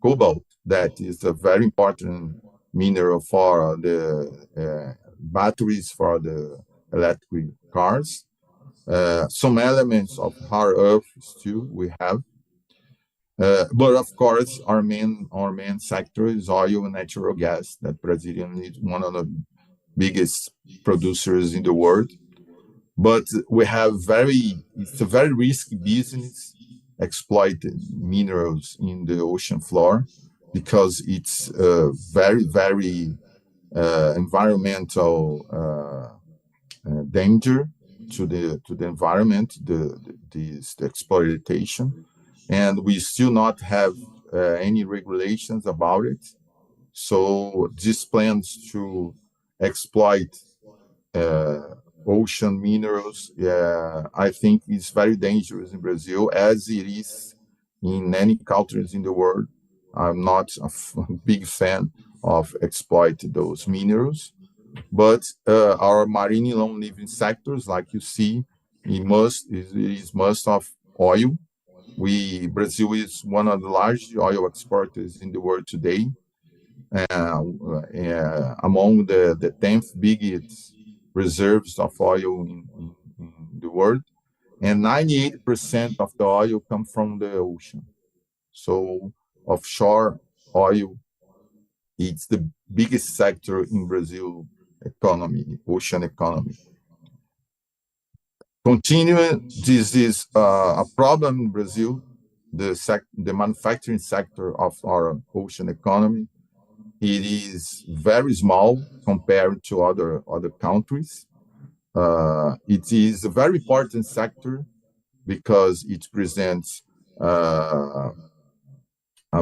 cobalt. That is a very important mineral for the batteries for the electric cars. Some elements of hard earth still we have. But of course, our main sector is oil and natural gas. That Brazilian is one of the biggest producers in the world. But we have it's a very risky business, exploiting minerals in the ocean floor, because it's very, very environmental danger to the environment, the exploitation, and we still not have any regulations about it. So these plans to exploit ocean minerals, I think is very dangerous in Brazil, as it is in many countries in the world. I'm not a big fan of exploiting those minerals, but our marine non-living sectors, like you see, it is most of oil. Brazil is one of the largest oil exporters in the world today, among the 10th biggest reserves of oil in the world, and 98% of the oil comes from the ocean. So offshore oil, it's the biggest sector in Brazil economy, ocean economy. Continuing, this is a problem in Brazil, the manufacturing sector of our ocean economy. It is very small compared to other countries. It is a very important sector because it presents a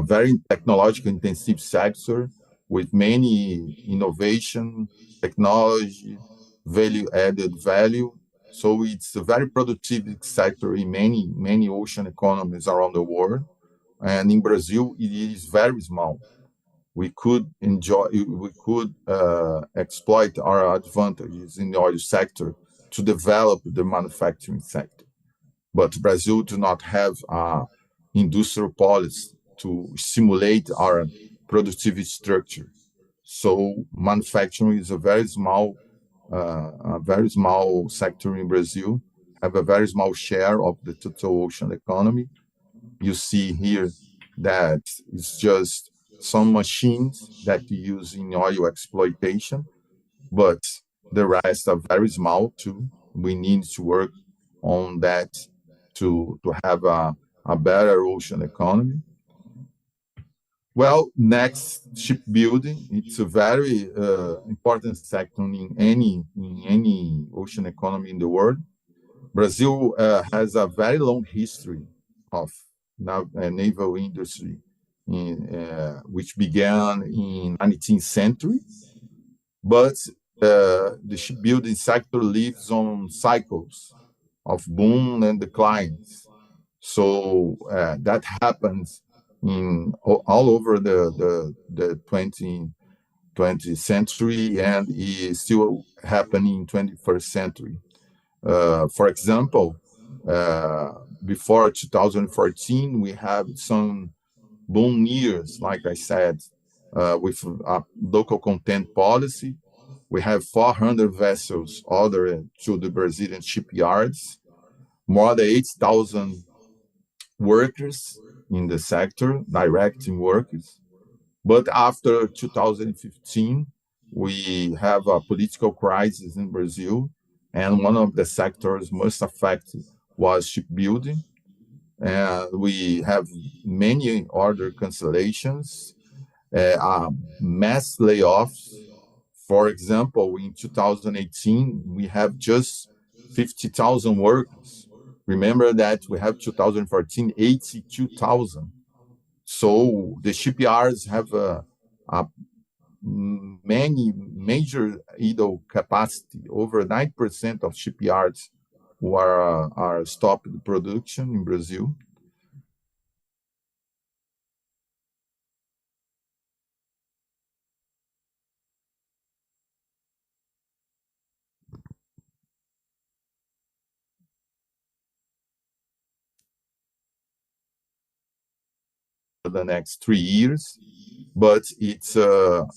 very technologically intensive sector with many innovation, technology, added value. So it's a very productive sector in many ocean economies around the world. And in Brazil, it is very small. We could exploit our advantages in the oil sector to develop the manufacturing sector. But Brazil do not have an industrial policy to stimulate our productivity structure. So manufacturing is a very small sector in Brazil, have a very small share of the total ocean economy. You see here that it's just some machines that you use in oil exploitation, but the rest are very small too. We need to work on that to have a a better ocean economy. Well, next, shipbuilding. It's a very important sector in any ocean economy in the world. Brazil has a very long history of naval industry, which began in 19th century. But the shipbuilding sector lives on cycles of boom and declines. So that happens in all over the 20th century, and is still happening in 21st century. For example, before 2014, we have some boom years, like I said, with a local content policy. We have 400 vessels ordered to the Brazilian shipyards, more than 8,000 workers in the sector, directing workers. But after 2015, we have a political crisis in Brazil, and one of the sectors most affected was shipbuilding. And we have many order cancellations, mass layoffs. For example, in 2018, we have just 50,000 workers. Remember that we have 2014, 82,000. So the shipyards have many major idle capacity. Over 9% of shipyards who are stopped production in Brazil. The next 3 years, but it's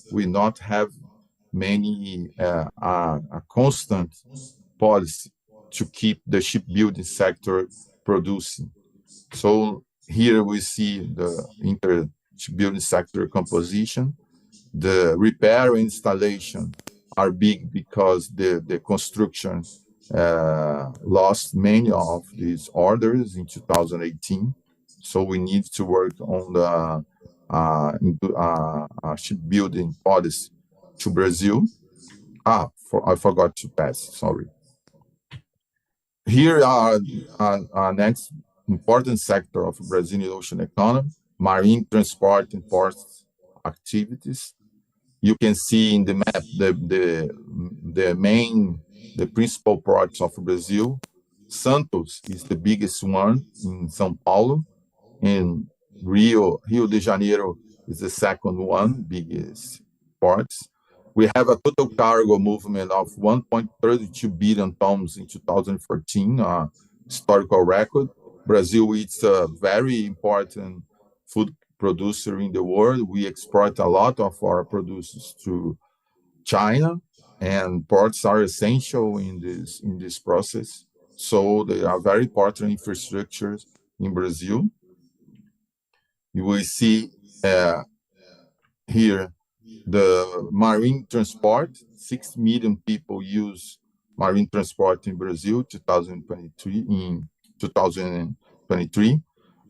we not have many a constant policy to keep the shipbuilding sector producing. So here we see the shipbuilding sector composition. The repair and installation are big because the construction lost many of these orders in 2018. So we need to work on the shipbuilding policy to Brazil. I forgot to pass, sorry. Here are our next important sector of Brazilian ocean economy, marine transport and port activities. You can see in the map the principal ports of Brazil. Santos is the biggest one in São Paulo, and Rio de Janeiro is the second one, biggest ports. We have a total cargo movement of 1.32 billion tons in 2014, historical record. Brazil is a very important food producer in the world. We export a lot of our producers to China, and ports are essential in this process. So they are very important infrastructures in Brazil. You will see here the marine transport. 6 million people use marine transport in Brazil 2023.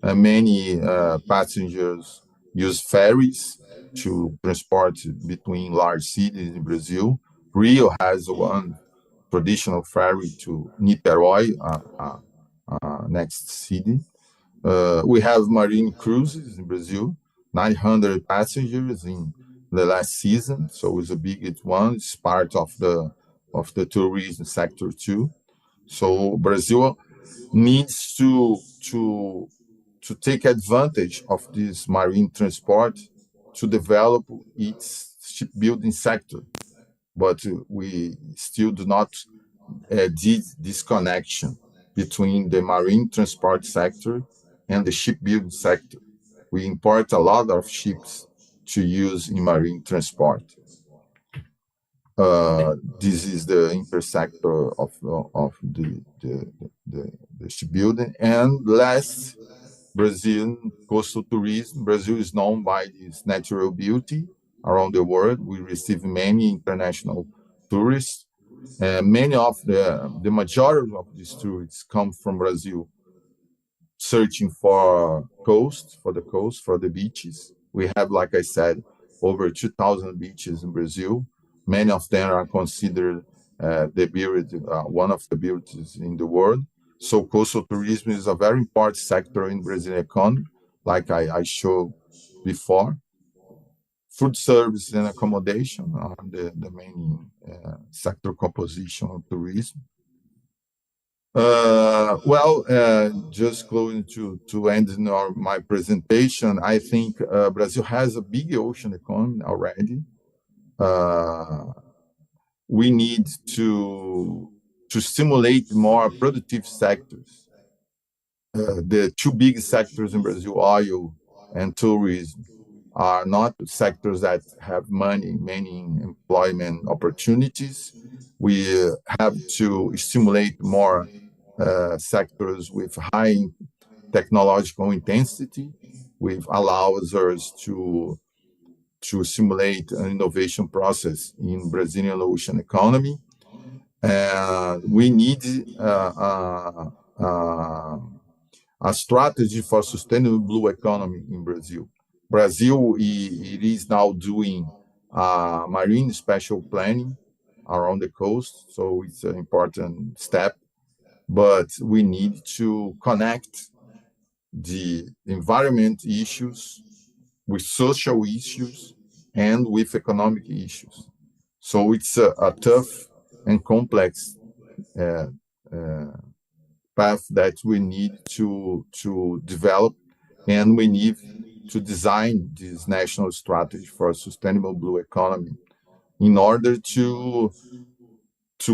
Many passengers use ferries to transport between large cities in Brazil. Rio has one traditional ferry to Niterói, next city. We have marine cruises in Brazil, 900 passengers in the last season, so it's a big one. It's part of the tourism sector too. So Brazil needs to take advantage of this marine transport to develop its shipbuilding sector, but we still do not did this connection between the marine transport sector and the shipbuilding sector. We import a lot of ships to use in marine transport. This is the intersector of the shipbuilding. And last, Brazilian coastal tourism. Brazil is known by its natural beauty around the world. We receive many international tourists. Many of the majority of these tourists come from Brazil searching for the coast, for the beaches. We have, like I said, over 2,000 beaches in Brazil. Many of them are considered one of the beauties in the world. So coastal tourism is a very important sector in Brazilian economy, like I showed before. Food service and accommodation are the main sector composition of tourism. Just going to end my presentation, I think Brazil has a big ocean economy already. We need to stimulate more productive sectors. The two big sectors in Brazil, oil and tourism, are not sectors that have many employment opportunities. We have to stimulate more sectors with high technological intensity, which allows us to simulate an innovation process in Brazilian ocean economy. We need a strategy for sustainable blue economy in Brazil. Brazil it is now doing marine special planning around the coast, so it's an important step. But we need to connect the environment issues with social issues and with economic issues. So it's a tough and complex path that we need to develop, and we need to design this national strategy for a sustainable blue economy in order to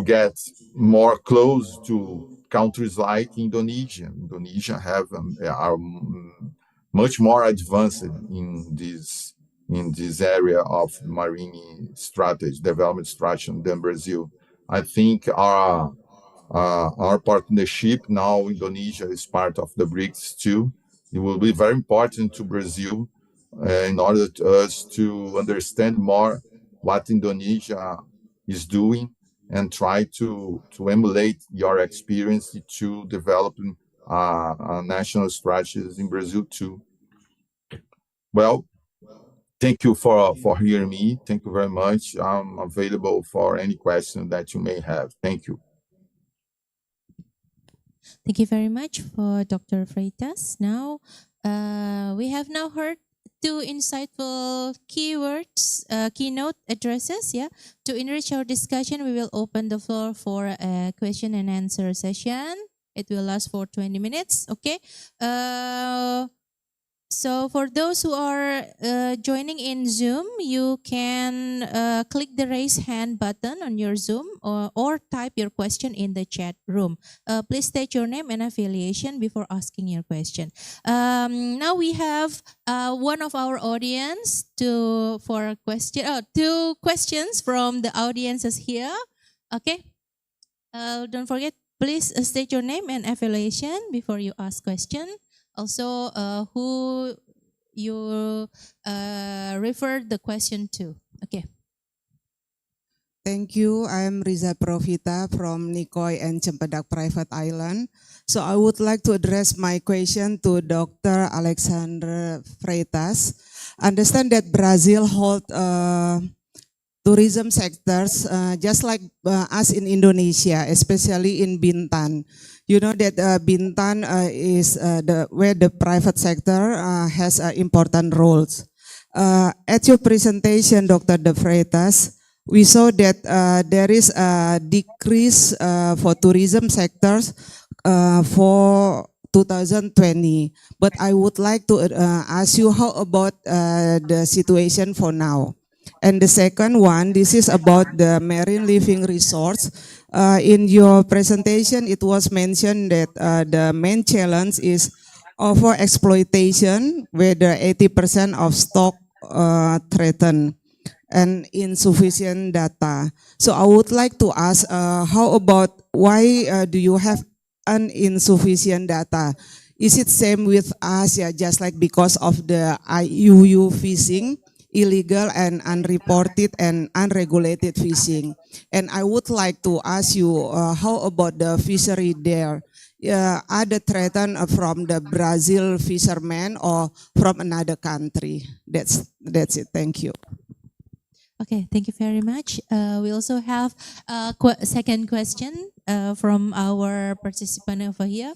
get more close to countries like Indonesia. Indonesia are much more advanced in this area of marine strategy, development strategy than Brazil. I think our partnership now, Indonesia is part of the BRICS too. It will be very important to Brazil in order to us to understand more what Indonesia is doing and try to emulate your experience to developing national strategies in Brazil too. Well, thank you for hearing me. Thank you very much. I'm available for any question that you may have. Thank you. Thank you very much for Dr. Freitas. Now, we have now heard two insightful keynote addresses. Yeah, to enrich our discussion, we will open the floor for a question and answer session. It will last for 20 minutes. Okay. So for those who are joining in Zoom, you can click the raise hand button on your Zoom or type your question in the chat room. Please state your name and affiliation before asking your question. Now we have one of our audience two questions from the audiences here. Okay. Don't forget, please state your name and affiliation before you ask question. Also, who you referred the question to. Okay. Thank you. I'm Riza Profita from Nikoi and Cempedak Private Island. So I would like to address my question to Dr. Alexander Freitas. Understand that Brazil hold tourism sectors just like us in Indonesia, especially in Bintan. You know that Bintan is where the private sector has important roles. At your presentation, Dr. De Freitas, we saw that there is a decrease for tourism sectors for 2020. But I would like to ask you, how about the situation for now? And the second one, this is about the marine living resorts. In your presentation, it was mentioned that the main challenge is overexploitation, where the 80% of stock threatened, and insufficient data. So I would like to ask, how about why do you have an insufficient data? Is it same with us, just like because of the IUU fishing, illegal and unreported and unregulated fishing? And I would like to ask you, how about the fishery there? are the threatened from the Brazil fishermen or from another country? That's it. Thank you. Okay, thank you very much. We also have a second question from our participant over here.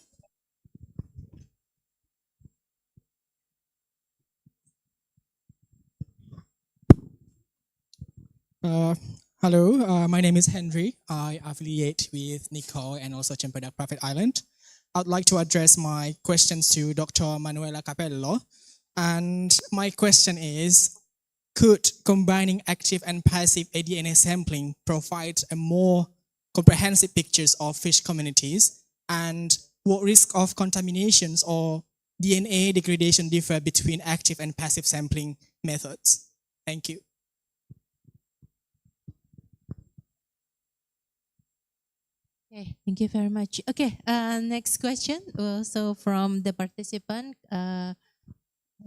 Hello, my name is Henry. I affiliate with Nicole and also Cempedak Private Island. I'd like to address my questions to Dr. Manuela Capello. And my question is, could combining active and passive ADNA sampling provide a more comprehensive pictures of fish communities? And what risk of contaminations or DNA degradation differ between active and passive sampling methods? Thank you. Okay, thank you very much. Okay, next question. So from the participant.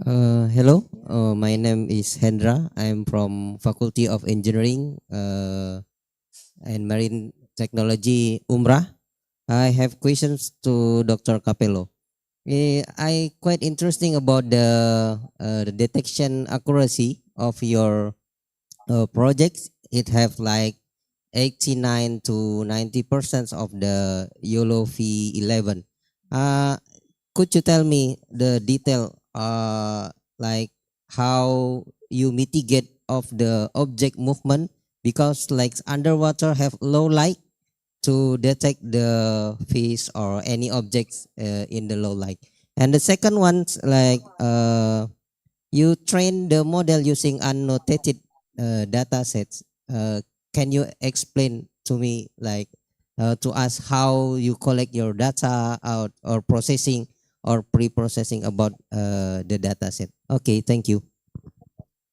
Hello, my name is Hendra. I'm from Faculty of Engineering and Marine Technology, Umrah. I have questions to Dr. Capello. I quite interesting about the detection accuracy of your projects. It have like 89 to 90% of the YOLO V11. Could you tell me the detail, like how you mitigate of the object movement, because like underwater have low light to detect the fish or any objects in the low light. And the second one, like you train the model using annotated data sets. Can you explain to me, like to us, how you collect your data out or processing or pre-processing about the data set? Okay, thank you.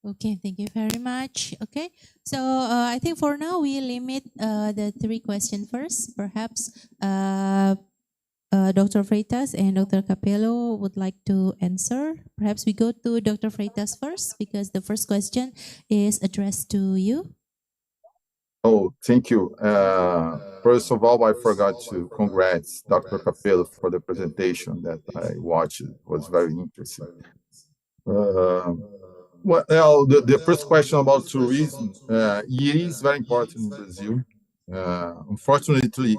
Okay, thank you very much. Okay, so I think for now we limit the 3 questions first. Perhaps Dr. Freitas and Dr. Capello would like to answer. Perhaps we go to Dr. Freitas first because the first question is addressed to you. Oh, thank you. First of all, I forgot to congrats Dr. Capello for the presentation that I watched. It was very interesting. Well, the first question about tourism, it is very important in Brazil. Unfortunately,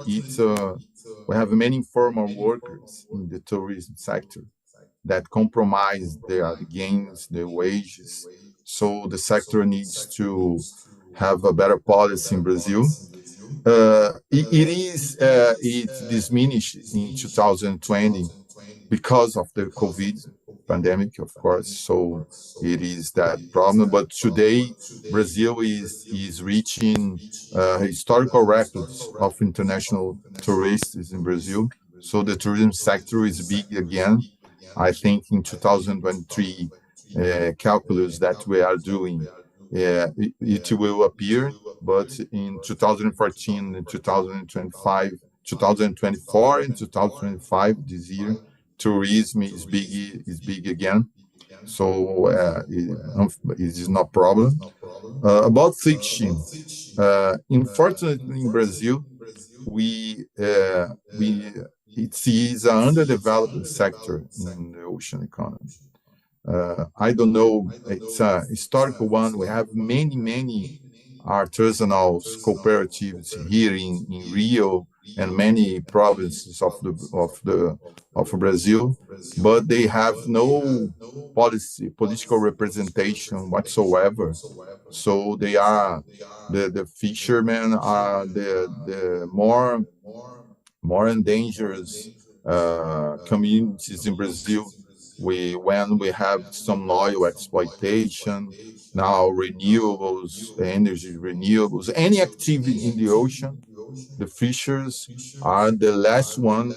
we have many informal workers in the tourism sector that compromise their gains, their wages. So the sector needs to have a better policy in Brazil. It diminished in 2020 because of the COVID pandemic, of course. So it is that problem. But today, Brazil is reaching historical records of international tourists in Brazil. So the tourism sector is big again. I think in 2023 calculus that we are doing, it will appear, but in 2014 and 2025, 2024 and 2025 this year, tourism is big again. So it is not problem. About fishing, unfortunately in Brazil, it is an underdeveloped sector in the ocean economy. I don't know, it's a historical one. We have many artisanal cooperatives here in Rio and many provinces of Brazil, but they have no political representation whatsoever. So they are the fishermen are the more endangered communities in Brazil. When we have some oil exploitation, now energy renewables, any activity in the ocean, the fishers are the last one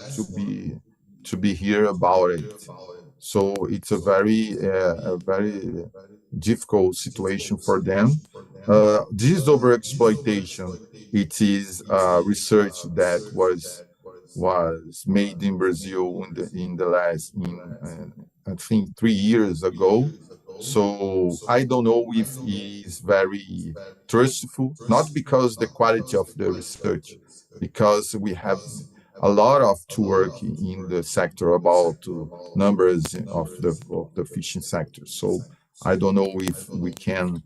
to be hear about it. So it's a very difficult situation for them. This overexploitation, it is research that was made in Brazil I think 3 years ago. So I don't know if he is very trustful, not because the quality of the research, because we have a lot of to work in the sector about numbers of the fishing sector. So I don't know if we can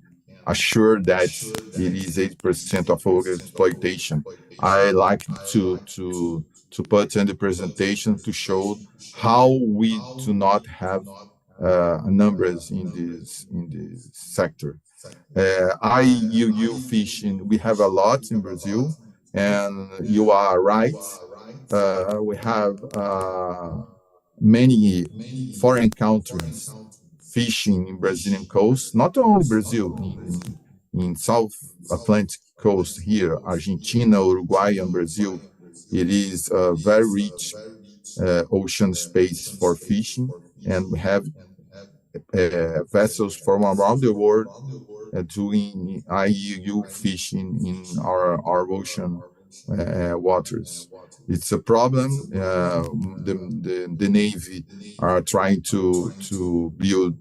assure that it is 80% of overexploitation. I like to put in the presentation to show how we do not have numbers in this sector. IUU fishing, we have a lot in Brazil, and you are right. We have many foreign countries fishing in Brazilian coast, not only Brazil, in South Atlantic coast here, Argentina, Uruguay, and Brazil. It is a very rich ocean space for fishing, and we have vessels from around the world doing IUU fishing in our ocean waters. It's a problem. The Navy are trying to build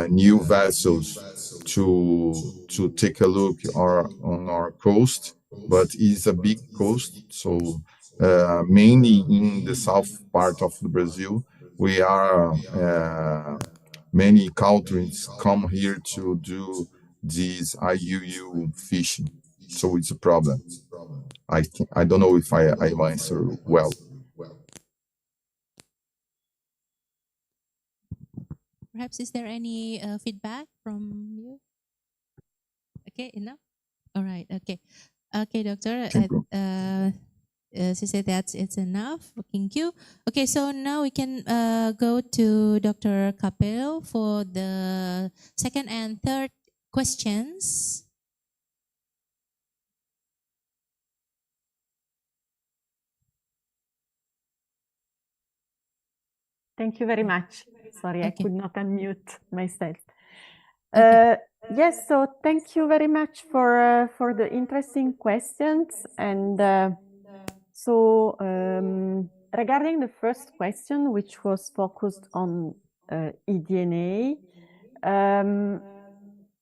new vessels to take a look on our coast, but it's a big coast, so mainly in the south part of Brazil, we are many countries come here to do this IUU fishing, so it's a problem. I don't know if I answer well. Perhaps is there any feedback from you? Okay, enough. All right. Okay. Okay, doctor. She said that it's enough. Thank you. Okay, so now we can go to Dr. Capello for the second and third questions. Thank you very much. Sorry, I could not unmute myself. Yes, so thank you very much for the interesting questions. And regarding the first question, which was focused on eDNA,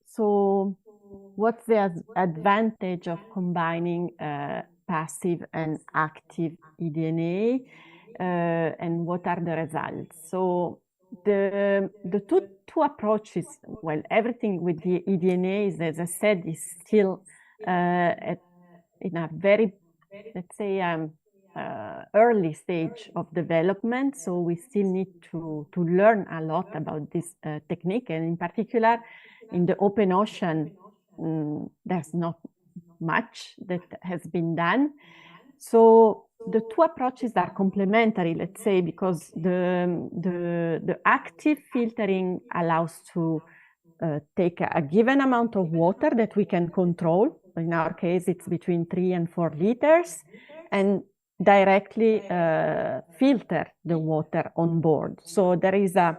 so what's the advantage of combining passive and active eDNA, and what are the results? So the two approaches, well, everything with the eDNA is, as I said, is still in a very, let's say, early stage of development. So we still need to learn a lot about this technique, and in particular, in the open ocean, there's not much that has been done. So the two approaches are complementary, let's say, because the active filtering allows to take a given amount of water that we can control. In our case, it's between 3 and 4 liters, and directly filter the water on board. So there is a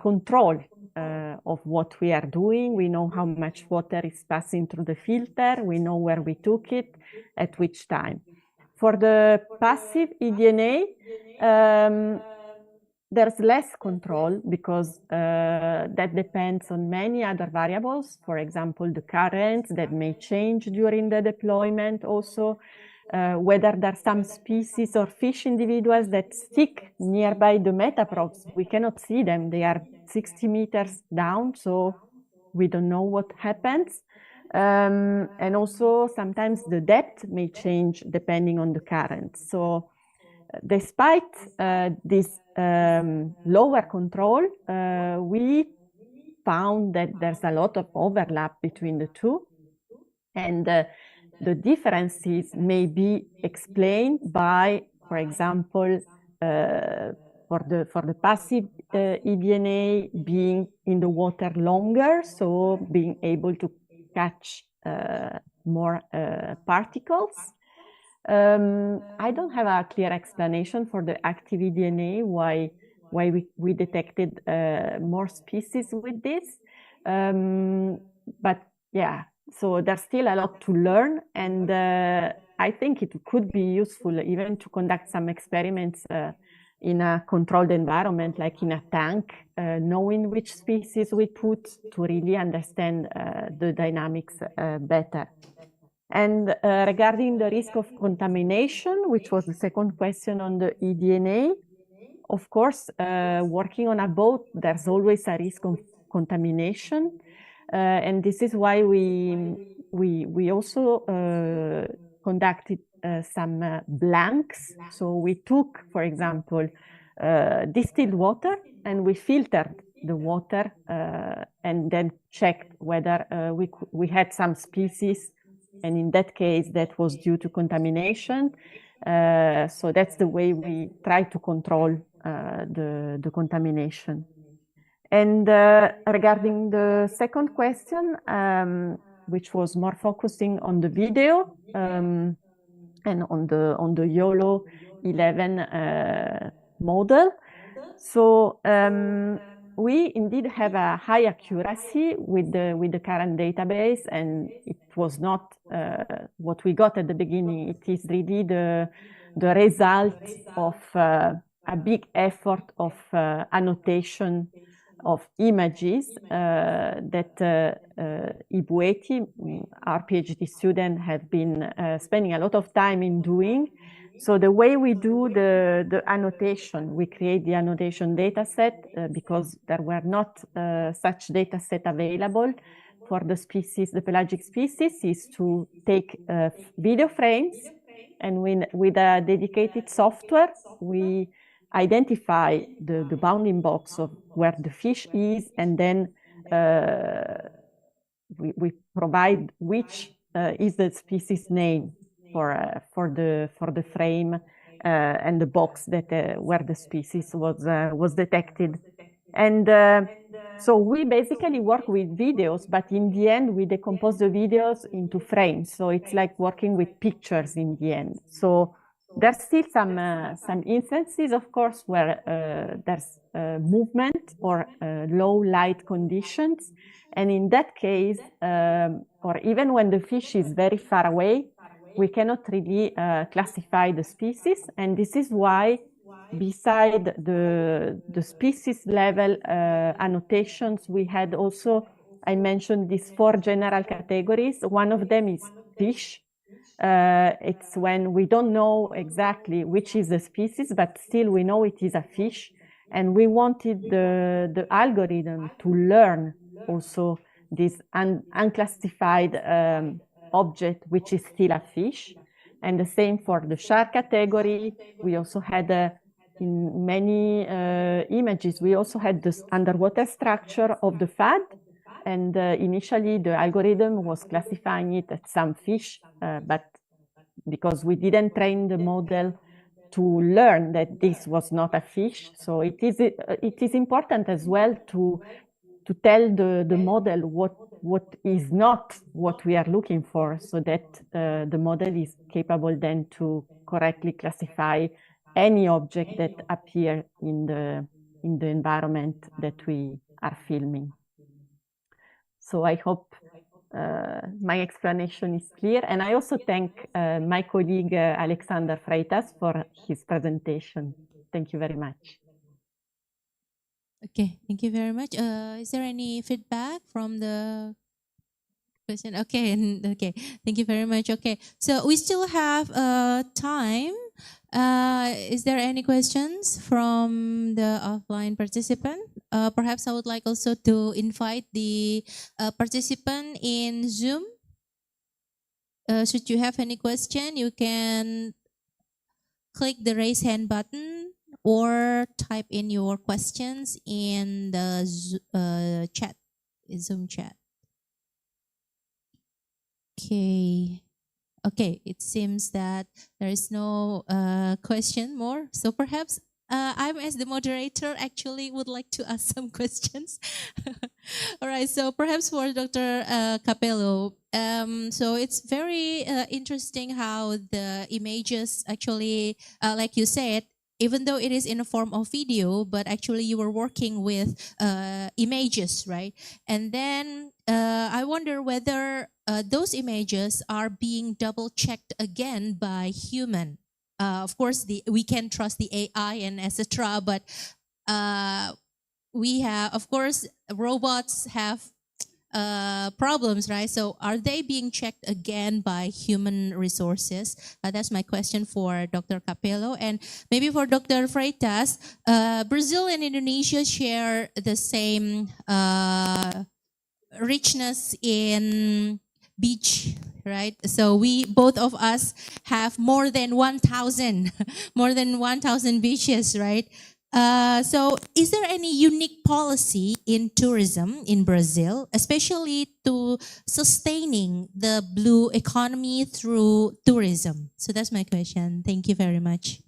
control of what we are doing. We know how much water is passing through the filter. We know where we took it, at which time. For the passive eDNA, there's less control because that depends on many other variables. For example, the currents that may change during the deployment also, whether there are some species or fish individuals that stick nearby the metaprops. We cannot see them. They are 60 meters down, so we don't know what happens. And also sometimes the depth may change depending on the current. So despite this lower control, we found that there's a lot of overlap between the two, and the differences may be explained by, for example, for the passive eDNA being in the water longer, so being able to catch more particles. I don't have a clear explanation for the active eDNA, why we detected more species with this. But yeah, so there's still a lot to learn, and I think it could be useful even to conduct some experiments in a controlled environment, like in a tank, knowing which species we put to really understand the dynamics better. And regarding the risk of contamination, which was the second question on the eDNA, of course, working on a boat, there's always a risk of contamination. And this is why we also conducted some blanks. So we took, for example, distilled water and we filtered the water and then checked whether we had some species, and in that case that was due to contamination. So that's the way we try to control the contamination. And regarding the second question, which was more focusing on the video and on the YOLO 11 model. So we indeed have a high accuracy with the current database, and it was not what we got at the beginning. It is really the result of a big effort of annotation of images that Ibueti, our PhD student, have been spending a lot of time in doing. So the way we do the annotation, we create the annotation data set because there were not such data set available for the species, the pelagic species, is to take video frames, and with a dedicated software, we identify the bounding box of where the fish is, and then we provide which is the species name for the frame and the box that where the species was detected. And so we basically work with videos, but in the end we decompose the videos into frames. So it's like working with pictures in the end. So there's still some instances, of course, where there's movement or low light conditions. And in that case, or even when the fish is very far away, we cannot really classify the species. And this is why, beside the species level annotations, we had also, I mentioned these 4 general categories. One of them is fish. It's when we don't know exactly which is the species, but still we know it is a fish. And we wanted the algorithm to learn also this unclassified object, which is still a fish. And the same for the shark category. We also had in many images, we also had this underwater structure of the FAD. And initially the algorithm was classifying it as some fish, but because we didn't train the model to learn that this was not a fish. So it is important as well to tell the model what is not what we are looking for, so that the model is capable then to correctly classify any object that appear in the environment that we are filming. So I hope my explanation is clear, and I also thank my colleague Alexander Freitas for his presentation. Thank you very much. Okay, thank you very much. Is there any feedback from the question? Okay, okay, thank you very much. Okay, so we still have time. Is there any questions from the offline participant? Perhaps I would like also to invite the participant in Zoom. Should you have any question, you can click the raise hand button or type in your questions in the chat, Zoom chat. Okay. Okay, it seems that there is no question more. So perhaps I'm, as the moderator, actually would like to ask some questions. All right, so perhaps for Dr. Capello, so it's very interesting how the images actually, like you said, even though it is in a form of video, but actually you were working with images, right? And then I wonder whether those images are being double checked again by human. Of course, we can trust the AI and etc. But we have, of course, robots have problems, right? So are they being checked again by human resources? That's my question for Dr. Capello. And maybe for Dr. Freitas, Brazil and Indonesia share the same richness in beach, right? So we, both of us, have more than 1,000 more than 1,000 beaches, right? So is there any unique policy in tourism in Brazil, especially to sustaining the blue economy through tourism? So that's my question. Thank you very much.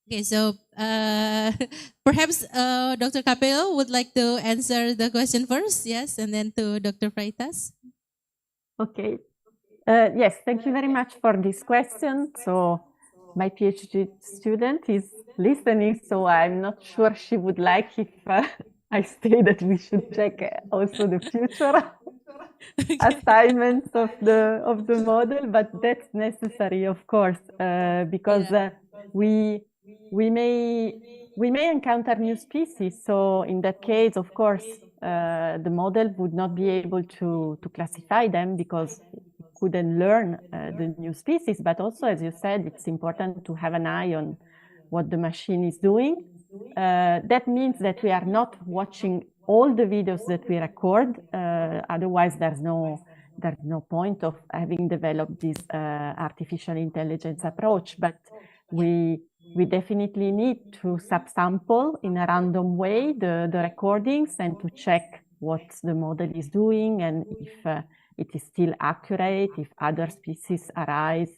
Okay, so perhaps Dr. Capello would like to answer the question first, yes, and then to Dr. Freitas. Okay. Yes, thank you very much for this question. So my PhD student is listening, so I'm not sure she would like if I say that we should check also the future assignments of the model, but that's necessary, of course, because we may encounter new species. So in that case, of course, the model would not be able to classify them because couldn't learn the new species, but also, as you said, it's important to have an eye on what the machine is doing. That means that we are not watching all the videos that we record. Otherwise, there's no point of having developed this artificial intelligence approach. But we definitely need to subsample in a random way the recordings and to check what the model is doing and if it is still accurate, if other species arise,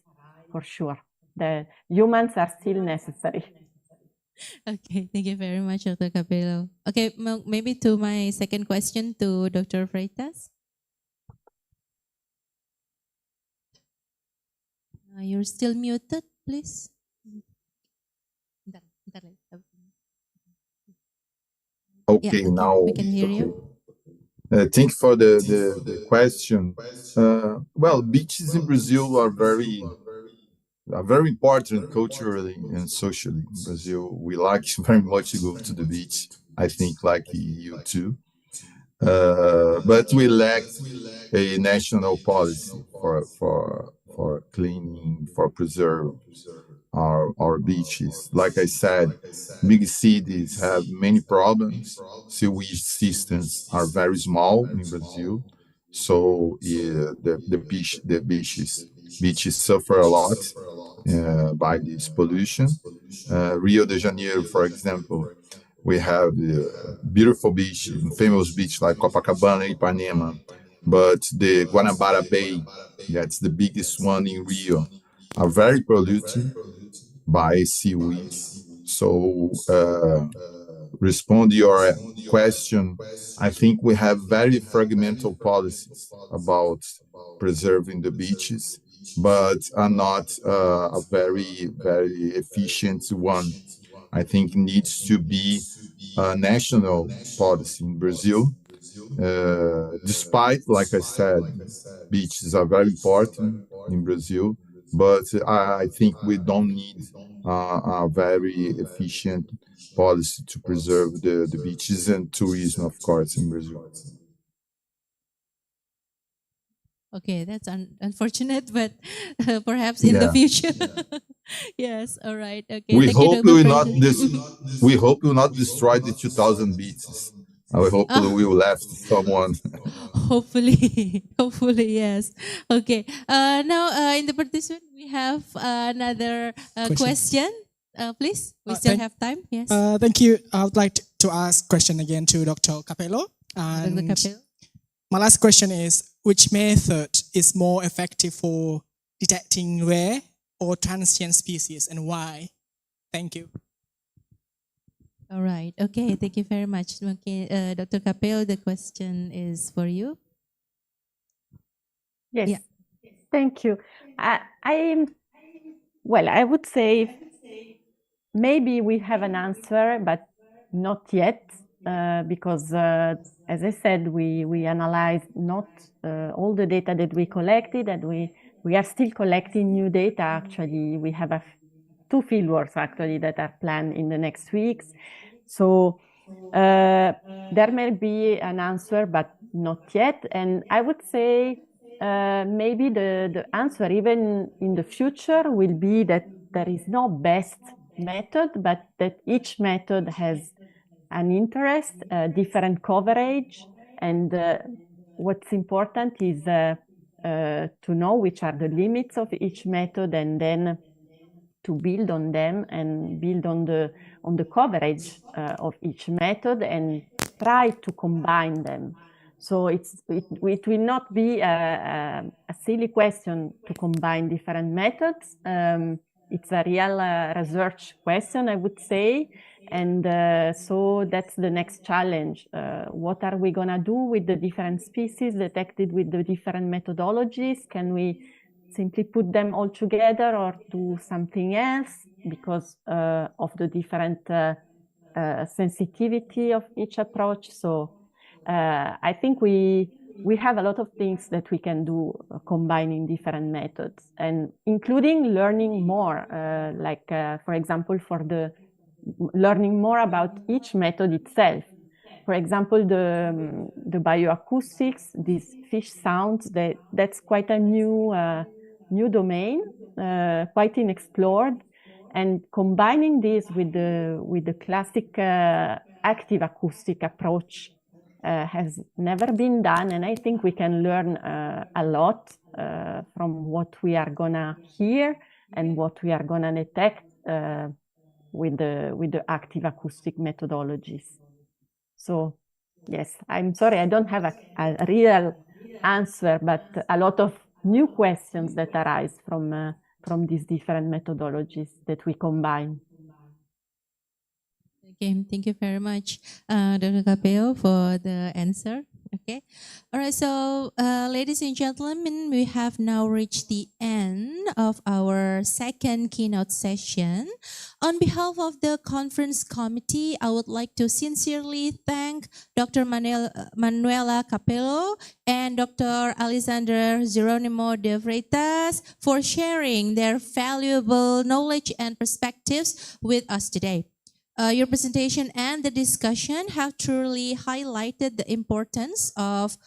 for sure. The humans are still necessary. Okay, thank you very much, Dr. Capello. Okay, maybe to my second question to Dr. Freitas. You're still muted, please. Okay, yeah, now we can hear you. thank you for the question. Well, beaches in Brazil are very important culturally and socially. In Brazil, we like very much to go to the beach. I think like you too. But we lack a national policy for cleaning, for preserve our beaches. Like I said, big cities have many problems. Sewage systems are very small in Brazil, so the beaches suffer a lot by this pollution. Rio de Janeiro, for example, we have the beautiful beach, famous beach like Copacabana, Ipanema, but the Guanabara Bay, that's the biggest one in Rio, are very polluted by seaweed. So, respond to your question, I think we have very fragmental policies about preserving the beaches, but are not a very, very efficient one. I think it needs to be a national policy in Brazil. Despite, like I said, beaches are very important in Brazil, but I think we don't need a very efficient policy to preserve the beaches and tourism, of course, in Brazil. Okay, that's unfortunate, but perhaps in the future. Yes, all right. Okay. We Thank hope you, we Dr. will not Freitas. we hope we will not destroy the 2,000 beaches. I hope we will left someone. Hopefully, hopefully, yes. Okay. Now, in the participant, we have another question. Please, we still have time. Yes. Thank you. I would like to ask question again to Dr. Capello. And Dr. Capello. My last question is, which method is more effective for detecting rare or transient species and why? Thank you. All right. Okay. Thank you very much. Okay, Dr. Capello, the question is for you. Yes. Yeah. Thank you. I would say maybe we have an answer, but not yet, because as I said, we analyzed not all the data that we collected, and we are still collecting new data. Actually, we have two fieldworks actually that are planned in the next weeks. So there may be an answer, but not yet. And I would say maybe the answer, even in the future, will be that there is no best method, but that each method has an interest, different coverage, and what's important is to know which are the limits of each method, and then to build on them and build on the coverage of each method and try to combine them. So it will not be a silly question to combine different methods. It's a real research question, I would say. And so that's the next challenge. What are we going to do with the different species detected with the different methodologies? Can we simply put them all together or do something else because of the different sensitivity of each approach? So I think we have a lot of things that we can do combining different methods, and including learning more, for example, for the learning more about each method itself. For example, the bioacoustics, these fish sounds, that's quite a new domain, quite unexplored, and combining this with the classic active acoustic approach has never been done, and I think we can learn a lot from what we are gonna hear and what we are gonna detect with the active acoustic methodologies. So yes, I'm sorry, I don't have a real answer, but a lot of new questions that arise from these different methodologies that we combine. Okay, thank you very much, Dr. Capello, for the answer. Okay, all right. So, ladies and gentlemen, we have now reached the end of our second keynote session. On behalf of the conference committee, I would like to sincerely thank Dr. Manuela Capello and Dr. Alexander Geronimo de Freitas for sharing their valuable knowledge and perspectives with us today. Your presentation and the discussion have truly highlighted the importance of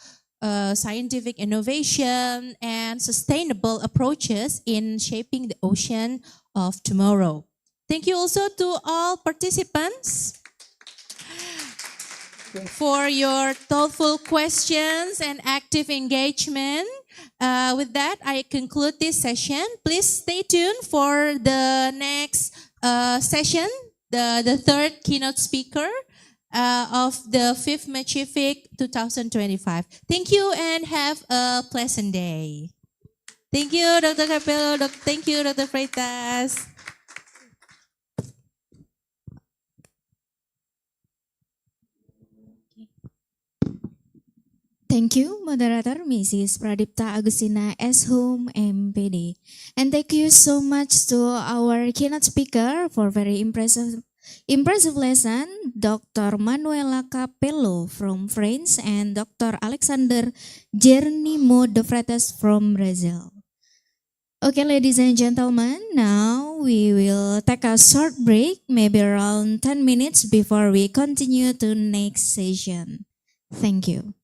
scientific innovation and sustainable approaches in shaping the ocean of tomorrow. Thank you also to all participants for your thoughtful questions and active engagement. With that, I conclude this session. Please stay tuned for the next session, the third keynote speaker of the 5th MaCiFIC 2025. Thank you and have a pleasant day. Thank you, Dr. Capello. Thank you, Dr. Freitas. Thank you, Moderator Mrs. Pradipta Agustina S. MPD. And thank you so much to our keynote speaker for very impressive lesson, Dr. Manuela Capello from France and Dr. Alexander Geronimo de Freitas from Brazil. Okay, ladies and gentlemen, now we will take a short break, maybe around 10 minutes before we continue to next session. Thank you.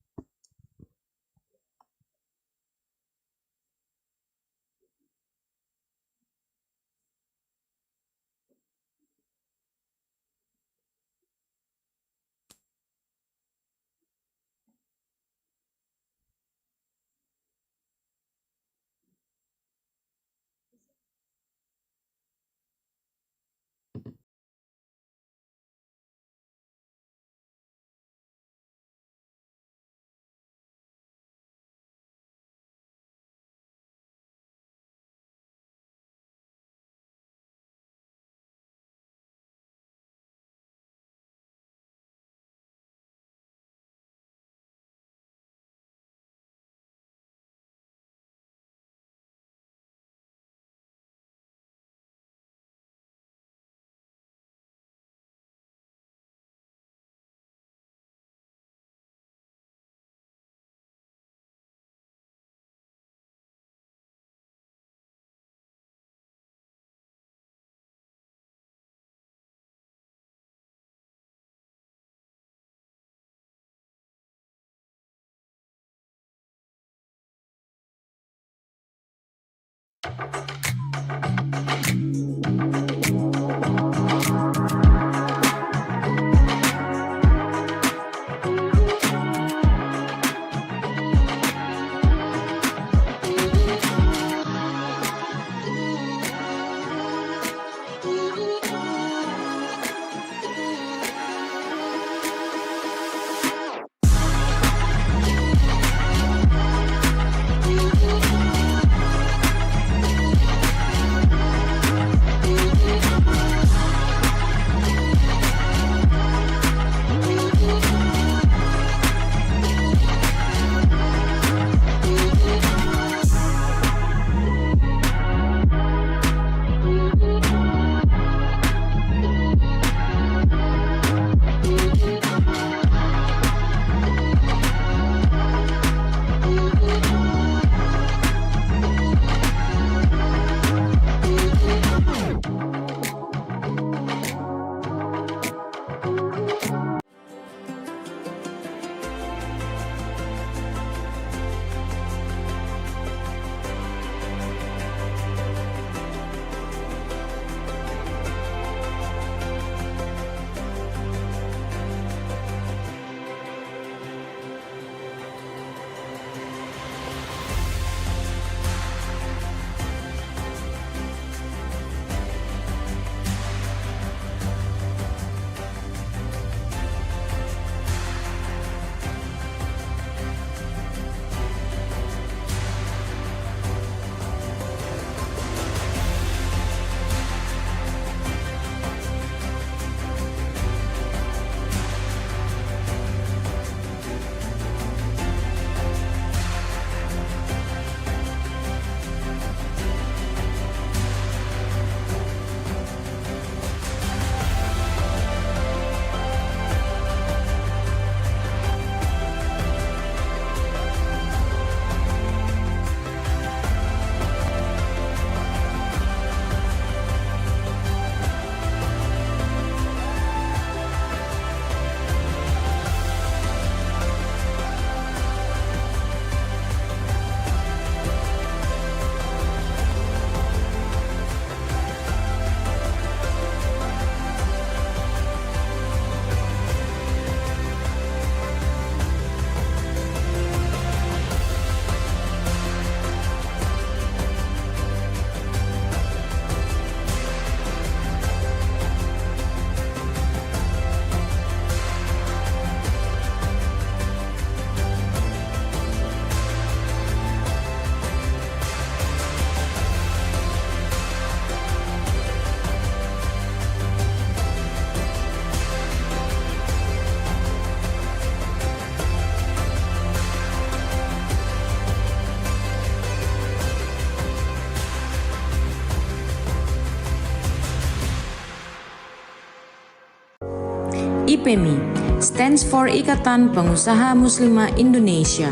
IPMI stands for Ikatan Pengusaha Muslimah Indonesia,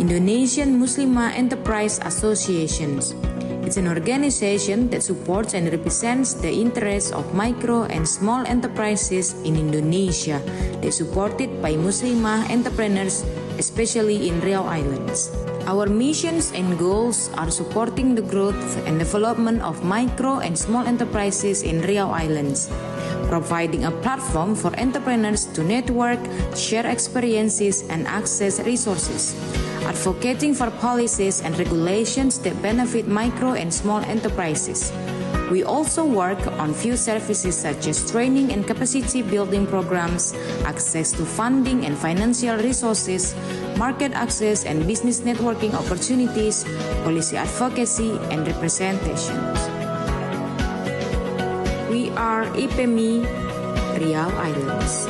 Indonesian Muslimah Enterprise Associations. It's an organization that supports and represents the interests of micro and small enterprises in Indonesia. They're supported by Muslimah entrepreneurs, especially in Riau Islands. Our missions and goals are supporting the growth and development of micro and small enterprises in Riau Islands, providing a platform for entrepreneurs to network, share experiences, and access resources, advocating for policies and regulations that benefit micro and small enterprises. We also work on few services such as training and capacity building programs, access to funding and financial resources, market access and business networking opportunities, policy advocacy, and representations. We are IPMI Riau Islands.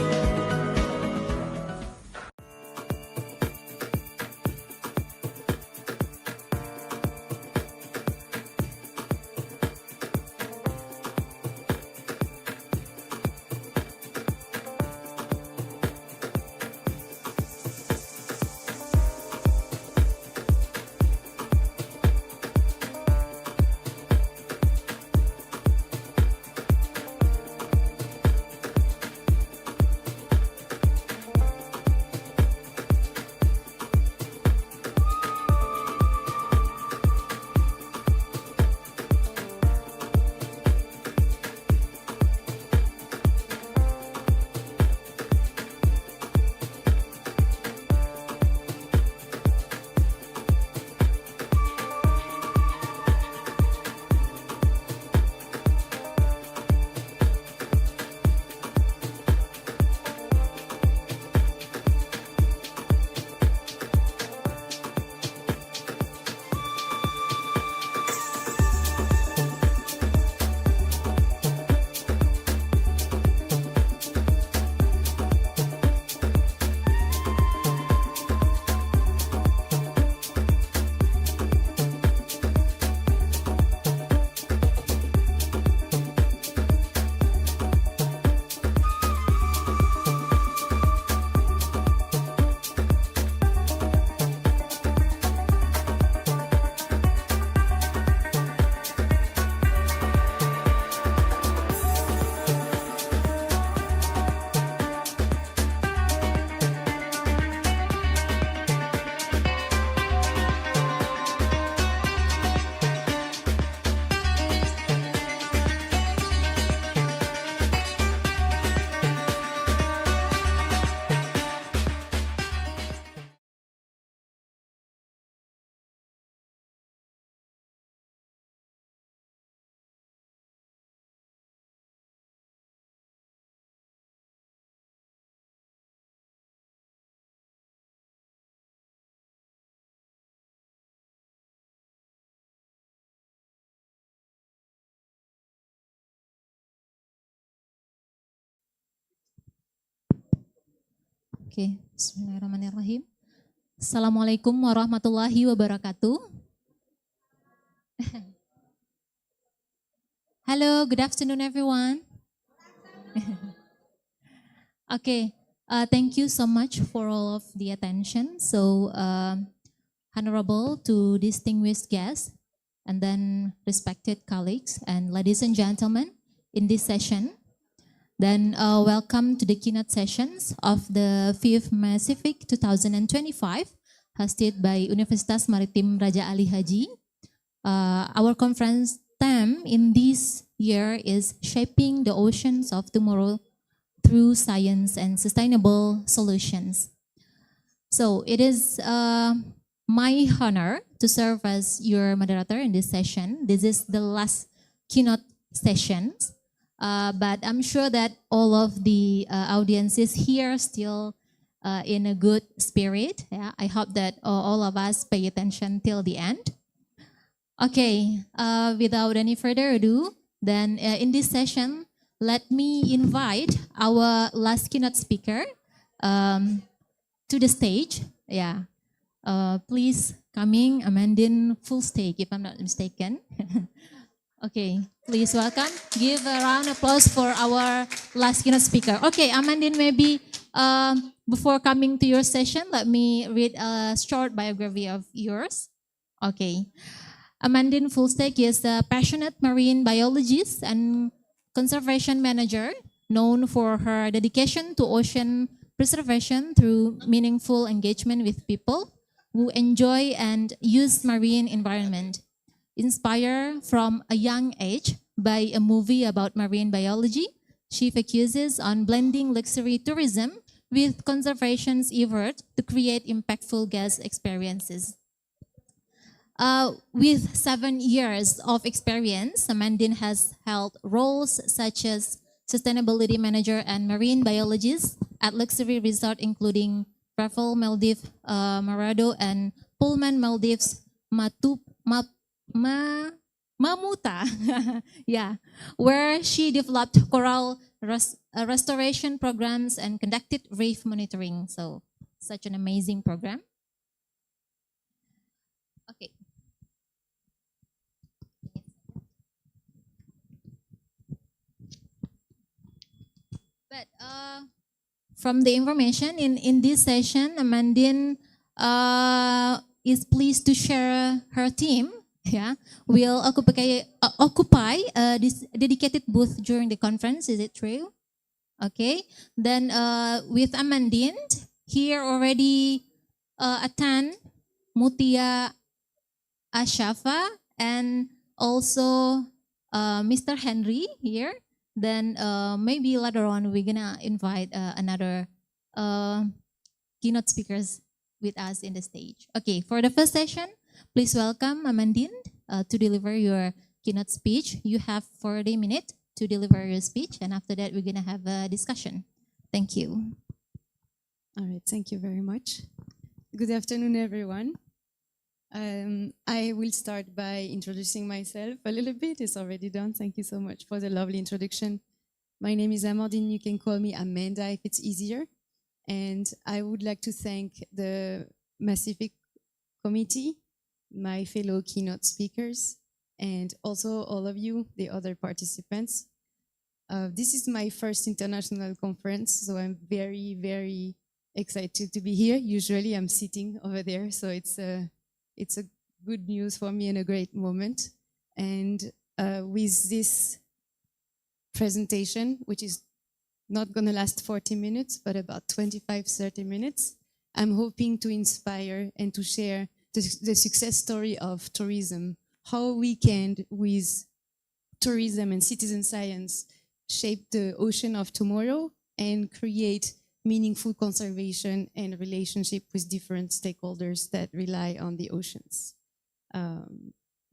Oke, bismillahirrahmanirrahim. Assalamualaikum warahmatullahi wabarakatuh. Hello, good afternoon everyone. Okay, thank you so much for all of the attention. So, honorable to distinguished guests, and then respected colleagues and ladies and gentlemen in this session. Then welcome to the keynote sessions of the 5th MaCiFIC 2025 hosted by Universitas Maritime Raja Ali Haji. Our conference theme in this year is Shaping the Oceans of Tomorrow through Science and Sustainable Solutions. So it is my honor to serve as your moderator in this session. This is the last keynote session, but I'm sure that all of the audiences here still in a good spirit. Yeah, I hope that all of us pay attention till the end. Okay, without any further ado, then in this session, let me invite our last keynote speaker to the stage. Yeah. Please coming Amandine Fulstake, if I'm not mistaken. Okay, please welcome. Give a round of applause for our last keynote speaker. Okay, Amandine, maybe before coming to your session, let me read a short biography of yours. Okay, Amandine Fulstake is a passionate marine biologist and conservation manager known for her dedication to ocean preservation through meaningful engagement with people who enjoy and use marine environment. Inspired from a young age by a movie about marine biology, she focuses on blending luxury tourism with conservation's effort to create impactful guest experiences. With 7 years of experience, Amandine has held roles such as sustainability manager and marine biologist at luxury resort including Raffle Maldives, Marado, and Pullman Maldives, Mamuta, yeah, where she developed coral restoration programs and conducted reef monitoring. So, such an amazing program. Okay. But from the information in this session, Amandine is pleased to share her team. Yeah, will occupy this dedicated booth during the conference. Is it true? Okay. Then with Amandine here already attend Mutia Ashafa and also Mr. Henry here. Then maybe later on we're gonna invite another keynote speakers with us in the stage. Okay, for the first session, please welcome Amandine to deliver your keynote speech. You have 40 minutes to deliver your speech, and after that we're gonna have a discussion. Thank you. All right, thank you very much. Good afternoon, everyone. I will start by introducing myself a little bit. It's already done. Thank you so much for the lovely introduction. My name is Amandine. You can call me Amanda if it's easier. And I would like to thank the MaCiFIC committee, my fellow keynote speakers, and also all of you, the other participants. This is my first international conference, so I'm very, very excited to be here. Usually I'm sitting over there, so it's a good news for me and a great moment. And with this presentation, which is not going to last 40 minutes, but about 25, 30 minutes, I'm hoping to inspire and to share the success story of tourism, how we can, with tourism and citizen science, shape the ocean of tomorrow and create meaningful conservation and relationship with different stakeholders that rely on the oceans.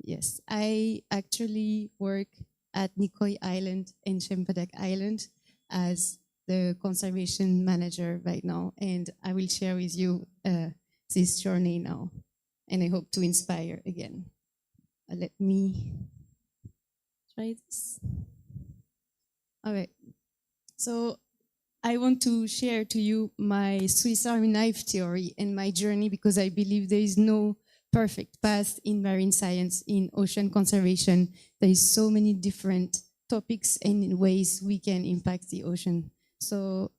Yes, I actually work at Nicoy Island and Chempedak Island as the conservation manager right now, and I will share with you this journey now, and I hope to inspire again. Let me try this. All right, so I want to share to you my Swiss Army knife theory and my journey, because I believe there is no perfect path in marine science, in ocean conservation. There is so many different topics and ways we can impact the ocean. So,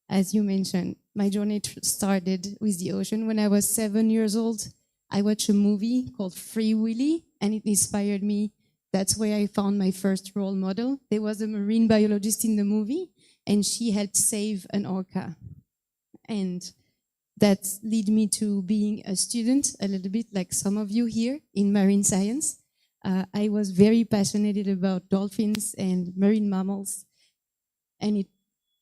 as you mentioned, my journey started with the ocean. When I was 7 years old, I watched a movie called Free Willy, and it inspired me. That's where I found my first role model. There was a marine biologist in the movie, and she helped save an orca. And that led me to being a student, a little bit like some of you here in marine science. I was very passionate about dolphins and marine mammals, and it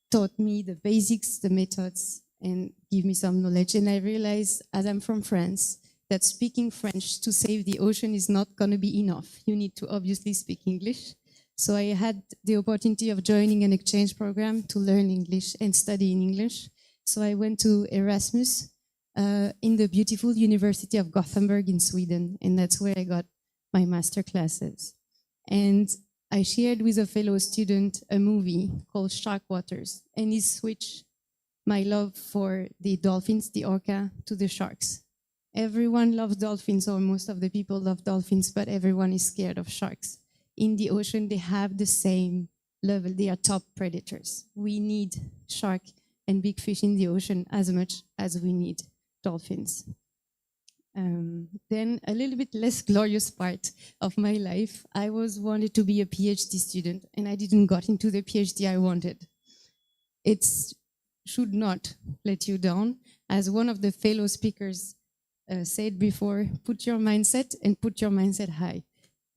taught me the basics, the methods, and give me some knowledge. And I realized, as I'm from France, that speaking French to save the ocean is not going to be enough. You need to obviously speak English. So I had the opportunity of joining an exchange program to learn English and study in English. So I went to Erasmus in the beautiful University of Gothenburg in Sweden, and that's where I got my master classes. And I shared with a fellow student a movie called Shark Waters, and it switched my love for the dolphins, the orca, to the sharks. Everyone loves dolphins, or most of the people love dolphins, but everyone is scared of sharks. In the ocean, they have the same level. They are top predators. We need shark and big fish in the ocean as much as we need dolphins. Then a little bit less glorious part of my life, I wanted to be a PhD student, and I didn't got into the PhD I wanted. It should not let you down. As one of the fellow speakers said before, put your mindset and put your mindset high.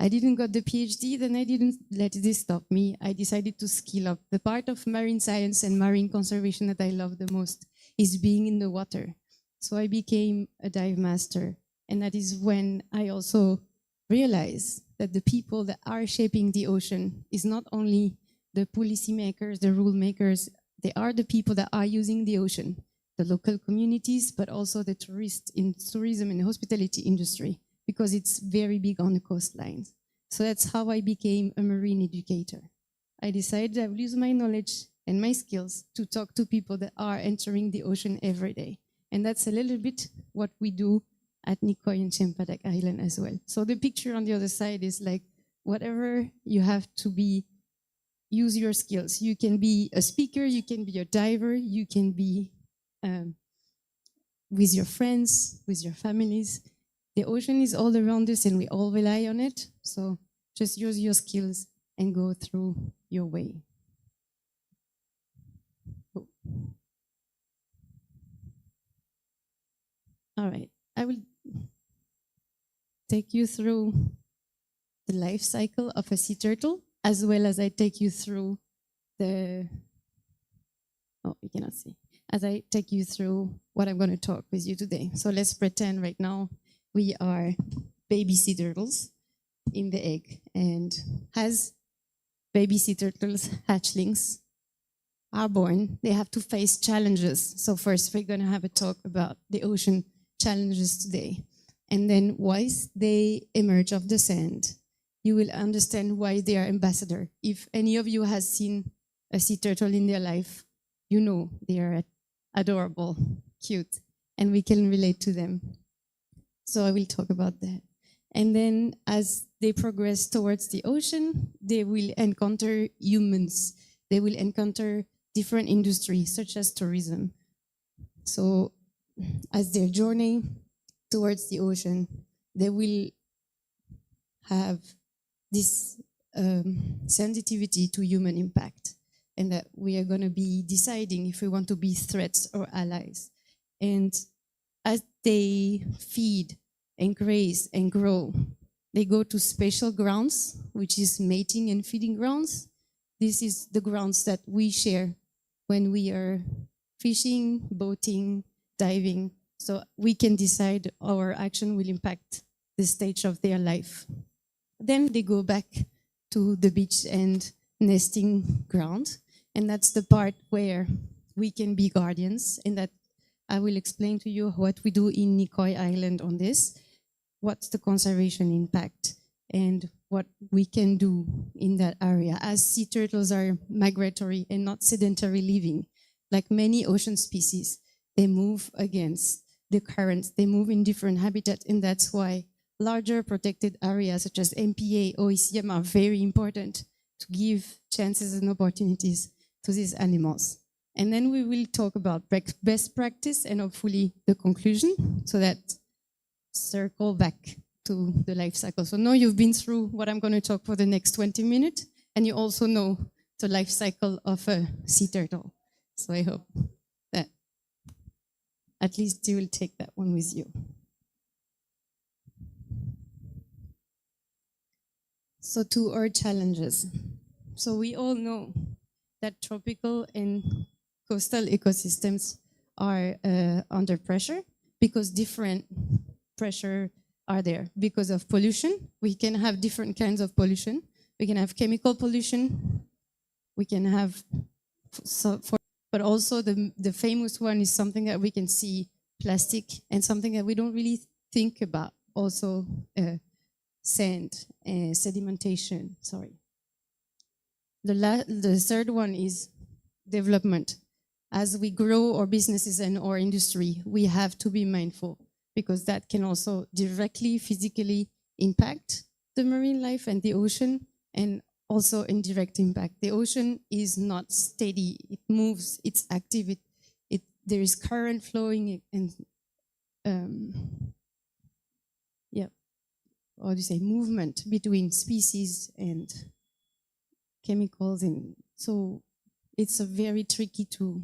I didn't got the PhD, then I didn't let this stop me. I decided to skill up. The part of marine science and marine conservation that I love the most is being in the water. So I became a dive master. And that is when I also realized that the people that are shaping the ocean is not only the policymakers, the rule makers, they are the people that are using the ocean, the local communities, but also the tourists in tourism and hospitality industry, because it's very big on the coastlines. So that's how I became a marine educator. I decided I will use my knowledge and my skills to talk to people that are entering the ocean every day. And that's a little bit what we do at Nicoy and Cempedak Island as well. So the picture on the other side is like, whatever you have to be, use your skills. You can be a speaker, you can be a diver, you can be with your friends, with your families. The ocean is all around us and we all rely on it. So just use your skills and go through your way. Oh. All right, I will take you through the life cycle of a sea turtle, as well as I take you through the, oh, you cannot see, as I take you through what I'm going to talk with you today. So let's pretend right now we are baby sea turtles in the egg. And as baby sea turtles, hatchlings, are born, they have to face challenges. So first, we're going to have a talk about the ocean challenges today. And then once they emerge of the sand, you will understand why they are ambassador. If any of you has seen a sea turtle in their life, you know they are adorable, cute, and we can relate to them. So I will talk about that. And then as they progress towards the ocean, they will encounter humans. They will encounter different industries, such as tourism. So as their journey towards the ocean, they will have this sensitivity to human impact, and that we are going to be deciding if we want to be threats or allies. And as they feed and graze and grow, they go to special grounds, which is mating and feeding grounds. This is the grounds that we share when we are fishing, boating, diving. So we can decide our action will impact the stage of their life. Then they go back to the beach and nesting ground. And that's the part where we can be guardians, and that I will explain to you what we do in Nicoy Island on this, what's the conservation impact, and what we can do in that area. As sea turtles are migratory and not sedentary living, like many ocean species, they move against the currents, they move in different habitats, and that's why larger protected areas such as MPA, OECM are very important to give chances and opportunities to these animals. And then we will talk about best practice and hopefully the conclusion, so that circle back to the life cycle. So now you've been through what I'm going to talk for the next 20 minutes, and you also know the life cycle of a sea turtle. So I hope that at least you will take that one with you. So to our challenges. So we all know that tropical and coastal ecosystems are under pressure because different pressure are there. Because of pollution, we can have different kinds of pollution. We can have chemical pollution. We can have, but also the famous one is something that we can see, plastic, and something that we don't really think about, also sand, sedimentation, sorry. The third one is development. As we grow our businesses and our industry, we have to be mindful, because that can also directly, physically impact the marine life and the ocean, and also indirect impact. The ocean is not steady, it moves, it's active, there is current flowing, and how do you say, movement between species and chemicals, and so it's a very tricky to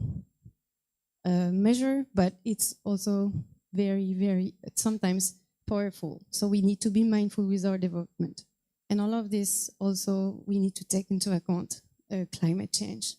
measure, but it's also very, very sometimes powerful. So we need to be mindful with our development. And all of this also we need to take into account climate change.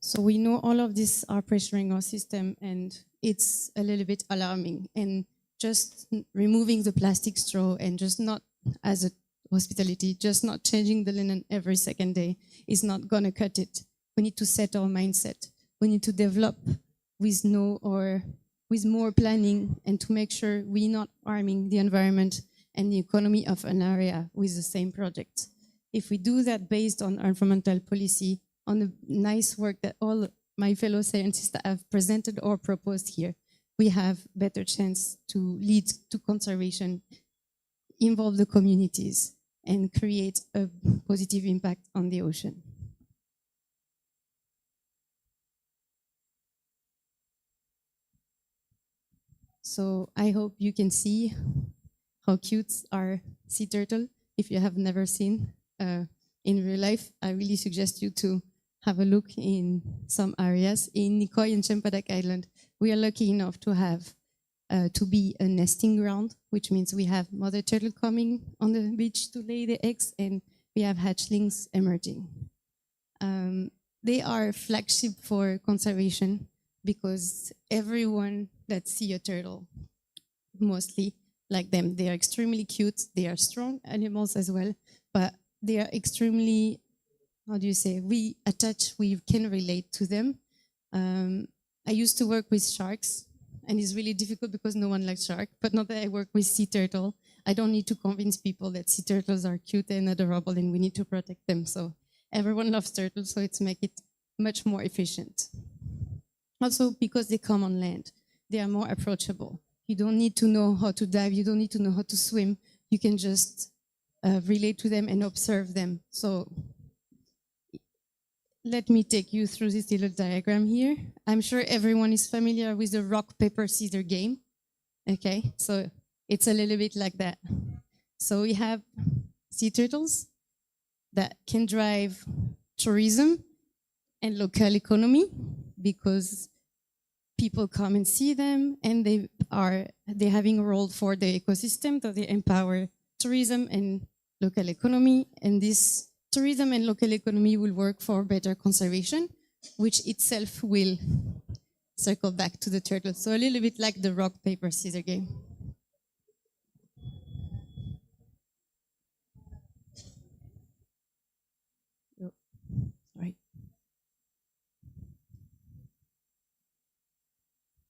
So we know all of this are pressuring our system, and it's a little bit alarming. And just removing the plastic straw, and just not as a hospitality, just not changing the linen every second day is not gonna cut it. We need to set our mindset. We need to develop with more planning, and to make sure we're not harming the environment and the economy of an area with the same project. If we do that based on environmental policy, on the nice work that all my fellow scientists have presented or proposed here, we have better chance to lead to conservation, involve the communities, and create a positive impact on the ocean. So I hope you can see how cute are sea turtle. If you have never seen in real life, I really suggest you to have a look in some areas. In Nicoy and Cempedak Island, we are lucky enough to have to be a nesting ground, which means we have mother turtle coming on the beach to lay the eggs, and we have hatchlings emerging. They are a flagship for conservation, because everyone that see a turtle mostly like them. They are extremely cute. They are strong animals as well, but they are extremely, how do you say, we can relate to them. I used to work with sharks, and it's really difficult because no one likes shark, but now that I work with sea turtle, I don't need to convince people that sea turtles are cute and adorable and we need to protect them. So everyone loves turtles, so it's make it much more efficient. Also, because they come on land, they are more approachable. You don't need to know how to dive, you don't need to know how to swim. You can just relate to them and observe them. So let me take you through this little diagram here. I'm sure everyone is familiar with the rock, paper, scissors game. Okay, so it's a little bit like that. So we have sea turtles that can drive tourism and local economy, because people come and see them, and they're having a role for the ecosystem, so they empower tourism and local economy, and this tourism and local economy will work for better conservation, which itself will circle back to the turtle. So a little bit like the rock, paper, scissors game. Right.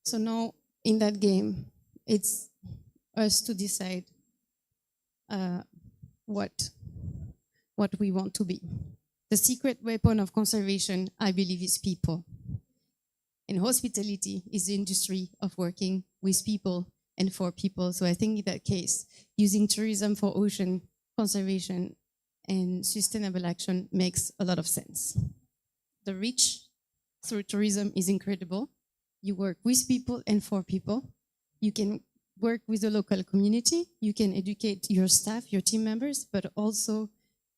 So now in that game, it's us to decide what we want to be. the secret weapon of conservation, I believe, is people. And hospitality is the industry of working with people and for people. So I think in that case, using tourism for ocean conservation and sustainable action makes a lot of sense. The reach through tourism is incredible. You work with people and for people. You can work with the local community. You can educate your staff, your team members, but also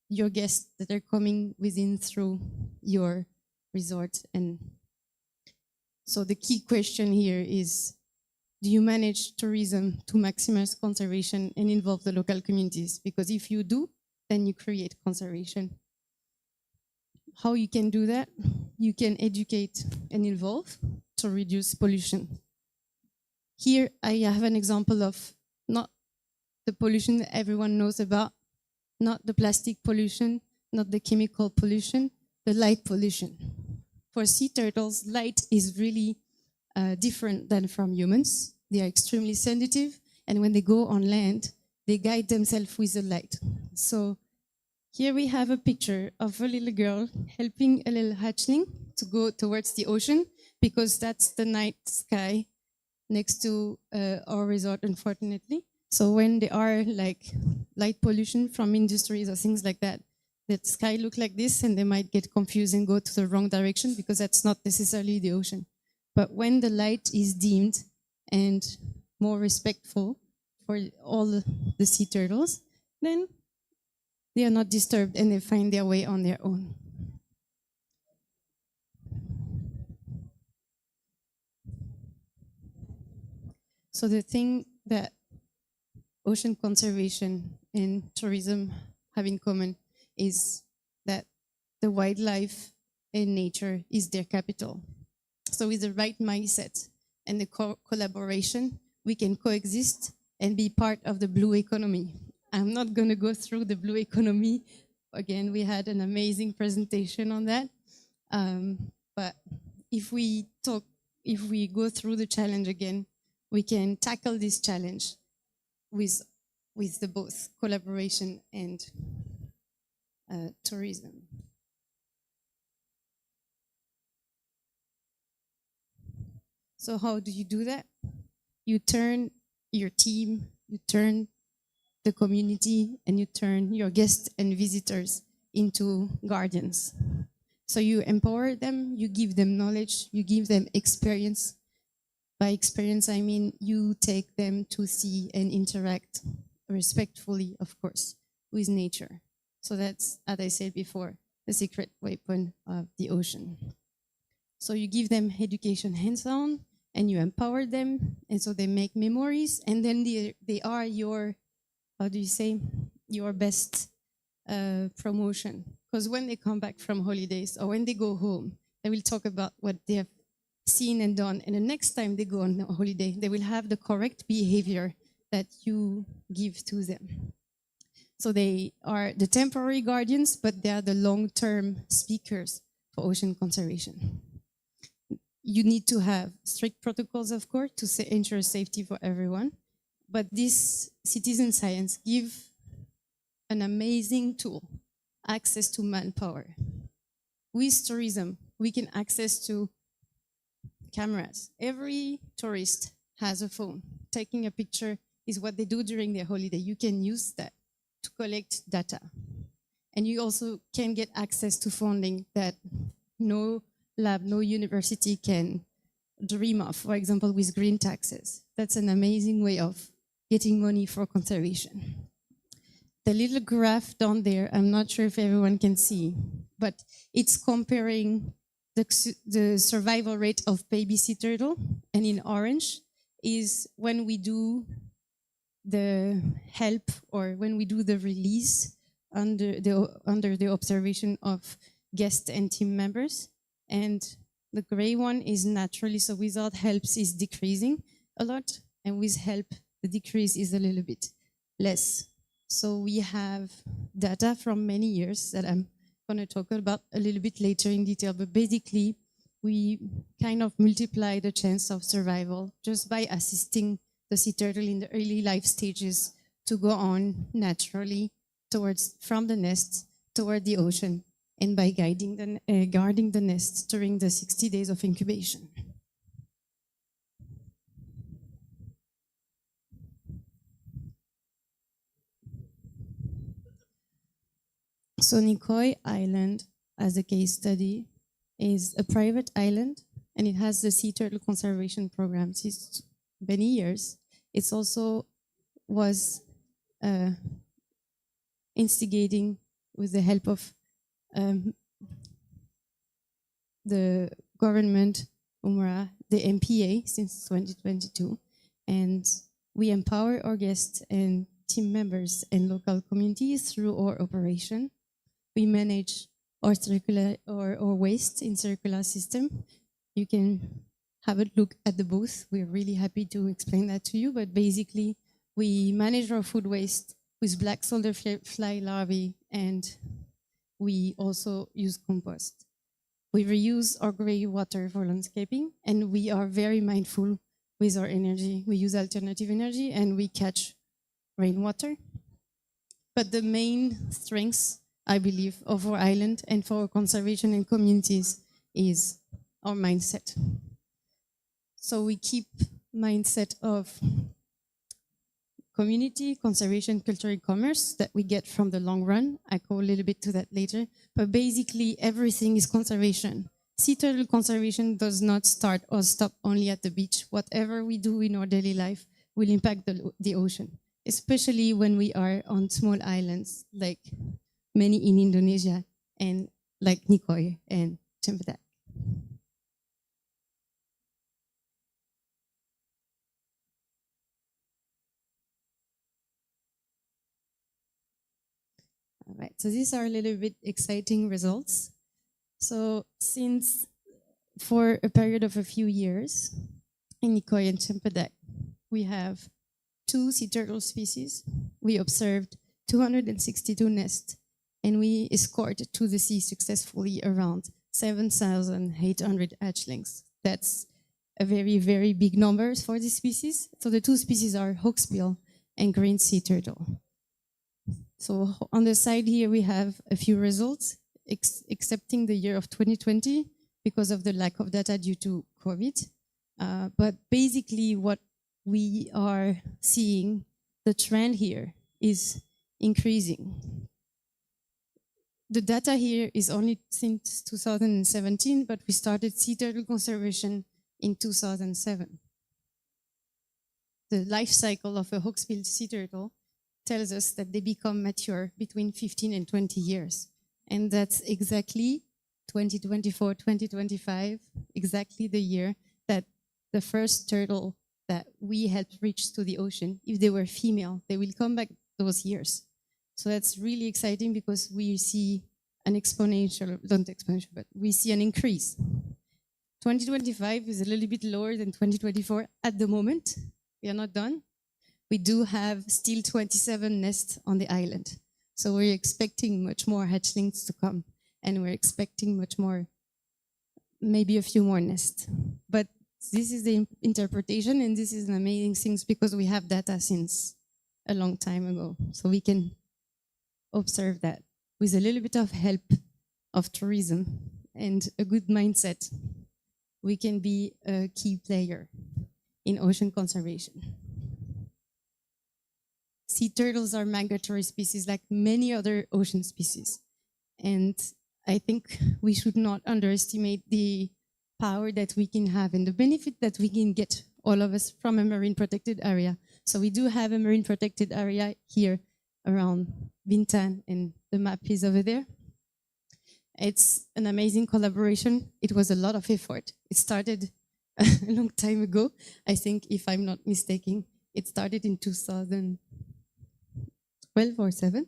your guests that are coming within through your resort. And so the key question here is, do you manage tourism to maximize conservation and involve the local communities? Because if you do, then you create conservation. How you can do that? You can educate and involve to reduce pollution. Here I have an example of not the pollution that everyone knows about, not the plastic pollution, not the chemical pollution, the light pollution. For sea turtles, light is really different than from humans. They are extremely sensitive, and when they go on land, they guide themselves with the light. So here we have a picture of a little girl helping a little hatchling to go towards the ocean, because that's the night sky next to our resort, unfortunately. So when there are like light pollution from industries or things like that, the sky look like this and they might get confused and go to the wrong direction, because that's not necessarily the ocean. But when the light is dimmed and more respectful for all the sea turtles, then they are not disturbed and they find their way on their own. So the thing that ocean conservation and tourism have in common is that the wildlife and nature is their capital. So with the right mindset and the collaboration, we can coexist and be part of the blue economy. I'm not going to go through the blue economy. Again, we had an amazing presentation on that. But if we go through the challenge again, we can tackle this challenge with the both collaboration and tourism. So how do you do that? You turn your team, you turn the community, and you turn your guests and visitors into guardians. So you empower them, you give them knowledge, you give them experience. By experience, I mean you take them to see and interact respectfully, of course, with nature. So that's, as I said before, the secret weapon of the ocean. So you give them education hands-on, and you empower them, and so they make memories, and then they are your, how do you say, your best promotion. Because when they come back from holidays or when they go home, they will talk about what they have seen and done, and the next time they go on a holiday, they will have the correct behavior that you give to them. So they are the temporary guardians, but they are the long-term speakers for ocean conservation. You need to have strict protocols, of course, to ensure safety for everyone. But this citizen science gives an amazing tool, access to manpower. With tourism, we can access to cameras. Every tourist has a phone. Taking a picture is what they do during their holiday. You can use that to collect data. And you also can get access to funding that no lab, no university can dream of, for example, with green taxes. That's an amazing way of getting money for conservation. The little graph down there, I'm not sure if everyone can see, but it's comparing the survival rate of baby sea turtle, and in orange is when we do the help or when we do the release under the observation of guests and team members. And the gray one is naturally, so without helps is decreasing a lot, and with help the decrease is a little bit less. So we have data from many years that I'm going to talk about a little bit later in detail, but basically we kind of multiply the chance of survival just by assisting the sea turtle in the early life stages to go on naturally from the nest toward the ocean and by guarding the nest during the 60 days of incubation. So Nicoy Island, as a case study, is a private island, and it has the sea turtle conservation program since many years. It's also was instigating with the help of the government, UMRA, the MPA since 2022, and we empower our guests and team members and local communities through our operation. We manage our waste in circular system. You can have a look at the booth. We're really happy to explain that to you, but basically we manage our food waste with black soldier fly larvae, and we also use compost. We reuse our gray water for landscaping, and we are very mindful with our energy. We use alternative energy and we catch rainwater. But the main strengths, I believe, of our island and for our conservation and communities is our mindset. So we keep mindset of community, conservation, culture, and commerce that we get from the long run. I go a little bit to that later. But basically, everything is conservation. Sea turtle conservation does not start or stop only at the beach. Whatever we do in our daily life will impact the ocean, especially when we are on small islands like many in Indonesia and like Nicoy and Cempedak. All right, so these are a little bit exciting results. So since for a period of a few years in Nicoy and Cempedak, we have 2 sea turtle species. We observed 262 nests, and we escorted to the sea successfully around 7,800 hatchlings. That's a very, very big number for this species. So the 2 species are hawksbill and green sea turtle. So on the side here, we have a few results, excepting the year of 2020 because of the lack of data due to COVID. But basically what we are seeing, the trend here is increasing. The data here is only since 2017, but we started sea turtle conservation in 2007. The life cycle of a hawksbill sea turtle tells us that they become mature between 15 and 20 years. And that's exactly 2024, 2025, exactly the year that the first turtle that we helped reach to the ocean, if they were female, they will come back those years. So that's really exciting because we see an exponential, not exponential, but we see an increase. 2025 is a little bit lower than 2024 at the moment. We are not done. We do have still 27 nests on the island. So we're expecting much more hatchlings to come, and we're expecting much more, maybe a few more nests. But this is the interpretation, and this is an amazing thing because we have data since a long time ago. So we can observe that with a little bit of help of tourism and a good mindset, we can be a key player in ocean conservation. Sea turtles are migratory species like many other ocean species. And I think we should not underestimate the power that we can have and the benefit that we can get, all of us, from a marine protected area. So we do have a marine protected area here around Bintan, and the map is over there. It's an amazing collaboration. It was a lot of effort. It started a long time ago. I think, if I'm not mistaken, it started in 2012 or 7.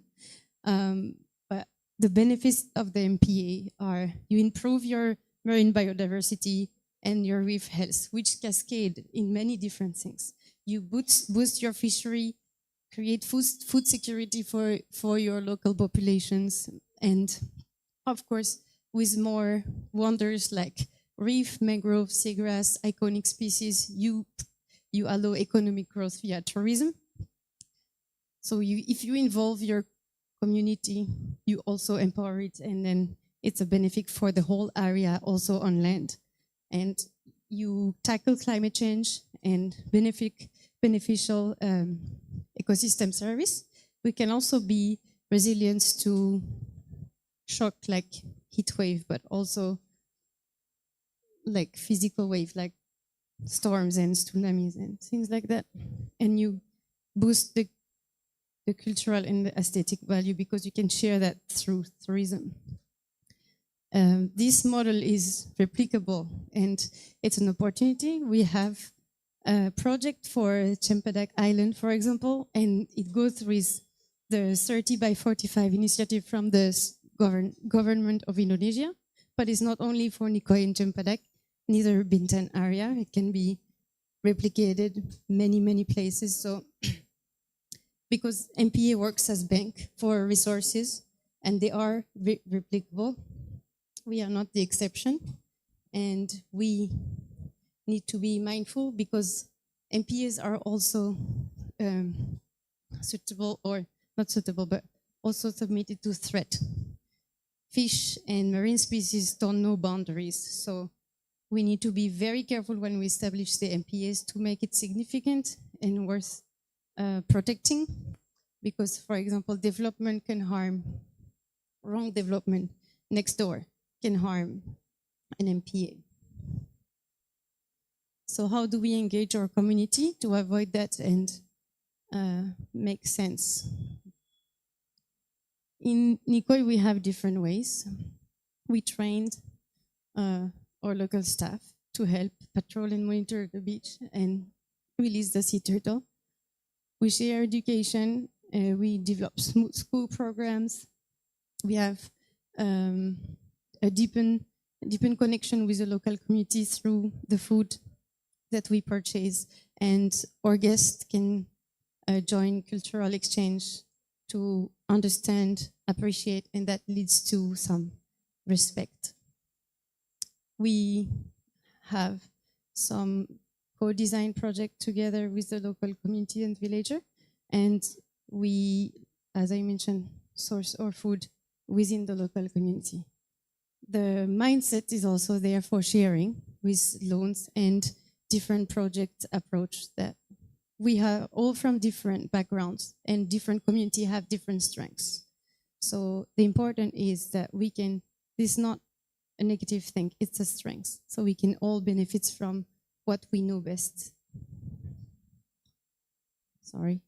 But the benefits of the MPA are you improve your marine biodiversity and your reef health, which cascade in many different things. You boost your fishery, create food security for your local populations, and of course, with more wonders like reef, mangrove, seagrass, iconic species, you allow economic growth via tourism. So if you involve your community, you also empower it, and then it's a benefit for the whole area also on land. And you tackle climate change and beneficial ecosystem service. We can also be resilient to shock like heat wave, but also like physical wave, like storms and tsunamis and things like that. And you boost the cultural and the aesthetic value because you can share that through tourism. This model is replicable and it's an opportunity. We have a project for Cempedak Island, for example, and it goes with the 30 by 45 initiative from the government of Indonesia, but it's not only for Nicoya and Cempedak, neither Bintan area. It can be replicated many places. So because MPA works as bank for resources and they are replicable, we are not the exception, and we need to be mindful because MPAs are also suitable or not suitable, but also submitted to threat. Fish and marine species don't know boundaries, so we need to be very careful when we establish the MPAs to make it significant and worth protecting, because, for example, development can harm, wrong development next door can harm an MPA. So how do we engage our community to avoid that and make sense? In Nicoya, we have different ways. We trained our local staff to help patrol and monitor the beach and release the sea turtle. We share education. We develop smooth school programs. We have a deepen connection with the local community through the food that we purchase, and our guests can join cultural exchange to understand, appreciate, and that leads to some respect. We have some co-design project together with the local community and villager, and we, as I mentioned, source our food within the local community. The mindset is also there for sharing with loans and different project approach that we have all from different backgrounds and different community have different strengths. So the important is that we can, this is not a negative thing, it's a strength. So we can all benefit from what we know best. Sorry.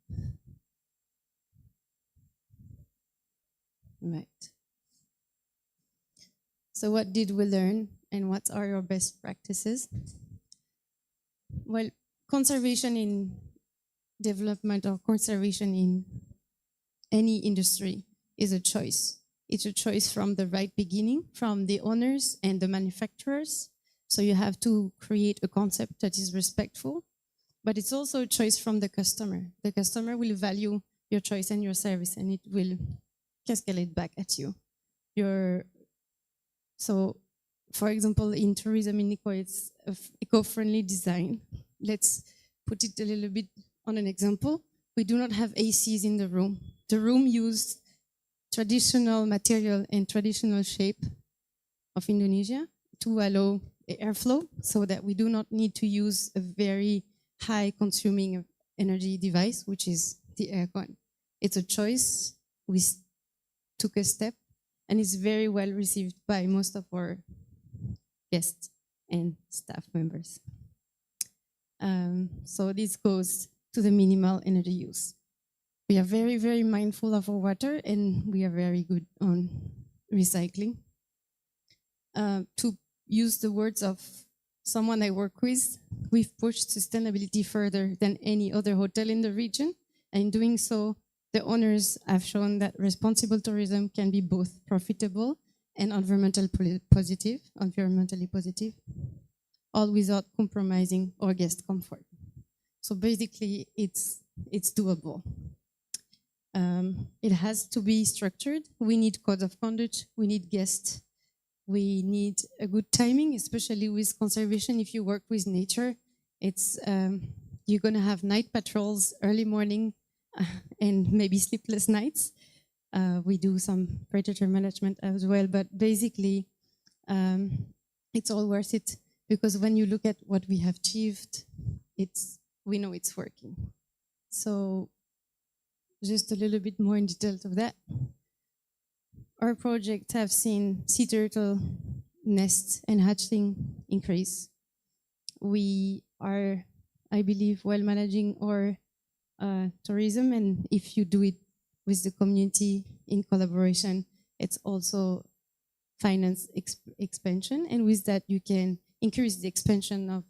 Right. So what did we learn and what are your best practices? Well, conservation in development or conservation in any industry is a choice. It's a choice from the right beginning, from the owners and the manufacturers. So you have to create a concept that is respectful, but it's also a choice from the customer. The customer will value your choice and your service, and it will cascade back at you. So, for example, in tourism in Nicoya, it's eco-friendly design. Let's put it a little bit on an example. We do not have ACs in the room. The room used traditional material and traditional shape of Indonesia to allow airflow so that we do not need to use a very high consuming energy device, which is the aircon. It's a choice. We took a step, and it's very well received by most of our guests and staff members. So this goes to the minimal energy use. We are very, very mindful of our water, and we are very good on recycling. To use the words of someone I work with, we've pushed sustainability further than any other hotel in the region. And in doing so, the owners have shown that responsible tourism can be both profitable and environmentally positive, all without compromising our guest comfort. So basically, it's doable. It has to be structured. We need code of conduct. We need guests. We need a good timing, especially with conservation. If you work with nature, it's you're going to have night patrols, early morning, and maybe sleepless nights. We do some predator management as well, but basically it's all worth it because when you look at what we have achieved, we know it's working. So just a little bit more in detail of that. Our project have seen sea turtle nests and hatchling increase. We are, I believe, well managing our tourism, and if you do it with the community in collaboration, it's also finance expansion, and with that you can increase the expansion of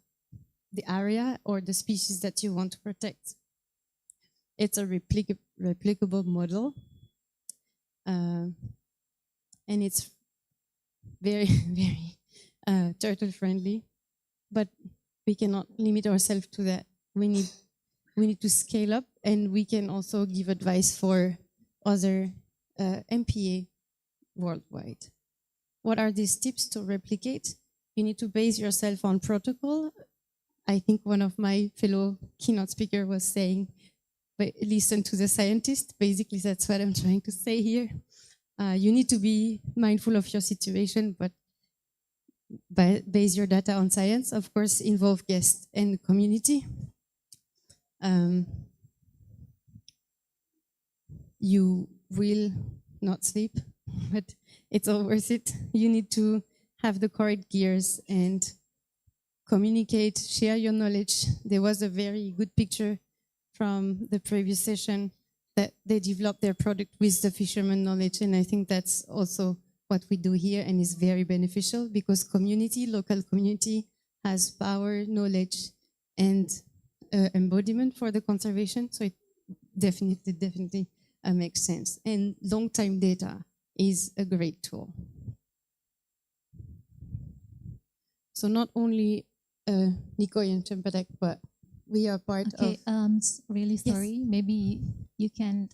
the area or the species that you want to protect. It's a replicable model, and it's very, very turtle friendly, but we cannot limit ourselves to that. We need to scale up, and we can also give advice for other MPA worldwide. What are these tips to replicate? You need to base yourself on protocol. I think one of my fellow keynote speakers was saying, listen to the scientist. Basically, that's what I'm trying to say here. You need to be mindful of your situation, but base your data on science. Of course, involve guests and community. You will not sleep, but it's all worth it. You need to have the correct gears and communicate, share your knowledge. There was a very good picture from the previous session that they developed their product with the fisherman knowledge, and I think that's also what we do here, and is very beneficial because local community has power, knowledge, and embodiment for the conservation, so it definitely makes sense. And long-time data is a great tool. So not only Nikoi and Chempedak, but we are part of... Really sorry, yes. Maybe you can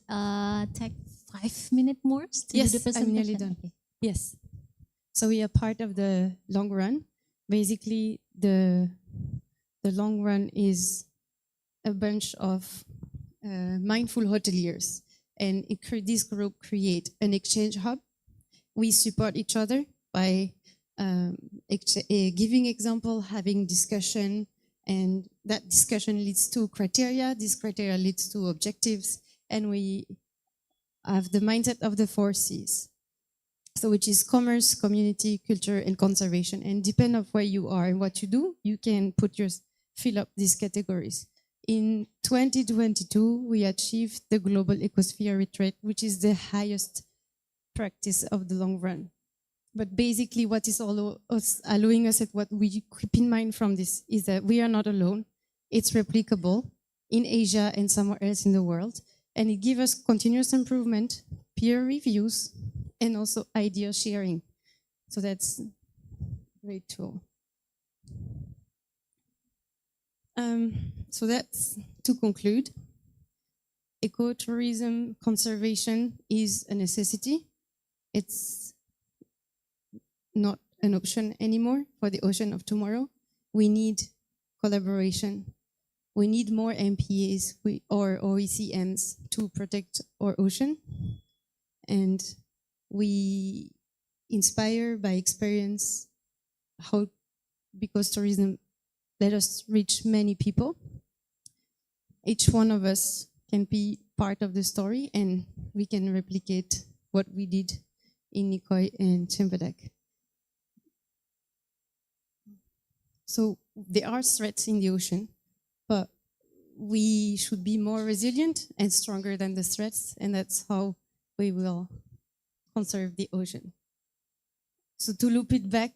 take 5 minutes more to do the presentation. I'm nearly done. Okay. Yes. So we are part of the long run. Basically, the long run is a bunch of mindful hoteliers, and this group create an exchange hub. We support each other by giving example, having discussion, and that discussion leads to criteria. This criteria leads to objectives, and we have the mindset of the 4 C's. So which is commerce, community, culture, and conservation. And depending on where you are and what you do, you can fill up these categories. In 2022, we achieved the Global Ecosphere Retreat, which is the highest practice of the long run. But basically what is allowing us, what we keep in mind from this is that we are not alone. It's replicable in Asia and somewhere else in the world. And it gives us continuous improvement, peer reviews, and also idea sharing. So that's a great tool. So that's to conclude. Ecotourism conservation is a necessity. It's not an option anymore for the ocean of tomorrow. We need collaboration. We need more MPAs or OECMs to protect our ocean. And we inspire by experience because tourism let us reach many people. Each one of us can be part of the story, and we can replicate what we did in Nikoi and Chempedak. So there are threats in the ocean, but we should be more resilient and stronger than the threats, and that's how we will conserve the ocean. So to loop it back,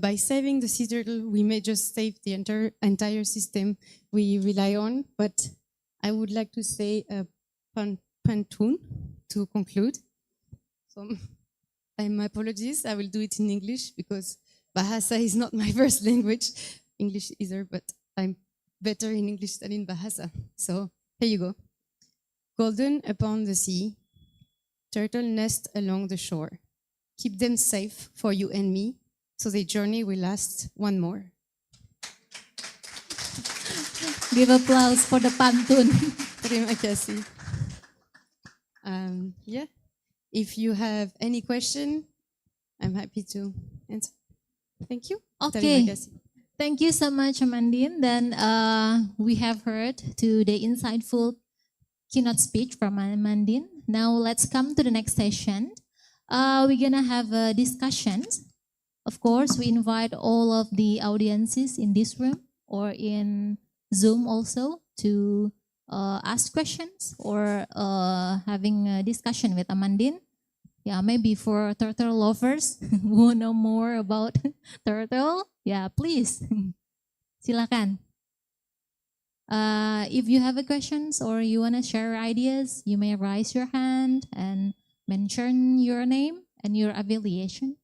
by saving the sea turtle, we may just save the entire system we rely on, but I would like to say a pantun to conclude. So my apologies, I will do it in English because Bahasa is not my first language, English either, but I'm better in English than in Bahasa. So here you go. Golden upon the sea, turtle nest along the shore. Keep them safe for you and me, so the journey will last one more. Give applause for the pantun. Terima kasih. Yeah, if you have any question, I'm happy to answer. Thank you. Okay. Thank you so much, Amandine. Then we have heard to the insightful keynote speech from Amandine. Now let's come to the next session. We're gonna have discussions. Of course, we invite all of the audiences in this room or in Zoom also to ask questions or having a discussion with Amandine. Yeah, maybe for turtle lovers who want to know more about turtle, yeah, please, silakan. If you have a questions or you want to share ideas, you may raise your hand and mention your name and your affiliation.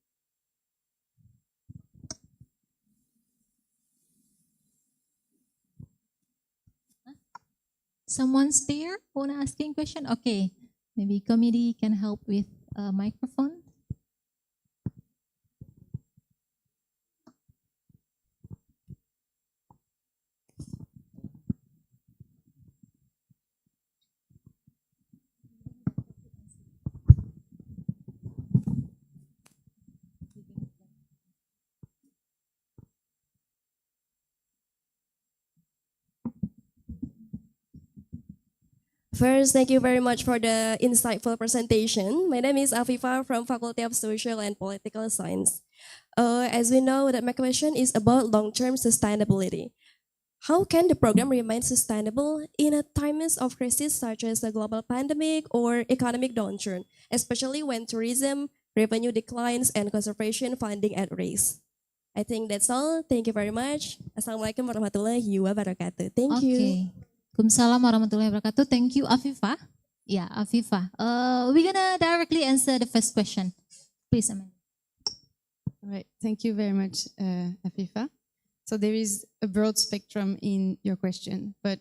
Someone's there want to asking question? Okay, maybe committee can help with a microphone. First, thank you very much for the insightful presentation. My name is Afifa from Faculty of Social and Political Science. As we know, that my question is about long-term sustainability. How can the program remain sustainable in a times of crisis such as a global pandemic or economic downturn, especially when tourism revenue declines and conservation funding at risk? I think that's all. Thank you very much. Assalamualaikum warahmatullahi wabarakatuh. Thank you. Waalaikumsalam warahmatullahi wabarakatuh. Thank you, Afifa. Yeah, Afifa. We're gonna directly answer the first question. Please, Amanda. All right. Thank you very much, Afifa. So there is a broad spectrum in your question, but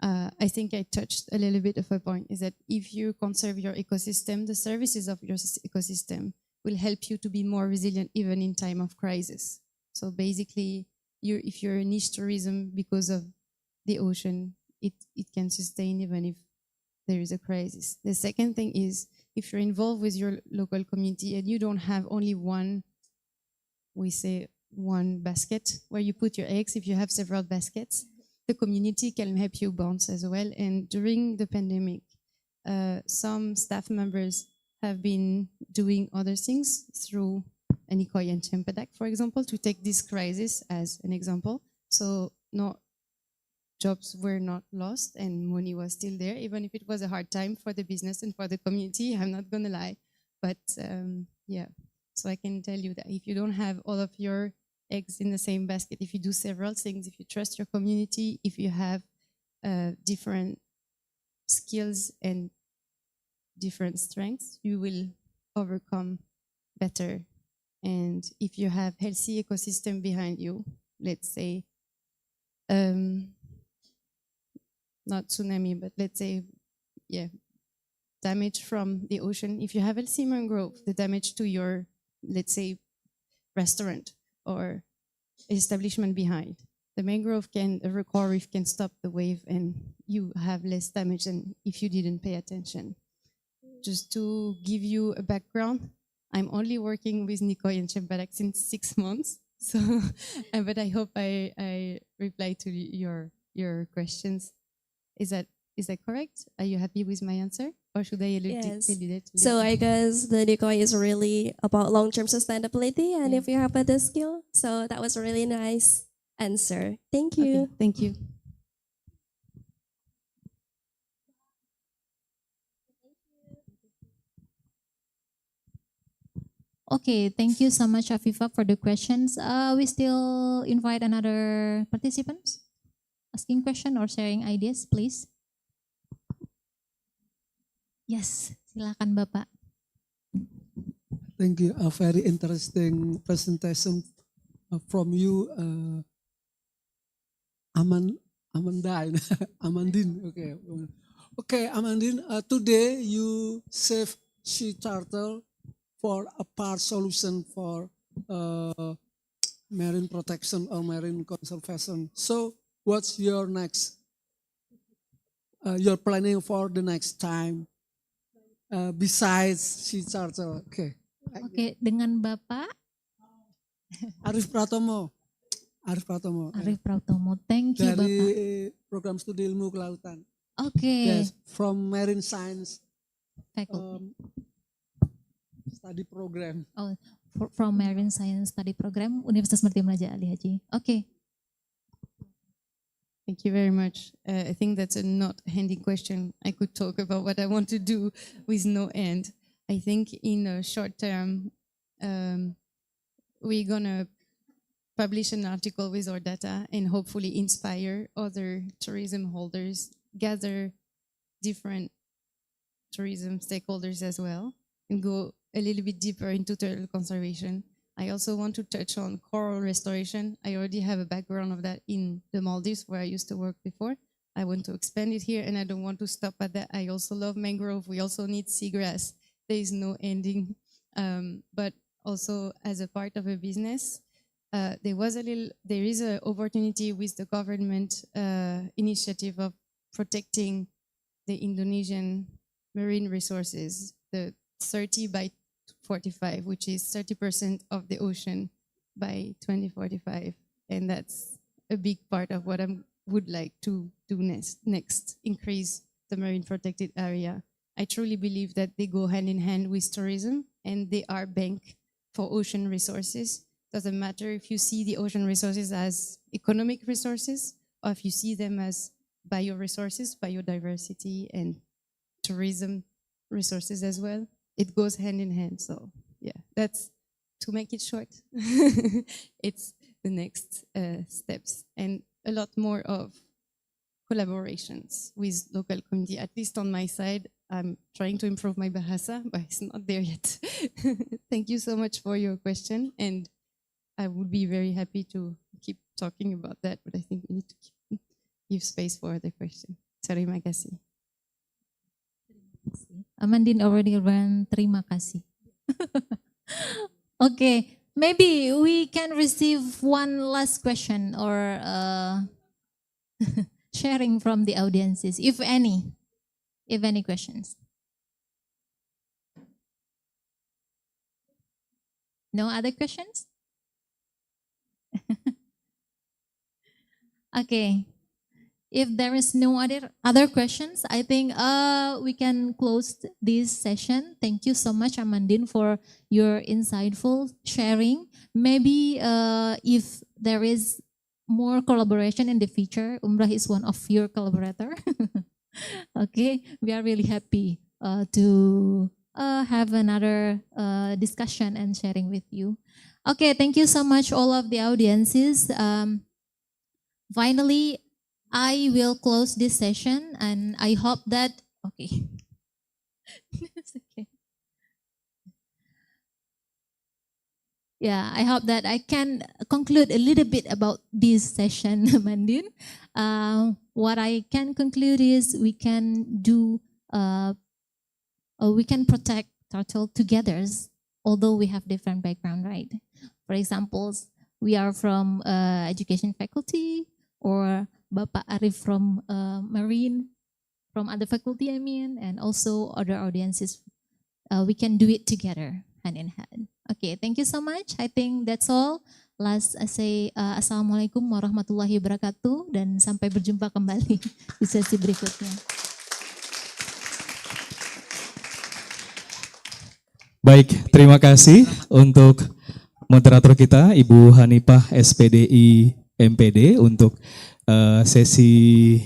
I think I touched a little bit of a point, is that if you conserve your ecosystem, the services of your ecosystem will help you to be more resilient even in time of crisis. So basically, if you're a niche tourism because of the ocean, it can sustain even if there is a crisis. The second thing is, if you're involved with your local community and you don't have only one, we say one basket where you put your eggs, if you have several baskets, the community can help you bounce as well. And during the pandemic, some staff members have been doing other things through Anikoi and Chempedak, for example, to take this crisis as an example. So jobs were not lost and money was still there, even if it was a hard time for the business and for the community, I'm not gonna lie. But yeah, so I can tell you that if you don't have all of your eggs in the same basket, if you do several things, if you trust your community, if you have different skills and different strengths, you will overcome better. And if you have healthy ecosystem behind you, let's say, not tsunami, but let's say, yeah, damage from the ocean. If you have healthy mangrove, the damage to your, let's say, restaurant or establishment behind, the mangrove the coral reef can stop the wave and you have less damage than if you didn't pay attention. Just to give you a background, I'm only working with Nikoi and Chempedak since 6 months. So, but I hope I reply to your questions. Is that correct? Are you happy with my answer? Or should I Yes. So I guess the Nikoi is really about long-term sustainability and if you have the skill. So that was a really nice answer. Thank you. Okay, thank you. Okay, thank you so much, Afifa, for the questions. We still invite another participants asking question or sharing ideas, please. Yes, silakan Bapak. Thank you. A very interesting presentation from you, Amandine. Okay. Okay, Amandine. Today you save sea turtle for a part solution for marine protection or marine conservation. So, what's your next? You're planning for the next time? besides she charger. Okay. Oke, dengan Bapak Arif Pratomo. Arif Pratomo. Arif Pratomo. Thank you, Dari Bapak. program studi ilmu kelautan. Oke. Yes, from Marine Science Faculty. Study Program. Oh, from Marine Science Study Program, Universitas Maritime Raja Ali Haji. Oke. Thank you very much. I think that's a not handy question. I could talk about what I want to do with no end. I think in a short term, we're gonna publish an article with our data and hopefully inspire other tourism holders, gather different tourism stakeholders as well, and go a little bit deeper into turtle conservation. I also want to touch on coral restoration. I already have a background of that in the Maldives where I used to work before. I want to expand it here and I don't want to stop at that. I also love mangrove. We also need seagrass. There is no ending. But also as a part of a business, there is an opportunity with the government initiative of protecting the Indonesian marine resources, the 30 by 45, which is 30% of the ocean by 2045. And that's a big part of what I would like to do next, increase the marine protected area. I truly believe that they go hand in hand with tourism and they are bank for ocean resources. Doesn't matter if you see the ocean resources as economic resources or if you see them as bioresources, biodiversity and tourism resources as well. It goes hand in hand. So yeah, that's to make it short. It's the next steps and a lot more of collaborations with local community. At least on my side, I'm trying to improve my Bahasa, but it's not there yet. Thank you so much for your question. And I would be very happy to keep talking about that, but I think we need to give space for other questions. Terima kasih. Amandine already ran, terima kasih. Okay, maybe we can receive one last question or sharing from the audiences, if any questions. No other questions? Okay. If there is no other questions, I think we can close this session. Thank you so much, Amandine, for your insightful sharing. Maybe if there is more collaboration in the future, Umrah is one of your collaborator. Okay, we are really happy to have another discussion and sharing with you. Okay, thank you so much, all of the audiences. Finally, I will close this session and I hope that, okay. Okay. Yeah, I hope that I can conclude a little bit about this session, Mandin. What I can conclude is we can do, we can protect turtle together, although we have different background, right? For example, we are from education faculty, or Bapak Arif from Marine, from other faculty, I mean, and also other audiences. We can do it together, hand in hand. Okay, thank you so much. I think that's all. Last I say Assalamualaikum warahmatullahi wabarakatuh dan sampai berjumpa kembali di sesi berikutnya. Baik, terima kasih untuk moderator kita Ibu Hanifah SPDI MPD untuk sesi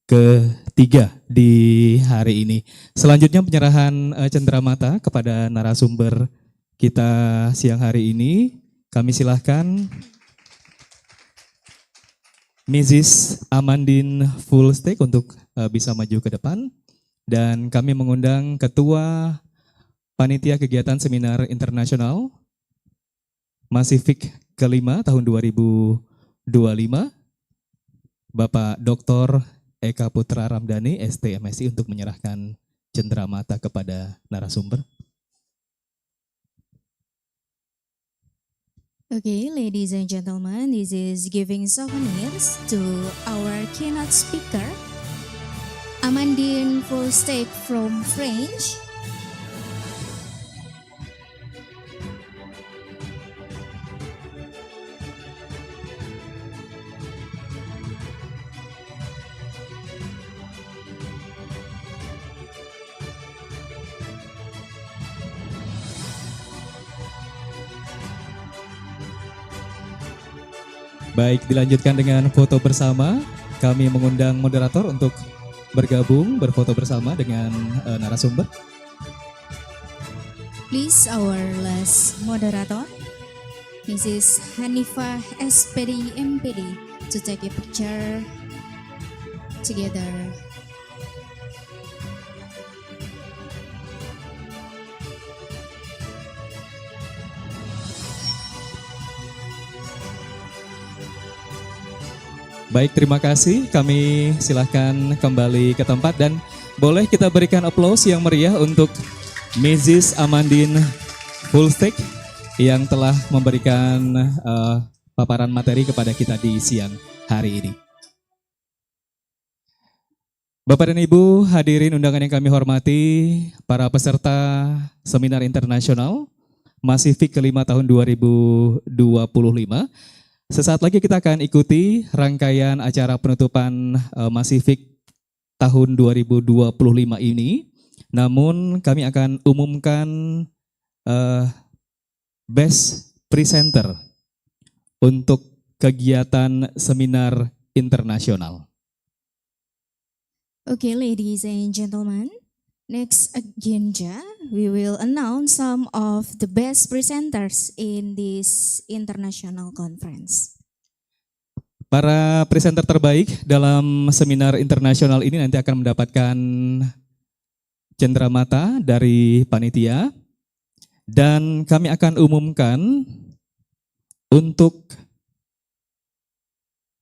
ketiga di hari ini. Selanjutnya penyerahan cenderamata kepada narasumber kita siang hari ini. Kami silahkan Mrs. Amandine Fullstack untuk bisa maju ke depan. Dan kami mengundang Ketua Panitia Kegiatan Seminar Internasional MaCiFIC kelima tahun 2025, Bapak Dr. Eka Putra Ramdhani, STMSI, untuk menyerahkan cenderamata kepada narasumber. Okay, ladies and gentlemen, this is giving souvenirs to our keynote speaker, Amandine Fullstack from French. Baik, dilanjutkan dengan foto bersama. Kami mengundang moderator untuk bergabung, berfoto bersama dengan narasumber. Please, our last moderator, Mrs. Hanifah SPD MPD, to take a picture together. Baik, terima kasih. Kami silahkan kembali ke tempat dan boleh kita berikan aplaus yang meriah untuk Mrs. Amandine Fulstek yang telah memberikan paparan materi kepada kita di siang hari ini. Bapak dan Ibu hadirin undangan yang kami hormati, para peserta seminar internasional MaCiFIC kelima tahun 2025. Sesaat lagi kita akan ikuti rangkaian acara penutupan MaCiFIC tahun 2025 ini. Namun kami akan umumkan best presenter untuk kegiatan seminar internasional. Okay, ladies and gentlemen, next agenda, we will announce some of the best presenters in this international conference. Para presenter terbaik dalam seminar internasional ini nanti akan mendapatkan cenderamata dari panitia dan kami akan umumkan untuk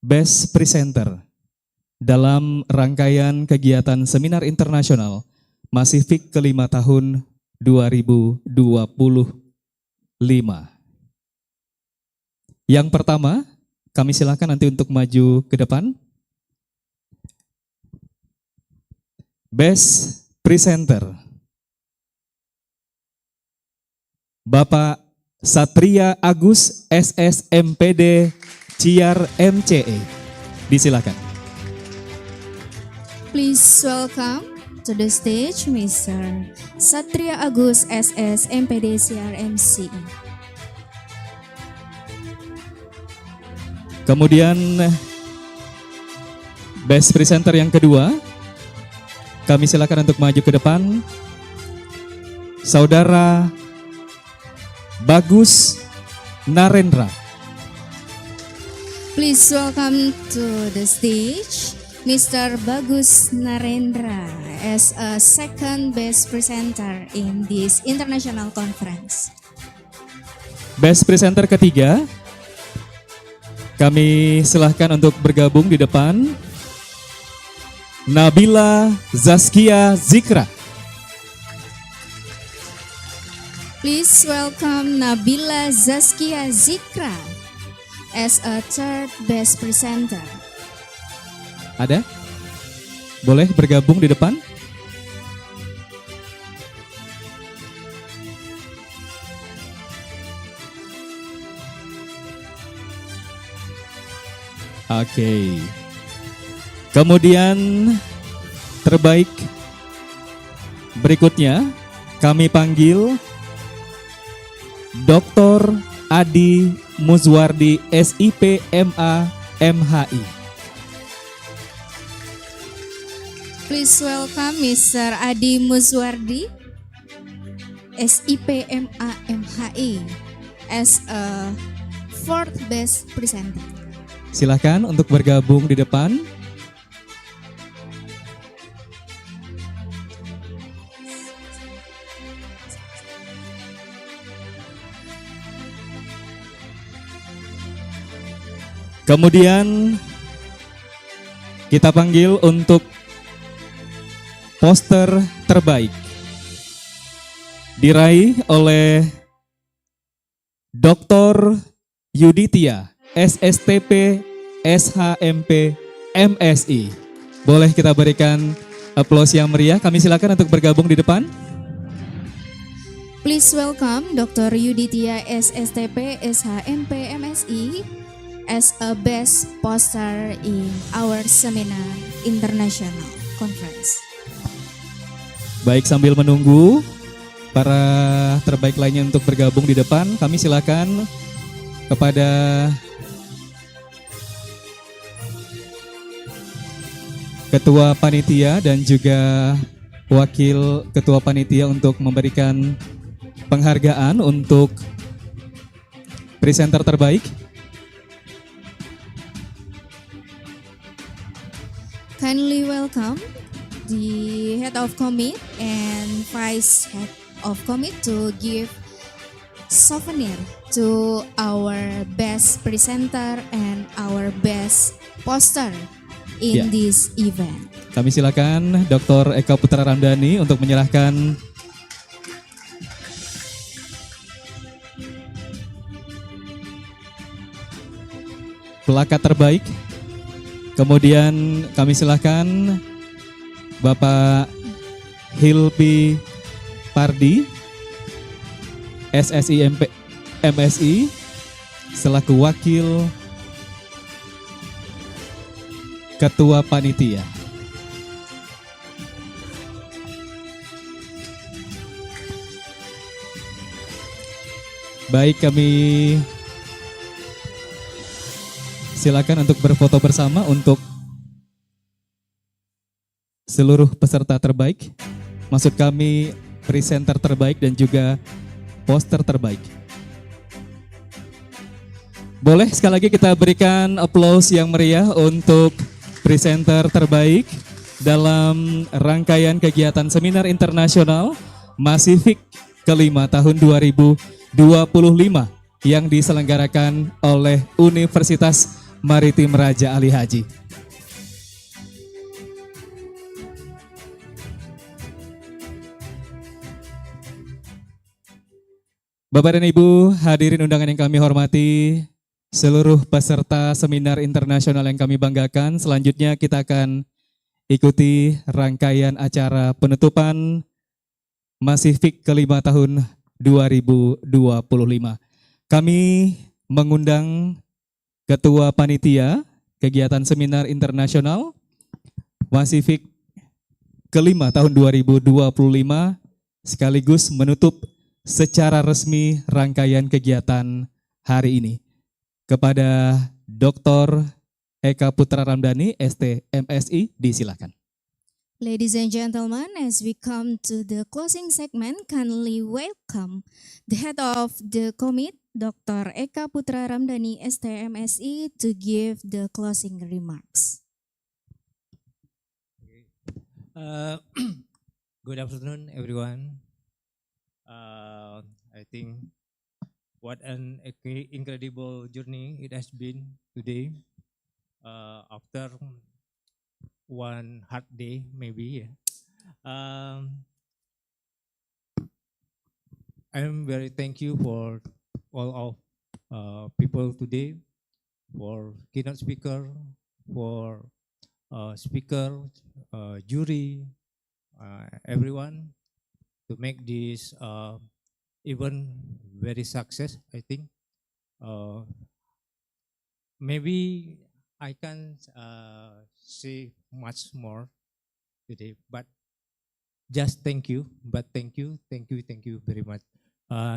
best presenter dalam rangkaian kegiatan seminar internasional MaCiFIC kelima tahun 2025. Yang pertama, kami silakan nanti untuk maju ke depan. Best Presenter, Bapak Satria Agus SSMPD Ciar MCE. Disilakan. Please welcome to the stage Mr. Satria Agus SS MPD CRMC. Kemudian best presenter yang kedua, kami silakan untuk maju ke depan. Saudara Bagus Narendra. Please welcome to the stage Mr. Bagus Narendra as a second best presenter in this international conference. Best presenter ketiga, kami silahkan untuk bergabung di depan. Nabila Zaskia Zikra. Please welcome Nabila Zaskia Zikra as a third best presenter. Ada? Boleh bergabung di depan? Oke. Kemudian terbaik berikutnya kami panggil Dr. Adi Muzwardi SIP MA MHI. Please welcome Mr. Adi Muzwardi SIP MA MHI as a fourth best presenter. Silakan untuk bergabung di depan. Kemudian kita panggil untuk poster terbaik diraih oleh Dr. Yuditya SSTP SHMP MSI. Boleh kita berikan aplaus yang meriah. Kami silakan untuk bergabung di depan. Please welcome Dr. Yuditya SSTP SHMP MSI as a best poster in our seminar international conference. Baik, sambil menunggu para terbaik lainnya untuk bergabung di depan, kami silakan kepada Ketua Panitia dan juga Wakil Ketua Panitia untuk memberikan penghargaan untuk presenter terbaik. Kindly welcome the head of commit and vice head of commit to give souvenir to our best presenter and our best poster in this event. Kami silakan Dr. Eka Putra Ramdhani untuk menyerahkan plakat terbaik. Kemudian kami silakan Bapak Hilpi Pardi, SSI MSI, selaku Wakil Ketua Panitia. Baik, kami silakan untuk berfoto bersama untuk seluruh peserta terbaik. Maksud kami presenter terbaik dan juga poster terbaik. Boleh sekali lagi kita berikan aplaus yang meriah untuk presenter terbaik dalam rangkaian kegiatan seminar internasional MaCiFIC kelima tahun 2025 yang diselenggarakan oleh Universitas Maritime Raja Ali Haji. Bapak dan Ibu, hadirin undangan yang kami hormati, seluruh peserta seminar internasional yang kami banggakan, selanjutnya kita akan ikuti rangkaian acara penutupan MaCiFIC kelima tahun 2025. Kami mengundang Ketua Panitia Kegiatan Seminar Internasional MaCiFIC kelima tahun 2025 sekaligus menutup secara resmi rangkaian kegiatan hari ini. Kepada Dr. Eka Putra Ramdhani, ST MSI, disilakan. Ladies and gentlemen, as we come to the closing segment, kindly welcome the head of the commit, Dr. Eka Putra Ramdhani, STMSI, to give the closing remarks. Good afternoon, everyone. I think what an incredible journey it has been today. After one hard day, maybe. I'm very thank you for all of people today, for keynote speaker, for speaker, jury, everyone, to make this event very success. I think maybe I can say much more today, but just thank you. But thank you very much.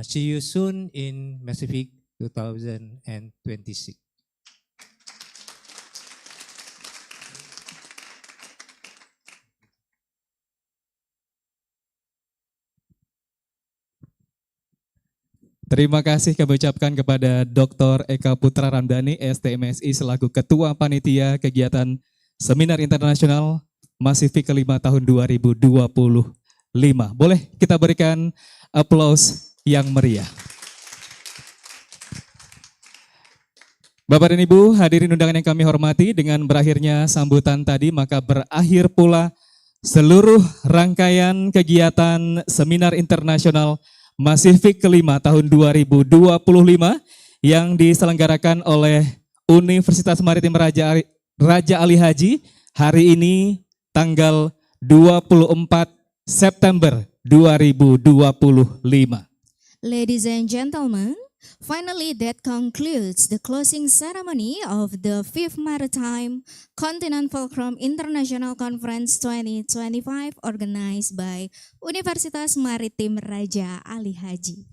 See you soon in MaCiFIC 2026. Terima kasih kami ucapkan kepada Dr. Eka Putra Ramdhani, STMSI, selaku Ketua Panitia Kegiatan Seminar Internasional MaCiFIC kelima tahun 2025. Boleh kita berikan aplaus yang meriah. Bapak dan Ibu, hadirin undangan yang kami hormati, dengan berakhirnya sambutan tadi, maka berakhir pula seluruh rangkaian kegiatan Seminar Internasional MaCiFIC kelima tahun 2025 yang diselenggarakan oleh Universitas Maritime Raja Ali Haji hari ini tanggal 24 September 2025. Ladies and gentlemen, finally that concludes the closing ceremony of the 5th Maritime Continent Fulcrum International Conference 2025 organized by Universitas Maritime Raja Ali Haji.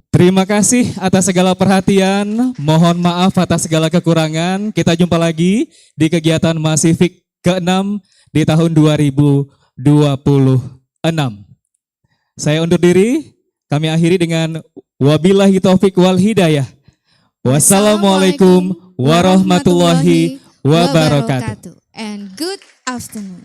Terima kasih atas segala perhatian, mohon maaf atas segala kekurangan. Kita jumpa lagi di kegiatan MaCiFIC ke-6 di tahun 2026. Saya undur diri, kami akhiri dengan wabillahi taufik wal hidayah. Wassalamualaikum warahmatullahi wabarakatuh. And good afternoon.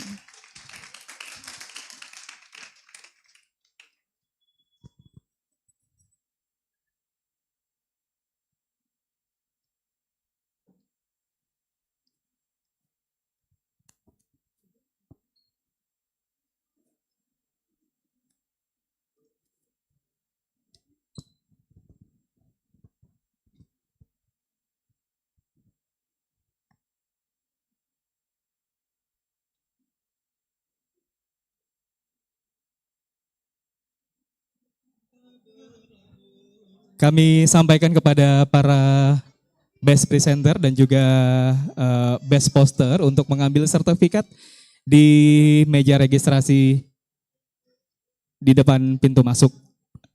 Kami sampaikan kepada para best presenter dan juga best poster untuk mengambil sertifikat di meja registrasi di depan pintu masuk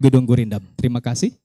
Gedung Gurindam. Terima kasih.